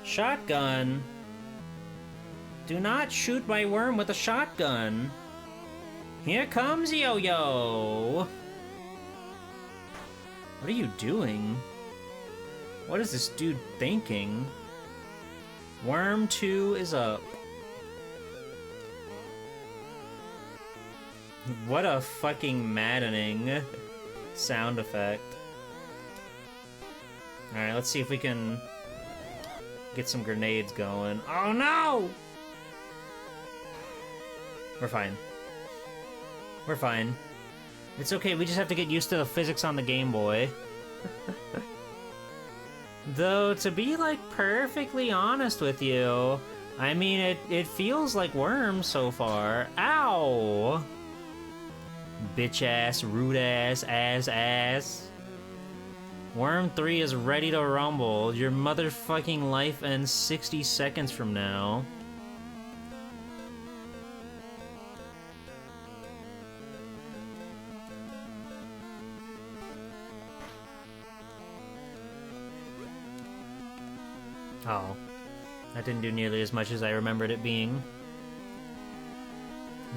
Shotgun. Do not shoot my worm with a shotgun. Here comes Yo-Yo. What are you doing? What is this dude thinking? Worm 2 is up. What a fucking maddening sound effect. Alright, let's see if we can get some grenades going. Oh no! We're fine. We're fine. It's okay, we just have to get used to the physics on the Game Boy. Though, to be, like, perfectly honest with you, I mean, it feels like Worms so far. Ow! Bitch-ass, rude-ass, ass. Worm 3 is ready to rumble. Your motherfucking life ends 60 seconds from now. Oh. That didn't do nearly as much as I remembered it being.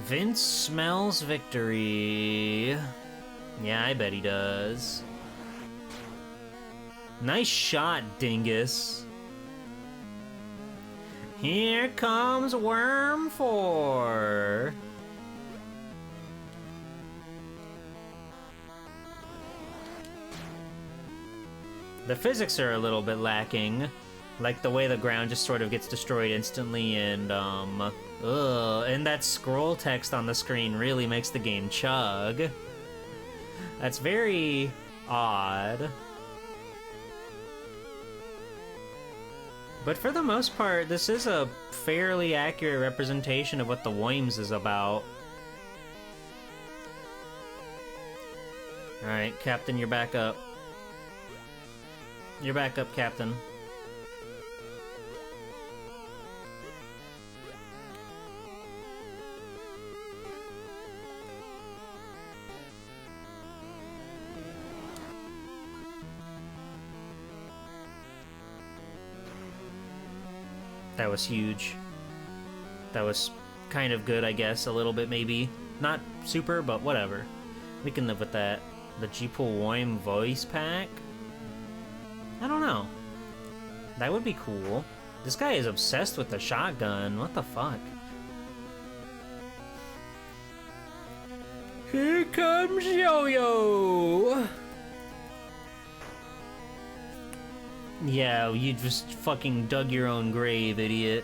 Vince smells victory. Yeah, I bet he does. Nice shot, dingus. Here comes Worm 4. The physics are a little bit lacking. Like the way the ground just sort of gets destroyed instantly, and and that scroll text on the screen really makes the game chug. That's very odd. But for the most part, this is a fairly accurate representation of what the Worms is about. Alright, Captain, you're back up. You're back up, Captain. That was huge. That was kind of good, I guess. A little bit, maybe. Not super, but whatever. We can live with that. The Jeepool Woim voice pack? I don't know. That would be cool. This guy is obsessed with the shotgun. What the fuck? Here comes Yo-Yo! Yeah, you just fucking dug your own grave, idiot.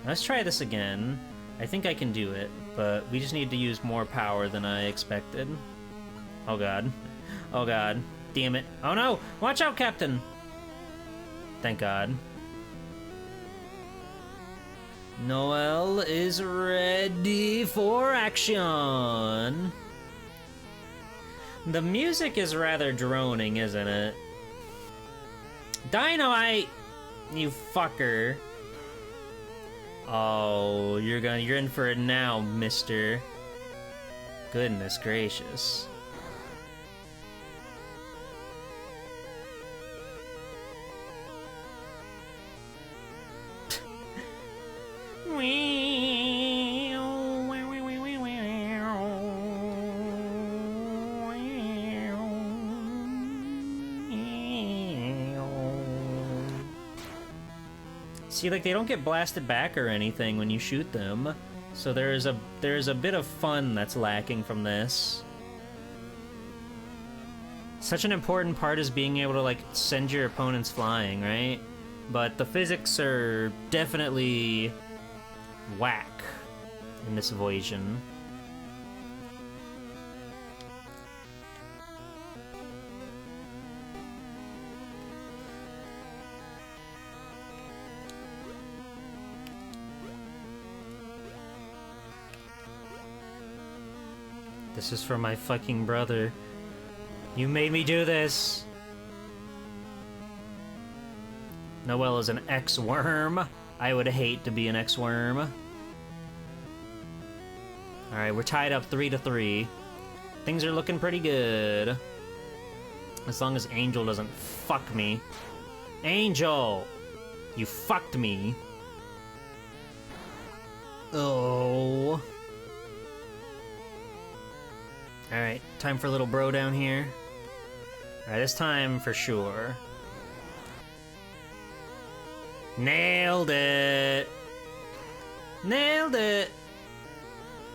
Let's try this again. I think I can do it, but we just need to use more power than I expected. Oh god. Oh god. Damn it. Oh no! Watch out, Captain! Thank god. Noel is ready for action! The music is rather droning, isn't it? Dynamite! You fucker. Oh, you're in for it now, mister. Goodness gracious. See, like, they don't get blasted back or anything when you shoot them. So there's a bit of fun that's lacking from this. Such an important part is being able to, like, send your opponents flying, right? But the physics are definitely whack in this equation. This is for my fucking brother. You made me do this! Noel is an ex-worm. I would hate to be an ex-worm. Alright, we're tied up 3-3. Things are looking pretty good. As long as Angel doesn't fuck me. Angel! You fucked me. Oh. Alright, time for a little bro down here. Alright, this time for sure. Nailed it! Nailed it!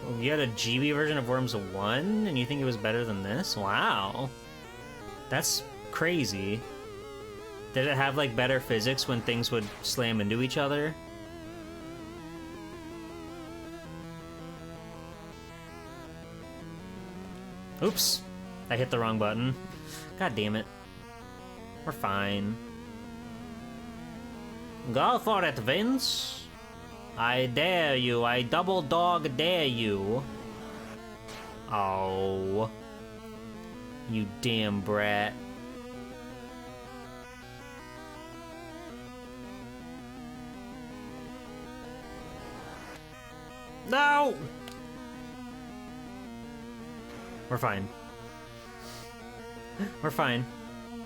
Oh, you had a GB version of Worms 1, and you think it was better than this? Wow. That's crazy. Did it have, like, better physics when things would slam into each other? Oops. I hit the wrong button. God damn it. We're fine. Go for it, Vince. I dare you. I double dog dare you. Oh. You damn brat. No! We're fine. We're fine.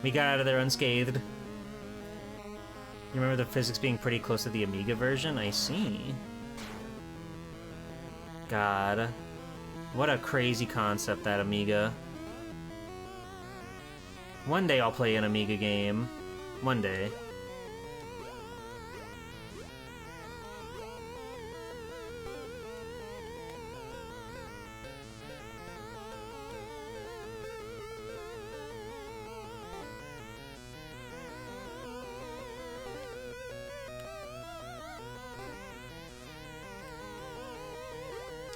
We got out of there unscathed. You remember the physics being pretty close to the Amiga version? I see. God. What a crazy concept, that Amiga. One day I'll play an Amiga game. One day.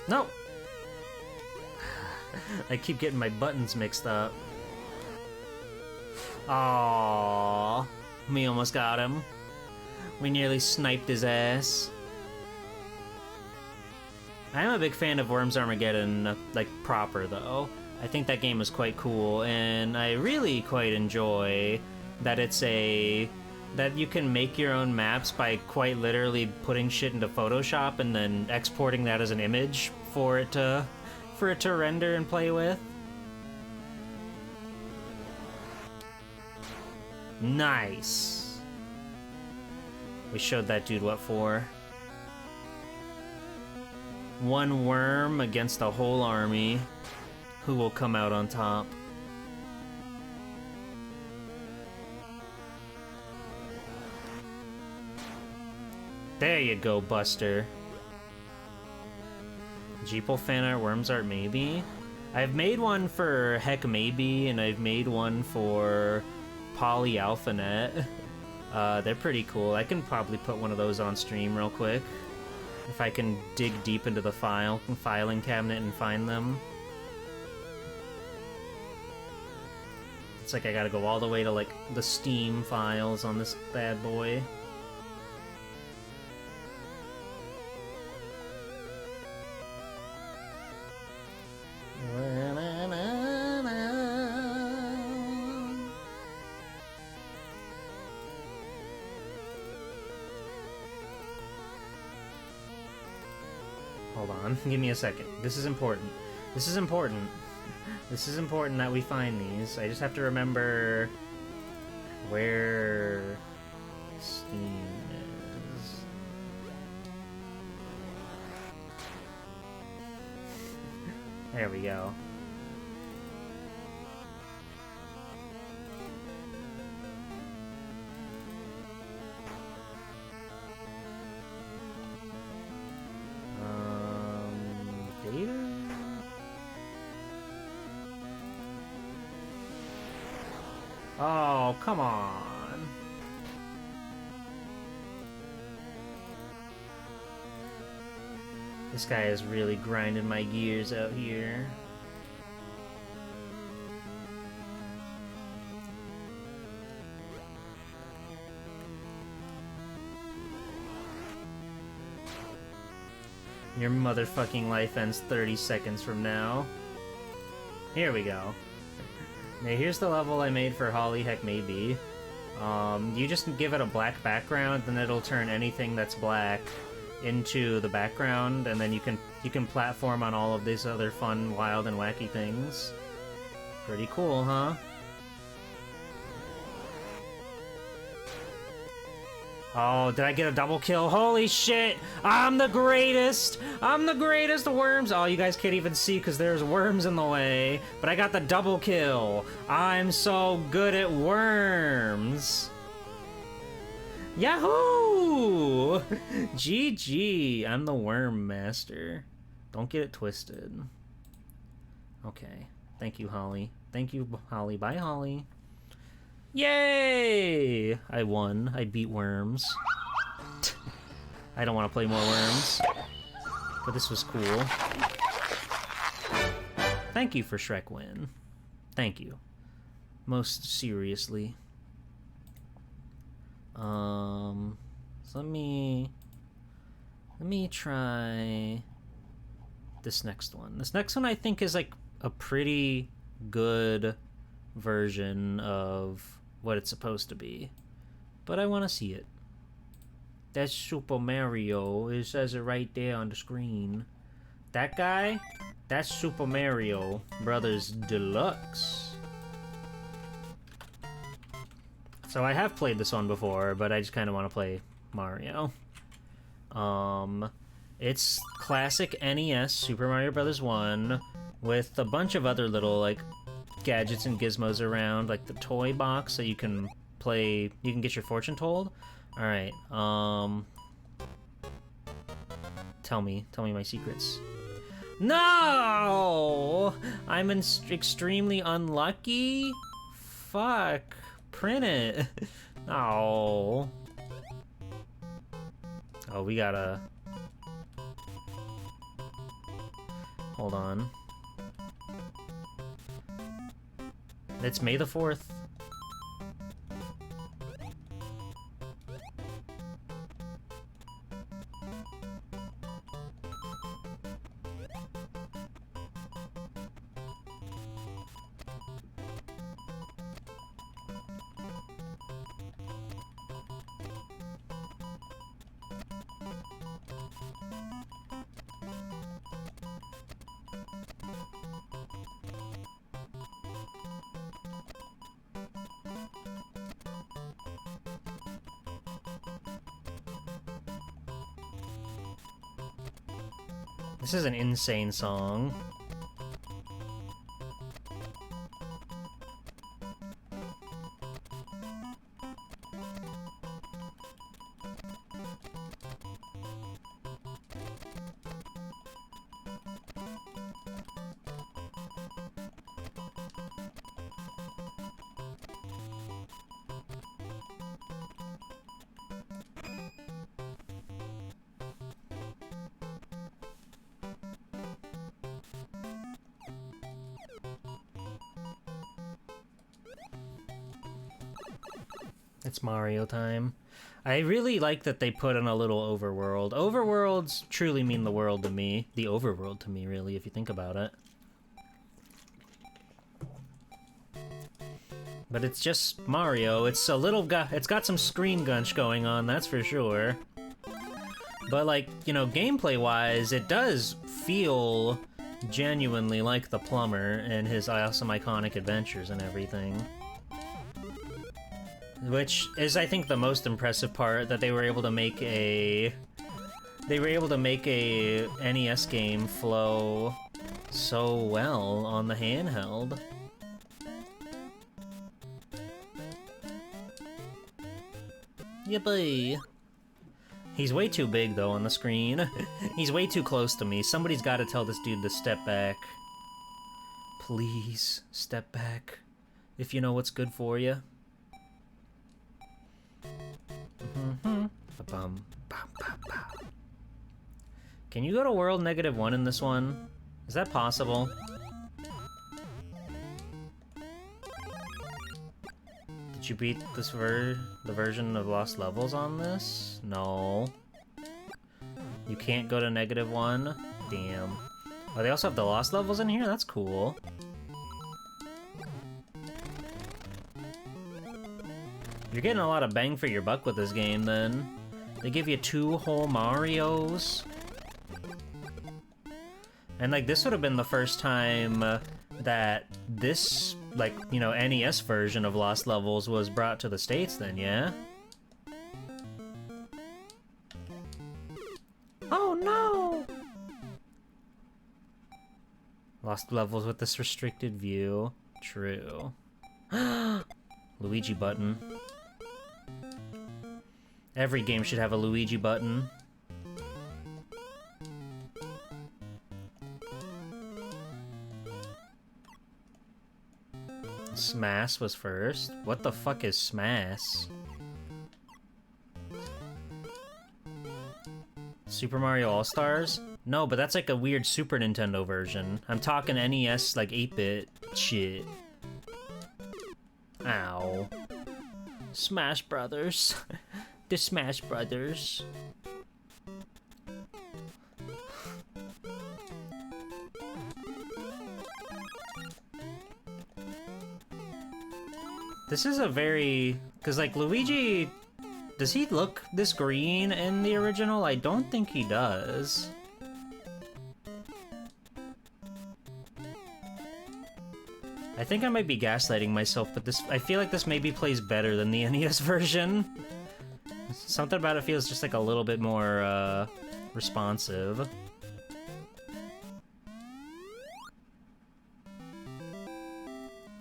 No! I keep getting my buttons mixed up. Aww. We almost got him. We nearly sniped his ass. I'm a big fan of Worms Armageddon, like, proper, though. I think that game is quite cool, and I really quite enjoy that it's that you can make your own maps by quite literally putting shit into Photoshop and then exporting that as an image for it to render and play with. Nice. We showed that dude what for. one worm against a whole army. Who will come out on top? There you go, Buster. Jeeple fan art, worms art, maybe? I've made one for Heck Maybe, and I've made one for Poly AlphaNet. They're pretty cool. I can probably put one of those on stream real quick. If I can dig deep into the filing cabinet and find them. It's like I gotta go all the way to, like, the Steam files on this bad boy. Hold on, give me a second. This is important. This is important. This is important that we find these. I just have to remember where Steam is. There we go. Data? Oh, come on. This guy is really grinding my gears out here. Your motherfucking life ends 30 seconds from now. Here we go. Now here's the level I made for Holly Heck Maybe. You just give it a black background, then it'll turn anything that's black into the background, and then you can platform on all of these other fun, wild, and wacky things. Pretty cool, huh? Oh, did I get a double kill? Holy shit! I'm the greatest! I'm the greatest! Worms! Oh, you guys can't even see because there's worms in the way. But I got the double kill! I'm so good at worms! Yahoo! GG! I'm the worm master. Don't get it twisted. Okay. Thank you, Holly. Thank you, Holly. Bye, Holly. Yay! I won. I beat worms. I don't want to play more worms. But this was cool. Thank you for Shrek win. Thank you. Most seriously. So let me try this next one. This next one I think is like a pretty good version of what it's supposed to be, but I want to see it. That's Super Mario. It says it right there on the screen. That guy, that's Super Mario Brothers Deluxe. So I have played this one before, but I just kind of want to play Mario. It's classic NES Super Mario Brothers 1 with a bunch of other little like gadgets and gizmos around, like the toy box, so you can play, you can get your fortune told. All right, tell me my secrets. No, I'm extremely unlucky. Fuck, print it. Oh, oh, we gotta hold on. It's May the 4th. This is an insane song. It's Mario time. I really like that they put in a little overworld. Overworlds truly mean the world to me. The overworld to me, really, if you think about it. But it's just Mario. It's a little guy. It's got some screen gunch going on, that's for sure. But, like, you know, gameplay-wise, it does feel genuinely like the plumber and his awesome iconic adventures and everything. Which is, I think, the most impressive part, that they were able to make a... They were able to make a NES game flow so well on the handheld. Yippee! He's way too big, though, on the screen. He's way too close to me. Somebody's gotta tell this dude to step back. Please, step back. If you know what's good for you. Can you go to world -1 in this one? Is that possible? Did you beat this the version of Lost Levels on this? No. You can't go to -1? Damn. Oh, they also have the Lost Levels in here? That's cool. You're getting a lot of bang for your buck with this game, then. They give you 2 whole Marios. And, like, this would have been the first time that this, like, you know, NES version of Lost Levels was brought to the States then, yeah? Oh, no! Lost Levels with this restricted view. True. Luigi button. Every game should have a Luigi button. Smash was first. What the fuck is Smash? Super Mario All-Stars? No, but that's like a weird Super Nintendo version. I'm talking NES, like 8-bit shit. Ow. Smash Brothers. The Smash Brothers. This is a very... Because, like, Luigi... Does he look this green in the original? I don't think he does. I think I might be gaslighting myself, but this... I feel like this maybe plays better than the NES version. Something about it feels just like a little bit more, responsive.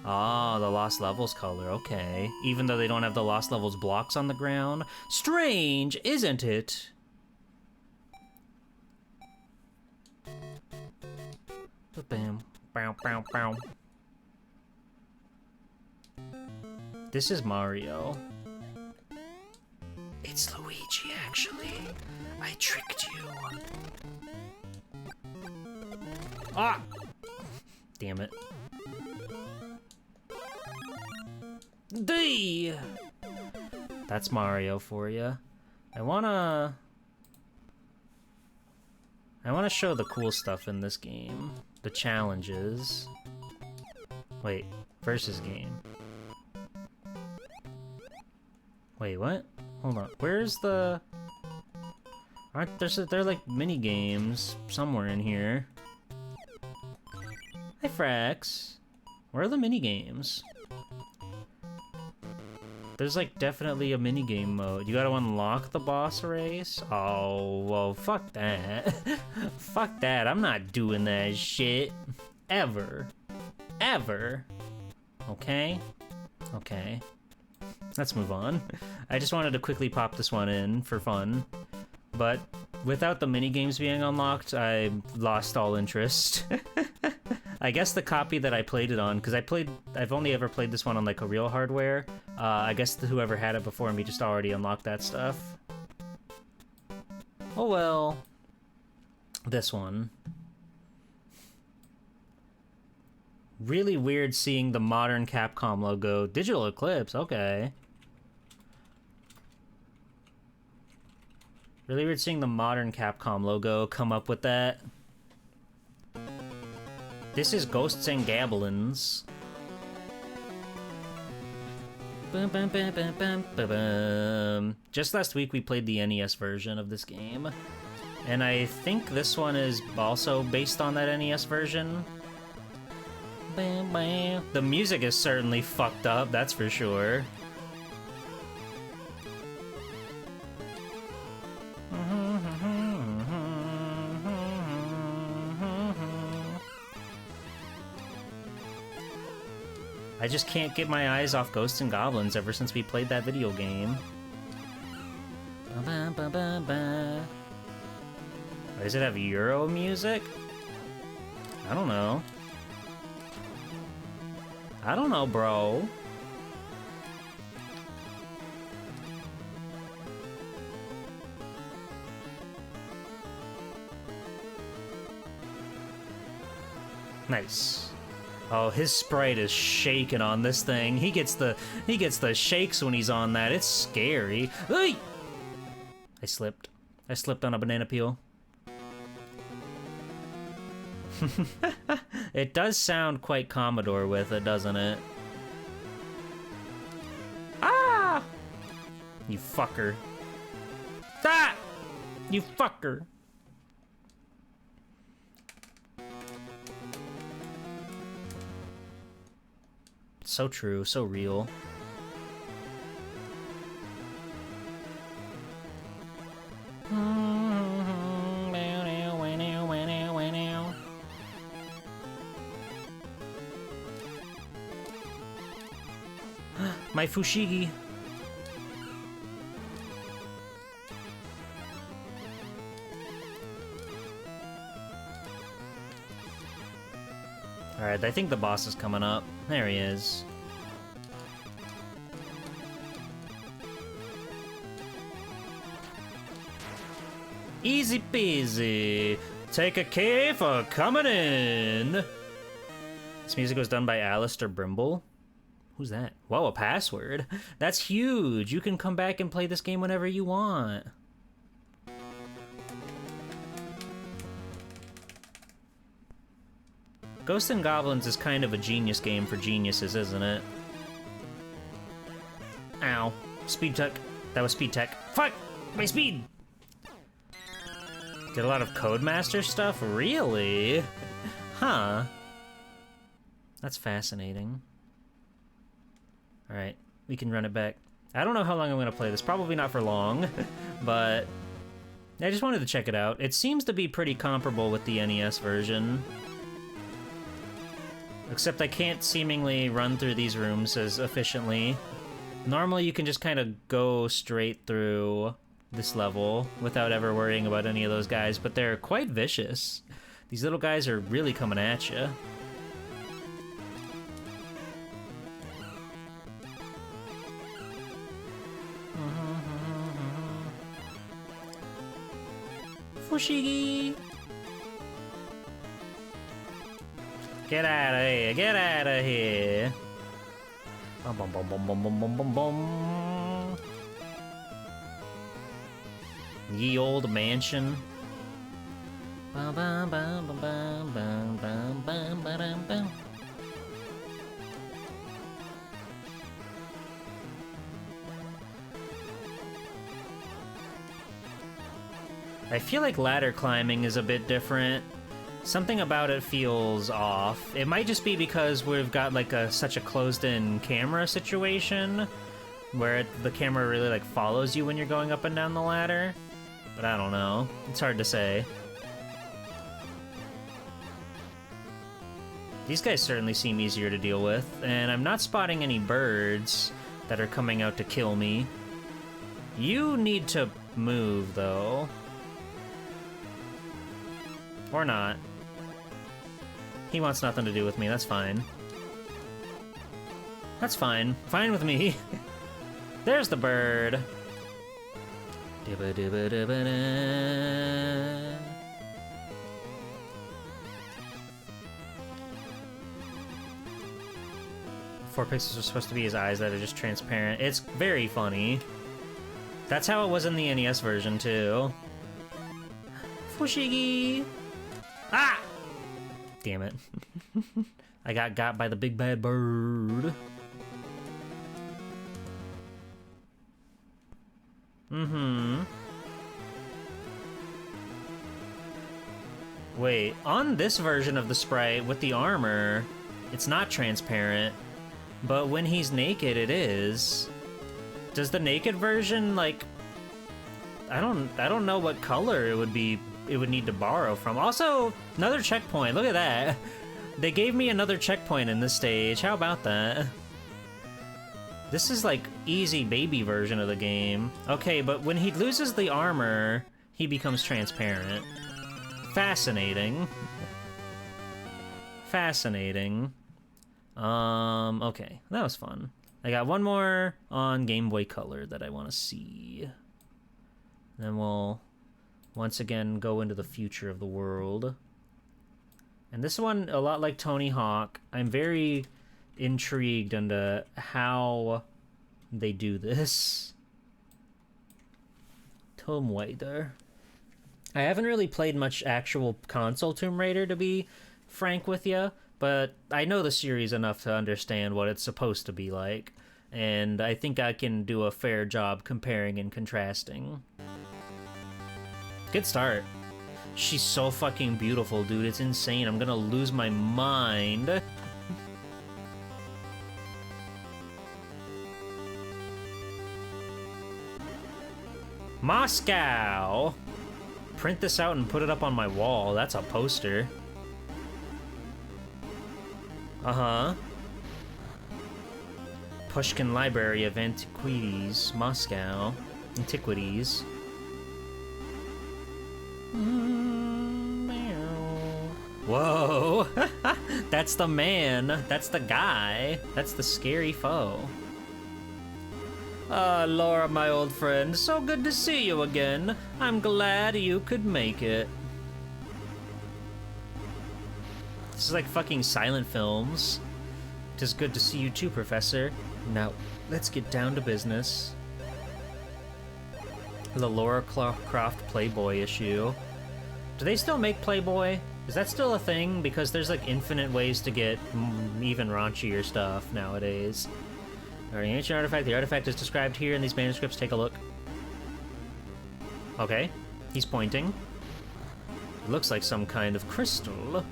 Ah, the Lost Levels color, okay. Even though they don't have the Lost Levels blocks on the ground. Strange, isn't it? Bam, bow, bow, bow. This is Mario. It's Luigi, actually. I tricked you. Ah! Damn it. D. That's Mario for you. I wanna show the cool stuff in this game. The challenges. Wait, versus game. Wait, what? Hold on. Where's the... Aren't there like mini games somewhere in here? Hi, Frax. Where are the mini games? There's like definitely a minigame mode. You gotta unlock the boss race? Oh, well, fuck that. Fuck that. I'm not doing that shit. Ever. Ever. Okay? Okay. Let's move on. I just wanted to quickly pop this one in for fun. But without the minigames being unlocked, I lost all interest. I guess the copy that I played it on, because I've only ever played this one on like a real hardware. I guess whoever had it before me just already unlocked that stuff. Oh well. This one. Really weird seeing the modern Capcom logo. Digital Eclipse, okay. Really weird seeing the modern Capcom logo come up with that. This is Ghosts and Goblins. Bum, bum, bum, bum, bum, bum, bum. Just last week we played the NES version of this game. And I think this one is also based on that NES version. Bam, bam. The music is certainly fucked up, that's for sure. I just can't get my eyes off Ghosts and Goblins ever since we played that video game. Why does it have Euro music? I don't know. I don't know, bro. Nice. Oh, his sprite is shaking on this thing. He gets the shakes when he's on that. It's scary. Hey! I slipped. I slipped on a banana peel. It does sound quite Commodore with it, doesn't it? Ah! You fucker. Ah! You fucker. So true, so real. My Fushigi. Alright, I think the boss is coming up. There he is. Easy peasy. Take a key for coming in. This music was done by Alistair Brimble. Who's that? Whoa, a password. That's huge. You can come back and play this game whenever you want. Ghosts and Goblins is kind of a genius game for geniuses, isn't it? Ow. Speed tech. That was speed tech. Fuck! My speed! Did a lot of Codemaster stuff? Really? Huh. That's fascinating. Alright, we can run it back. I don't know how long I'm going to play this. Probably not for long, but I just wanted to check it out. It seems to be pretty comparable with the NES version. Except I can't seemingly run through these rooms as efficiently. Normally you can just kind of go straight through this level without ever worrying about any of those guys, but they're quite vicious. These little guys are really coming at you. Fushigi! Get out of here! Get out of here! Bum bum bum bum bum bum bum bum bum. Ye old mansion. Bum bum bum bum bum bum bum bum bum bum. I feel like ladder climbing is a bit different. Something about it feels off. It might just be because we've got like such a closed-in camera situation, where the camera really like follows you when you're going up and down the ladder. But I don't know. It's hard to say. These guys certainly seem easier to deal with, and I'm not spotting any birds that are coming out to kill me. You need to move, though. Or not. He wants nothing to do with me, that's fine. That's fine. Fine with me. There's the bird. Four pixels are supposed to be his eyes that are just transparent. It's very funny. That's how it was in the NES version, too. Fushigi! Ah! Damn it. I got by the big bad bird. Wait, on this version of the sprite with the armor, it's not transparent, but when he's naked, it is. Does the naked version, like, I don't know what color it would need to borrow from. Also, another checkpoint. Look at that. They gave me another checkpoint in this stage. How about that? This is like easy baby version of the game. Okay, but when he loses the armor, he becomes transparent. Fascinating. Fascinating. Okay, that was fun. I got one more on Game Boy Color that I want to see. Then we'll once again go into the future of the world. And this one, a lot like Tony Hawk, I'm very intrigued into how they do this. Tomb Raider. I haven't really played much actual console Tomb Raider, to be frank with you, but I know the series enough to understand what it's supposed to be like, and I think I can do a fair job comparing and contrasting. Good start. She's so fucking beautiful, dude. It's insane. I'm gonna lose my mind. Moscow! Print this out and put it up on my wall. That's a poster. Uh-huh. Pushkin Library of Antiquities, Moscow. Antiquities. Whoa! That's the man. That's the guy. That's the scary foe. Ah, Laura, my old friend. So good to see you again. I'm glad you could make it. This is like fucking silent films. It is good to see you too, Professor. Now, let's get down to business. The Laura Croft Playboy issue. Do they still make Playboy? Is that still a thing? Because there's like infinite ways to get even raunchier stuff nowadays. Alright, ancient artifact. The artifact is described here in these manuscripts. Take a look. Okay, he's pointing. It looks like some kind of crystal.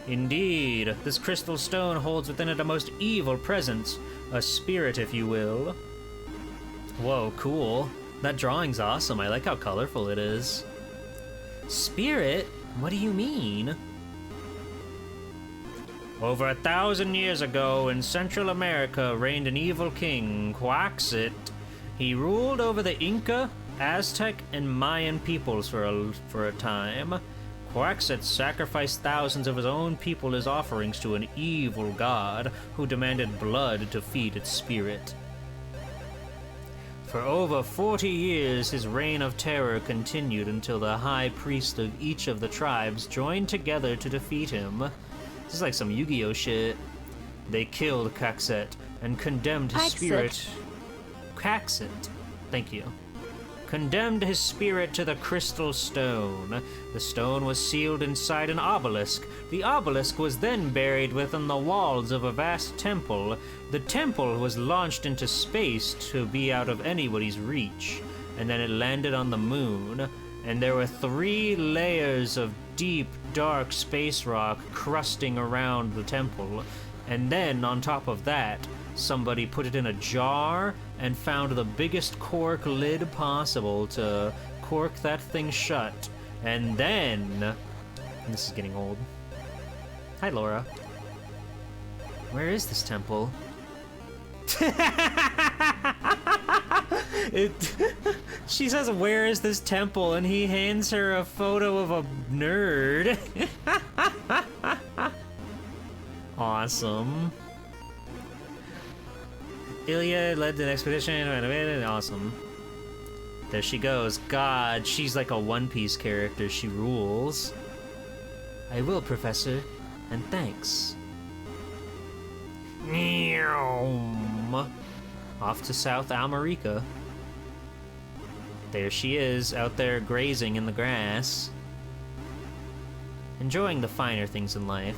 Indeed, this crystal stone holds within it a most evil presence. A spirit, if you will. Whoa, cool. That drawing's awesome. I like how colorful it is. Spirit? What do you mean? Over 1,000 years ago, in Central America, reigned an evil king, Quaxit. He ruled over the Inca, Aztec, and Mayan peoples for a time. Quaxit sacrificed thousands of his own people as offerings to an evil god who demanded blood to feed its spirit. For over 40 years, his reign of terror continued until the high priest of each of the tribes joined together to defeat him. This is like some Yu-Gi-Oh shit. They killed Quaxit and condemned his spirit... Quaxit. Thank you. Condemned his spirit to the crystal stone. The stone was sealed inside an obelisk. The obelisk was then buried within the walls of a vast temple. The temple was launched into space to be out of anybody's reach, and then it landed on the moon, and there were 3 layers of deep, dark space rock crusting around the temple, and then on top of that, somebody put it in a jar and found the biggest cork lid possible to cork that thing shut. And then... This is getting old. Hi, Laura. Where is this temple? She says, where is this temple? And he hands her a photo of a nerd. Awesome. Ilya led an expedition. Awesome. There she goes. God, she's like a One Piece character. She rules. I will, Professor. And thanks. Off to South America. There she is, out there grazing in the grass. Enjoying the finer things in life.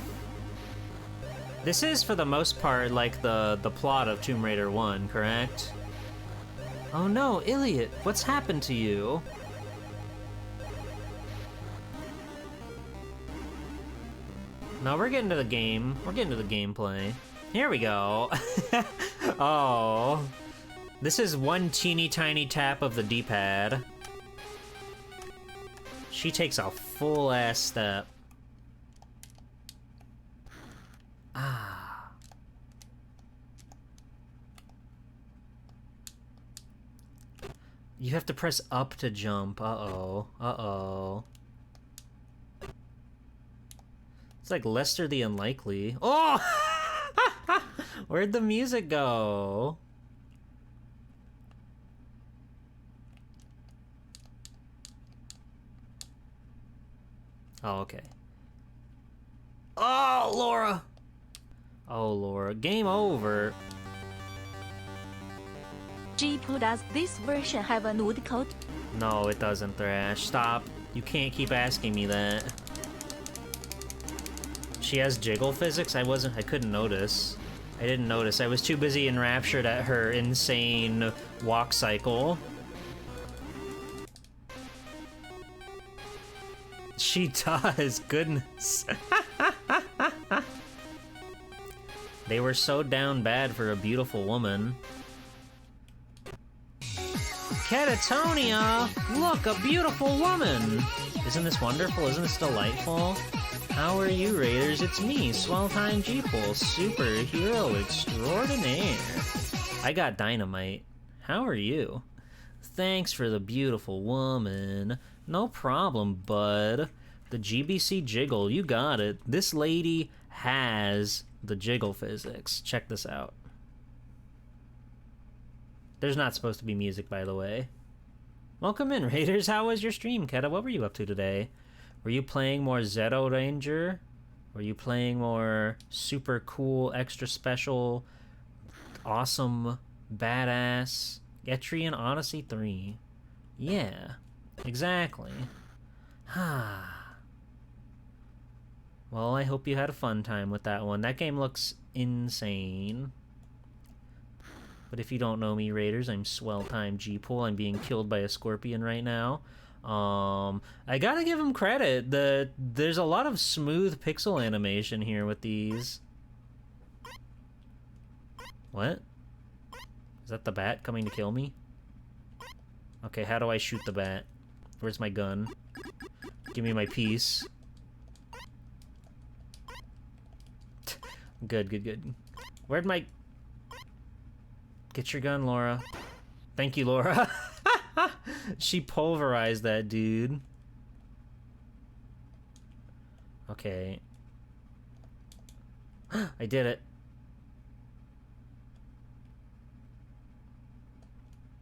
This is, for the most part, like the plot of Tomb Raider 1, correct? Oh no, Iliad, what's happened to you? No, we're getting to the game. We're getting to the gameplay. Here we go. Oh. This is one teeny tiny tap of the D-pad. She takes a full ass step. Ah. You have to press up to jump. Uh-oh. Uh-oh. It's like Lester the Unlikely. Oh! Where'd the music go? Oh, okay. Oh, Laura! Oh, Laura. Game over. Jeep, does this version have a nude code? No, it doesn't, Thrash. Stop. You can't keep asking me that. She has jiggle physics? I couldn't notice. I didn't notice. I was too busy enraptured at her insane walk cycle. She does, goodness. They were so down bad for a beautiful woman. Catatonia! Look, a beautiful woman! Isn't this wonderful? Isn't this delightful? How are you, Raiders? It's me, Swelltime Jeeple, superhero extraordinaire. I got dynamite. How are you? Thanks for the beautiful woman. No problem, bud. The GBC jiggle, you got it. This lady has the jiggle physics. Check this out. There's not supposed to be music, by the way. Welcome in, Raiders. How was your stream, Keta? What were you up to today? Were you playing more Zeto Ranger? Were you playing more super cool, extra special, awesome, badass Etrian Odyssey 3? Yeah, exactly. Well, I hope you had a fun time with that one. That game looks insane. But if you don't know me, Raiders, I'm Swelltime G-Pool. I'm being killed by a scorpion right now. I gotta give him credit. There's a lot of smooth pixel animation here with these. What? Is that the bat coming to kill me? Okay, how do I shoot the bat? Where's my gun? Give me my piece. Good, good, good. Where'd my... Get your gun, Laura. Thank you, Laura. She pulverized that dude. Okay. I did it.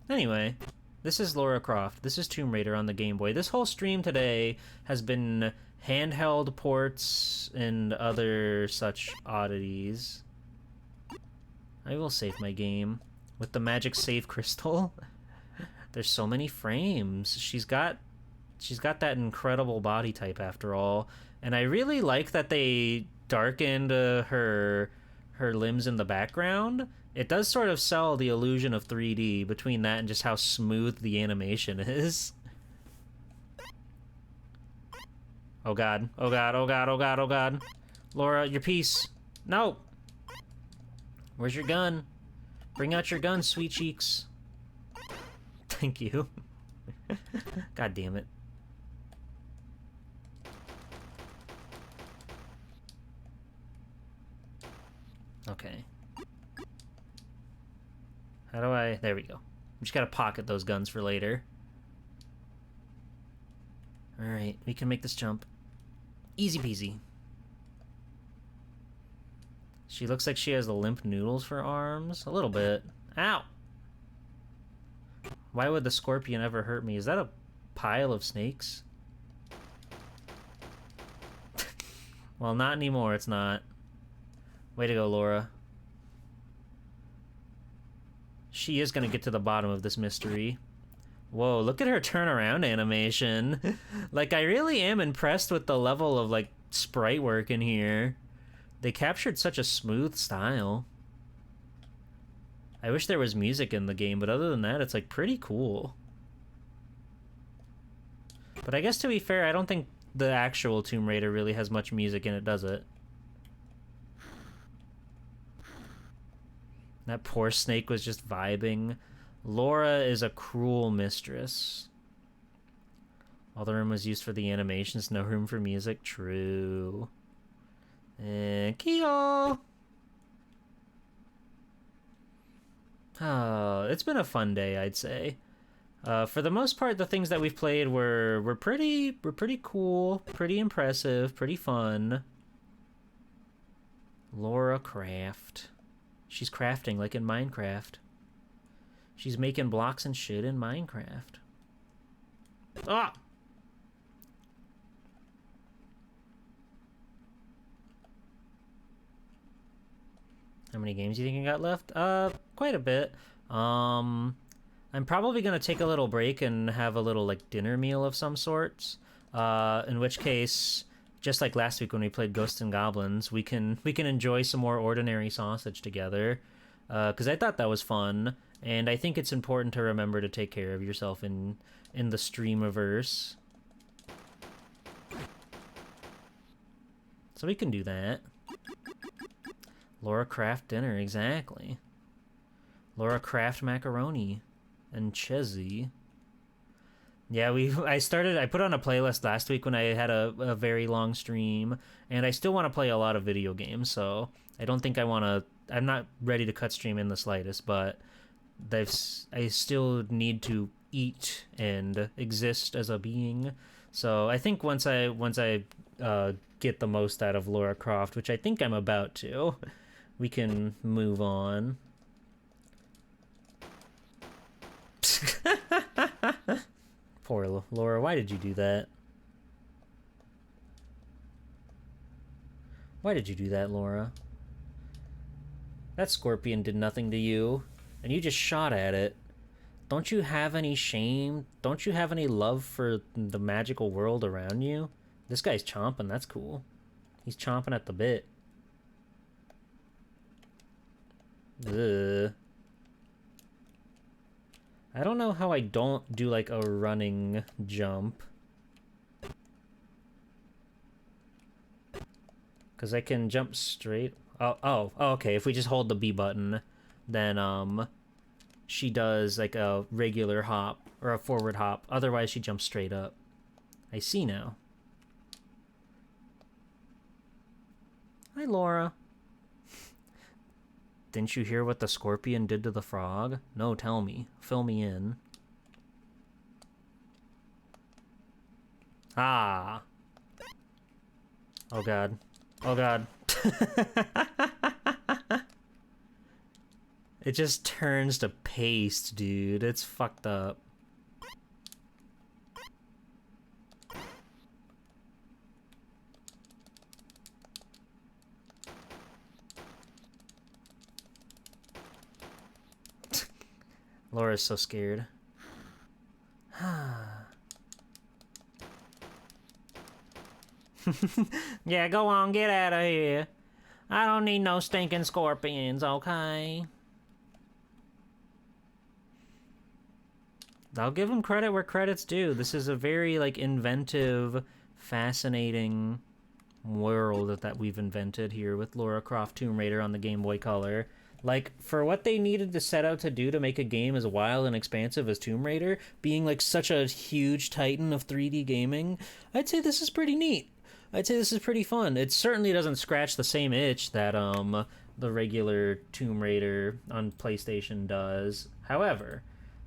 Anyway, this is Lara Croft. This is Tomb Raider on the Game Boy. This whole stream today has been handheld ports and other such oddities. I will save my game with the magic save crystal. There's so many frames. She's got that incredible body type after all, and I really like that they darkened her limbs in the background. It does sort of sell the illusion of 3D between that and just how smooth the animation is. Oh god, oh god, oh god, oh god, oh god. Laura, your piece. No! Where's your gun? Bring out your guns, sweet cheeks. Thank you. God damn it. Okay. How do I... There we go. We just gotta pocket those guns for later. Alright, we can make this jump. Easy peasy. She looks like she has the limp noodles for arms. A little bit. Ow! Why would the scorpion ever hurt me? Is that a pile of snakes? Well, not anymore, it's not. Way to go, Laura. She is gonna get to the bottom of this mystery. Whoa, look at her turnaround animation. Like, I really am impressed with the level of, like, sprite work in here. They captured such a smooth style. I wish there was music in the game, but other than that, it's, like, pretty cool. But I guess to be fair, I don't think the actual Tomb Raider really has much music in it, does it? That poor snake was just vibing. Laura is a cruel mistress. All the room was used for the animations, no room for music. True. And Kyo! Oh, it's been a fun day, I'd say. For the most part, the things that we've played were pretty cool, pretty impressive, pretty fun. Laura Craft. She's crafting like in Minecraft. She's making blocks and shit in Minecraft. Ah! How many games do you think you got left? Quite a bit. I'm probably gonna take a little break and have a little like dinner meal of some sorts. In which case, just like last week when we played Ghosts and Goblins, we can enjoy some more ordinary sausage together. Because I thought that was fun, and I think it's important to remember to take care of yourself in the streamiverse. So we can do that. Laura Craft dinner, exactly. Laura Craft macaroni and cheesy. Yeah, I put on a playlist last week when I had a very long stream, and I still want to play a lot of video games, so I don't think I'm not ready to cut stream in the slightest, but I still need to eat and exist as a being. So I think once I get the most out of Lara Croft, which I think I'm about to, we can move on. Poor Laura, why did you do that? Why did you do that, Laura? That scorpion did nothing to you, and you just shot at it. Don't you have any shame? Don't you have any love for the magical world around you? This guy's chomping, that's cool. He's chomping at the bit. Ugh. I don't know how I don't do like a running jump. Because I can jump straight. Oh, okay. If we just hold the B button, then she does like a regular hop or a forward hop. Otherwise, she jumps straight up. I see now. Hi, Laura. Didn't you hear what the scorpion did to the frog? No, tell me. Fill me in. Ah. Oh, God. Oh, God. It just turns to paste, dude. It's fucked up. Laura's so scared. Yeah, go on, get out of here. I don't need no stinking scorpions, okay? I'll give them credit where credit's due. This is a very, like, inventive, fascinating world that we've invented here with Lara Croft Tomb Raider on the Game Boy Color. Like, for what they needed to set out to do to make a game as wild and expansive as Tomb Raider, being like such a huge titan of 3D gaming, I'd say this is pretty neat. I'd say this is pretty fun. It certainly doesn't scratch the same itch that the regular Tomb Raider on PlayStation does. However,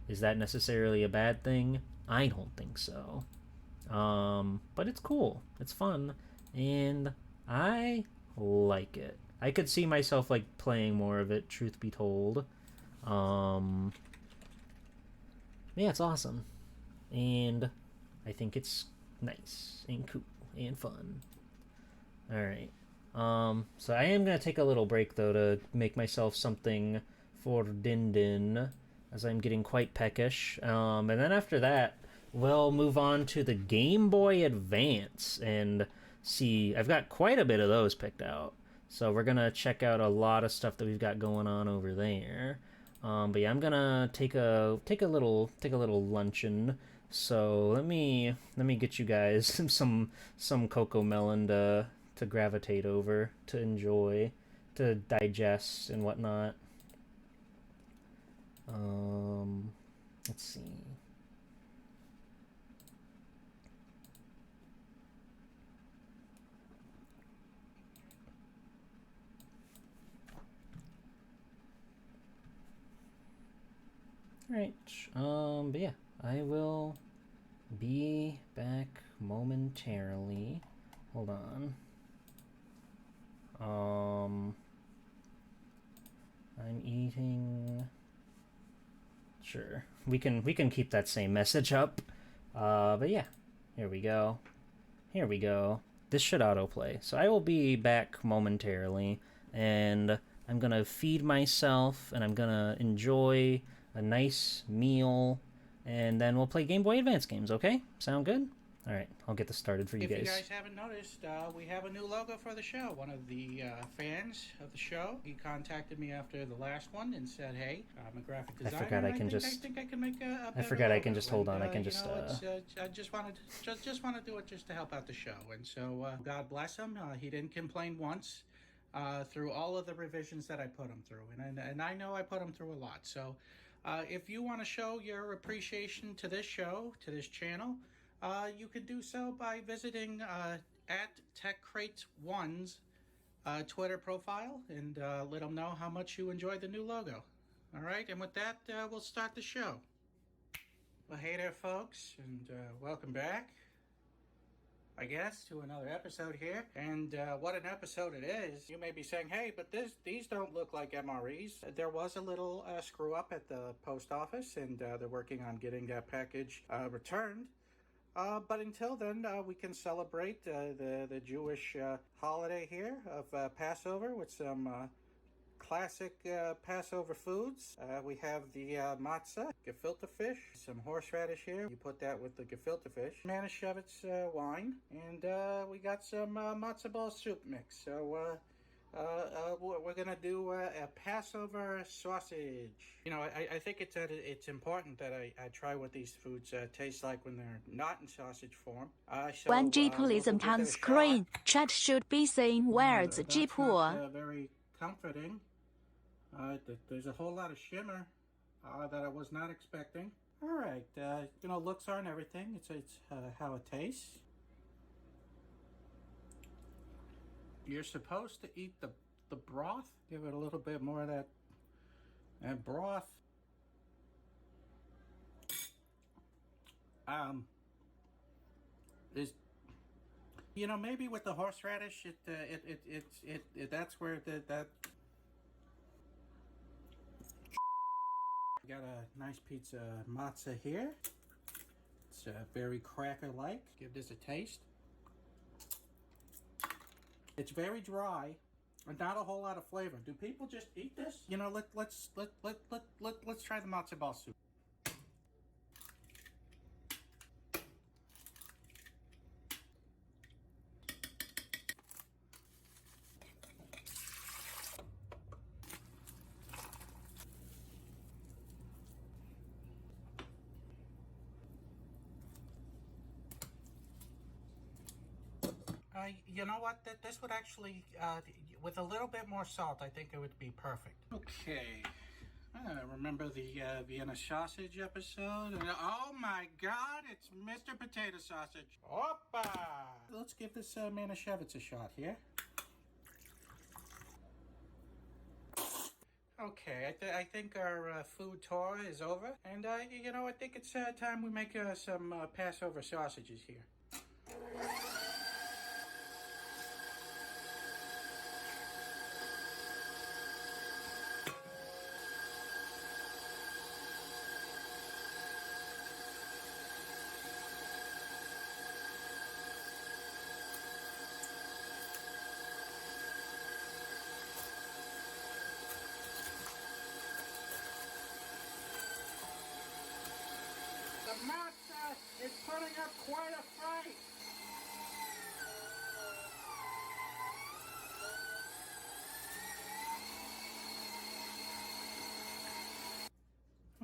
is that necessarily a bad thing? I don't think so. But it's cool. It's fun, and I like it. I could see myself like playing more of it, truth be told. Yeah, it's awesome. And I think it's nice and cool and fun. Alright. So I am gonna take a little break though to make myself something for Din Din, as I'm getting quite peckish. And then after that, we'll move on to the Game Boy Advance and see. I've got quite a bit of those picked out. So we're gonna check out a lot of stuff that we've got going on over there. But yeah, I'm gonna take a little luncheon. So let me get you guys some cocoa melon to gravitate over, to enjoy, to digest and whatnot. Let's see. Alright, but yeah, I will be back momentarily. Hold on. I'm eating. Sure, we can keep that same message up. But yeah, here we go. Here we go. This should autoplay. So I will be back momentarily, and I'm gonna feed myself, and I'm gonna enjoy a nice meal, and then we'll play Game Boy Advance games, okay? Sound good? Alright, I'll get this started for you guys. If you guys haven't noticed, we have a new logo for the show. One of the fans of the show, he contacted me after the last one and said, hey, I'm a graphic designer. I forgot I can just... I think I can make a I forgot I can just... Hold on, I can just... I just wanted to do it just to help out the show. And so, God bless him. He didn't complain once through all of the revisions that I put him through. And I know I put him through a lot. So, if you want to show your appreciation to this show, to this channel, you can do so by visiting at TechCrate1's Twitter profile and let them know how much you enjoyed the new logo. All right, and with that, we'll start the show. Well, hey there, folks, and welcome back, I guess, to another episode here. And what an episode it is. You may be saying, hey, but these don't look like MREs. There was a little screw up at the post office, and they're working on getting that package returned. But until then, we can celebrate the Jewish holiday here of Passover with some classic Passover foods. We have the matzah, gefilte fish, some horseradish here. You put that with the gefilte fish. Manischewitz wine, and we got some matzo ball soup mix. So we're gonna do a Passover sausage. You know, I think it's important that I try what these foods taste like when they're not in sausage form. So, When Jeepool is on screen, chat should be saying where's Jeepool. Very comforting. There's a whole lot of shimmer that I was not expecting. All right, you know, looks aren't everything. It's how it tastes. You're supposed to eat the broth. Give it a little bit more of that broth. Is, you know, maybe with the horseradish, it that's where that. Got a nice piece of matzah here. It's very cracker-like. Give this a taste. It's very dry and not a whole lot of flavor. Do people just eat this? You know, let's try the matzo ball soup. You know what? This would actually with a little bit more salt, I think it would be perfect. Okay. Remember the Vienna sausage episode? Oh my God, it's Mr. Potato Sausage. Oppa! Let's give this Manischewitz a shot here. Okay, I think our food tour is over. And, you know, I think it's time we make some Passover sausages here. The matzah is putting up quite a fight.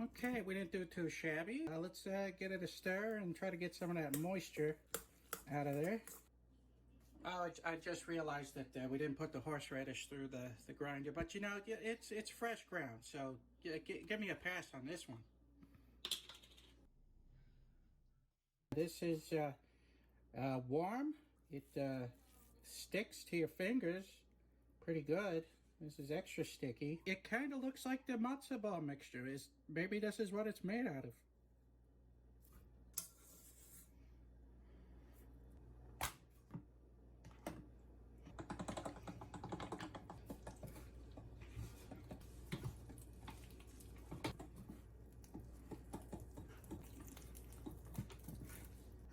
Okay, we didn't do too shabby. Let's get it a stir and try to get some of that moisture out of there. Oh, I just realized that we didn't put the horseradish through the grinder, but you know, it's fresh ground, so give me a pass on this one. This is warm. It sticks to your fingers pretty good. This is extra sticky. It kind of looks like the matzo ball mixture. Maybe this is what it's made out of.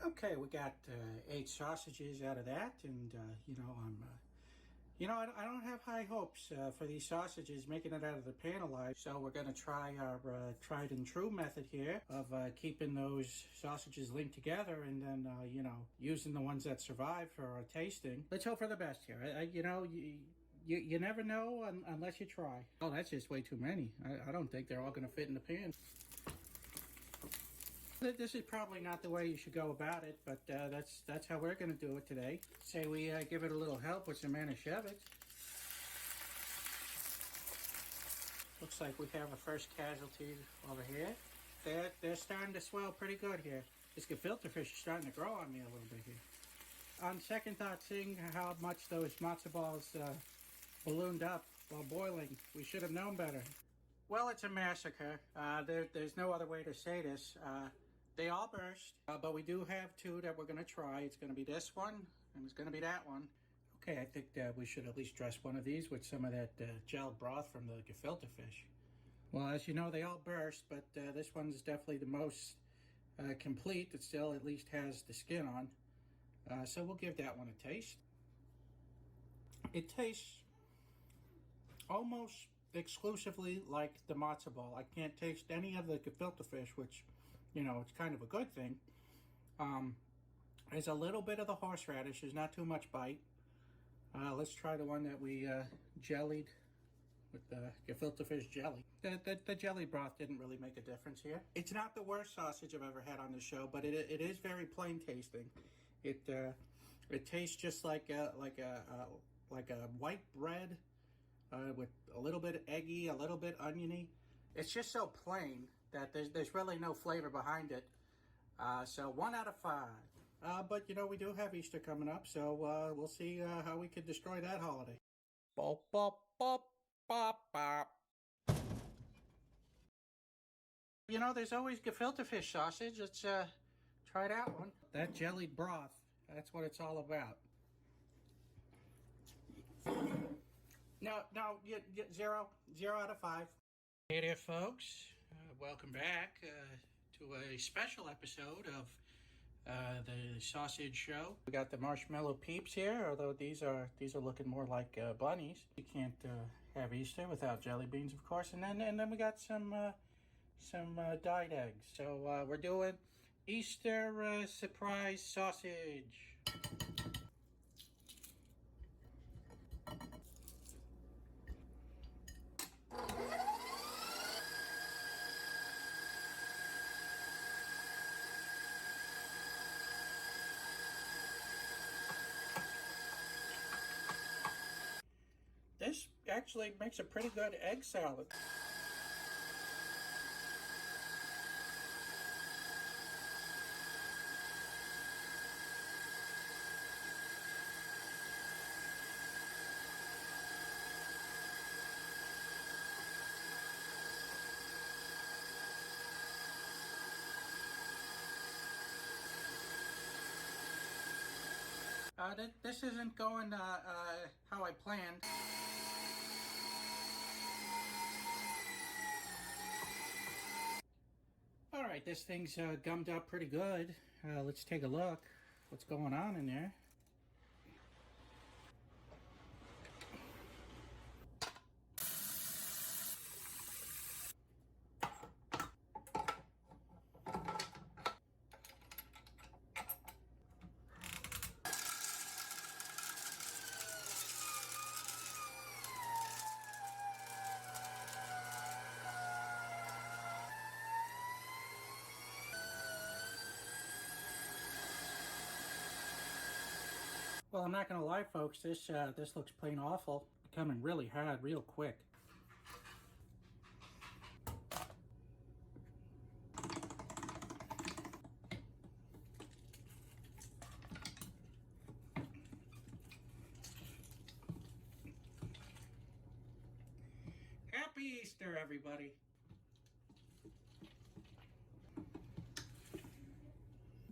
Okay, we got 8 sausages out of that, and you know, I don't have high hopes for these sausages making it out of the pan alive. So we're going to try our tried and true method here of keeping those sausages linked together, and then you know, using the ones that survive for our tasting. Let's hope for the best here. You know, you never know unless you try. Oh, that's just way too many. I don't think they're all going to fit in the pan. This is probably not the way you should go about it, but that's how we're going to do it today. Say we give it a little help with some Manischewitz. Looks like we have a first casualty over here. They're starting to swell pretty good here. This gefilte fish is starting to grow on me a little bit here. On second thought, seeing how much those matzo balls ballooned up while boiling, we should have known better. Well, it's a massacre. There's no other way to say this. They all burst, but we do have 2 that we're going to try. It's going to be this one, and it's going to be that one. Okay, I think that we should at least dress one of these with some of that gelled broth from the gefilte fish. Well, as you know, they all burst, but this one's definitely the most complete. It still at least has the skin on. So we'll give that one a taste. It tastes almost exclusively like the matzo ball. I can't taste any of the gefilte fish, which, you know, it's kind of a good thing. There's a little bit of the horseradish. There's not too much bite. Let's try the one that we jellied with the gefilte fish jelly. The jelly broth didn't really make a difference here. It's not the worst sausage I've ever had on the show, but it is very plain tasting. It tastes just like a white bread with a little bit eggy, a little bit oniony. It's just so plain that there's really no flavor behind it. So 1 out of 5. But you know, we do have Easter coming up, so we'll see how we could destroy that holiday. Bop, bop, bop, bop, bop. You know, there's always gefilte fish sausage. Let's try that one. That jellied broth, that's what it's all about. No, 0 out of 5. Hey there, folks. Welcome back to a special episode of the sausage show. We got the marshmallow peeps here, although these are looking more like bunnies. You can't have Easter without jelly beans, of course. And then we got some dyed eggs. So we're doing Easter surprise sausage. actually makes a pretty good egg salad. This isn't going how I planned. All right, this thing's gummed up pretty good. Let's take a look. What's going on in there? Well, I'm not gonna lie, folks. This looks plain awful. Becoming really hard, real quick. Happy Easter, everybody.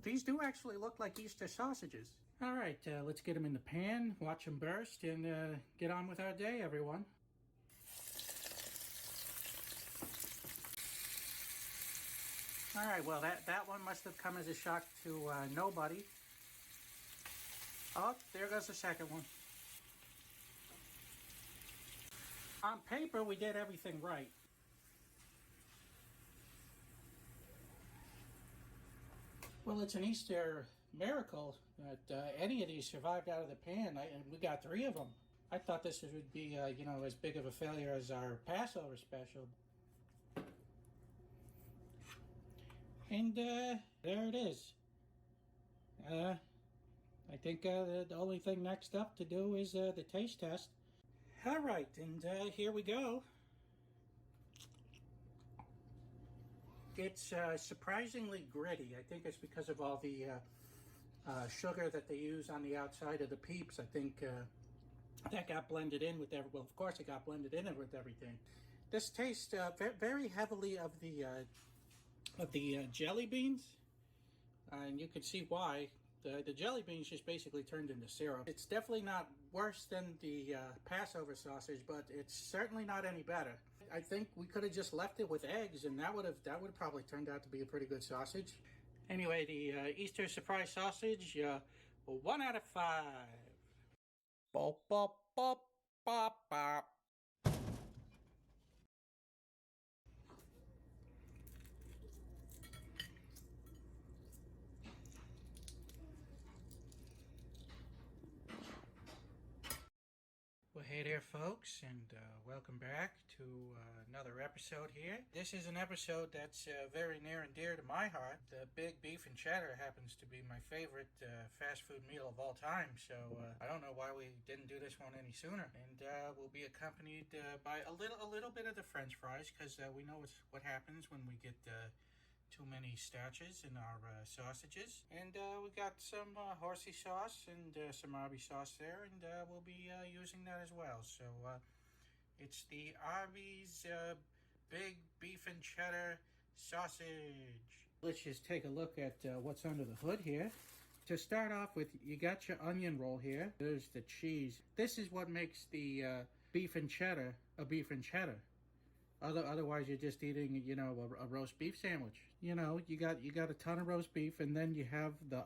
These do actually look like Easter sausages. All right, let's get them in the pan, watch them burst, and get on with our day, everyone. All right, well, that one must have come as a shock to nobody. Oh, there goes the second one. On paper, we did everything right. Well, it's an Easter miracle that any of these survived out of the pan, and we got 3 of them. I thought this would be, you know, as big of a failure as our Passover special. And there it is. I think the only thing next up to do is the taste test. All right, and here we go. It's surprisingly gritty. I think it's because of all the sugar that they use on the outside of the peeps. I think that got blended in with well, of course it got blended in with everything. This tastes very heavily of the jelly beans, and you can see why. The jelly beans just basically turned into syrup. It's definitely not worse than the Passover sausage, but it's certainly not any better. I think we could have just left it with eggs, and that would have probably turned out to be a pretty good sausage. Anyway, the Easter surprise sausage, 1 out of 5. Bop bop bop bop bop. Well, hey there, folks, and welcome back to another episode here. This is an episode that's very near and dear to my heart. The big beef and cheddar happens to be my favorite fast food meal of all time, so I don't know why we didn't do this one any sooner. And we'll be accompanied by a little bit of the French fries, because we know what happens when we get too many starches in our sausages. And we got some horsey sauce and some Arby's sauce there, and we'll be using that as well. So it's the Arby's big beef and cheddar sausage. Let's just take a look at what's under the hood here. To start off with, you got your onion roll here. There's the cheese. This is what makes the beef and cheddar a beef and cheddar. Otherwise, you're just eating, you know, a roast beef sandwich. You know, you got a ton of roast beef, and then you have the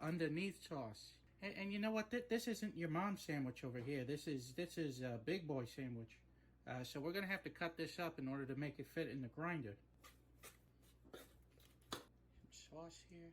underneath sauce. And you know what? This isn't your mom's sandwich over here. This is a big boy sandwich. So we're gonna have to cut this up in order to make it fit in the grinder. Some sauce here.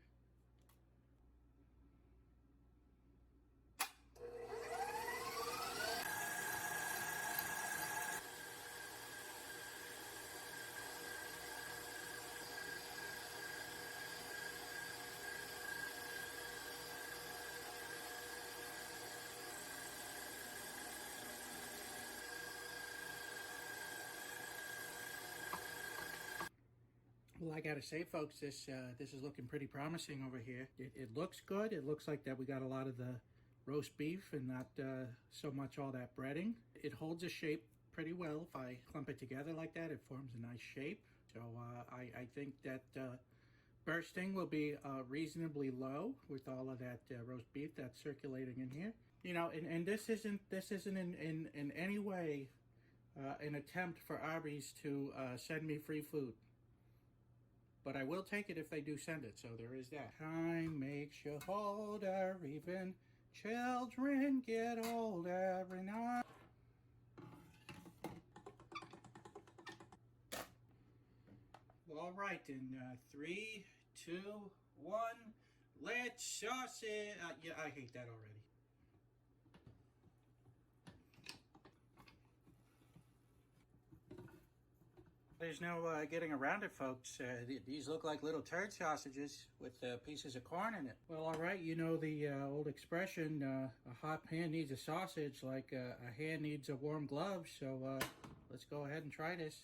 Well, I gotta say, folks, this is looking pretty promising over here. It looks good. It looks like that we got a lot of the roast beef and not so much all that breading. It holds a shape pretty well. If I clump it together like that, it forms a nice shape. So I think that bursting will be reasonably low with all of that roast beef that's circulating in here. You know, and this isn't in any way an attempt for Arby's to send me free food. But I will take it if they do send it, so there is that. Time makes you older, even children get older every night. All right, in 3, 2, 1, let's sauce it. Yeah, I hate that already. There's no getting around it, folks. These look like little turd sausages with pieces of corn in it. Well, all right, you know the old expression, a hot pan needs a sausage like a hand needs a warm glove, so let's go ahead and try this.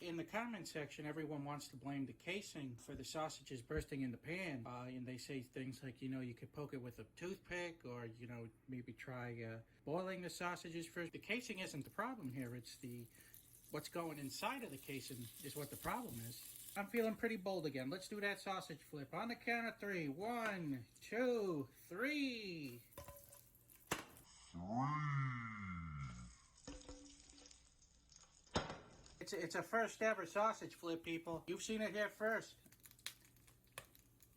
In the comment section, everyone wants to blame the casing for the sausages bursting in the pan. And they say things like, you know, you could poke it with a toothpick or, you know, maybe try boiling the sausages first. The casing isn't the problem here. It's what's going inside of the casing is what the problem is. I'm feeling pretty bold again. Let's do that sausage flip. On the count of 3. 1, 2, 3. It's a first ever sausage flip, people. You've seen it here first.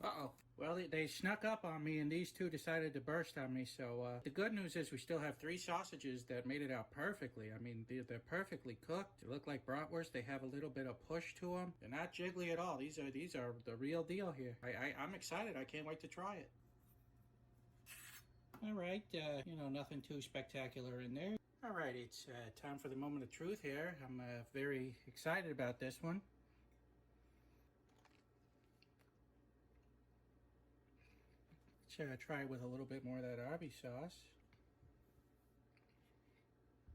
Uh-oh. Well, they snuck up on me and these two decided to burst on me. So the good news is we still have 3 sausages that made it out perfectly. I mean, they're perfectly cooked. They look like bratwurst. They have a little bit of push to them. They're not jiggly at all. These are the real deal here. I'm excited. I can't wait to try it. All right. You know, nothing too spectacular in there. All right, it's time for the moment of truth here. I'm very excited about this one. Let's try it with a little bit more of that Arby's sauce.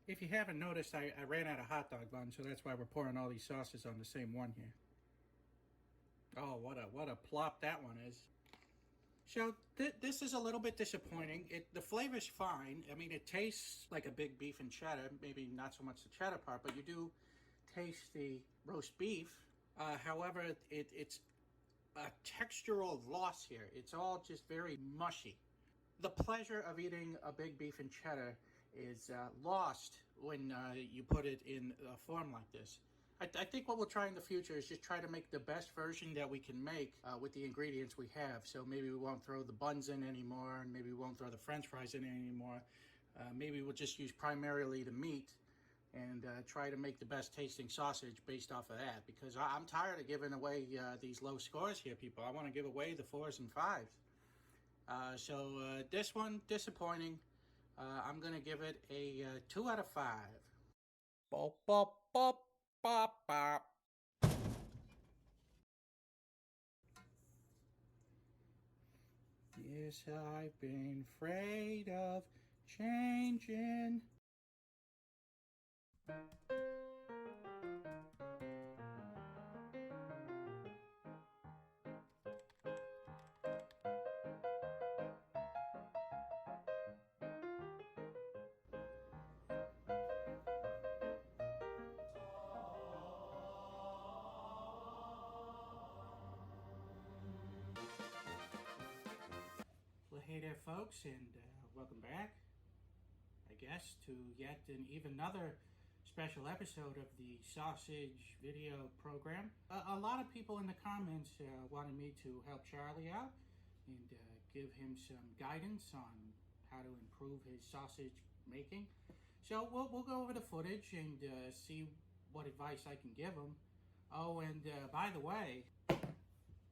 If you haven't noticed, I ran out of hot dog buns, so that's why we're pouring all these sauces on the same one here. Oh, what a plop that one is. So this is a little bit disappointing. The flavor's fine. I mean, it tastes like a big beef and cheddar. Maybe not so much the cheddar part, but you do taste the roast beef. However, it's a textural loss here. It's all just very mushy. The pleasure of eating a big beef and cheddar is lost when you put it in a form like this. I think what we'll try in the future is just try to make the best version that we can make with the ingredients we have. So maybe we won't throw the buns in anymore, and maybe we won't throw the French fries in anymore. Maybe we'll just use primarily the meat and try to make the best tasting sausage based off of that. Because I'm tired of giving away these low scores here, people. I want to give away the 4s and 5s. So this one, disappointing. I'm going to give it a 2 out of 5. Bop, bop, bop. Bop, bop. Yes, I've been afraid of changing. Well, hey there, folks, and welcome back, I guess, to yet even another special episode of the sausage video program. A lot of people in the comments wanted me to help Charlie out and give him some guidance on how to improve his sausage making. So we'll go over the footage and see what advice I can give him. Oh, and by the way,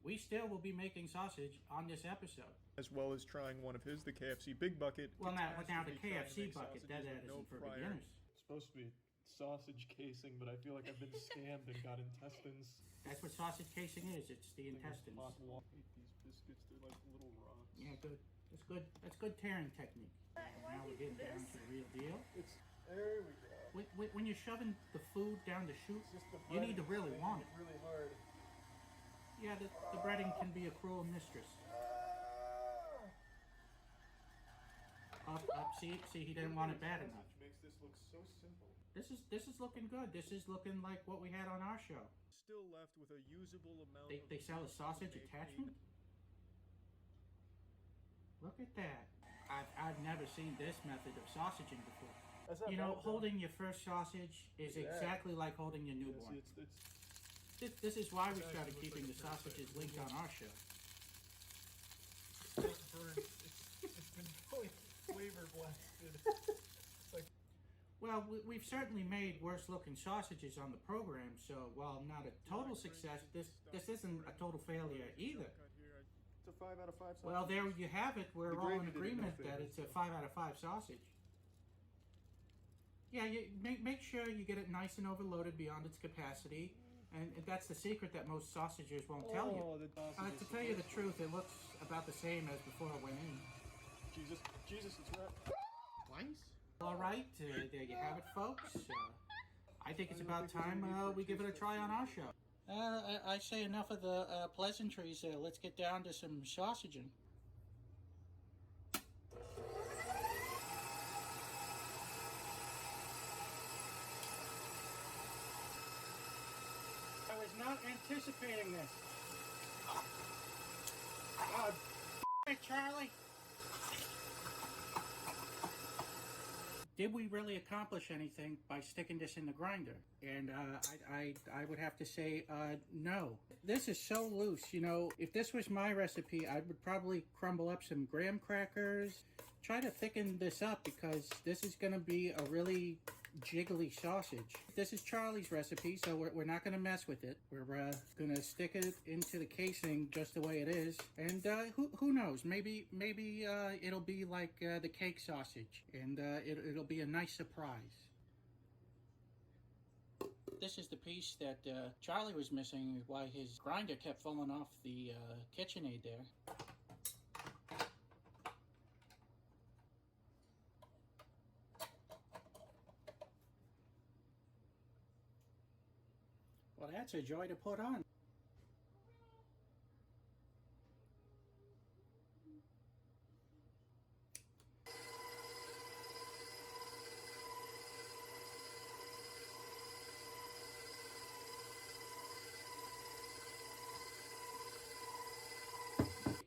we still will be making sausage on this episode. As well as trying one of his, the KFC Big Bucket. Well, now the KFC bucket, that isn't for beginners. It's supposed to be sausage casing, but I feel like I've been scammed and got intestines. That's what sausage casing is. It's the intestines. I hate these biscuits. They're like little rocks. Yeah, good. That's good. That's good tearing technique. Why Now we're getting down to the real deal. There we go. When you're shoving the food down the chute, It's just the you need to breading really making want it. Really hard. Yeah, the breading can be a cruel mistress. Up, see, he didn't want it bad enough. Makes this look so simple. This is looking good. This is looking like what we had on our show. Still left with a usable amount. They sell a sausage attachment? Look at that. I've never seen this method of sausaging before. That's not You know, bad, holding your first sausage is Yeah. exactly like holding your though. newborn. Yeah, see, This is why we Exactly, started looks keeping like the a perfect- sausages linked on our show. it's burnt. It's been fully flavor blasted. It's like Well, we've certainly made worse looking sausages on the program, so while not a total success, this isn't a total failure either. it's a 5 out of 5 sausage. Well, there you have it. We're The all in gravy did no agreement that favors. it's a 5 out of 5 sausage. Yeah, you make sure you get it nice and overloaded beyond its capacity, and that's the secret that most sausages won't tell you. The sausage To is tell you the delicious. truth, it looks about the same as before it went in. Jesus, it's right. Twice? All right, there you have it, folks. I think it's about time we give it a try on our show. I say enough of the pleasantries. Let's get down to some sausaging. I was not anticipating this. Oh, it, Charlie. Did we really accomplish anything by sticking this in the grinder? And I would have to say no. This is so loose, you know. If this was my recipe, I would probably crumble up some graham crackers. Try to thicken this up because this is going to be a really jiggly sausage. This is Charlie's recipe, so we're not going to mess with it. We're going to stick it into the casing just the way it is. And who knows? Maybe it'll be like the cake sausage, and it'll be a nice surprise. This is the piece that Charlie was missing, why his grinder kept falling off the KitchenAid there. Well, that's a joy to put on.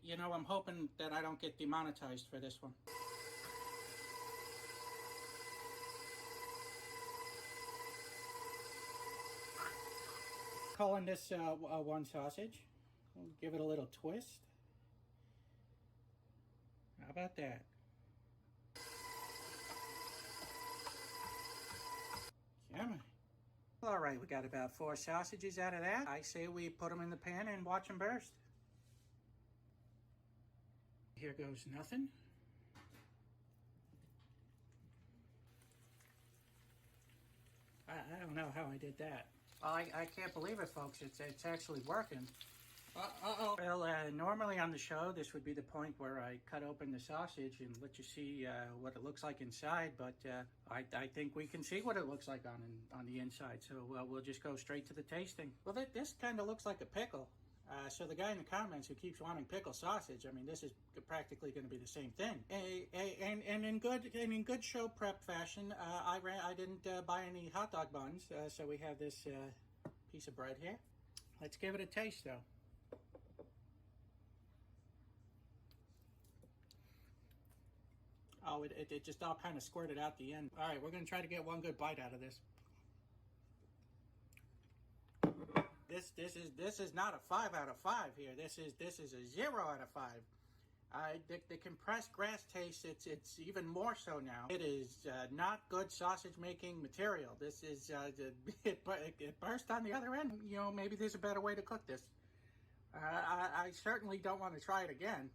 You know, I'm hoping that I don't get demonetized for this one. Calling this one sausage. We'll give it a little twist. How about that? Come on. All right, we got about 4 sausages out of that. I say we put them in the pan and watch them burst. Here goes nothing. I don't know how I did that. I can't believe it, folks. It's actually working. Uh-oh. Well, normally on the show, this would be the point where I cut open the sausage and let you see what it looks like inside, but I think we can see what it looks like on the inside, so we'll just go straight to the tasting. Well, this kind of looks like a pickle. So the guy in the comments who keeps wanting pickle sausage, I mean, this is practically going to be the same thing. And in good show prep fashion, I didn't buy any hot dog buns, so we have this piece of bread here. Let's give it a taste, though. Oh, it just all kind of squirted out the end. All right, we're going to try to get one good bite out of this. This is not a 5 out of 5 here. This is a 0 out of 5. The compressed grass taste, it's even more so now. It is not good sausage making material. This is it burst on the other end. You know, maybe there's a better way to cook this. I certainly don't want to try it again.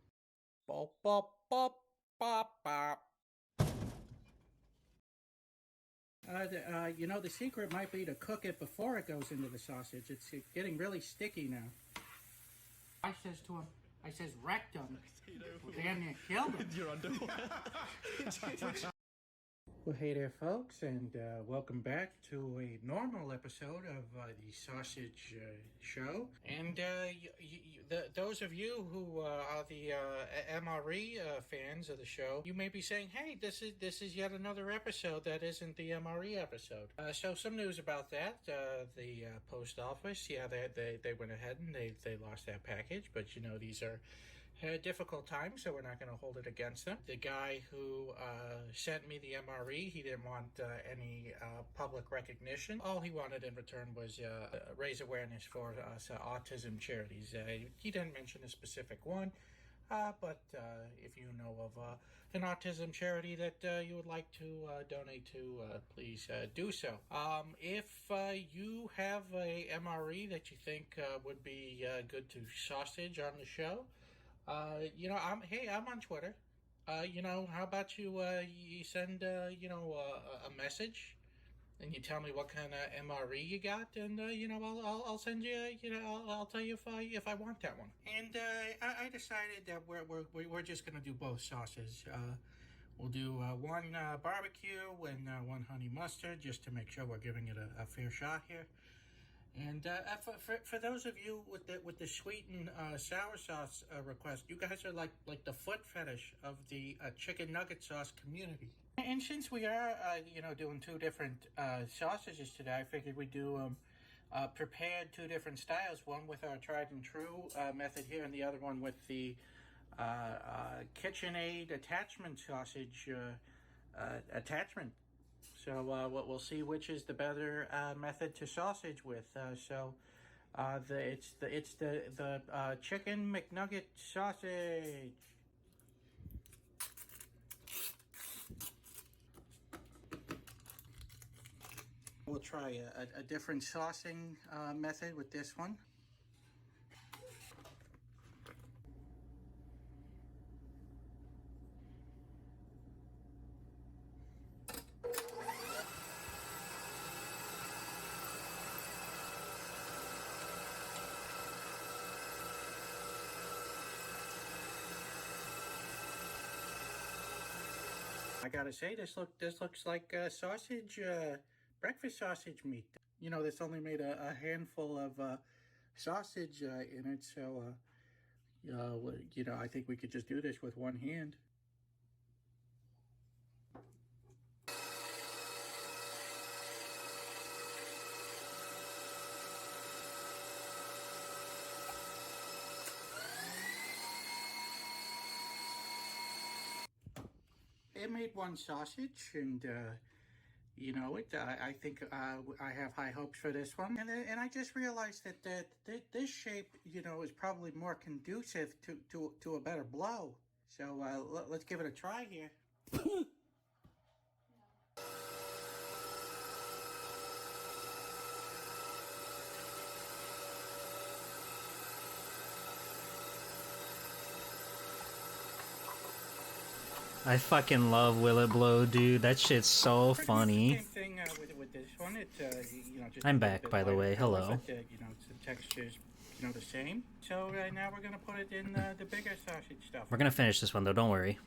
Bop bop bop bop bop. You know, the secret might be to cook it before it goes into the sausage. It's getting really sticky now. I says to him, I says, wrecked him. Well, damn near killed him. You're underwater. Well, hey there, folks, and welcome back to a normal episode of the Sausage Show. And those of you who are the MRE fans of the show, you may be saying, "Hey, this is yet another episode that isn't the MRE episode." So some news about that: the post office, yeah, they went ahead and they lost that package, but you know these are had a difficult time, so we're not going to hold it against them. The guy who sent me the MRE, he didn't want any public recognition. All he wanted in return was raise awareness for autism charities. He didn't mention a specific one, but if you know of an autism charity that you would like to donate to, please do so. If you have a MRE that you think would be good to sausage on the show, I'm on Twitter. How about you send a message, and you tell me what kind of MRE you got, and I'll send you. I'll tell you if I want that one. And I decided that we're just gonna do both sauces. We'll do one barbecue and one honey mustard, just to make sure we're giving it a fair shot here. And for those of you with the sweet and sour sauce request, you guys are like the foot fetish of the chicken nugget sauce community. And since we are doing two different sausages today, I figured we'd do prepared two different styles. One with our tried and true method here, and the other one with the KitchenAid attachment sausage attachment. So we'll see which is the better method to sausage with. It's the chicken McNugget sausage. We'll try a different saucing method with this one. I gotta say, this looks like sausage, breakfast sausage meat. You know, this only made a handful of sausage in it, so I think we could just do this with one hand. It made one sausage, and I think I have high hopes for this one. And I just realized that this shape, is probably more conducive to a better blow. So let's give it a try here. I fucking love Will It Blow, dude. That shit's so funny. Same thing with this one. Just I'm back, by the way. Hello. But, the texture's the same. So now we're gonna put it in the bigger sausage stuff. We're gonna finish this one though. Don't worry.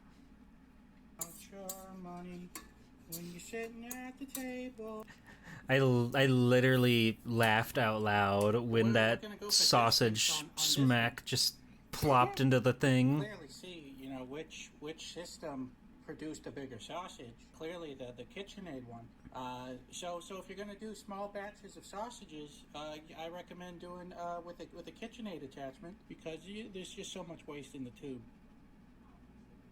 Money when you're sitting at the table. I literally laughed out loud when that sausage smack just plopped into the thing. Clearly see, which system produced a bigger sausage. Clearly the KitchenAid one. So if you're gonna do small batches of sausages, I recommend doing with a KitchenAid attachment, because there's just so much waste in the tube.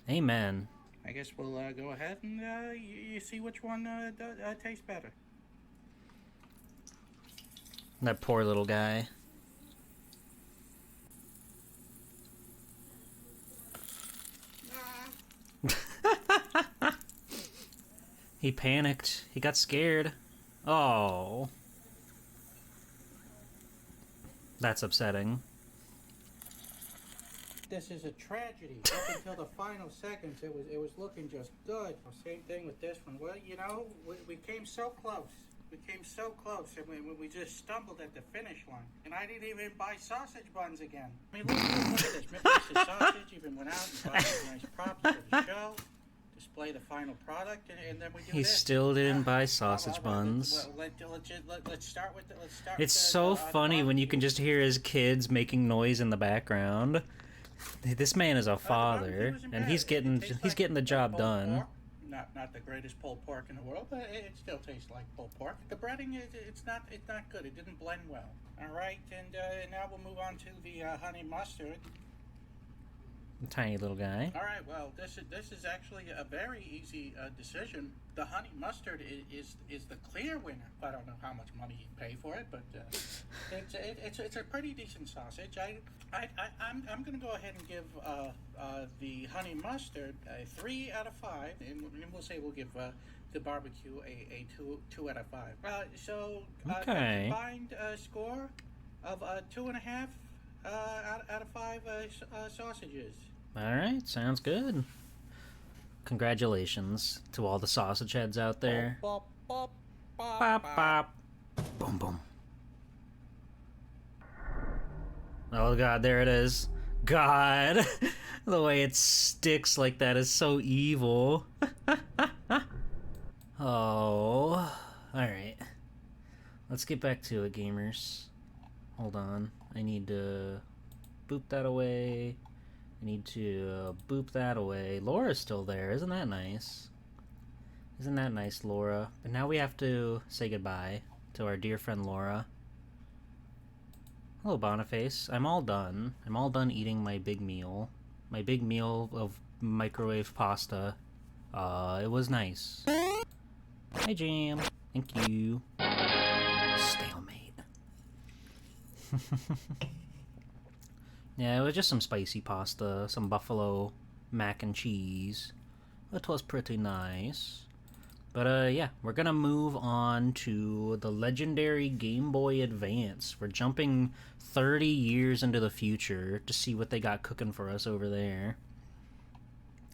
Amen. I guess we'll go ahead and you see which one tastes better. That poor little guy. He panicked. He got scared. Oh. That's upsetting. This is a tragedy. Up until the final seconds, it was looking just good. Same thing with this one. Well, we came so close. We came so close, and we just stumbled at the finish line. And I didn't even buy sausage buns again. I mean, look at this. Mr. Sausage even went out and bought some nice props for the show. display the final product, and then we do He this. still didn't buy sausage buns. Let's start with the. It's so funny when you can just hear his kids making noise in the background. This man is a father, and he's getting the job done. Not the greatest pulled pork in the world, but it still tastes like pulled pork. The breading it's not good. It didn't blend well. All right, and now we'll move on to the honey mustard. Tiny little guy. All right, well, this is actually a very easy decision. The honey mustard is the clear winner. I don't know how much money you pay for it, but it's a pretty decent sausage. I'm going to go ahead and give the honey mustard a 3 out of 5, and we'll say we'll give the barbecue a 2 out of 5. So okay. A combined score of 2.5 out of 5 sausages. All right, sounds good. Congratulations to all the sausage heads out there. Bop, bop, bop, Bop, bop. bop. Boom, boom. Oh god, there it is. God, the way it sticks like that is so evil. Oh, alright. Let's get back to it, gamers. Hold on. I need to boop that away. I need to boop that away. Laura's still there. Isn't that nice? Isn't that nice, Laura? But now we have to say goodbye to our dear friend Laura. Hello, Boniface. I'm all done. I'm all done eating my big meal. My big meal of microwave pasta. It was nice. Hi, Jam. Thank you. Stalemate. Yeah, it was just some spicy pasta, some buffalo mac and cheese. It was pretty nice. But yeah, we're gonna move on to the legendary Game Boy Advance. We're jumping 30 years into the future to see what they got cooking for us over there.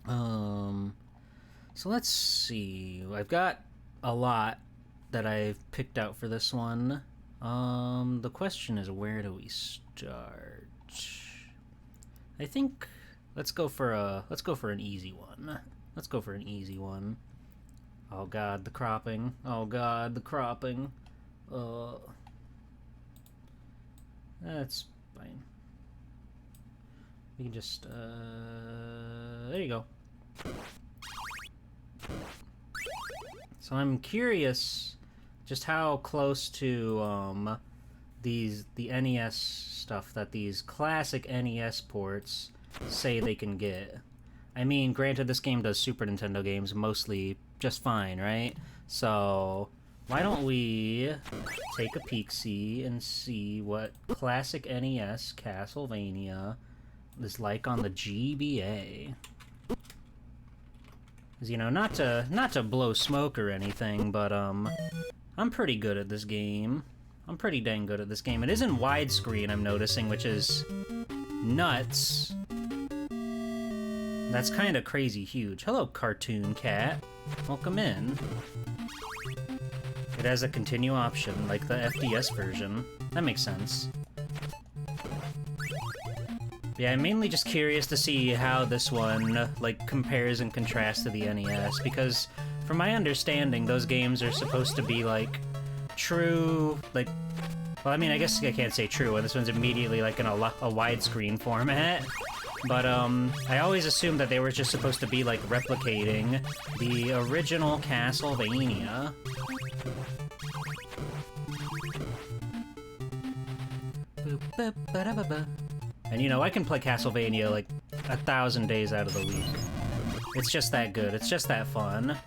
So let's see. I've got a lot that I've picked out for this one. The question is, where do we start? I think let's go for an easy one. Let's go for an easy one. Oh god, the cropping. Oh god, the cropping. That's fine. We can just there you go. So I'm curious just how close to the NES stuff that these classic NES ports say they can get. I mean, granted, this game does Super Nintendo games mostly just fine, right? So why don't we take a peek-see and see what classic NES Castlevania is like on the GBA. 'Cause, you know, not to blow smoke or anything, but I'm pretty good at this game. I'm pretty dang good at this game. It is in widescreen, I'm noticing, which is nuts. That's kind of crazy huge. Hello, Cartoon Cat. Welcome in. It has a continue option, like the FDS version. That makes sense. Yeah, I'm mainly just curious to see how this one, like, compares and contrasts to the NES, because from my understanding, those games are supposed to be, like, true, like, well, I mean, I guess I can't say true, and this one's immediately, like, in a widescreen format, but, I always assumed that they were just supposed to be, like, replicating the original Castlevania. And, you know, I can play Castlevania, like, 1,000 days out of the week. It's just that good. It's just that fun.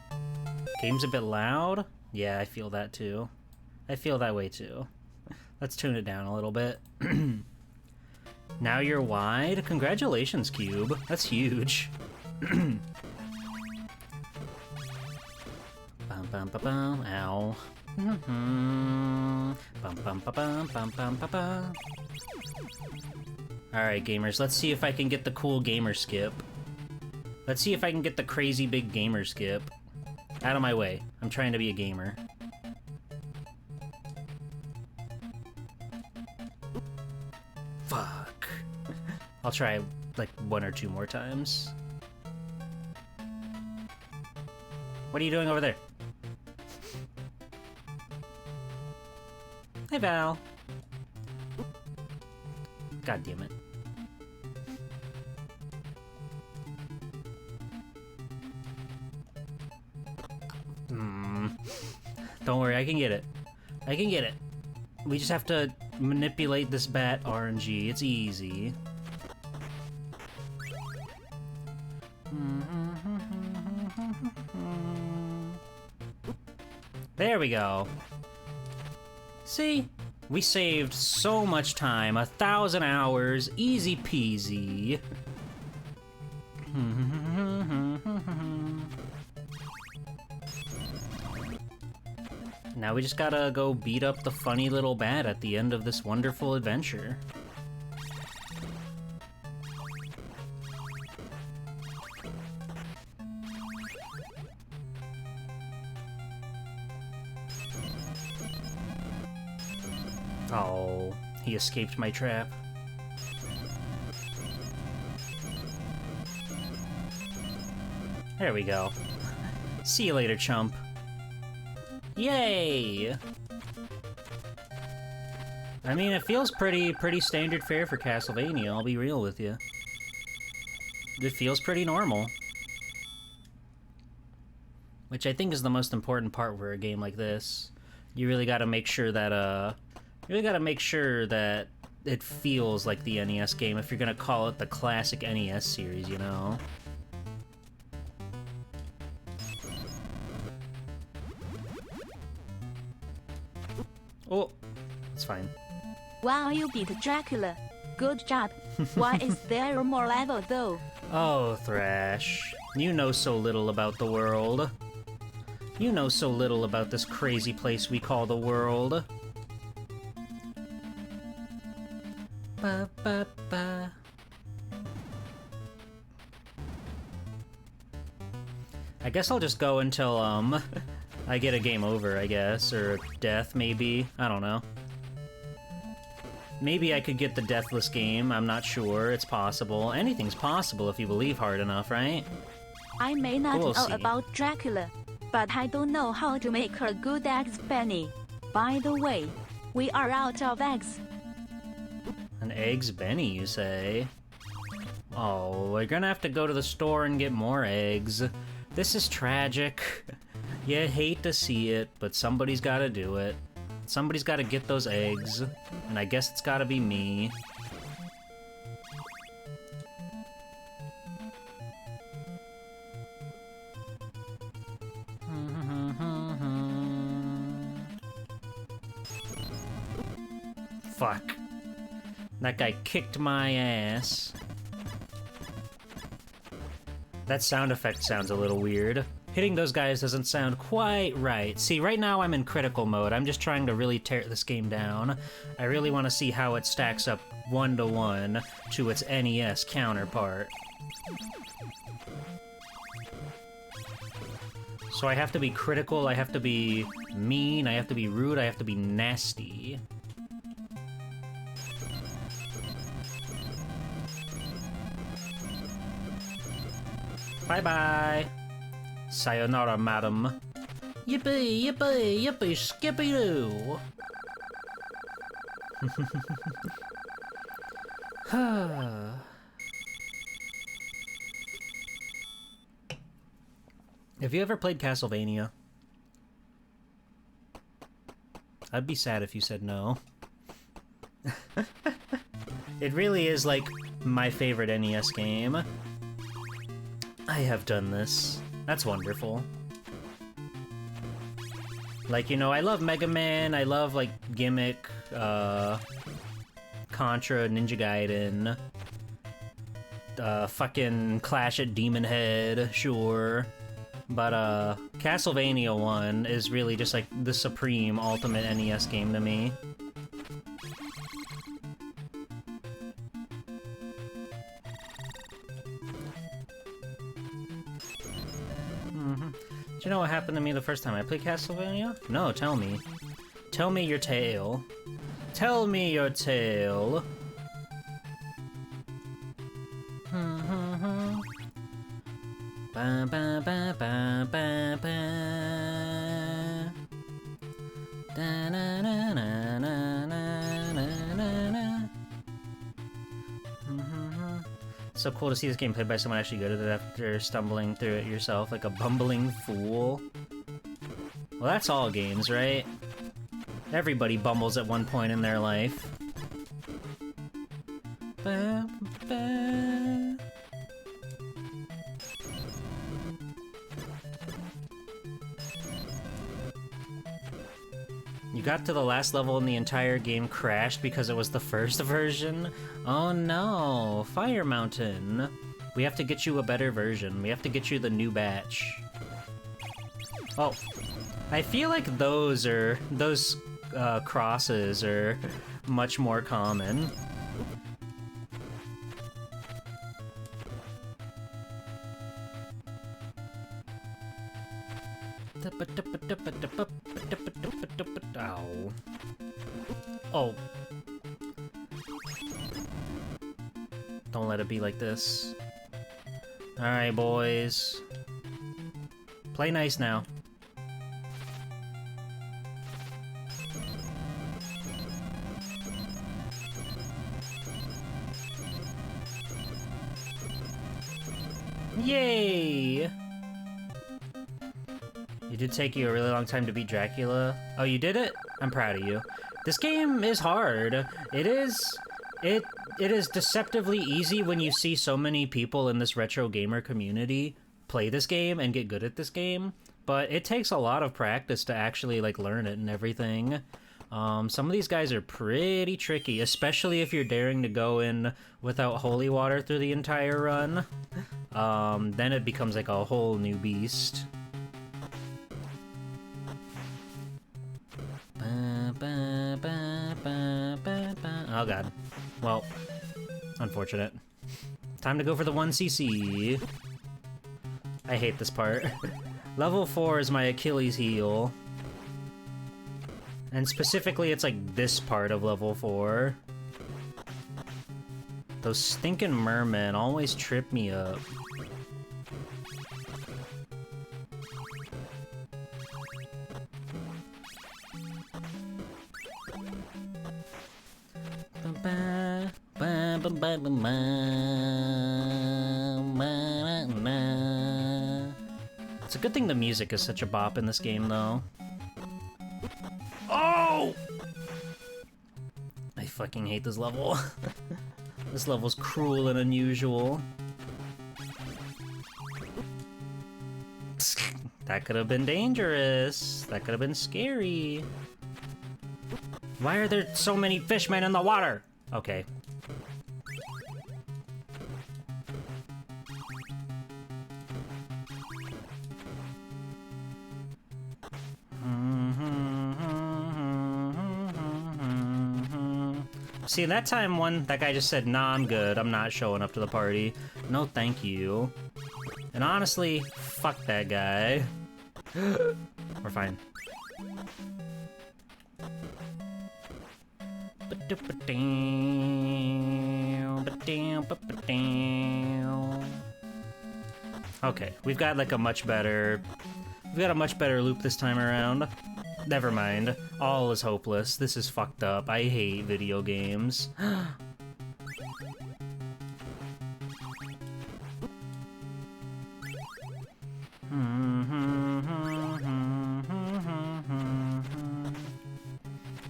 Game's a bit loud? Yeah, I feel that, too. I feel that way, too. Let's tune it down a little bit. Now you're wide? Congratulations, Cube. That's huge. Bum, bum, ba, bum. Ow. Bum, bum, ba, bum, bum, bum, ba, bum. Alright, gamers, let's see if I can get the cool gamer skip. Let's see if I can get the crazy big gamer skip. Out of my way. I'm trying to be a gamer. Fuck. I'll try, like, 1 or 2 more times. What are you doing over there? Hey, Val. God damn it. Don't worry, I can get it. I can get it. We just have to manipulate this bat RNG. It's easy. There we go. See? We saved so much time. 1,000 hours. Easy peasy. Now we just gotta go beat up the funny little bat at the end of this wonderful adventure. Oh, he escaped my trap. There we go. See you later, chump. Yay! I mean, it feels pretty standard fare for Castlevania, I'll be real with you. It feels pretty normal. Which I think is the most important part for a game like this. You really gotta make sure that, it feels like the NES game if you're gonna call it the classic NES series, you know? Oh, it's fine. Wow, you beat Dracula. Good job. Why is there more level though? Oh, Thrash. You know so little about the world. You know so little about this crazy place we call the world. Ba, ba, ba. I guess I'll just go until, I get a game over, I guess, or death, maybe. I don't know. Maybe I could get the deathless game, I'm not sure. It's possible. Anything's possible if you believe hard enough, right? I may not We'll know see. about Dracula, but I don't know how to make a good eggs Benny. By the way, we are out of eggs. An eggs Benny, you say? Oh, we're gonna have to go to the store and get more eggs. This is tragic. You hate to see it, but somebody's gotta do it. Somebody's gotta get those eggs, and I guess it's gotta be me. Fuck. That guy kicked my ass. That sound effect sounds a little weird. Hitting those guys doesn't sound quite right. See, right now I'm in critical mode. I'm just trying to really tear this game down. I really want to see how it stacks up 1-to-1 to its NES counterpart. So I have to be critical, I have to be mean, I have to be rude, I have to be nasty. Bye-bye. Sayonara, madam. Yippee, yippee, yippee, skippy-doo. Have you ever played Castlevania? I'd be sad if you said no. It really is, like, my favorite NES game. I have done this. That's wonderful. Like, you know, I love Mega Man, I love, like, Gimmick, Contra, Ninja Gaiden, fucking Clash at Demon Head, sure. But, Castlevania 1 is really just, like, the supreme ultimate NES game to me. Do you know what happened to me the first time I played Castlevania? No, tell me. Tell me your tale. Tell me your tale. Ba ba ba ba ba ba. Da na na na na na na na. So cool to see this game played by someone actually good at it after stumbling through it yourself like a bumbling fool. Well, that's all games, right? Everybody bumbles at one point in their life. Ba, ba. You got to the last level and the entire game crashed because it was the first version? Oh no, Fire Mountain. We have to get you a better version. We have to get you the new batch. Oh, I feel like those crosses are much more common. Ow. Oh. Don't let it be like this. Alright, boys. Play nice now. Yay! It did take you a really long time to beat Dracula. Oh, you did it? I'm proud of you. This game is hard. It is deceptively easy when you see so many people in this retro gamer community play this game and get good at this game, but it takes a lot of practice to actually like learn it and everything. Some of these guys are pretty tricky, especially if you're daring to go in without holy water through the entire run. Then it becomes like a whole new beast. Oh god. Well, unfortunate. Time to go for the 1cc. I hate this part. Level 4 is my Achilles heel. And specifically, it's like this part of level 4. Those stinking mermen always trip me up. It's a good thing the music is such a bop in this game, though. Oh! I fucking hate this level. This level's cruel and unusual. That could have been dangerous. That could have been scary. Why are there so many fishmen in the water? Okay. See, that time that guy just said, nah, I'm good. I'm not showing up to the party. No, thank you. And honestly, fuck that guy. We're fine. Okay, we've got like a much better loop this time around. Never mind. All is hopeless. This is fucked up. I hate video games.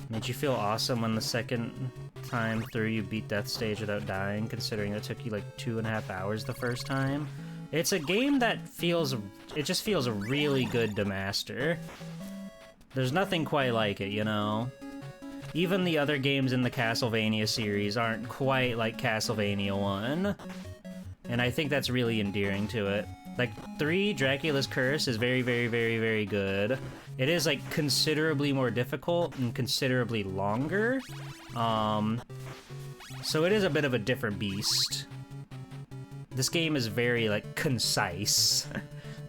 Made you feel awesome when the second time through you beat Death Stage without dying, considering it took you like 2.5 hours the first time. It's a game that just feels really good to master. There's nothing quite like it, you know? Even the other games in the Castlevania series aren't quite like Castlevania 1. And I think that's really endearing to it. Like, 3, Dracula's Curse is very, very, very, very good. It is, like, considerably more difficult and considerably longer. So it is a bit of a different beast. This game is very, like, concise.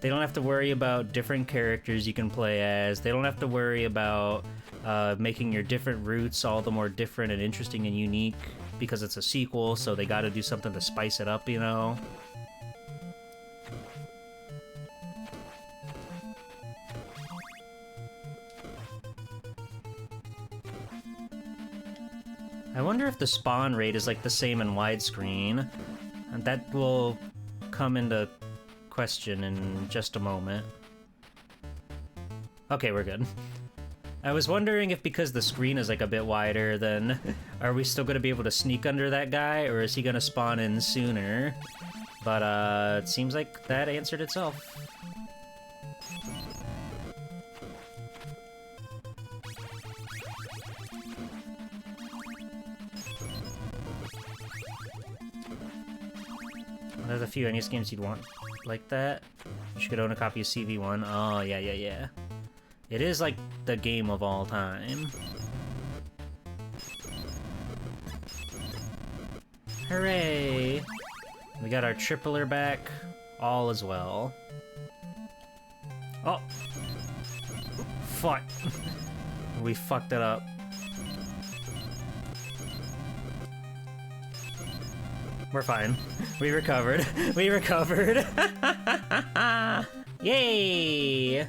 They don't have to worry about different characters you can play as. They don't have to worry about making your different routes all the more different and interesting and unique because it's a sequel, so they gotta do something to spice it up, you know? I wonder if the spawn rate is like the same in widescreen. And that will come into question in just a moment. Okay, we're good. I was wondering if because the screen is like a bit wider, then are we still gonna be able to sneak under that guy, or is he gonna spawn in sooner? But it seems like that answered itself. There's a few NES games you'd want like that. You should own a copy of CV1. Oh, yeah, yeah, yeah. It is like the game of all time. Hooray! We got our tripler back. All as well. Oh! Fuck! We fucked it up. We're fine. We recovered. We recovered. Yay!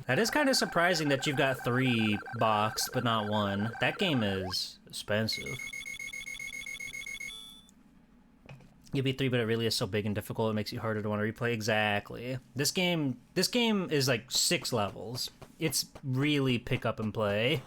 That is kind of surprising that you've got 3 boxed, but not 1. That game is expensive. You beat 3, but it really is so big and difficult, it makes you harder to want to replay. Exactly. This game is like 6 levels. It's really pick up and play.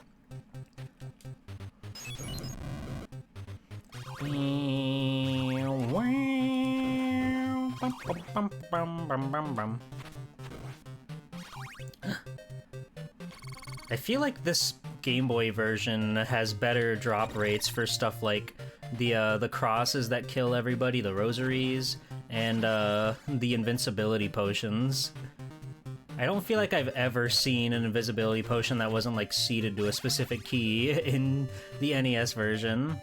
I feel like this Game Boy version has better drop rates for stuff like the crosses that kill everybody, the rosaries, and the invincibility potions. I don't feel like I've ever seen an invisibility potion that wasn't like seated to a specific key in the NES version.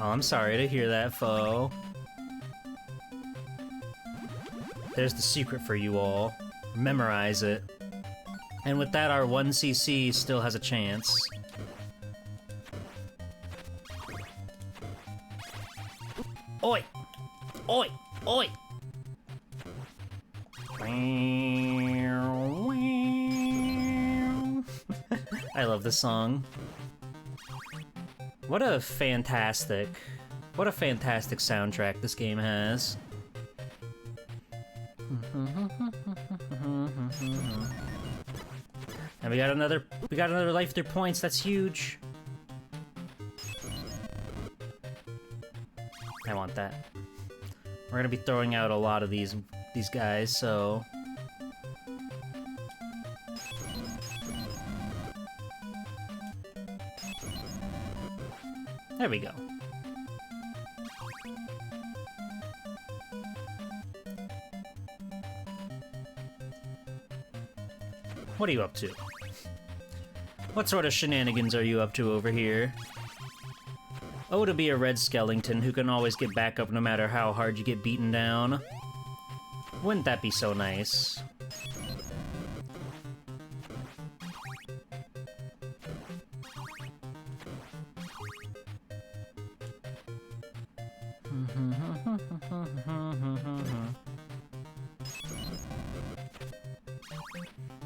Oh, I'm sorry to hear that, foe. There's the secret for you all. Memorize it. And with that, our 1cc still has a chance. Oi! Oi! Oi! I love this song. What a fantastic soundtrack this game has. And we got another life through points. That's huge. I want that. We're gonna be throwing out a lot of these guys, so there we go. What are you up to? What sort of shenanigans are you up to over here? Oh, to be a red skeleton who can always get back up no matter how hard you get beaten down. Wouldn't that be so nice?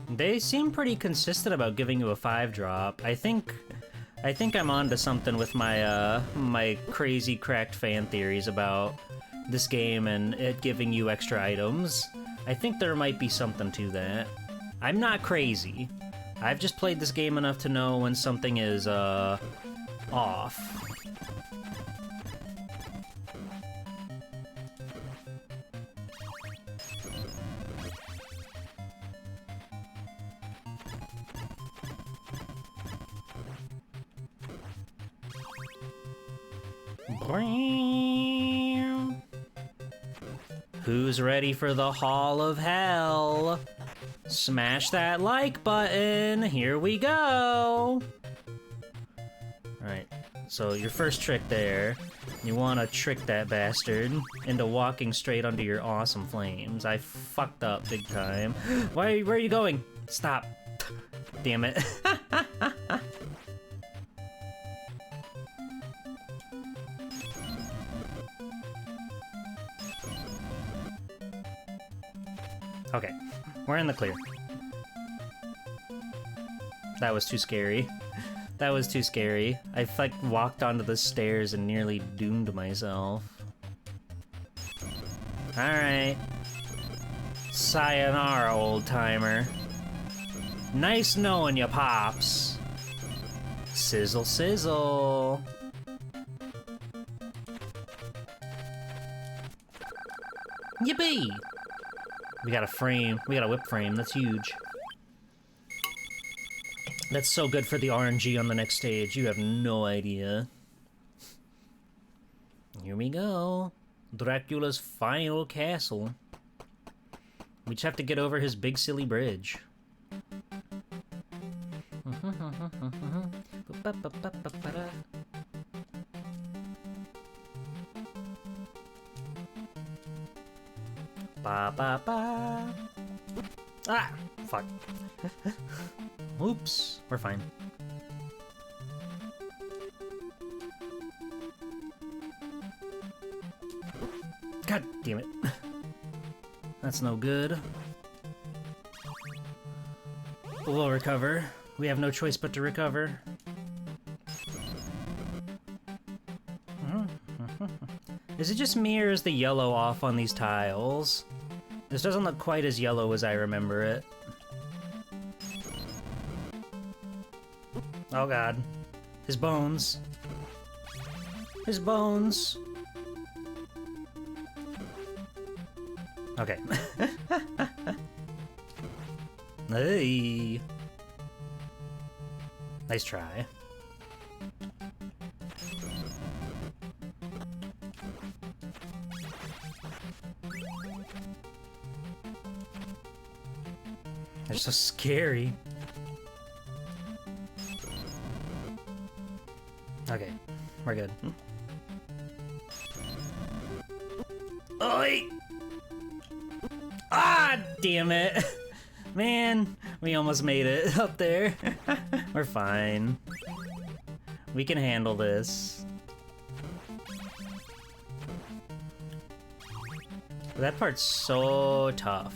They seem pretty consistent about giving you a 5-drop. I think I'm onto something with my my crazy cracked fan theories about this game and it giving you extra items. I think there might be something to that. I'm not crazy. I've just played this game enough to know when something is off. Who's ready for the Hall of Hell? Smash that like button. Here we go. Alright, so your first trick there, you want to trick that bastard into walking straight under your awesome flames. I fucked up big time. Where are you going? Stop. Damn it. Okay. We're in the clear. That was too scary. That was too scary. I like walked onto the stairs and nearly doomed myself. Alright. Sayonara, old-timer. Nice knowing you, Pops. Sizzle, sizzle. Yippee! We got a frame. We got a whip frame. That's huge. That's so good for the RNG on the next stage. You have no idea. Here we go. Dracula's final castle. We just have to get over his big silly bridge. Ba ba ba. Ah, fuck. Oops, we're fine. God damn it. That's no good. We'll recover. We have no choice but to recover. Is it just me or is the yellow off on these tiles? This doesn't look quite as yellow as I remember it. Oh god. His bones. His bones. Okay. Hey. Nice try. They're so scary. Okay, we're good. Oi! Ah, damn it! Man, we almost made it up there. We're fine. We can handle this. That part's so tough.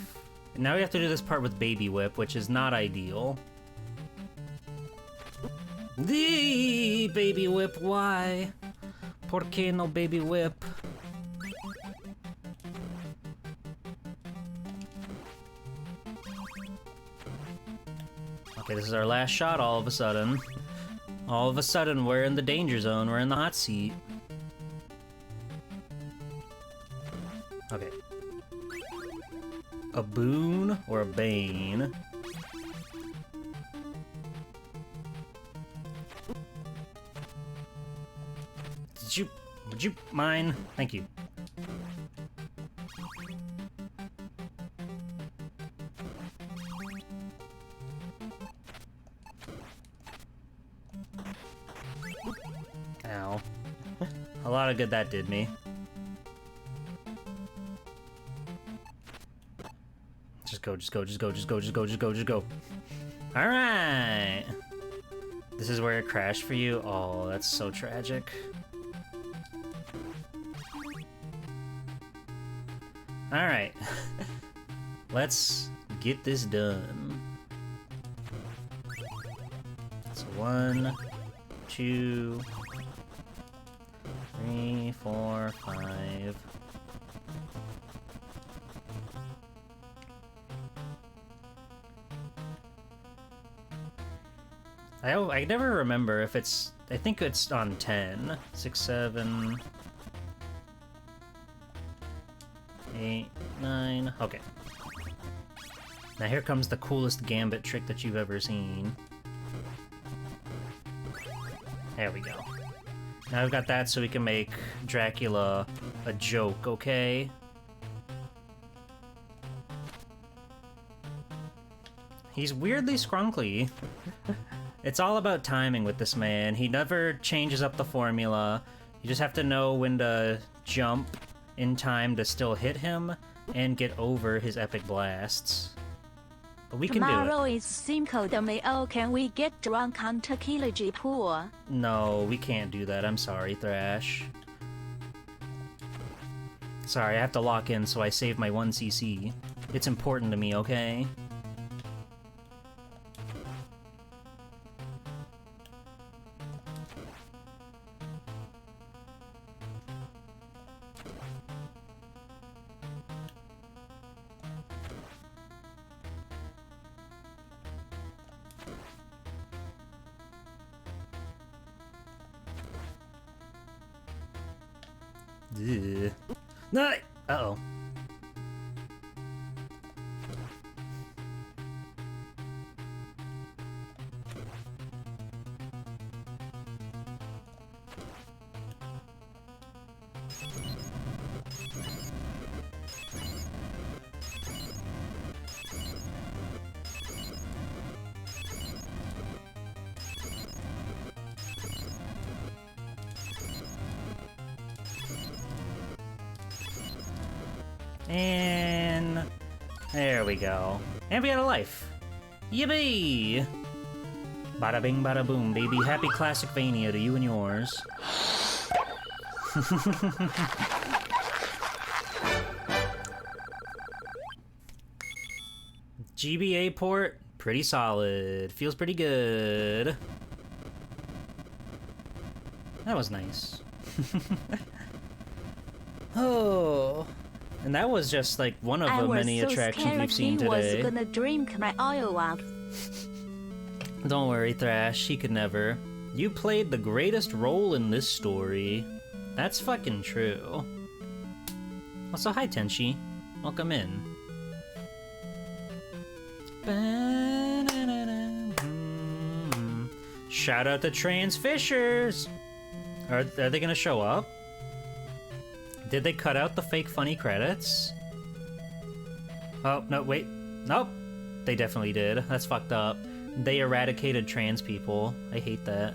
Now we have to do this part with Baby Whip, which is not ideal. The Baby Whip, why? ¿Por qué no Baby Whip? Okay, this is our last shot all of a sudden. All of a sudden, we're in the danger zone. We're in the hot seat. Okay. A boon or a bane? Would you mind? Thank you. Ow. A lot of good that did me. Just go, just go, just go, just go, just go, just go, just go. Alright! This is where it crashed for you? Oh, that's so tragic. Alright. Let's get this done. So 1, 2, 3, 4, 5. I never remember if it's... I think it's on 10. 6, 7... 8, 9... Okay. Now here comes the coolest gambit trick that you've ever seen. There we go. Now I've got that so we can make Dracula a joke, okay? He's weirdly scrunkly. It's all about timing with this man. He never changes up the formula. You just have to know when to jump in time to still hit him and get over his epic blasts. But we can do Tomorrow it. is Cinco de Mayo. Can we get drunk on tequila pool? No, we can't do that. I'm sorry, Thrash. Sorry, I have to lock in, so I save my 1 CC. It's important to me, okay? Ugh. No! Uh-oh. And there we go. And we had a life. Yippee! Bada bing, bada boom, baby. Happy Classicvania to you and yours. GBA port, pretty solid. Feels pretty good. That was nice. Oh. And that was just like one of the many attractions we've seen today. I was gonna drink my oil out. Don't worry, Thrash, he could never. You played the greatest role in this story. That's fucking true. Also, hi Tenchi. Welcome in. Shout out to Trans Fishers! Are they gonna show up? Did they cut out the fake funny credits? Oh, no, wait. Nope. They definitely did. That's fucked up. They eradicated trans people. I hate that.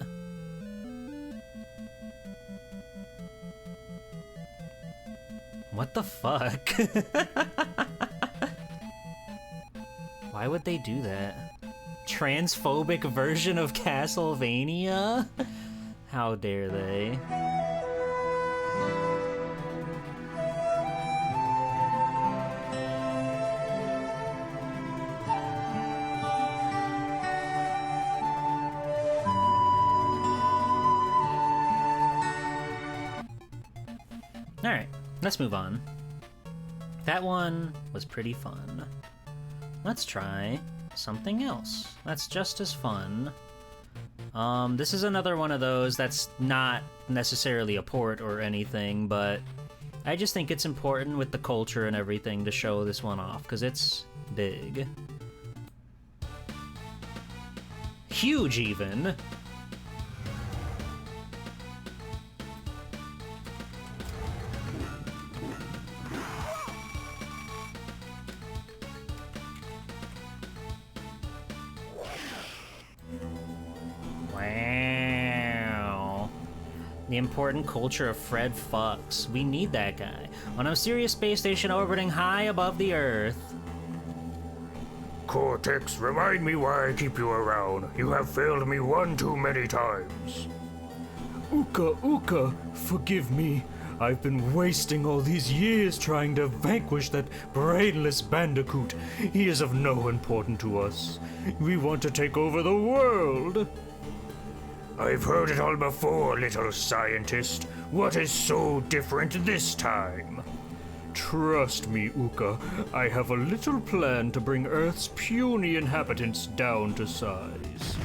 What the fuck? Why would they do that? Transphobic version of Castlevania? How dare they? Alright, let's move on. That one was pretty fun. Let's try something else that's just as fun. This is another one of those that's not necessarily a port or anything, but I just think it's important with the culture and everything to show this one off, because it's big. Huge, even! Wow. The important culture of Fred fucks. We need that guy. On a serious space station orbiting high above the Earth. Cortex, remind me why I keep you around. You have failed me one too many times. Uka, forgive me. I've been wasting all these years trying to vanquish that brainless bandicoot. He is of no importance to us. We want to take over the world. I've heard it all before, little scientist. What is so different this time? Trust me, Uka. I have a little plan to bring Earth's puny inhabitants down to size.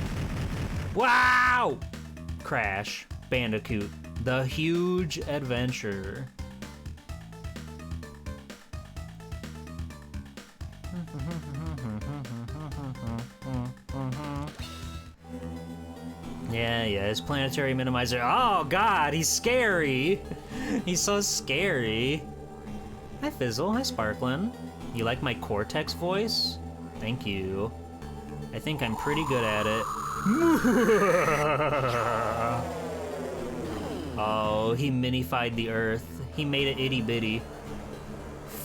Wow! Crash Bandicoot, the huge adventure. Yeah, his planetary minimizer. Oh god, he's scary. He's so scary. Hi Fizzle, hi Sparklin. You like my Cortex voice? Thank you. I think I'm pretty good at it. Oh, he minified the Earth. He made it itty bitty.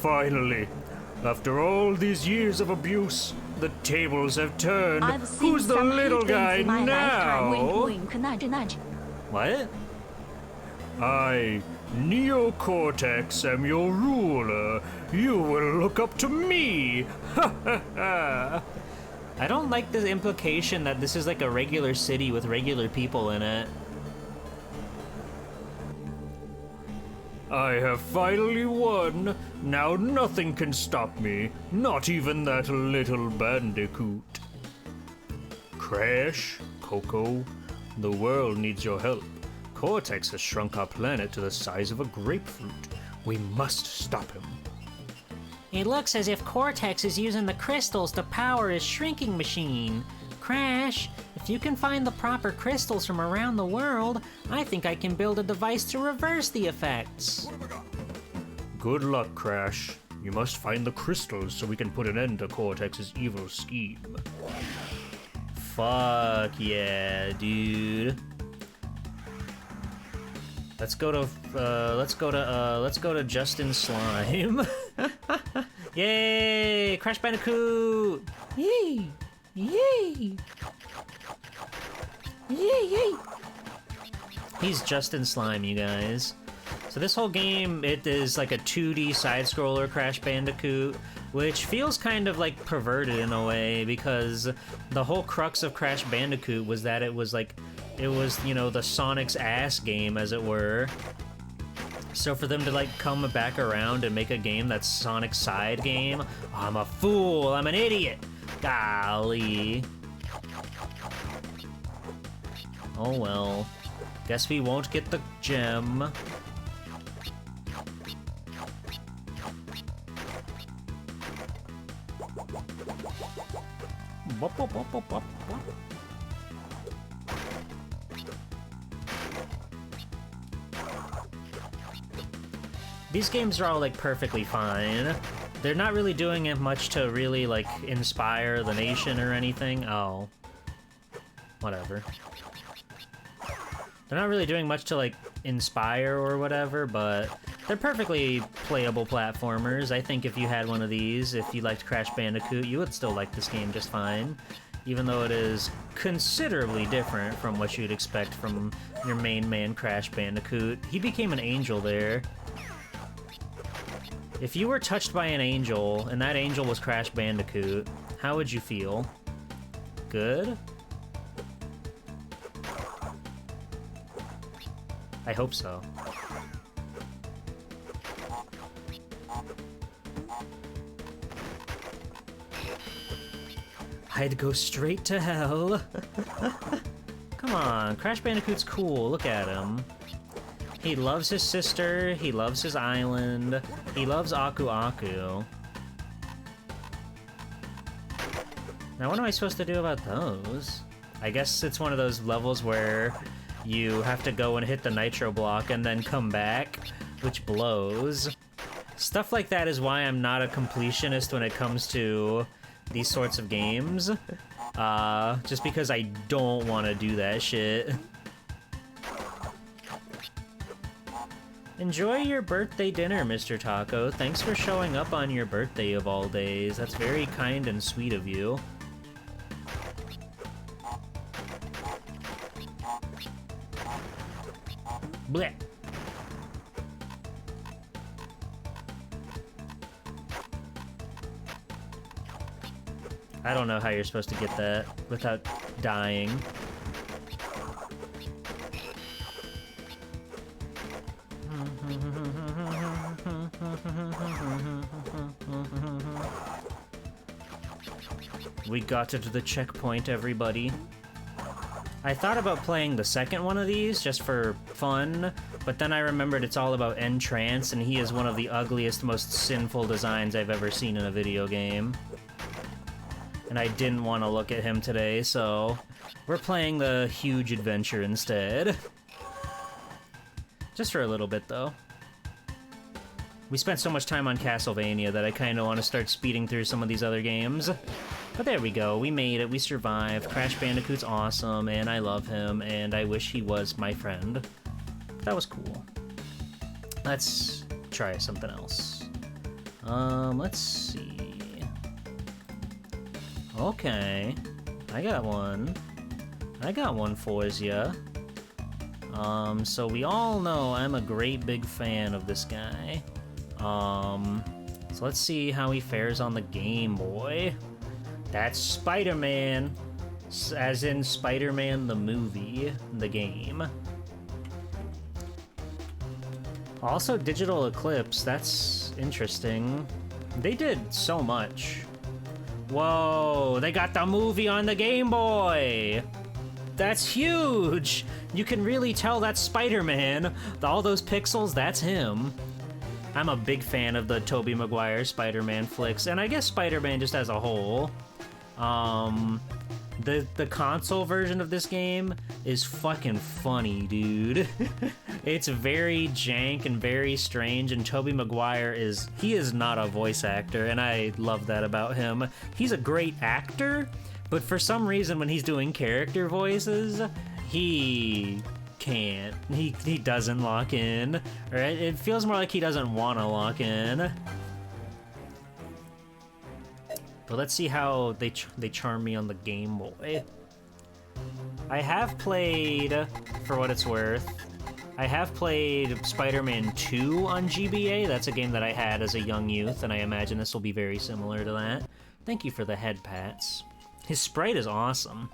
Finally, after all these years of abuse, the tables have turned. I've seen Who's the some little hate guy things in my lifetime. now? Wink, wink, nudge, nudge. What? I Neocortex am your ruler. You will look up to me. Ha ha ha. I don't like the implication that this is like a regular city with regular people in it. I have finally won. Now nothing can stop me. Not even that little bandicoot. Crash, Coco, the world needs your help. Cortex has shrunk our planet to the size of a grapefruit. We must stop him. It looks as if Cortex is using the crystals to power his shrinking machine. Crash, if you can find the proper crystals from around the world, I think I can build a device to reverse the effects. Good luck, Crash. You must find the crystals so we can put an end to Cortex's evil scheme. Fuck yeah, dude. Let's go to Justin Slime. Yay! Crash Bandicoot! Yay! Yay! Yay! Yay! He's Justin Slime, you guys. So this whole game, it is like a 2D side-scroller Crash Bandicoot, which feels kind of like perverted in a way, because the whole crux of Crash Bandicoot was that it was, you know, the Sonic's ass game, as it were. So for them to, like, come back around and make a game that's Sonic's side game, I'm a fool, I'm an idiot! Golly. Oh well. Guess we won't get the gem. Bop, bop, bop, bop, bop, bop. These games are all, like, perfectly fine. They're not really doing it much to really, like, inspire the nation or anything. Oh. Whatever. They're not really doing much to, like, inspire or whatever, but they're perfectly playable platformers. I think if you had one of these, if you liked Crash Bandicoot, you would still like this game just fine. Even though it is considerably different from what you'd expect from your main man, Crash Bandicoot. He became an angel there. If you were touched by an angel, and that angel was Crash Bandicoot, how would you feel? Good? I hope so. I'd go straight to hell. Come on, Crash Bandicoot's cool, look at him. He loves his sister, he loves his island, he loves Aku Aku. Now what am I supposed to do about those? I guess it's one of those levels where you have to go and hit the nitro block and then come back, which blows. Stuff like that is why I'm not a completionist when it comes to these sorts of games. Just because I don't want to do that shit. Enjoy your birthday dinner, Mr. Taco. Thanks for showing up on your birthday of all days. That's very kind and sweet of you. Blech. I don't know how you're supposed to get that without dying. We got to the checkpoint, everybody. I thought about playing the second one of these just for fun, but then I remembered it's all about Entrance, and he is one of the ugliest, most sinful designs I've ever seen in a video game. And I didn't want to look at him today, so we're playing the huge adventure instead. Just for a little bit, though. We spent so much time on Castlevania that I kind of want to start speeding through some of these other games. But there we go, we made it, we survived. Crash Bandicoot's awesome, and I love him, and I wish he was my friend. That was cool. Let's try something else. Let's see. Okay. I got one for ya. So we all know I'm a great big fan of this guy. So let's see how he fares on the Game Boy. That's Spider-Man, as in Spider-Man the movie, the game. Also, Digital Eclipse, that's interesting. They did so much. Whoa, they got the movie on the Game Boy! That's huge! You can really tell that's Spider-Man. All those pixels, that's him. I'm a big fan of the Tobey Maguire Spider-Man flicks, and I guess Spider-Man just as a whole. The console version of this game is fucking funny, dude. It's very jank and very strange, and Tobey Maguire is not a voice actor, and I love that about him. He's a great actor, but for some reason when he's doing character voices, he can't. He doesn't lock in, or it feels more like he doesn't want to lock in. But let's see how they charm me on the Game Boy. I have played, for what it's worth, I have played Spider-Man 2 on GBA. That's a game that I had as a young youth, and I imagine this will be very similar to that. Thank you for the head pats. His sprite is awesome.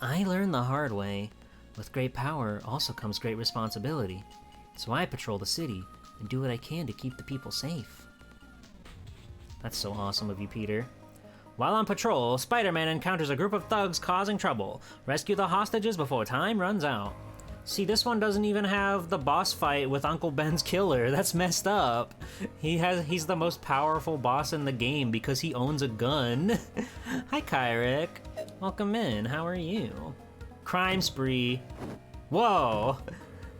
I learned the hard way. With great power also comes great responsibility. So I patrol the city and do what I can to keep the people safe. That's so awesome of you, Peter. While on patrol, Spider-Man encounters a group of thugs causing trouble. Rescue the hostages before time runs out. See, this one doesn't even have the boss fight with Uncle Ben's killer. That's messed up. He's the most powerful boss in the game because he owns a gun. Hi, Kyrick. Welcome in. How are you? Crime spree. Whoa!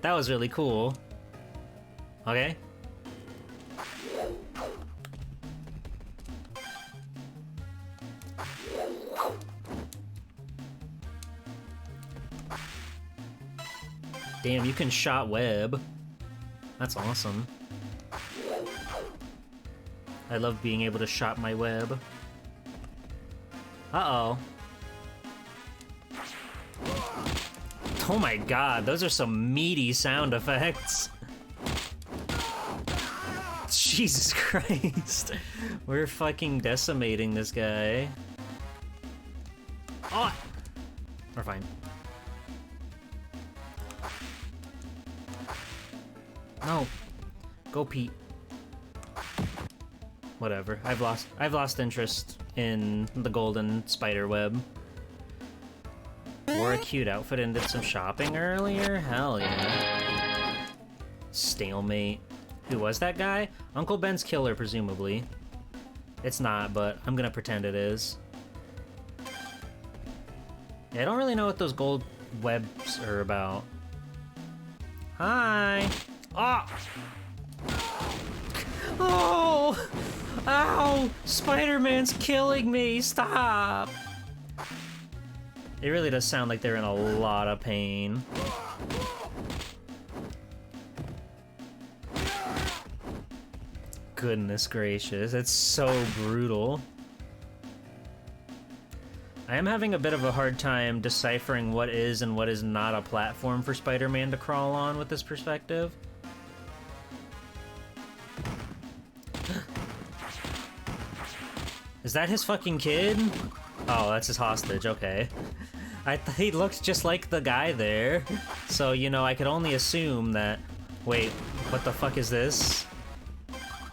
That was really cool. Okay. Damn, you can shot web. That's awesome. I love being able to shot my web. Uh-oh. Oh my god, those are some meaty sound effects. Jesus Christ. We're fucking decimating this guy. Oh! We're fine. No. Go, Pete. Whatever. I've lost interest in the golden spider web. Wore a cute outfit and did some shopping earlier? Hell yeah. Stalemate. Who was that guy? Uncle Ben's killer, presumably. It's not, but I'm gonna pretend it is. Yeah, I don't really know what those gold webs are about. Hi! Ah! Oh! Ow! Spider-Man's killing me! Stop! It really does sound like they're in a lot of pain. Goodness gracious, it's so brutal. I am having a bit of a hard time deciphering what is and what is not a platform for Spider-Man to crawl on with this perspective. Is that his fucking kid? Oh, that's his hostage, okay. He looked just like the guy there. So, you know, I could only assume that... Wait, what the fuck is this?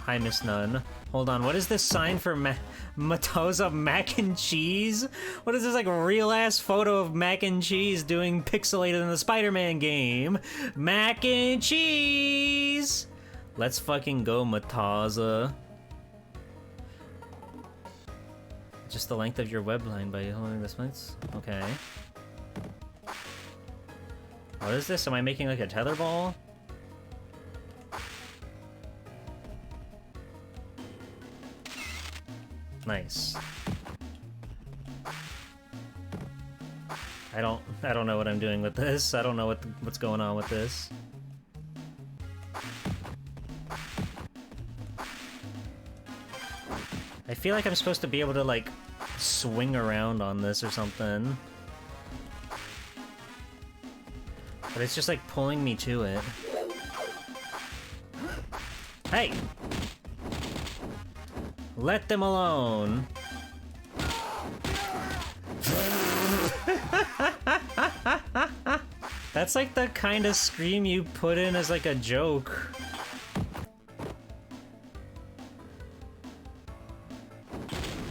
Hi, Miss Nunn. Hold on, what is this sign for Matoza mac and cheese? What is this, like, real-ass photo of mac and cheese doing pixelated in the Spider-Man game? Mac and cheese! Let's fucking go, Matoza. Just the length of your web line by holding this place? Okay. What is this? Am I making like a tetherball? Nice. I don't know what I'm doing with this. I don't know what's going on with this. I feel like I'm supposed to be able to, like, swing around on this or something. But it's just like pulling me to it. Hey! Let them alone. That's like the kind of scream you put in as like a joke.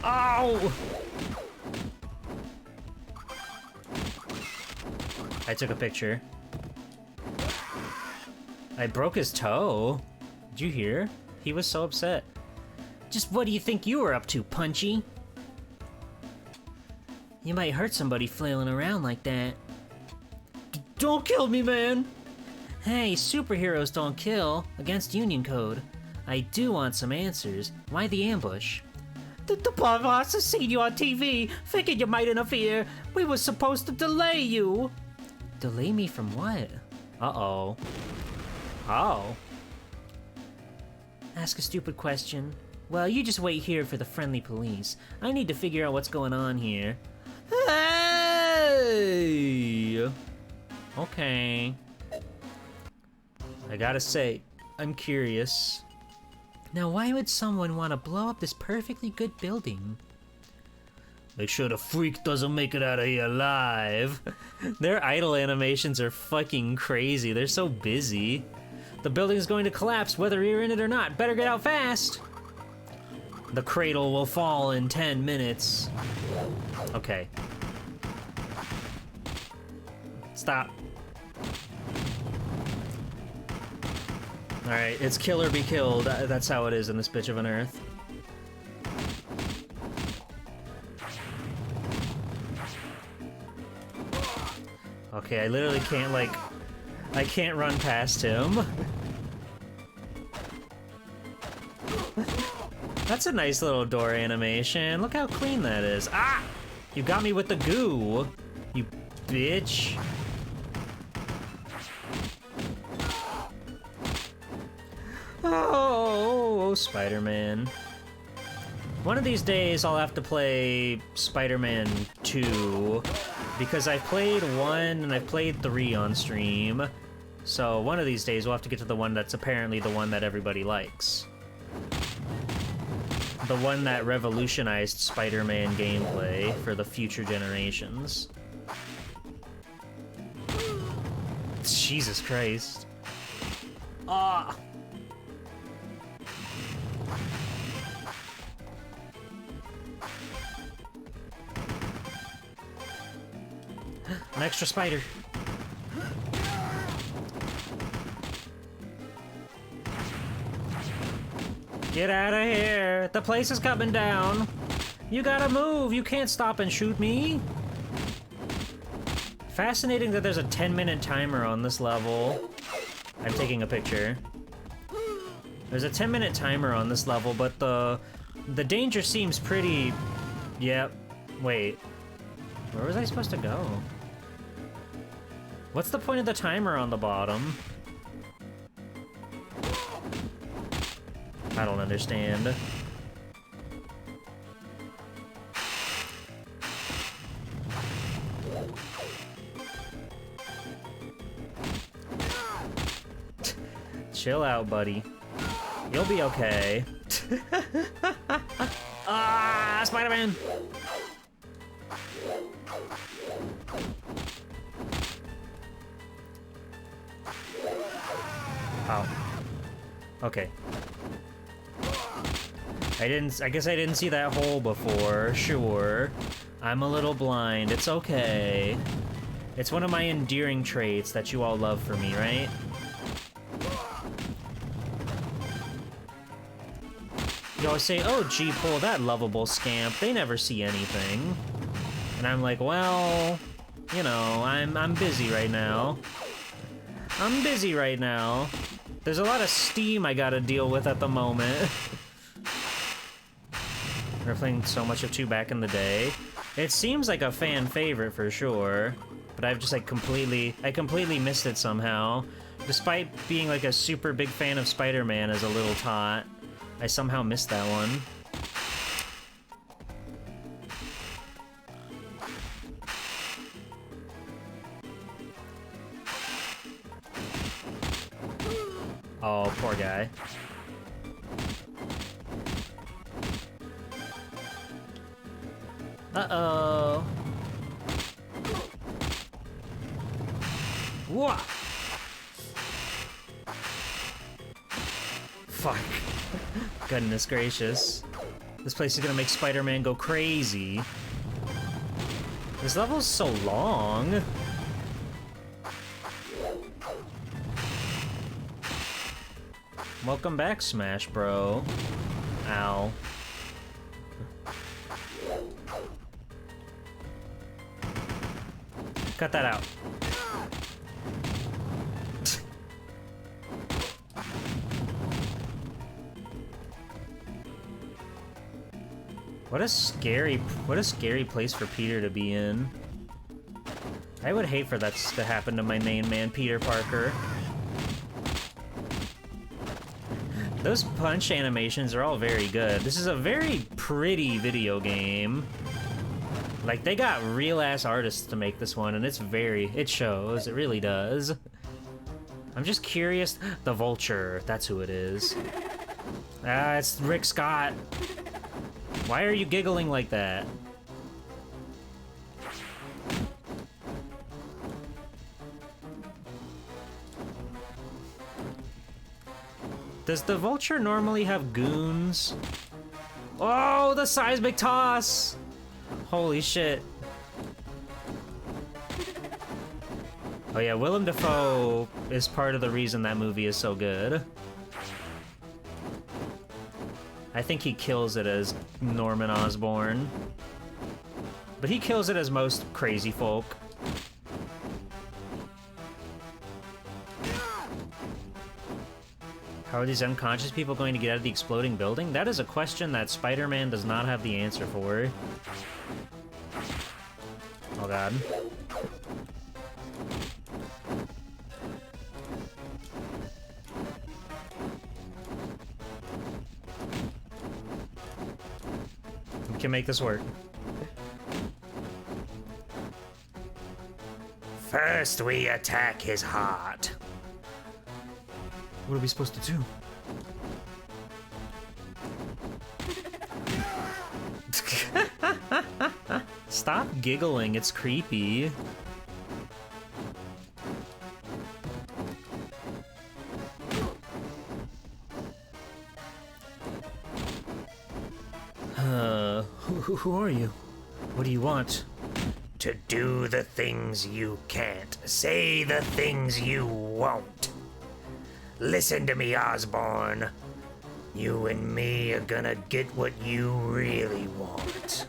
Ow! I took a picture. I broke his toe. Did you hear? He was so upset. Just what do you think you were up to, Punchy? You might hurt somebody flailing around like that. Don't kill me, man! Hey, superheroes don't kill. Against Union Code. I do want some answers. Why the ambush? The boss has seen you on TV. Figured you might interfere. We were supposed to delay you. Delay me from what? Uh-oh. Oh. Ask a stupid question. Well, you just wait here for the friendly police. I need to figure out what's going on here. Hey! Okay. I gotta say, I'm curious. Now, why would someone want to blow up this perfectly good building? Make sure the freak doesn't make it out of here alive. Their idle animations are fucking crazy. They're so busy. The building's going to collapse whether you're in it or not. Better get out fast. The cradle will fall in 10 minutes. Okay. Stop. Alright, it's kill or be killed. That's how it is in this bitch of an earth. Okay, I literally can't, like... I can't run past him. That's a nice little door animation. Look how clean that is. Ah! You got me with the goo, you bitch. Oh, Spider-Man. One of these days I'll have to play Spider-Man 2, because I've played 1 and I've played 3 on stream. So one of these days we'll have to get to the one that's apparently the one that everybody likes. The one that revolutionized Spider-Man gameplay for the future generations. Jesus Christ. Ah! An extra spider. Get out of here! The place is coming down! You gotta move! You can't stop and shoot me! Fascinating that there's a 10-minute timer on this level. I'm taking a picture. There's a 10-minute timer on this level, but the danger seems pretty... Yep. Wait. Where was I supposed to go? What's the point of the timer on the bottom? I don't understand. Chill out, buddy. You'll be okay. Ah, Spider-Man! Oh. Okay. I guess I didn't see that hole before. Sure. I'm a little blind. It's okay. It's one of my endearing traits that you all love for me, right? You always say, oh, G-Pull, that lovable scamp, they never see anything. And I'm like, well, you know, I'm busy right now. I'm busy right now. There's a lot of steam I gotta deal with at the moment. We're playing so much of 2 back in the day. It seems like a fan favorite for sure, but I've just like I completely missed it somehow. Despite being like a super big fan of Spider-Man as a little tot, I somehow missed that one. Oh, poor guy. Uh-oh. Whoa! Fuck. Goodness gracious. This place is gonna make Spider-Man go crazy. This level's so long. Welcome back, Smash Bro. Ow. Cut that out. What a scary place for Peter to be in. I would hate for that to happen to my main man, Peter Parker. Those punch animations are all very good. This is a very pretty video game. Like, they got real-ass artists to make this one, and it shows, it really does. I'm just curious. The Vulture, that's who it is. Ah, it's Rick Scott. Why are you giggling like that? Does the Vulture normally have goons? Oh, the seismic toss! Holy shit. Oh yeah, Willem Dafoe is part of the reason that movie is so good. I think he kills it as Norman Osborn. But he kills it as most crazy folk. How are these unconscious people going to get out of the exploding building? That is a question that Spider-Man does not have the answer for. Oh god. We can make this work. First, we attack his heart. What are we supposed to do? Stop giggling, it's creepy. Who are you? What do you want? To do the things you can't. Say the things you won't. Listen to me, Osborn. You and me are gonna get what you really want.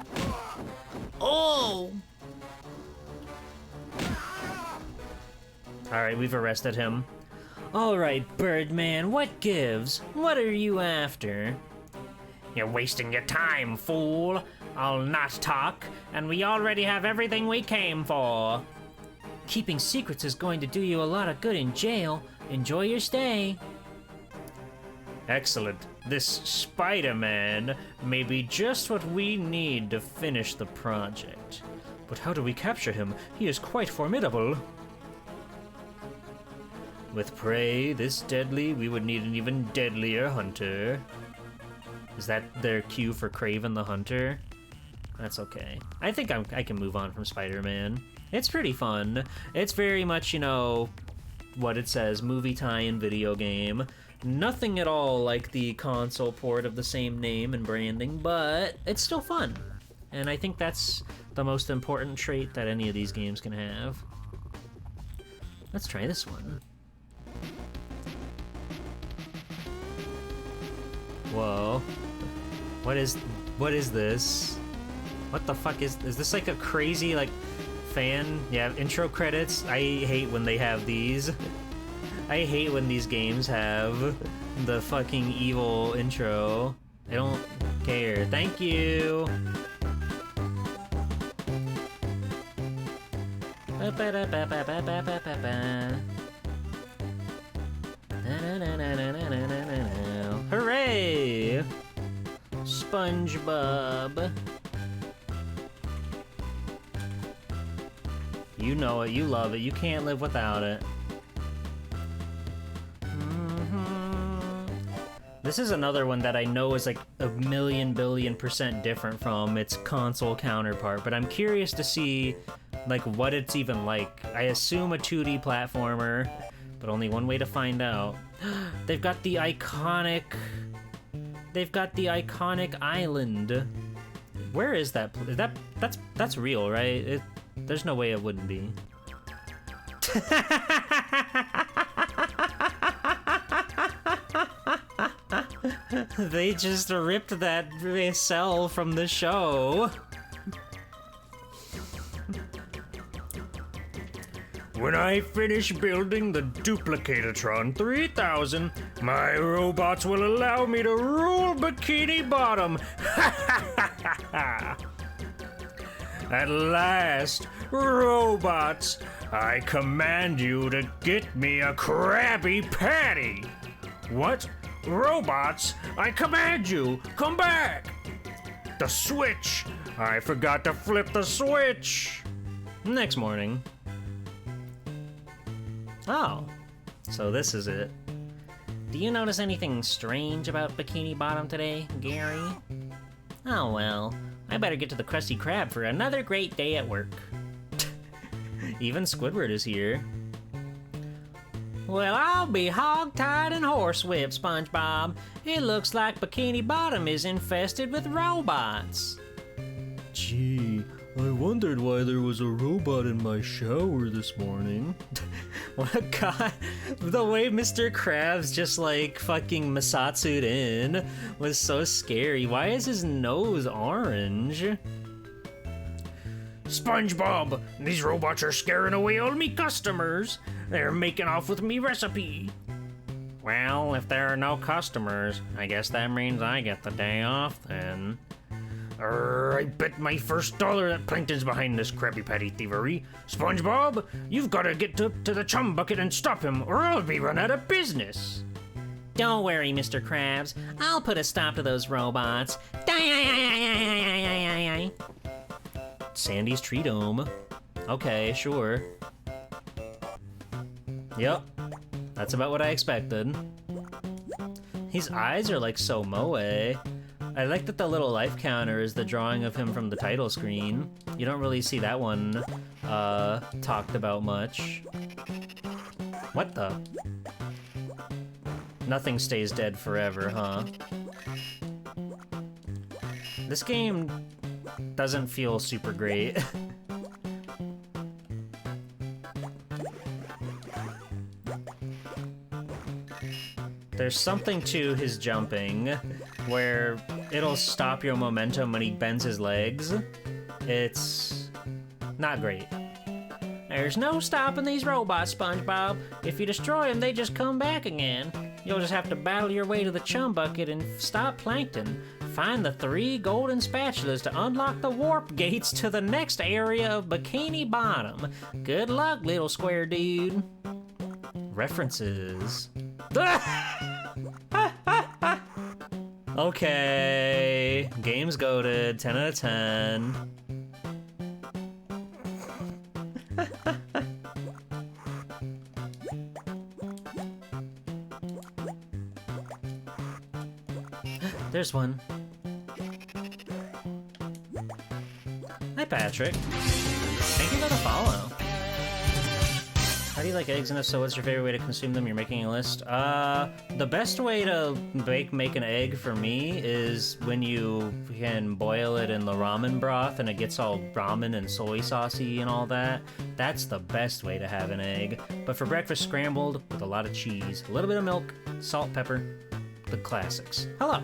Oh! Alright, we've arrested him. Alright, Birdman, what gives? What are you after? You're wasting your time, fool. I'll not talk, and we already have everything we came for. Keeping secrets is going to do you a lot of good in jail. Enjoy your stay. Excellent. This Spider-Man may be just what we need to finish the project. But how do we capture him? He is quite formidable. With prey this deadly, we would need an even deadlier hunter. Is that their cue for Kraven the Hunter? That's okay. I think I can move on from Spider-Man. It's pretty fun. It's very much, you know, what it says, movie tie-in video game. Nothing at all like the console port of the same name and branding, but it's still fun. And I think that's the most important trait that any of these games can have. Let's try this one. Whoa. What is this? What the fuck is this like a crazy like fan? Yeah, intro credits. I hate when they have these. I hate when these games have the fucking evil intro. I don't care. Thank you. Hooray! SpongeBob. You know it, you love it, you can't live without it. This is another one that I know is like a billion% different from its console counterpart, but I'm curious to see like what it's even like. I assume a 2D platformer, but only one way to find out. They've got the iconic island. Where is that? That's real, right? There's no way it wouldn't be. They just ripped that cell from the show. When I finish building the Duplicatatron 3000, my robots will allow me to rule Bikini Bottom. At last, robots, I command you to get me a Krabby Patty. What? Robots, I command you, come back! The switch! I forgot to flip the switch! Next morning. Oh, so this is it. Do you notice anything strange about Bikini Bottom today, Gary? Oh well, I better get to the Krusty Krab for another great day at work. Even Squidward is here. Well, I'll be hog-tied and horsewhipped, SpongeBob. It looks like Bikini Bottom is infested with robots. Gee, I wondered why there was a robot in my shower this morning. What a god. The way Mr. Krabs just like fucking Masatsu'd in was so scary. Why is his nose orange? SpongeBob, these robots are scaring away all me customers. They're making off with me recipe. Well, if there are no customers, I guess that means I get the day off then. I bet my first dollar that Plankton's behind this Krabby Patty thievery. SpongeBob, you've got to get to the chum bucket and stop him, or I'll be run out of business. Don't worry, Mr. Krabs. I'll put a stop to those robots. Sandy's Tree Dome. Okay, sure. Yep. That's about what I expected. His eyes are like so moe. I like that the little life counter is the drawing of him from the title screen. You don't really see that one talked about much. What the? Nothing stays dead forever, huh? This game doesn't feel super great. There's something to his jumping where it'll stop your momentum when he bends his legs. It's not great. There's no stopping these robots, SpongeBob. If you destroy them, they just come back again. You'll just have to battle your way to the chum bucket and stop Plankton. Find the 3 golden spatulas to unlock the warp gates to the next area of Bikini Bottom. Good luck, little square dude. References. Okay. Game's goated. 10 out of 10. There's one. Hi, Patrick. Thank you for the follow. How do you like eggs enough? So what's your favorite way to consume them? You're making a list. The best way to make an egg for me is when you can boil it in the ramen broth and it gets all ramen and soy saucy and all that. That's the best way to have an egg. But for breakfast, scrambled with a lot of cheese, a little bit of milk, salt, pepper, the classics. Hello.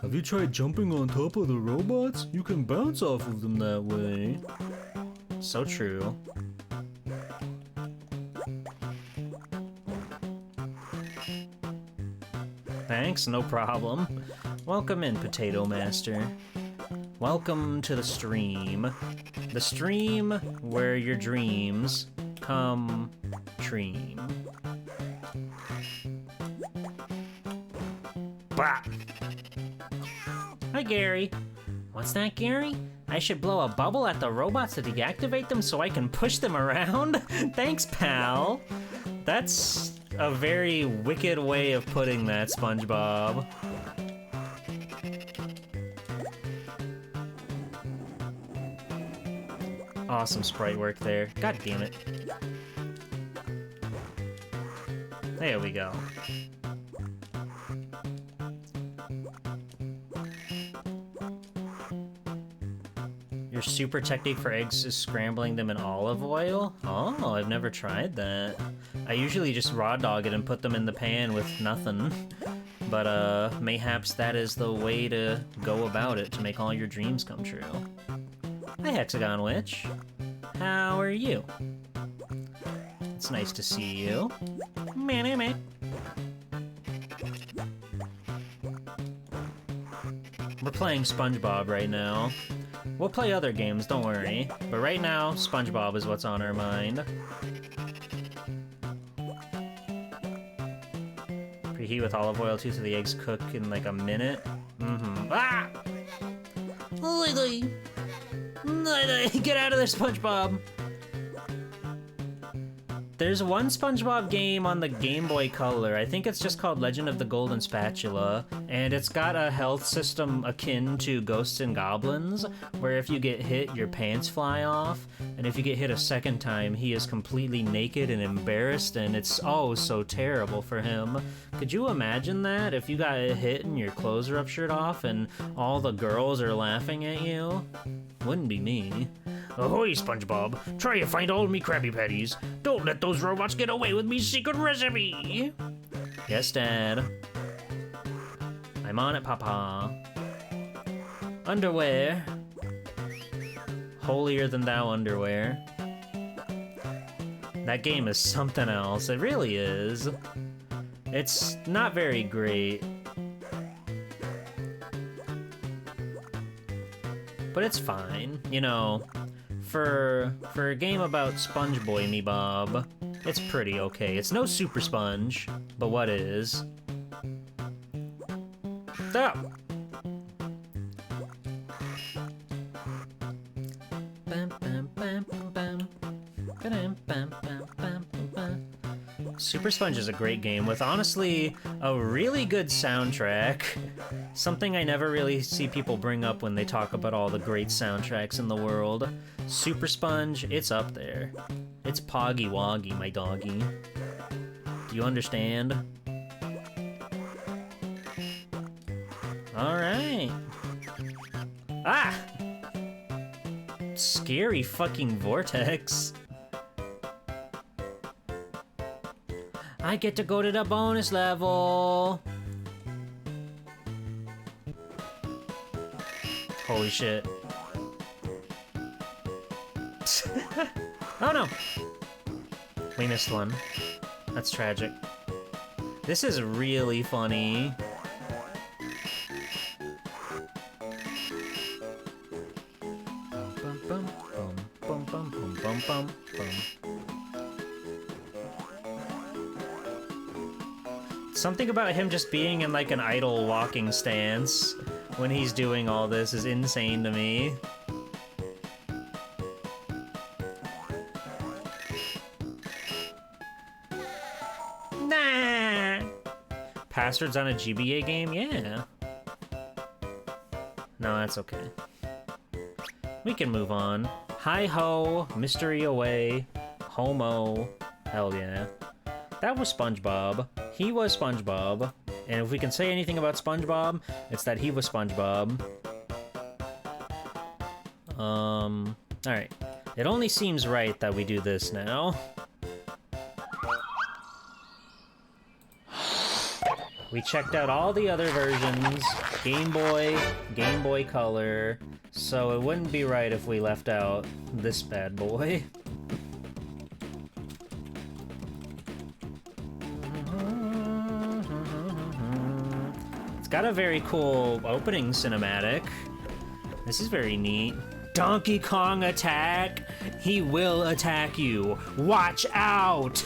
Have you tried jumping on top of the robots? You can bounce off of them that way. So true. Thanks, no problem. Welcome in, Potato Master. Welcome to the stream. The stream where your dreams come true. Bah! Hi, Gary. What's that, Gary? I should blow a bubble at the robots to deactivate them so I can push them around? Thanks, pal. That's a very wicked way of putting that, SpongeBob. Awesome sprite work there. God damn it. There we go. Your super technique for eggs is scrambling them in olive oil? Oh, I've never tried that. I usually just raw dog it and put them in the pan with nothing. But, mayhaps that is the way to go about it to make all your dreams come true. Hi, Hexagon Witch. How are you? It's nice to see you. Meh. We're playing SpongeBob right now. We'll play other games, don't worry. But right now, SpongeBob is what's on our mind. Preheat with olive oil too so the eggs cook in like a minute. Mm-hmm. Ah! Get out of there, SpongeBob! There's one SpongeBob game on the Game Boy Color. I think it's just called Legend of the Golden Spatula, and it's got a health system akin to Ghosts and Goblins, where if you get hit, your pants fly off, and if you get hit a second time, he is completely naked and embarrassed, and it's oh so terrible for him. Could you imagine that, if you got hit and your clothes are upshirt off, and all the girls are laughing at you? Wouldn't be me. Ahoy, SpongeBob. Try to find all me Krabby Patties. Don't let those robots get away with me secret recipe. Yes, Dad. I'm on it, Papa. Underwear. Holier than thou underwear. That game is something else. It really is. It's not very great. But it's fine, you know. For a game about Sponge Boy Me Bob, it's pretty okay. It's no Super Sponge, but what is? Stop! Super Sponge is a great game with honestly a really good soundtrack. Something I never really see people bring up when they talk about all the great soundtracks in the world. Super Sponge, it's up there. It's Poggy Woggy, my doggy. Do you understand? Alright. Ah! Scary fucking vortex. I get to go to the bonus level. Holy shit. Oh no! We missed one. That's tragic. This is really funny. Something about him just being in like an idle walking stance when he's doing all this is insane to me. Nah! Passwords on a GBA game? Yeah. No, that's okay. We can move on. Hi-ho, mystery away, homo, hell yeah. That was SpongeBob. He was SpongeBob. And if we can say anything about SpongeBob, it's that he was SpongeBob. Alright. It only seems right that we do this now. We checked out all the other versions, Game Boy Color, so it wouldn't be right if we left out this bad boy. It's got a very cool opening cinematic. This is very neat. Donkey Kong attack! He will attack you! Watch out!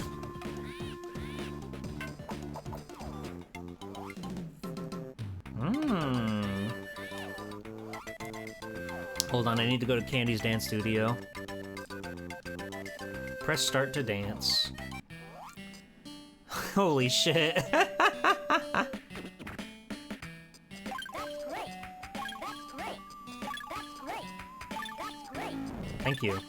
Hold on, I need to go to Candy's Dance Studio. Press start to dance. Holy shit. Thank you.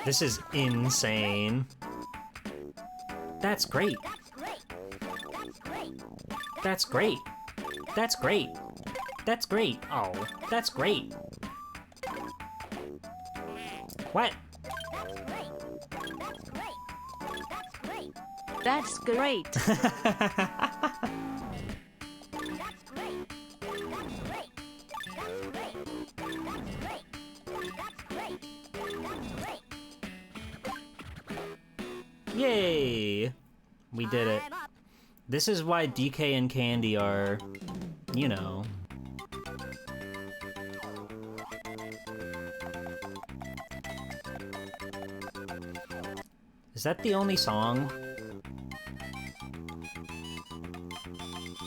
This is insane. That's great. That's great. That's great. That's great. Oh, that's great. What? That's great. Yay! We did it. This is why DK and Candy are, you know. Is that the only song?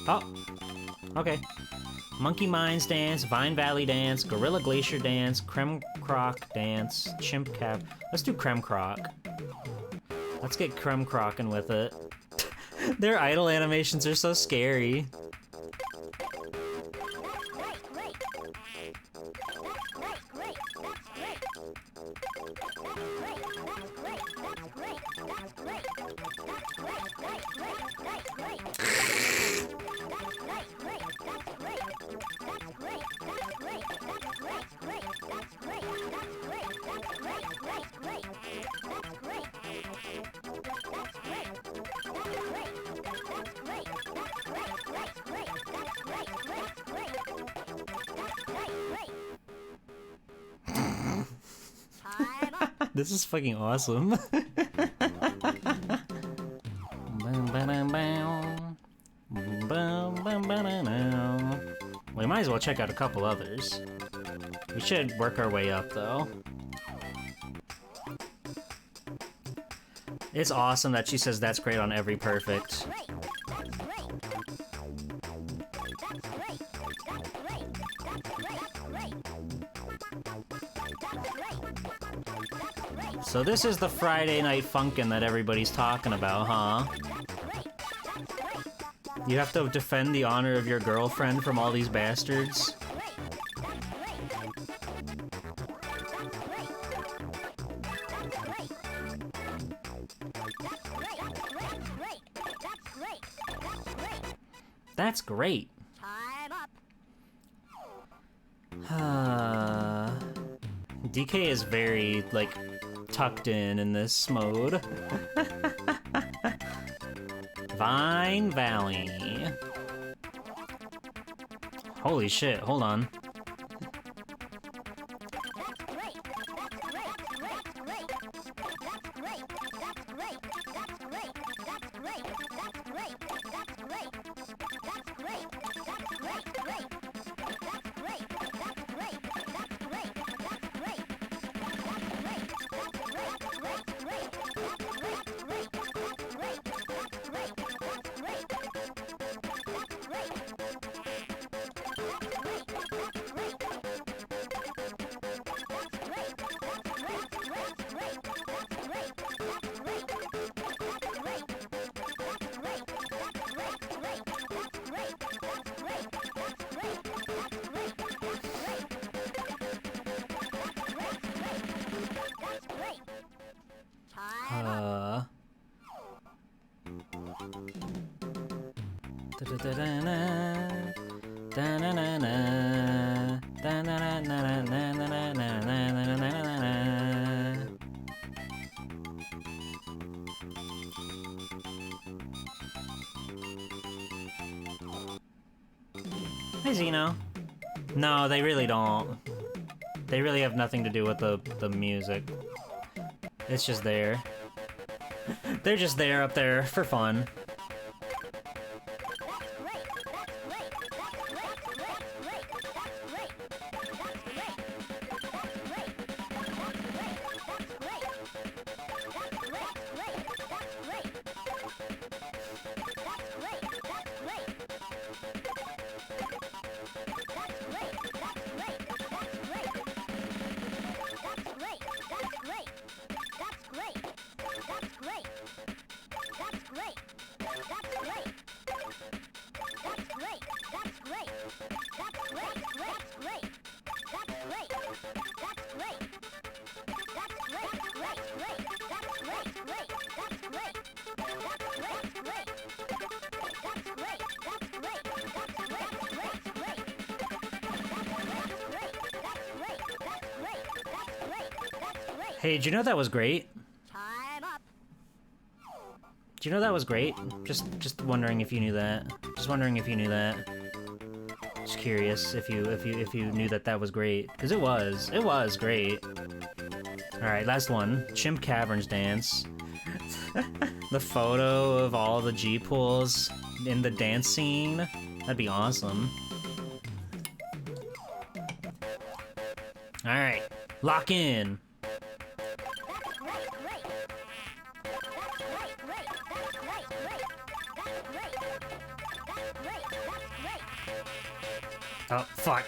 Oh, okay. Monkey Mines Dance, Vine Valley Dance, Gorilla Glacier Dance, Creme Croc Dance, Chimp Cap. Let's do Creme Croc. Let's get Creme Crockin' with it. Their idle animations are so scary. This is fucking awesome. We might as well check out a couple others. We should work our way up, though. It's awesome that she says that's great on every perfect. So this is the Friday Night Funkin' that everybody's talking about, huh? You have to defend the honor of your girlfriend from all these bastards? That's great. DK is very, like, tucked in this mode. Vine Valley. Holy shit, hold on. Hey, Zeno. No, they really don't. They really have nothing to do with the music. It's just there. They're just there up there for fun. Hey, did you know that was great? Time up. Do you know that was great? Just wondering if you knew that. Just wondering if you knew that. Just curious if you knew that that was great, because it was great. All right, last one. Chimp Caverns dance. The photo of all the G pools in the dance scene. That'd be awesome. All right, lock in. Oh, fuck.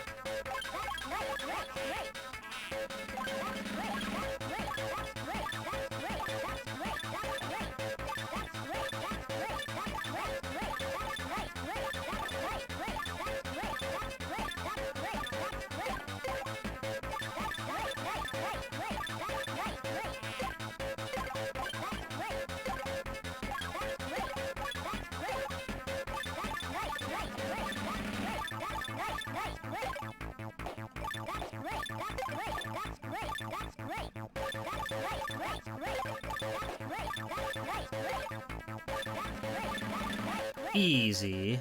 Easy.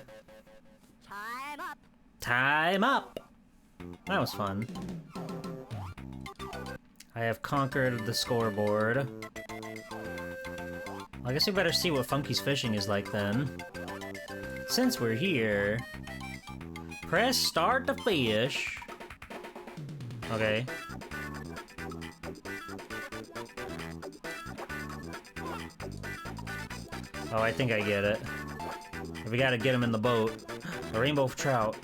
Time up. Time up! That was fun. I have conquered the scoreboard. I guess we better see what Funky's fishing is like then. Since we're here, press start to fish. Okay. Oh, I think I get it. We gotta get him in the boat. A rainbow trout.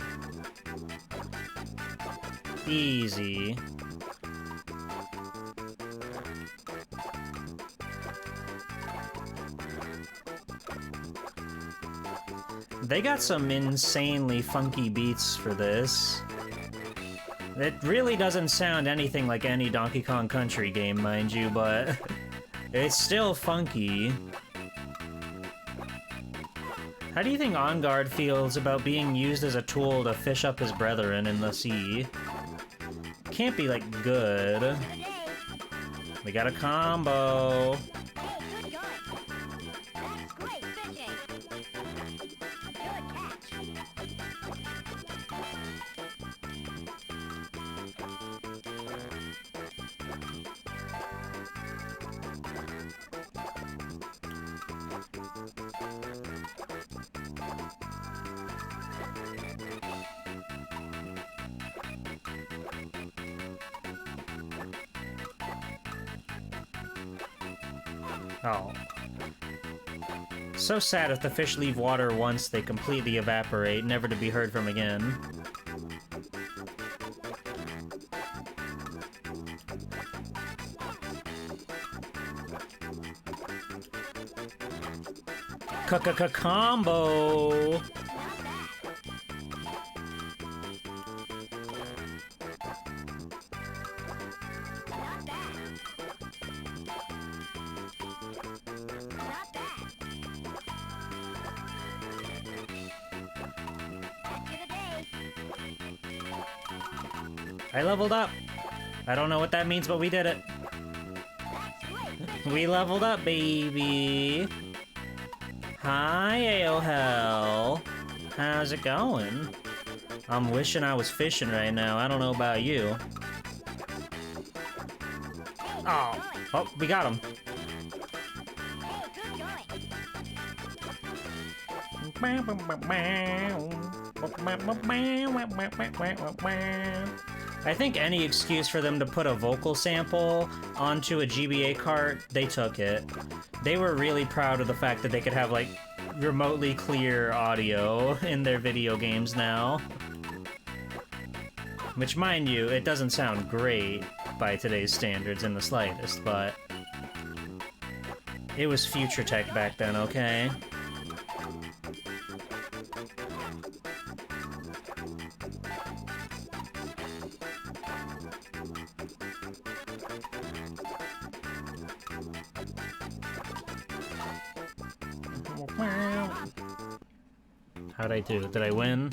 Easy. They got some insanely funky beats for this. It really doesn't sound anything like any Donkey Kong Country game, mind you, but it's still funky. How do you think On Guard feels about being used as a tool to fish up his brethren in the sea? Can't be, like, good. We got a combo. Hey, good going. That's great fishing. Good catch. Oh. So sad if the fish leave water once, they completely evaporate, never to be heard from again. Combo! I leveled up. I don't know what that means, but we did it. We leveled up, baby. Hi, Handheld. How's it going? I'm wishing I was fishing right now. I don't know about you. Oh, oh, we got him. I think any excuse for them to put a vocal sample onto a GBA cart, they took it. They were really proud of the fact that they could have, like, remotely clear audio in their video games now. Which, mind you, it doesn't sound great by today's standards in the slightest, but it was future tech back then, okay? How'd I do? Did I win?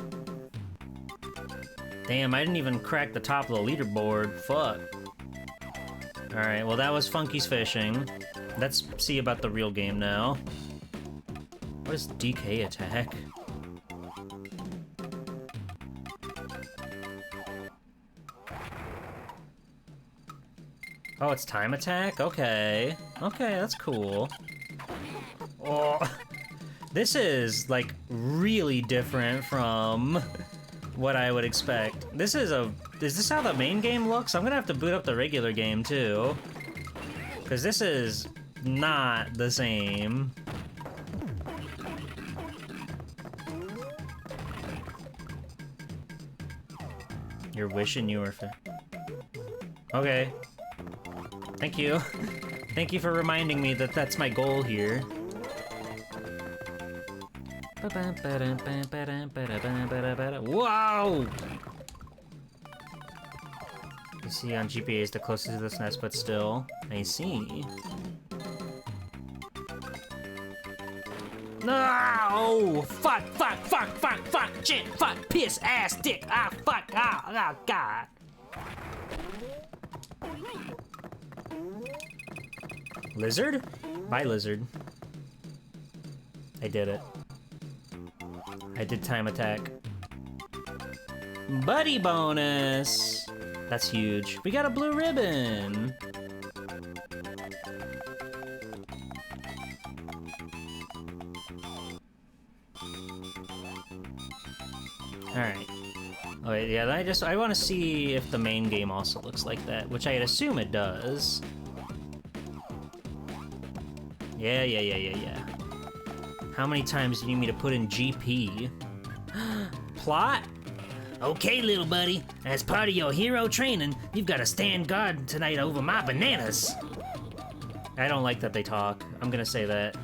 Damn, I didn't even crack the top of the leaderboard. Fuck. Alright, well that was Funky's fishing. Let's see about the real game now. What is DK attack? Oh, it's time attack? Okay. Okay, that's cool. Oh, this is, like, really different from what I would expect. This is a... Is this how the main game looks? I'm gonna have to boot up the regular game, too. Because this is not the same. You're wishing you were... Okay. Thank you. Thank you for reminding me that that's my goal here. Whoa! You see, on GPA is the closest to this nest, but still. I see. No! Fuck! Fuck! Fuck! Fuck! Fuck! Shit! Fuck! Piss! Ass! Dick! Ah! Fuck! Ah! Ah! God! Lizard? Bye, lizard. I did it. I did time attack. Buddy bonus! That's huge. We got a blue ribbon! Alright. Oh, wait, yeah, I want to see if the main game also looks like that, which I'd assume it does. Yeah. How many times do you need me to put in GP? Plot? Okay, little buddy, as part of your hero training, you've got to stand guard tonight over my bananas. I don't like that they talk. I'm gonna say that.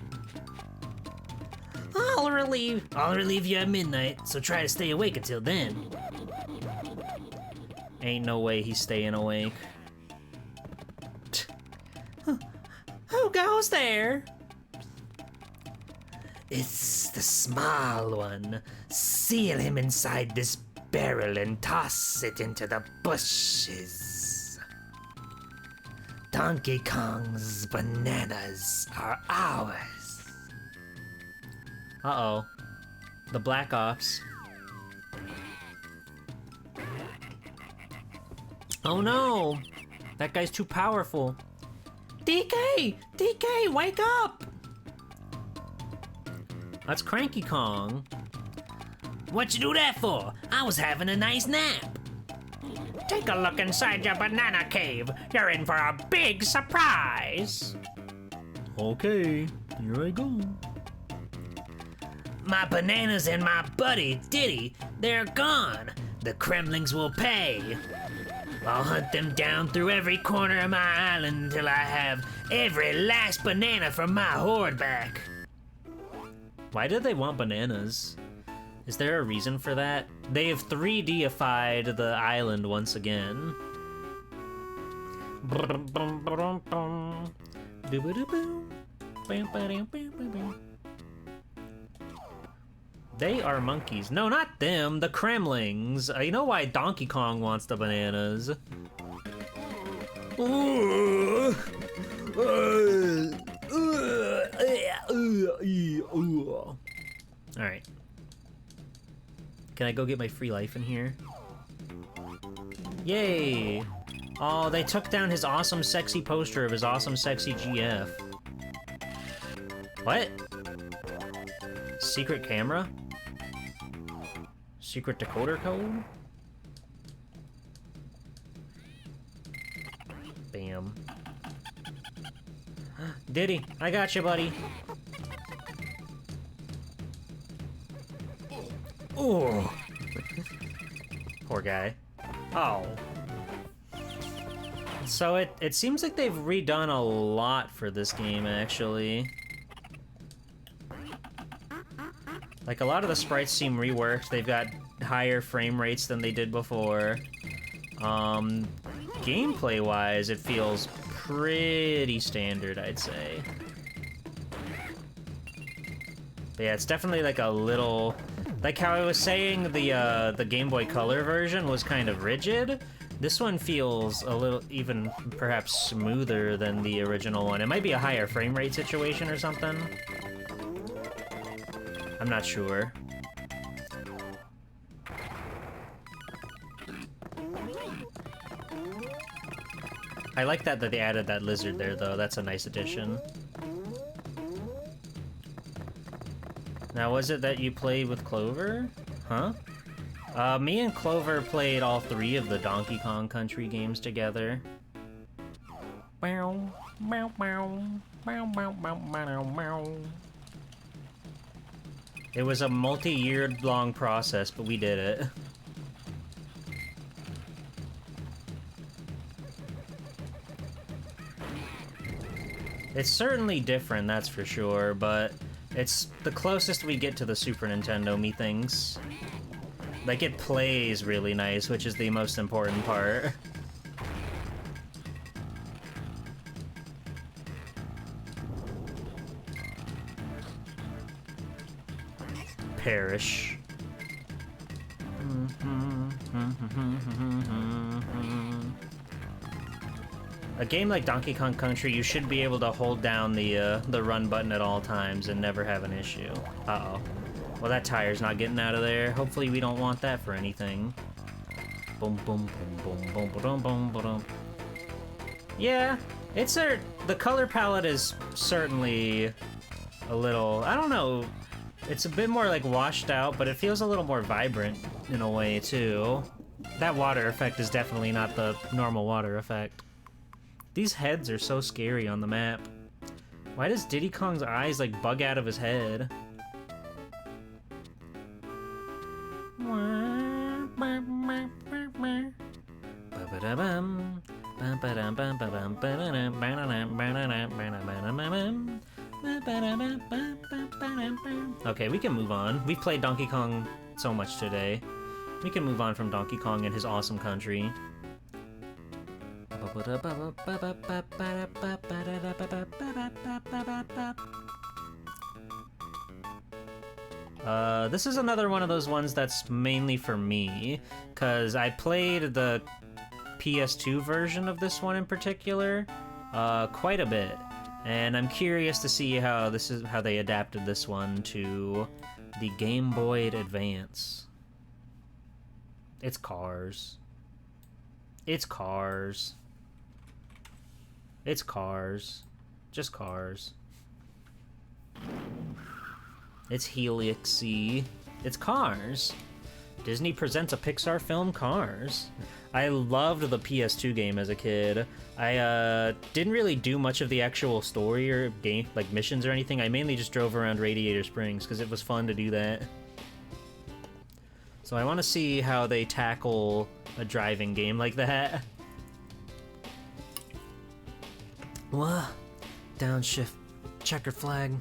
I'll relieve you at midnight, so try to stay awake until then. Ain't no way he's staying awake. Who goes there? It's the small one. Seal him inside this barrel and toss it into the bushes. Donkey Kong's bananas are ours. Uh-oh. The Black Ops. Oh no! That guy's too powerful. DK! DK, wake up! That's Cranky Kong. What you do that for? I was having a nice nap. Take a look inside your banana cave. You're in for a big surprise. Okay, here I go. My bananas and my buddy, Diddy, they're gone. The Kremlings will pay. I'll hunt them down through every corner of my island until I have every last banana from my horde back. Why did they want bananas? Is there a reason for that? They have 3D-ified the island once again. They are monkeys. No, not them, the Kremlings. You know why Donkey Kong wants the bananas. Alright. Can I go get my free life in here? Yay! Oh, they took down his awesome sexy poster of his awesome sexy GF. What? Secret camera? Secret decoder code? Bam. Diddy, I got you, buddy. Oh. Poor guy. Oh. So it seems like they've redone a lot for this game, actually. Like, a lot of the sprites seem reworked. They've got higher frame rates than they did before. Gameplay-wise, it feels pretty standard, I'd say. But yeah, it's definitely like a little Like how I was saying, the Game Boy Color version was kind of rigid. This one feels a little, even perhaps smoother than the original one. It might be a higher frame rate situation or something. I'm not sure. I like that they added that lizard there, though. That's a nice addition. Now, was it that you played with Clover? Huh? Me and Clover played all 3 of the Donkey Kong Country games together. It was a multi-year long process, but we did it. It's certainly different, that's for sure, but it's the closest we get to the Super Nintendo, methinks. Like, it plays really nice, which is the most important part. Perish. A game like Donkey Kong Country, you should be able to hold down the run button at all times and never have an issue. Uh-oh. Well, that tire's not getting out of there. Hopefully we don't want that for anything. Boom, boom, boom, boom, boom, boom, boom, boom. Yeah, the color palette is certainly a little, I don't know, it's a bit more like washed out, but it feels a little more vibrant in a way too. That water effect is definitely not the normal water effect. These heads are so scary on the map. Why does Diddy Kong's eyes like bug out of his head? Okay, we can move on. We've played Donkey Kong so much today. We can move on from Donkey Kong and his awesome country. This is another one of those ones that's mainly for me, because I played the PS2 version of this one in particular quite a bit, and I'm curious to see how they adapted this one to the Game Boy Advance. It's cars. It's cars. It's cars. Just cars. It's Helixy. It's Cars. Disney presents a Pixar film, Cars. I loved the PS2 game as a kid. I didn't really do much of the actual story or game, like missions or anything. I mainly just drove around Radiator Springs because it was fun to do that. So I want to see how they tackle a driving game like that. What? Downshift. Checker flag.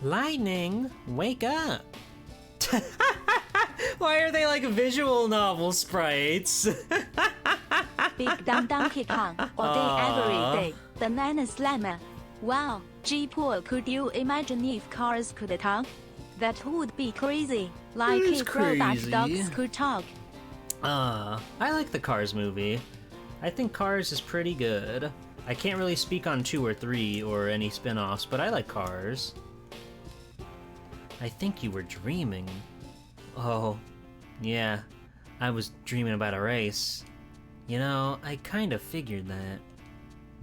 Lightning, wake up! Why are they like visual novel sprites? Big Dumb Donkey Kong, all day every day, Banana Slammer. Wow, G-Pool, could you imagine if cars could talk? That would be crazy. Like It's if robot crazy. dogs could talk. I like the Cars movie. I think Cars is pretty good. I can't really speak on 2 or 3 or any spin-offs, but I like Cars. I think you were dreaming. Oh, yeah. I was dreaming about a race. You know, I kind of figured that.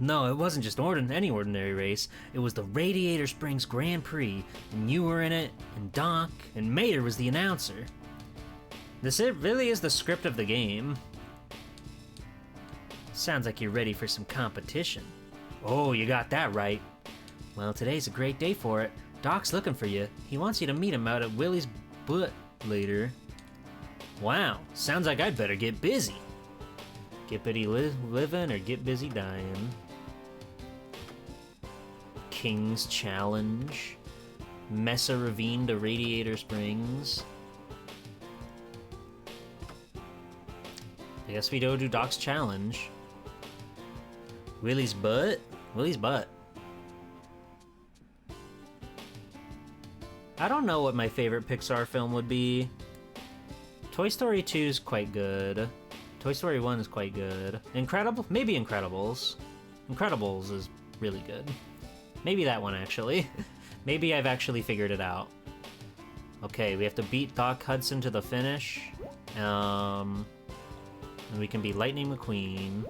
No, it wasn't just any ordinary race. It was the Radiator Springs Grand Prix, and you were in it, and Doc, and Mater was the announcer. It really is the script of the game. Sounds like you're ready for some competition. Oh, you got that right. Well, today's a great day for it. Doc's looking for you. He wants you to meet him out at Willie's Butt later. Wow, sounds like I'd better get busy. Get busy living or get busy dying. King's Challenge. Mesa Ravine to Radiator Springs. I guess we go do Doc's Challenge. Willie's Butt? Willie's Butt. I don't know what my favorite Pixar film would be. Toy Story 2 is quite good. Toy Story 1 is quite good. Maybe Incredibles. Incredibles is really good. Maybe that one, actually. Maybe I've actually figured it out. Okay, we have to beat Doc Hudson to the finish. And we can be Lightning McQueen.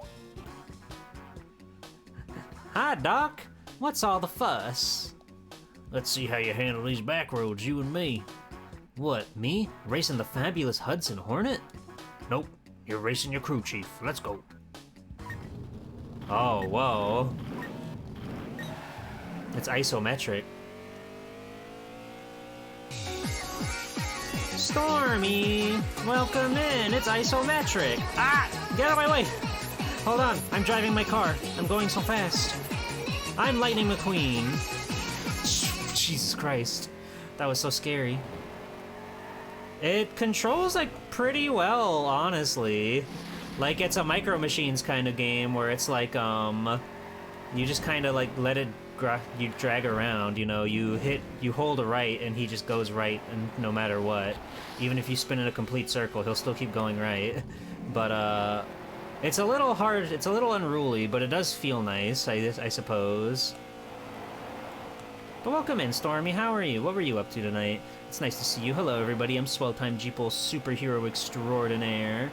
Hi, Doc! What's all the fuss? Let's see how you handle these back roads, you and me. What, me? Racing the fabulous Hudson Hornet? Nope, you're racing your crew chief. Let's go. Oh, whoa. It's isometric. Stormy! Welcome in, it's isometric! Ah! Get out of my way! Hold on, I'm driving my car. I'm going so fast. I'm Lightning McQueen. Jesus Christ. That was so scary. It controls, like, pretty well, honestly. Like, it's a Micro Machines kind of game where it's like, you just kind of, like, let it, you drag around, you know, you hold a right and he just goes right and no matter what. Even if you spin in a complete circle, he'll still keep going right. But, it's a little hard, it's a little unruly, but it does feel nice, I suppose. But welcome in, Stormy. How are you? What were you up to tonight? It's nice to see you. Hello, everybody. I'm Swelltime Jeeple, superhero extraordinaire.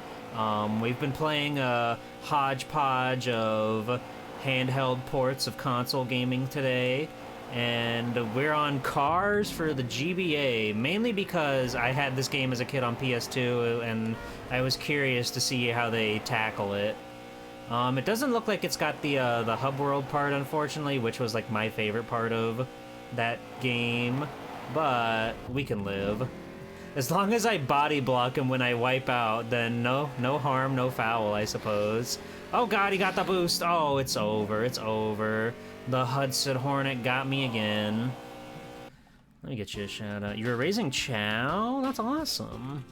We've been playing a hodgepodge of handheld ports of console gaming today, and we're on Cars for the GBA, mainly because I had this game as a kid on PS2, and I was curious to see how they tackle it. It doesn't look like it's got the hub world part, unfortunately, which was like my favorite part of that game, but we can live. As long as I body block him when I wipe out, then no harm, no foul, I suppose. Oh god, he got the boost. Oh, it's over, it's over. The Hudson Hornet got me again. Let me get you a shout out. You're raising Chow? That's awesome.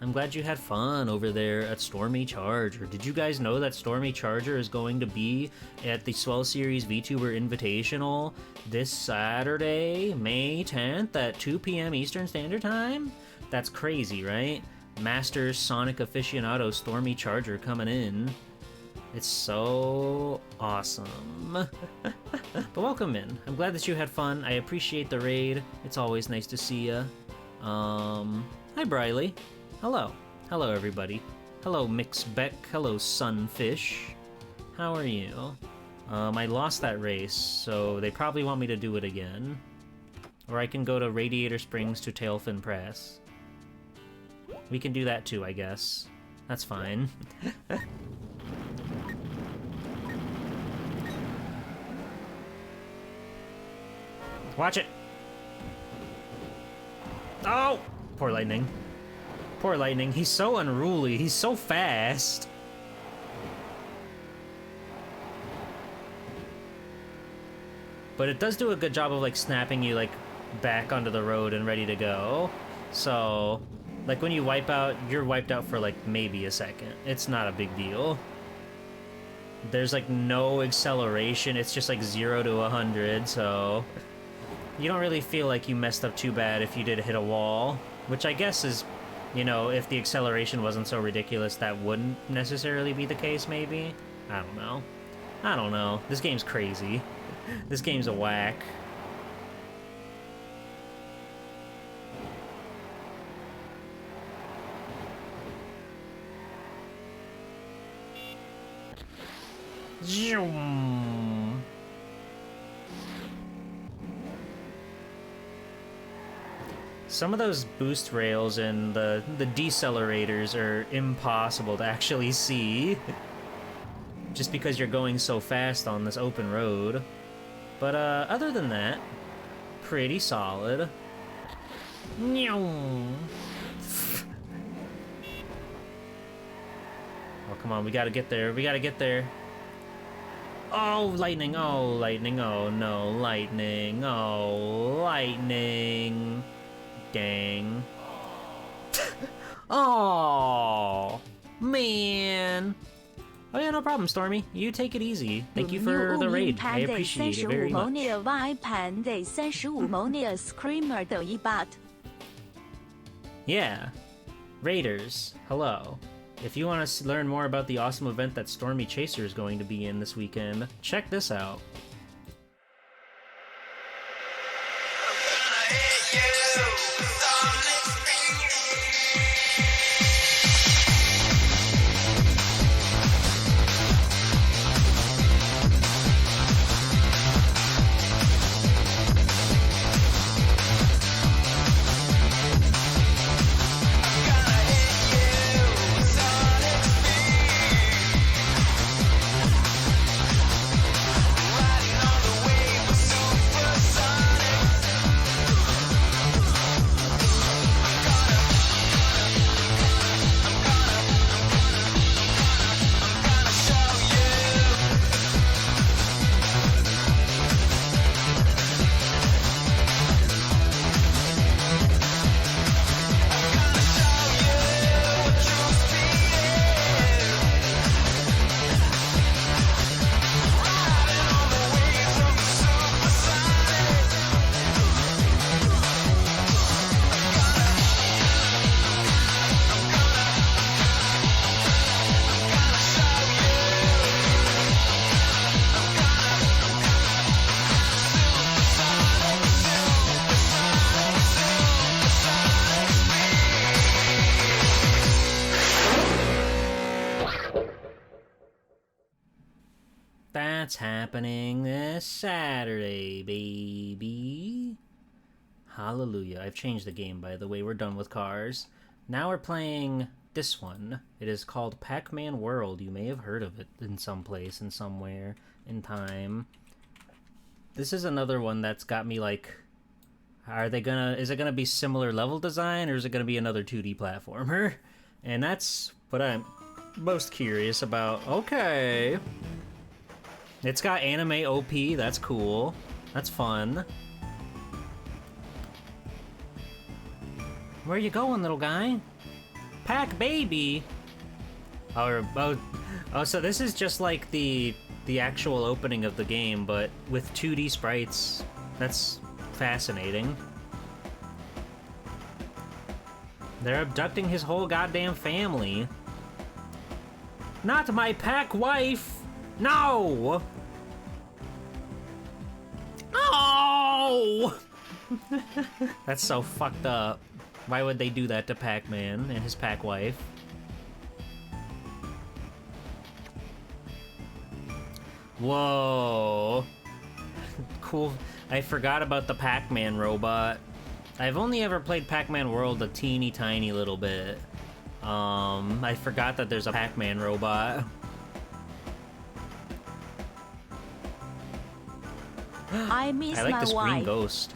I'm glad you had fun over there at Stormy Charger. Did you guys know that Stormy Charger is going to be at the Swell Series VTuber Invitational this Saturday, May 10th at 2 p.m. Eastern Standard Time? That's crazy, right? Masters Sonic Aficionado Stormy Charger coming in. It's so awesome. But welcome in. I'm glad that you had fun. I appreciate the raid. It's always nice to see ya. Hi, Briley. Hello. Hello, everybody. Hello, Mixbeck. Hello, Sunfish. How are you? I lost that race, so they probably want me to do it again. Or I can go to Radiator Springs to Tailfin Press. We can do that too, I guess. That's fine. Watch it! Oh! Poor Lightning. Poor Lightning. He's so unruly. He's so fast. But it does do a good job of, like, snapping you, like, back onto the road and ready to go. So, like, when you wipe out, you're wiped out for, like, maybe a second. It's not a big deal. There's, like, no acceleration. It's just, like, 0 to 100, so you don't really feel like you messed up too bad if you did hit a wall, which I guess is, you know, if the acceleration wasn't so ridiculous, that wouldn't necessarily be the case, maybe? I don't know. I don't know. This game's crazy. This game's a whack. Zoom. Some of those boost rails and the decelerators are impossible to actually see. Just because you're going so fast on this open road. But other than that, pretty solid. Oh, come on, we gotta get there. We gotta get there. Oh, lightning. Oh, lightning. Oh, no. Lightning. Oh, lightning. Dang. Oh, man. Oh yeah, no problem, Stormy. You take it easy. Thank you for the raid. I appreciate it very much. Y 盘得35毛的 Screamer 等于 bot。 Yeah. Raiders, hello. If you want to learn more about the awesome event that Stormy Chaser is going to be in this weekend, check this out. That's happening this Saturday, baby. Hallelujah. I've changed the game, by the way. We're done with cars. Now we're playing this one. It is called Pac-Man World. You may have heard of it in some place and somewhere in time. This is another one that's got me like, is it gonna be similar level design, or is it gonna be another 2D platformer? And that's what I'm most curious about. Okay. It's got anime OP, that's cool. That's fun. Where you going, little guy? Pac baby! Oh, so this is just like the actual opening of the game, but with 2D sprites. That's fascinating. They're abducting his whole goddamn family. Not my Pac wife! No! Oh! That's so fucked up. Why would they do that to Pac-Man and his Pac wife? Whoa. Cool. I forgot about the Pac-Man robot. I've only ever played Pac-Man World a teeny tiny little bit. I forgot that there's a Pac-Man robot. I miss I like my this green wife. ghost.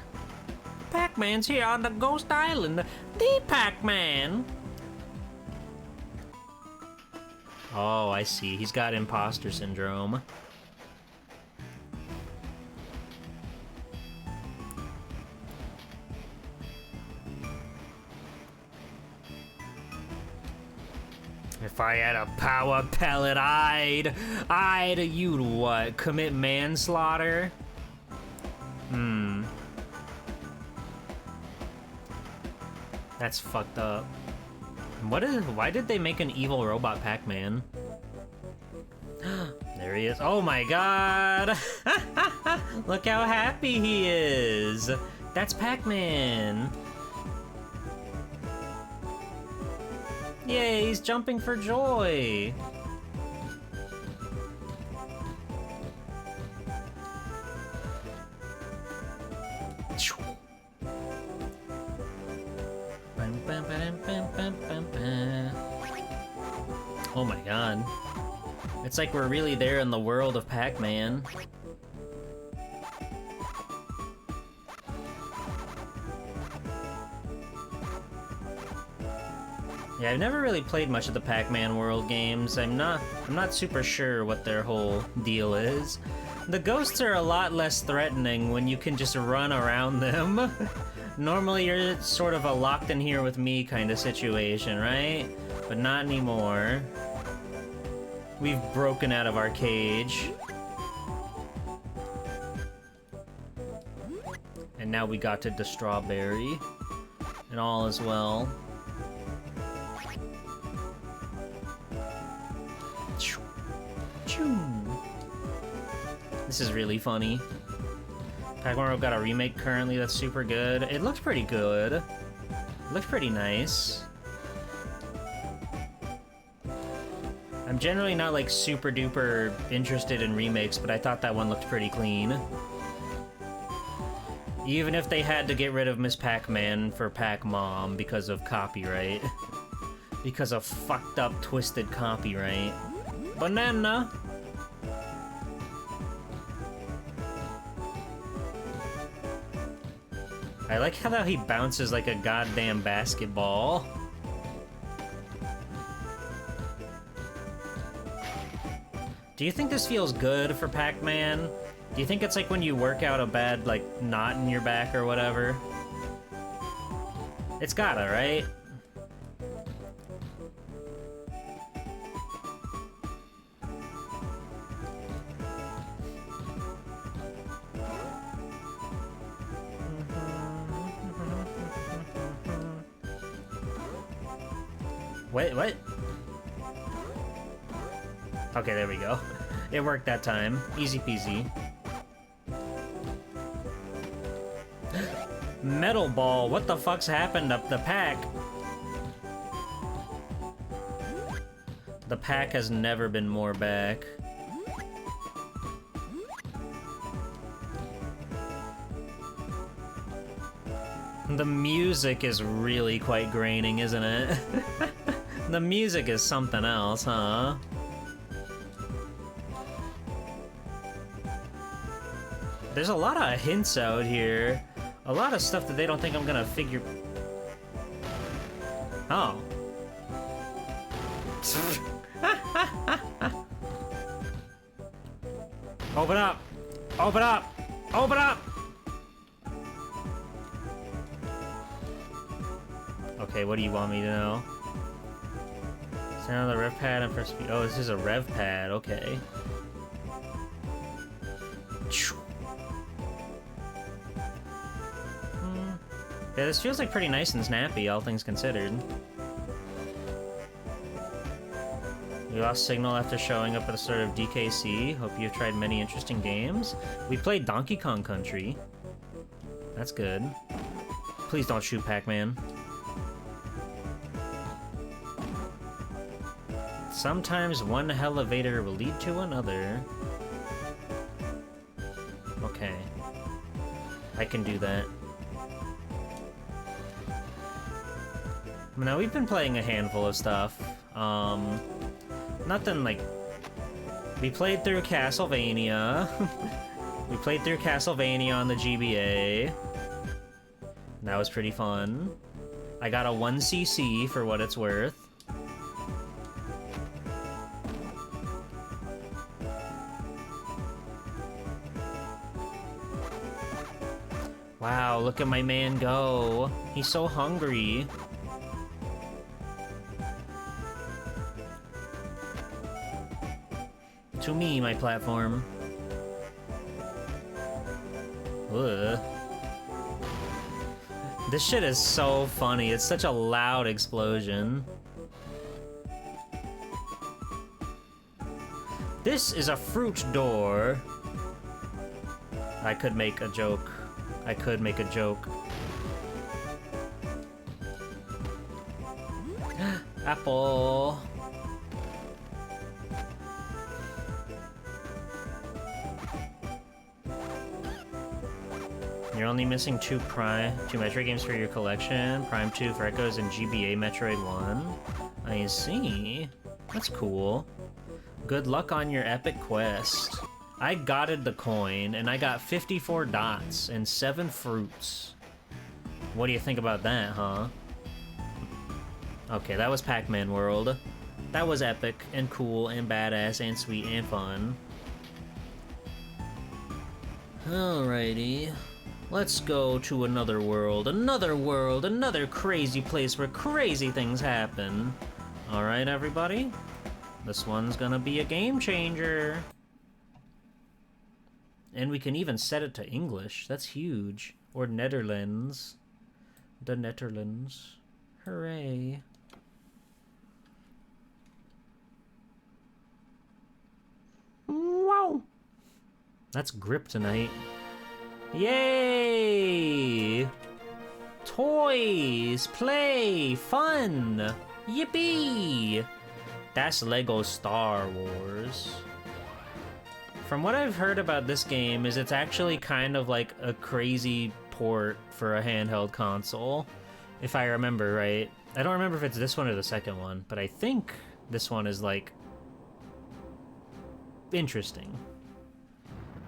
Pac-Man's here on the Ghost Island. The Pac-Man. Oh, I see. He's got imposter syndrome. If I had a power pellet, you'd what? Commit manslaughter? That's fucked up. Why did they make an evil robot Pac-Man? There he is. Oh my god! Look how happy he is! That's Pac-Man! Yay, he's jumping for joy! Oh my god. It's like we're really there in the world of Pac-Man. Yeah, I've never really played much of the Pac-Man World games. I'm not super sure what their whole deal is. The ghosts are a lot less threatening when you can just run around them. Normally you're sort of a locked in here with me kind of situation, right? But not anymore. We've broken out of our cage. And now we got to the strawberry. And all is well. This is really funny. Pac-Man World got a remake currently that's super good. It looks pretty good. It looks pretty nice. I'm generally not like super duper interested in remakes, but I thought that one looked pretty clean. Even if they had to get rid of Miss Pac-Man for Pac-Mom because of copyright. Because of fucked up, twisted copyright. Banana! I like how he bounces like a goddamn basketball. Do you think this feels good for Pac-Man? Do you think it's like when you work out a bad, like, knot in your back or whatever? It's gotta, right? Wait, what? Okay, there we go. It worked that time. Easy peasy. Metal ball, what the fuck's happened up the pack? The pack has never been more back. The music is really quite graining, isn't it? The music is something else, huh? There's a lot of hints out here. A lot of stuff that they don't think I'm gonna figure... Oh. Open up! Open up! Open up! Okay, what do you want me to know? Stand on the rev pad and press speed. Oh, this is a rev pad, okay. Yeah, this feels like pretty nice and snappy, all things considered. We lost signal after showing up at the start of DKC. Hope you've tried many interesting games. We played Donkey Kong Country. That's good. Please don't shoot Pac-Man. Sometimes one elevator will lead to another. Okay. I can do that. Now, we've been playing a handful of stuff. Nothing like... We played through Castlevania. We played through Castlevania on the GBA. That was pretty fun. I got a 1cc for what it's worth. Wow, look at my man go. He's so hungry. To me, my platform. Ugh. This shit is so funny. It's such a loud explosion. This is a fruit door. I could make a joke. I could make a joke. Apple. You're only missing two Metroid games for your collection. Prime 2 for Echoes and GBA Metroid 1. I see. That's cool. Good luck on your epic quest. I gotted the coin, and I got 54 dots and 7 fruits. What do you think about that, huh? Okay, that was Pac-Man World. That was epic, and cool, and badass, and sweet, and fun. Alrighty. Let's go to another world, another crazy place where crazy things happen. Alright, everybody? This one's gonna be a game changer. And we can even set it to English. That's huge. Or Netherlands. The Netherlands. Hooray. Wow. That's grip tonight. Yay! Toys, play, fun. Yippee! That's Lego Star Wars. From what I've heard about this game is it's actually kind of like a crazy port for a handheld console, if I remember right. I don't remember if it's this one or the second one, but I think this one is like interesting.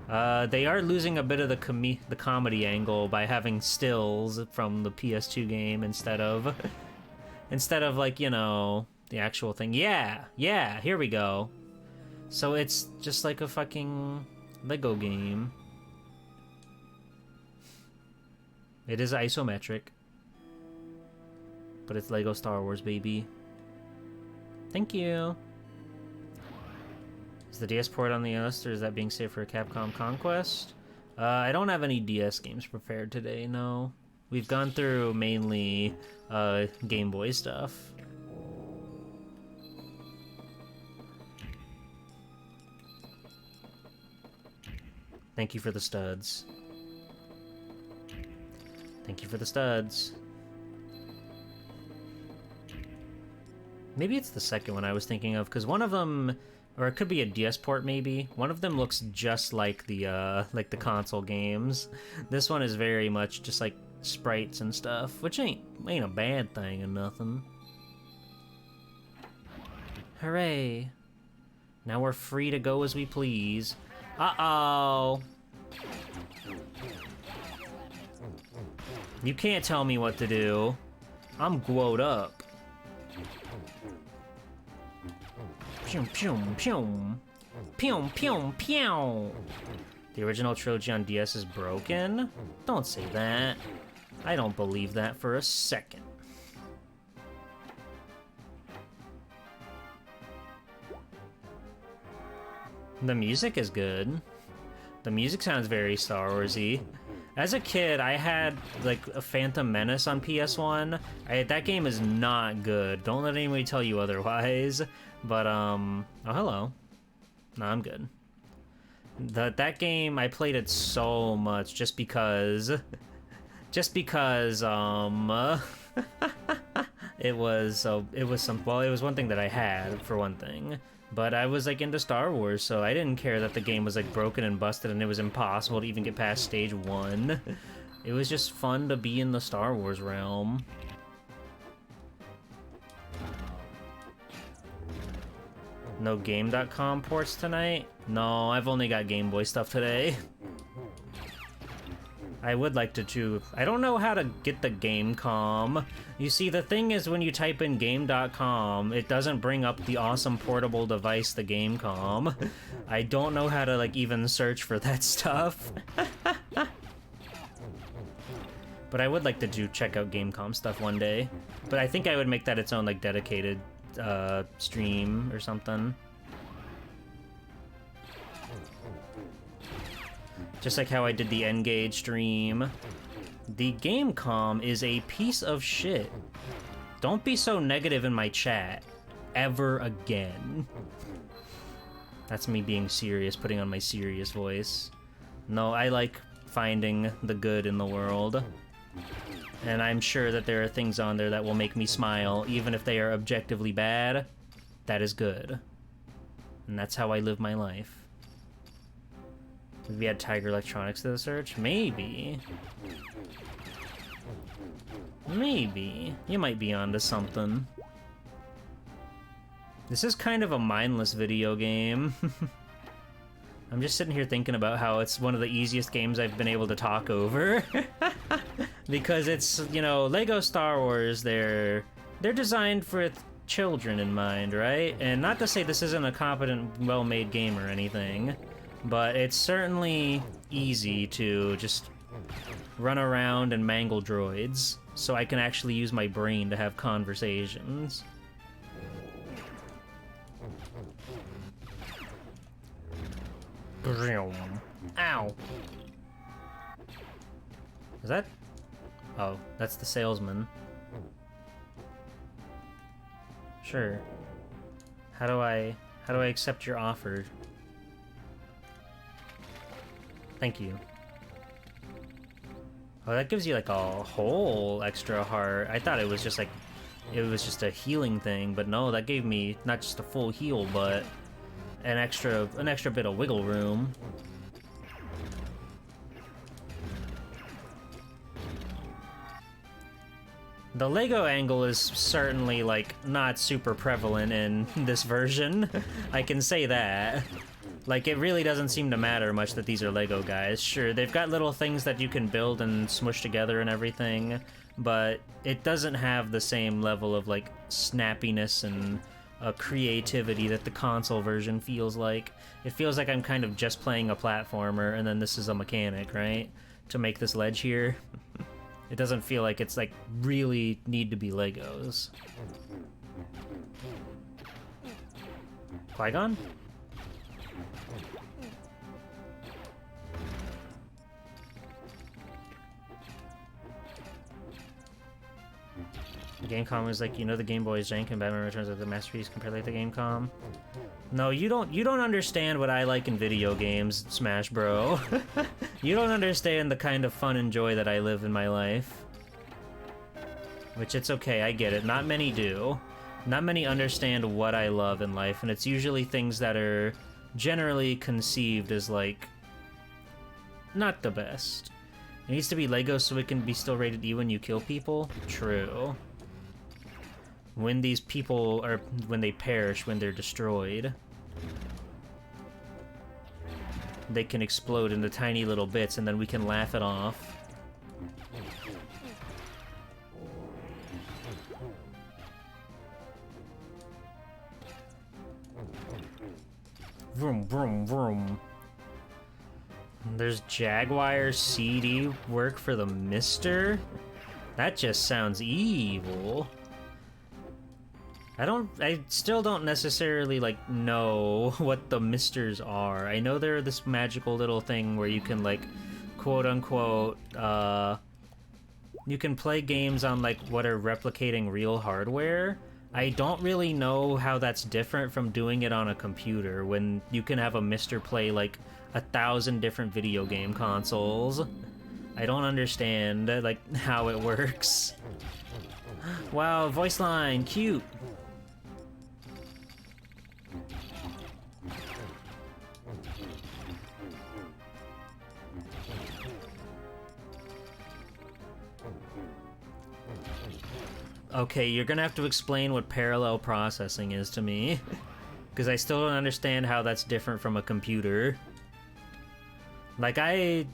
They are losing a bit of the comedy angle by having stills from the PS2 game instead of like, you know, the actual thing. Yeah, here we go. So it's just like a fucking Lego game. It is isometric. But it's Lego Star Wars, baby. Thank you. Is the DS port on the list, or is that being saved for a Capcom Conquest? I don't have any DS games prepared today, no. We've gone through mainly Game Boy stuff. Thank you for the studs. Thank you for the studs. Maybe it's the second one I was thinking of, because one of them, or it could be a DS port maybe. One of them looks just like the console games. This one is very much just like sprites and stuff, which ain't a bad thing or nothing. Hooray. Now we're free to go as we please. Uh-oh. You can't tell me what to do. I'm glowed up. Pew, pew, pew. Pew, pew, pew. The original trilogy on DS is broken? Don't say that. I don't believe that for a second. The music is good. The music sounds very Star Wars-y. As a kid, I had like a Phantom Menace on PS1. That game is not good. Don't let anybody tell you otherwise. But oh hello. No, I'm good. That game, I played it so much just because it was one thing that I had, for one thing. But I was like into Star Wars, so I didn't care that the game was like broken and busted and it was impossible to even get past stage 1. It was just fun to be in the Star Wars realm. No Game.com ports tonight? No, I've only got Game Boy stuff today. I would like to too. I don't know how to get the Gamecom. You see, the thing is when you type in game.com, it doesn't bring up the awesome portable device, the Gamecom. I don't know how to like even search for that stuff. But I would like to check out Gamecom stuff one day. But I think I would make that its own like dedicated stream or something. Just like how I did the N-Gage stream. The Gamecom is a piece of shit. Don't be so negative in my chat. Ever again. That's me being serious, putting on my serious voice. No, I like finding the good in the world. And I'm sure that there are things on there that will make me smile, even if they are objectively bad. That is good. And that's how I live my life. Maybe add Tiger Electronics to the search? Maybe. Maybe. You might be onto something. This is kind of a mindless video game. I'm just sitting here thinking about how it's one of the easiest games I've been able to talk over. Because it's, you know, Lego Star Wars, they're designed for children in mind, right? And not to say this isn't a competent, well-made game or anything, but it's certainly easy to just run around and mangle droids, so I can actually use my brain to have conversations. Ow. Is that? Oh, that's the salesman. Sure. How do I accept your offer? Thank you. Oh, that gives you like a whole extra heart. I thought it was just like, it was just a healing thing, but no, that gave me not just a full heal, but an extra bit of wiggle room. The Lego angle is certainly, like, not super prevalent in this version. I can say that. Like, it really doesn't seem to matter much that these are Lego guys. Sure, they've got little things that you can build and smush together and everything, but it doesn't have the same level of, like, snappiness and creativity that the console version feels like. It feels like I'm kind of just playing a platformer, and then this is a mechanic, right? To make this ledge here. It doesn't feel like it's, like, really need to be Legos. Qui-Gon? Gamecom was like, you know, the Game Boy is jank and Batman Returns as the masterpiece compared like the Gamecom. No, you don't understand what I like in video games, Smash Bro. You don't understand the kind of fun and joy that I live in my life. Which it's okay, I get it. Not many do. Not many understand what I love in life, and it's usually things that are generally conceived as, like, not the best. It needs to be Lego so it can be still rated E when you kill people? True. When these people are, when they perish, when they're destroyed, they can explode into tiny little bits and then we can laugh it off. Vroom, vroom, vroom. There's Jaguar CD work for the Mister? That just sounds evil. I still don't necessarily, like, know what the Misters are. I know they're this magical little thing where you can, like, quote-unquote, you can play games on, like, what are replicating real hardware. I don't really know how that's different from doing it on a computer when you can have a Mister play, like, 1,000 different video game consoles. I don't understand, like, how it works. Wow, voice line, cute. Okay, you're gonna have to explain what parallel processing is to me, because I still don't understand how that's different from a computer. Like, I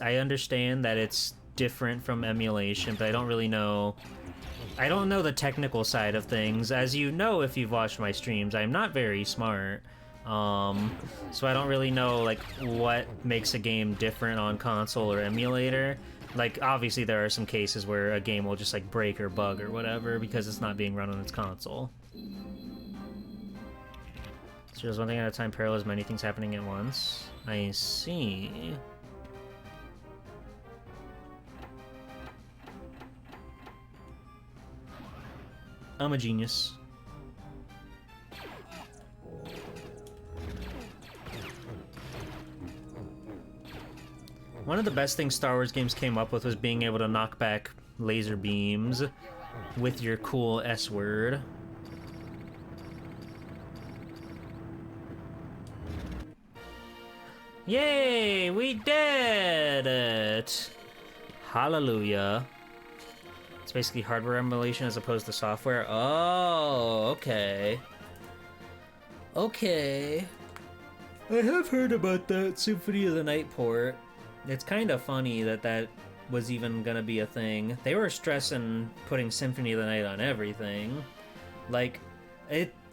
understand that it's different from emulation, but I don't really know. I don't know the technical side of things. As you know, if you've watched my streams, I'm not very smart. So I don't really know, like, what makes a game different on console or emulator. Like, obviously there are some cases where a game will just, like, break or bug or whatever because it's not being run on its console. So there's one thing at a time, parallels, many things happening at once. I see. I'm a genius. One of the best things Star Wars games came up with was being able to knock back laser beams with your cool S word. Yay! We did it! Hallelujah. It's basically hardware emulation as opposed to software. Oh, okay. Okay. I have heard about that Symphony of the Night port. It's kind of funny that that was even gonna be a thing. They were stressing putting Symphony of the Night on everything. Like,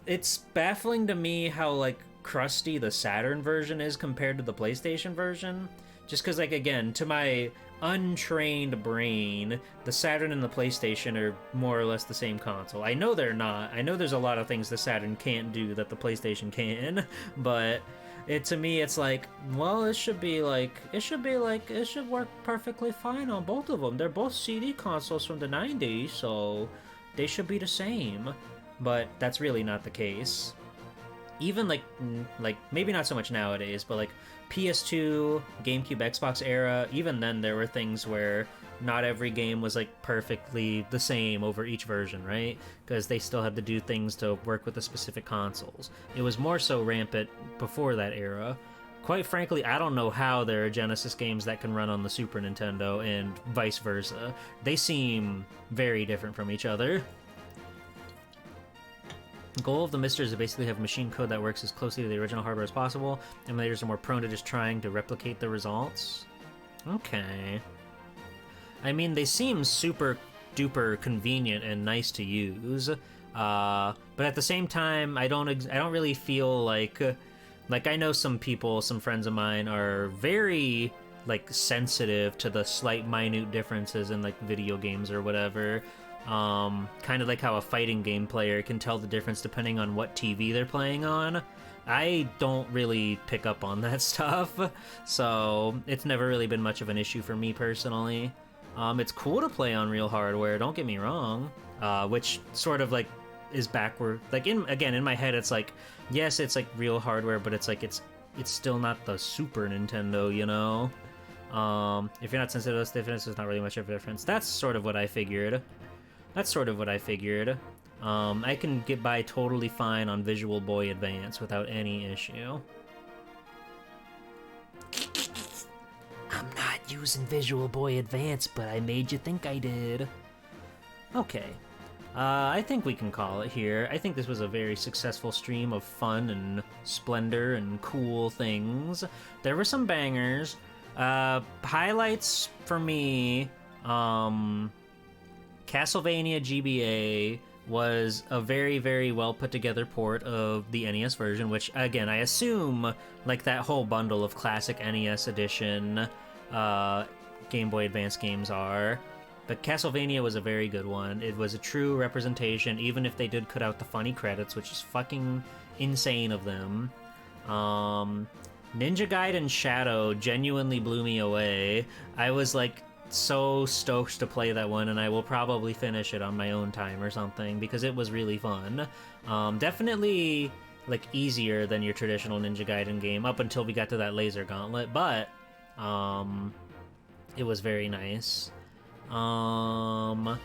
it's baffling to me how, like, crusty the Saturn version is compared to the PlayStation version. Just because, like, again, to my untrained brain, the Saturn and the PlayStation are more or less the same console. I know they're not. I know there's a lot of things the Saturn can't do that the PlayStation can, but to me, it's like, well, it should work perfectly fine on both of them. They're both CD consoles from the 90s, so they should be the same. But that's really not the case. Even like maybe not so much nowadays, but like PS2, GameCube, Xbox era, even then there were things where not every game was like perfectly the same over each version, right? Because they still had to do things to work with the specific consoles. It was more so rampant before that era. Quite frankly, I don't know how there are Genesis games that can run on the Super Nintendo and vice versa. They seem very different from each other. The goal of the Mister is to basically have machine code that works as closely to the original hardware as possible. Emulators are more prone to just trying to replicate the results. Okay. I mean, they seem super duper convenient and nice to use. But at the same time, I don't really feel like I know some people, some friends of mine are very like sensitive to the slight minute differences in like video games or whatever. Kind of like how a fighting game player can tell the difference depending on what TV they're playing on. I don't really pick up on that stuff, so it's never really been much of an issue for me personally. It's cool to play on real hardware, don't get me wrong, which sort of like is backward. Like in my head, it's like, yes, it's like real hardware, but it's like it's still not the Super Nintendo, you know? If you're not sensitive to those differences, there's not really much of a difference. That's sort of what I figured. I can get by totally fine on Visual Boy Advance without any issue. I'm not using Visual Boy Advance, but I made you think I did. Okay. I think we can call it here. I think this was a very successful stream of fun and splendor and cool things. There were some bangers. Highlights for me, Castlevania GBA was a very, very well put together port of the NES version, which again, I assume like that whole bundle of classic NES edition Game Boy Advance games are. But Castlevania was a very good one. It was a true representation, even if they did cut out the funny credits, which is fucking insane of them. Ninja Gaiden Shadow genuinely blew me away. I was like so stoked to play that one, and I will probably finish it on my own time or something because it was really fun. Definitely like easier than your traditional Ninja Gaiden game up until we got to that laser gauntlet, but it was very nice. Tomb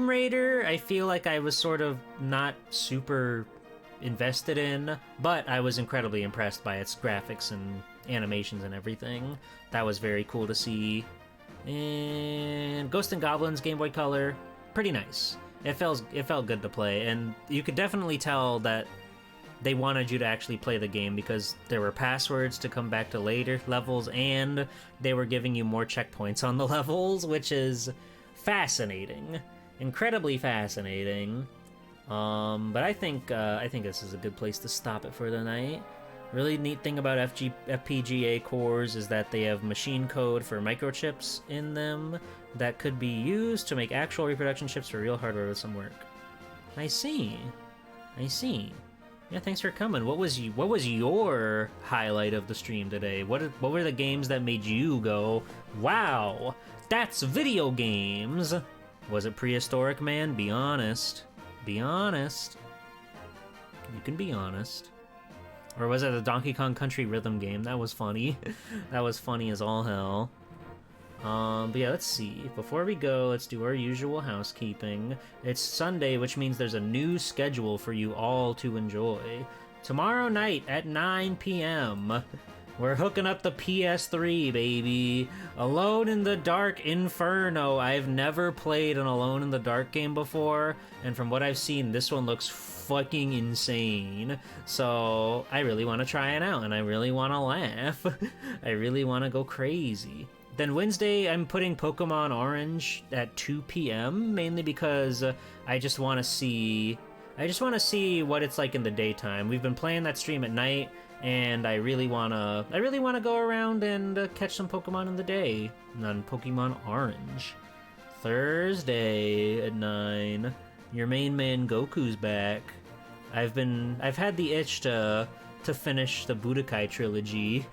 Raider, I feel like I was sort of not super invested in, but I was incredibly impressed by its graphics and animations and everything. That was very cool to see. And Ghosts and Goblins Game Boy Color, pretty nice. It felt good to play, and you could definitely tell that they wanted you to actually play the game because there were passwords to come back to later levels, and they were giving you more checkpoints on the levels, which is fascinating, incredibly fascinating. But I think this is a good place to stop it for the night. Really neat thing about FPGA cores is that they have machine code for microchips in them that could be used to make actual reproduction chips for real hardware with some work. I see. Yeah, thanks for coming. What was your highlight of the stream today? What were the games that made you go, wow, that's video games? Was it Prehistoric Man? Be honest. Be honest. You can be honest. Or was it the Donkey Kong Country rhythm game? That was funny. That was funny as all hell. But yeah, let's see. Before we go, let's do our usual housekeeping. It's Sunday, which means there's a new schedule for you all to enjoy. Tomorrow night at 9 p.m., we're hooking up the PS3, baby. Alone in the Dark Inferno. I've never played an Alone in the Dark game before, and from what I've seen, this one looks fucking insane. So I really want to try it out, and I really want to laugh. I really want to go crazy. Then Wednesday, I'm putting Pokemon Orange at 2 p.m., mainly because I just want to see what it's like in the daytime. We've been playing that stream at night, and I really wanna go around and catch some Pokemon in the day on Pokemon Orange. Thursday at 9, your main man Goku's back. I've had the itch to to finish the Budokai trilogy.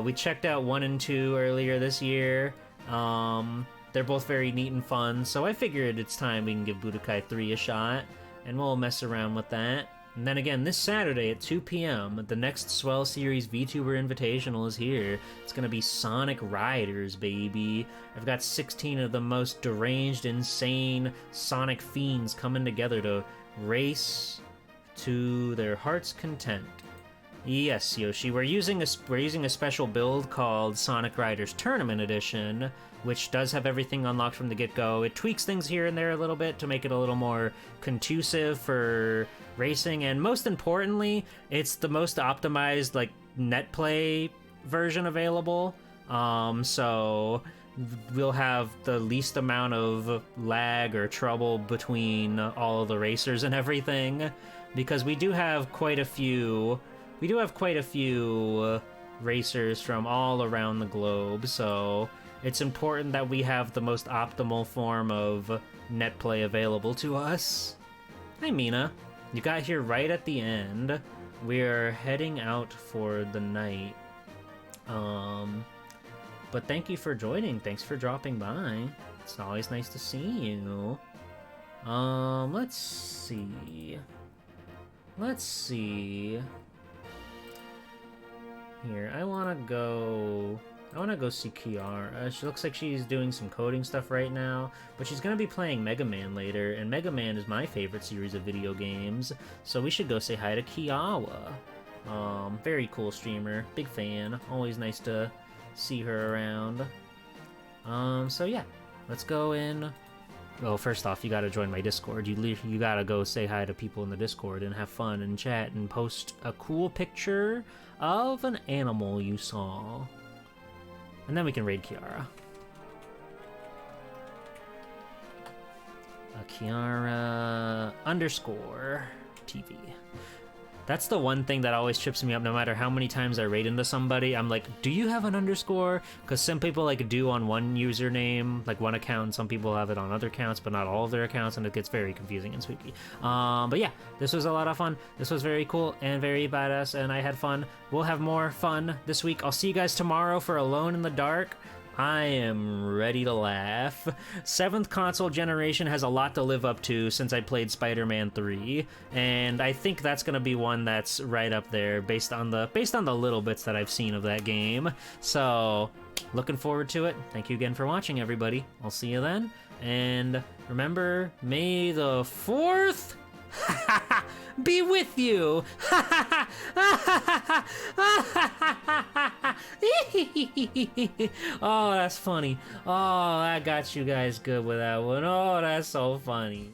We checked out 1 and 2 earlier this year. They're both very neat and fun, so I figured it's time we can give Budokai 3 a shot, and we'll mess around with that. And then again, this Saturday at 2 p.m., the next Swell Series VTuber Invitational is here. It's gonna be Sonic Riders, baby. I've got 16 of the most deranged, insane Sonic fiends coming together to race to their heart's content. Yes, Yoshi, we're using a special build called Sonic Riders Tournament Edition, which does have everything unlocked from the get-go. It tweaks things here and there a little bit to make it a little more conducive for racing, and most importantly, it's the most optimized, like, net play version available. So we'll have the least amount of lag or trouble between all of the racers and everything, because we do have quite a few racers from all around the globe, so it's important that we have the most optimal form of net play available to us. Hi, Mina. You got here right at the end. We're heading out for the night. But thank you for joining. Thanks for dropping by. It's always nice to see you. Let's see. Here, I wanna go see Kiara. She looks like she's doing some coding stuff right now, but she's gonna be playing Mega Man later, and Mega Man is my favorite series of video games, so we should go say hi to Kiawa. Very cool streamer, big fan, always nice to see her around. So yeah, let's go in. Well, first off, you gotta join my Discord. You gotta go say hi to people in the Discord and have fun and chat and post a cool picture of an animal you saw. And then we can raid Kiara. Kiara _ TV. That's the one thing that always trips me up no matter how many times I raid into somebody. I'm like, do you have an underscore? Because some people like do on one username, like one account, and some people have it on other accounts, but not all of their accounts, and it gets very confusing and spooky. But yeah, this was a lot of fun. This was very cool and very badass, and I had fun. We'll have more fun this week. I'll see you guys tomorrow for Alone in the Dark. I am ready to laugh. 7th console generation has a lot to live up to since I played Spider-Man 3, and I think that's gonna be one that's right up there based on the little bits that I've seen of that game. So, looking forward to it. Thank you again for watching, everybody. I'll see you then, and remember, May the 4th be with you. Oh, that's funny. Oh, I got you guys good with that one. Oh, that's so funny.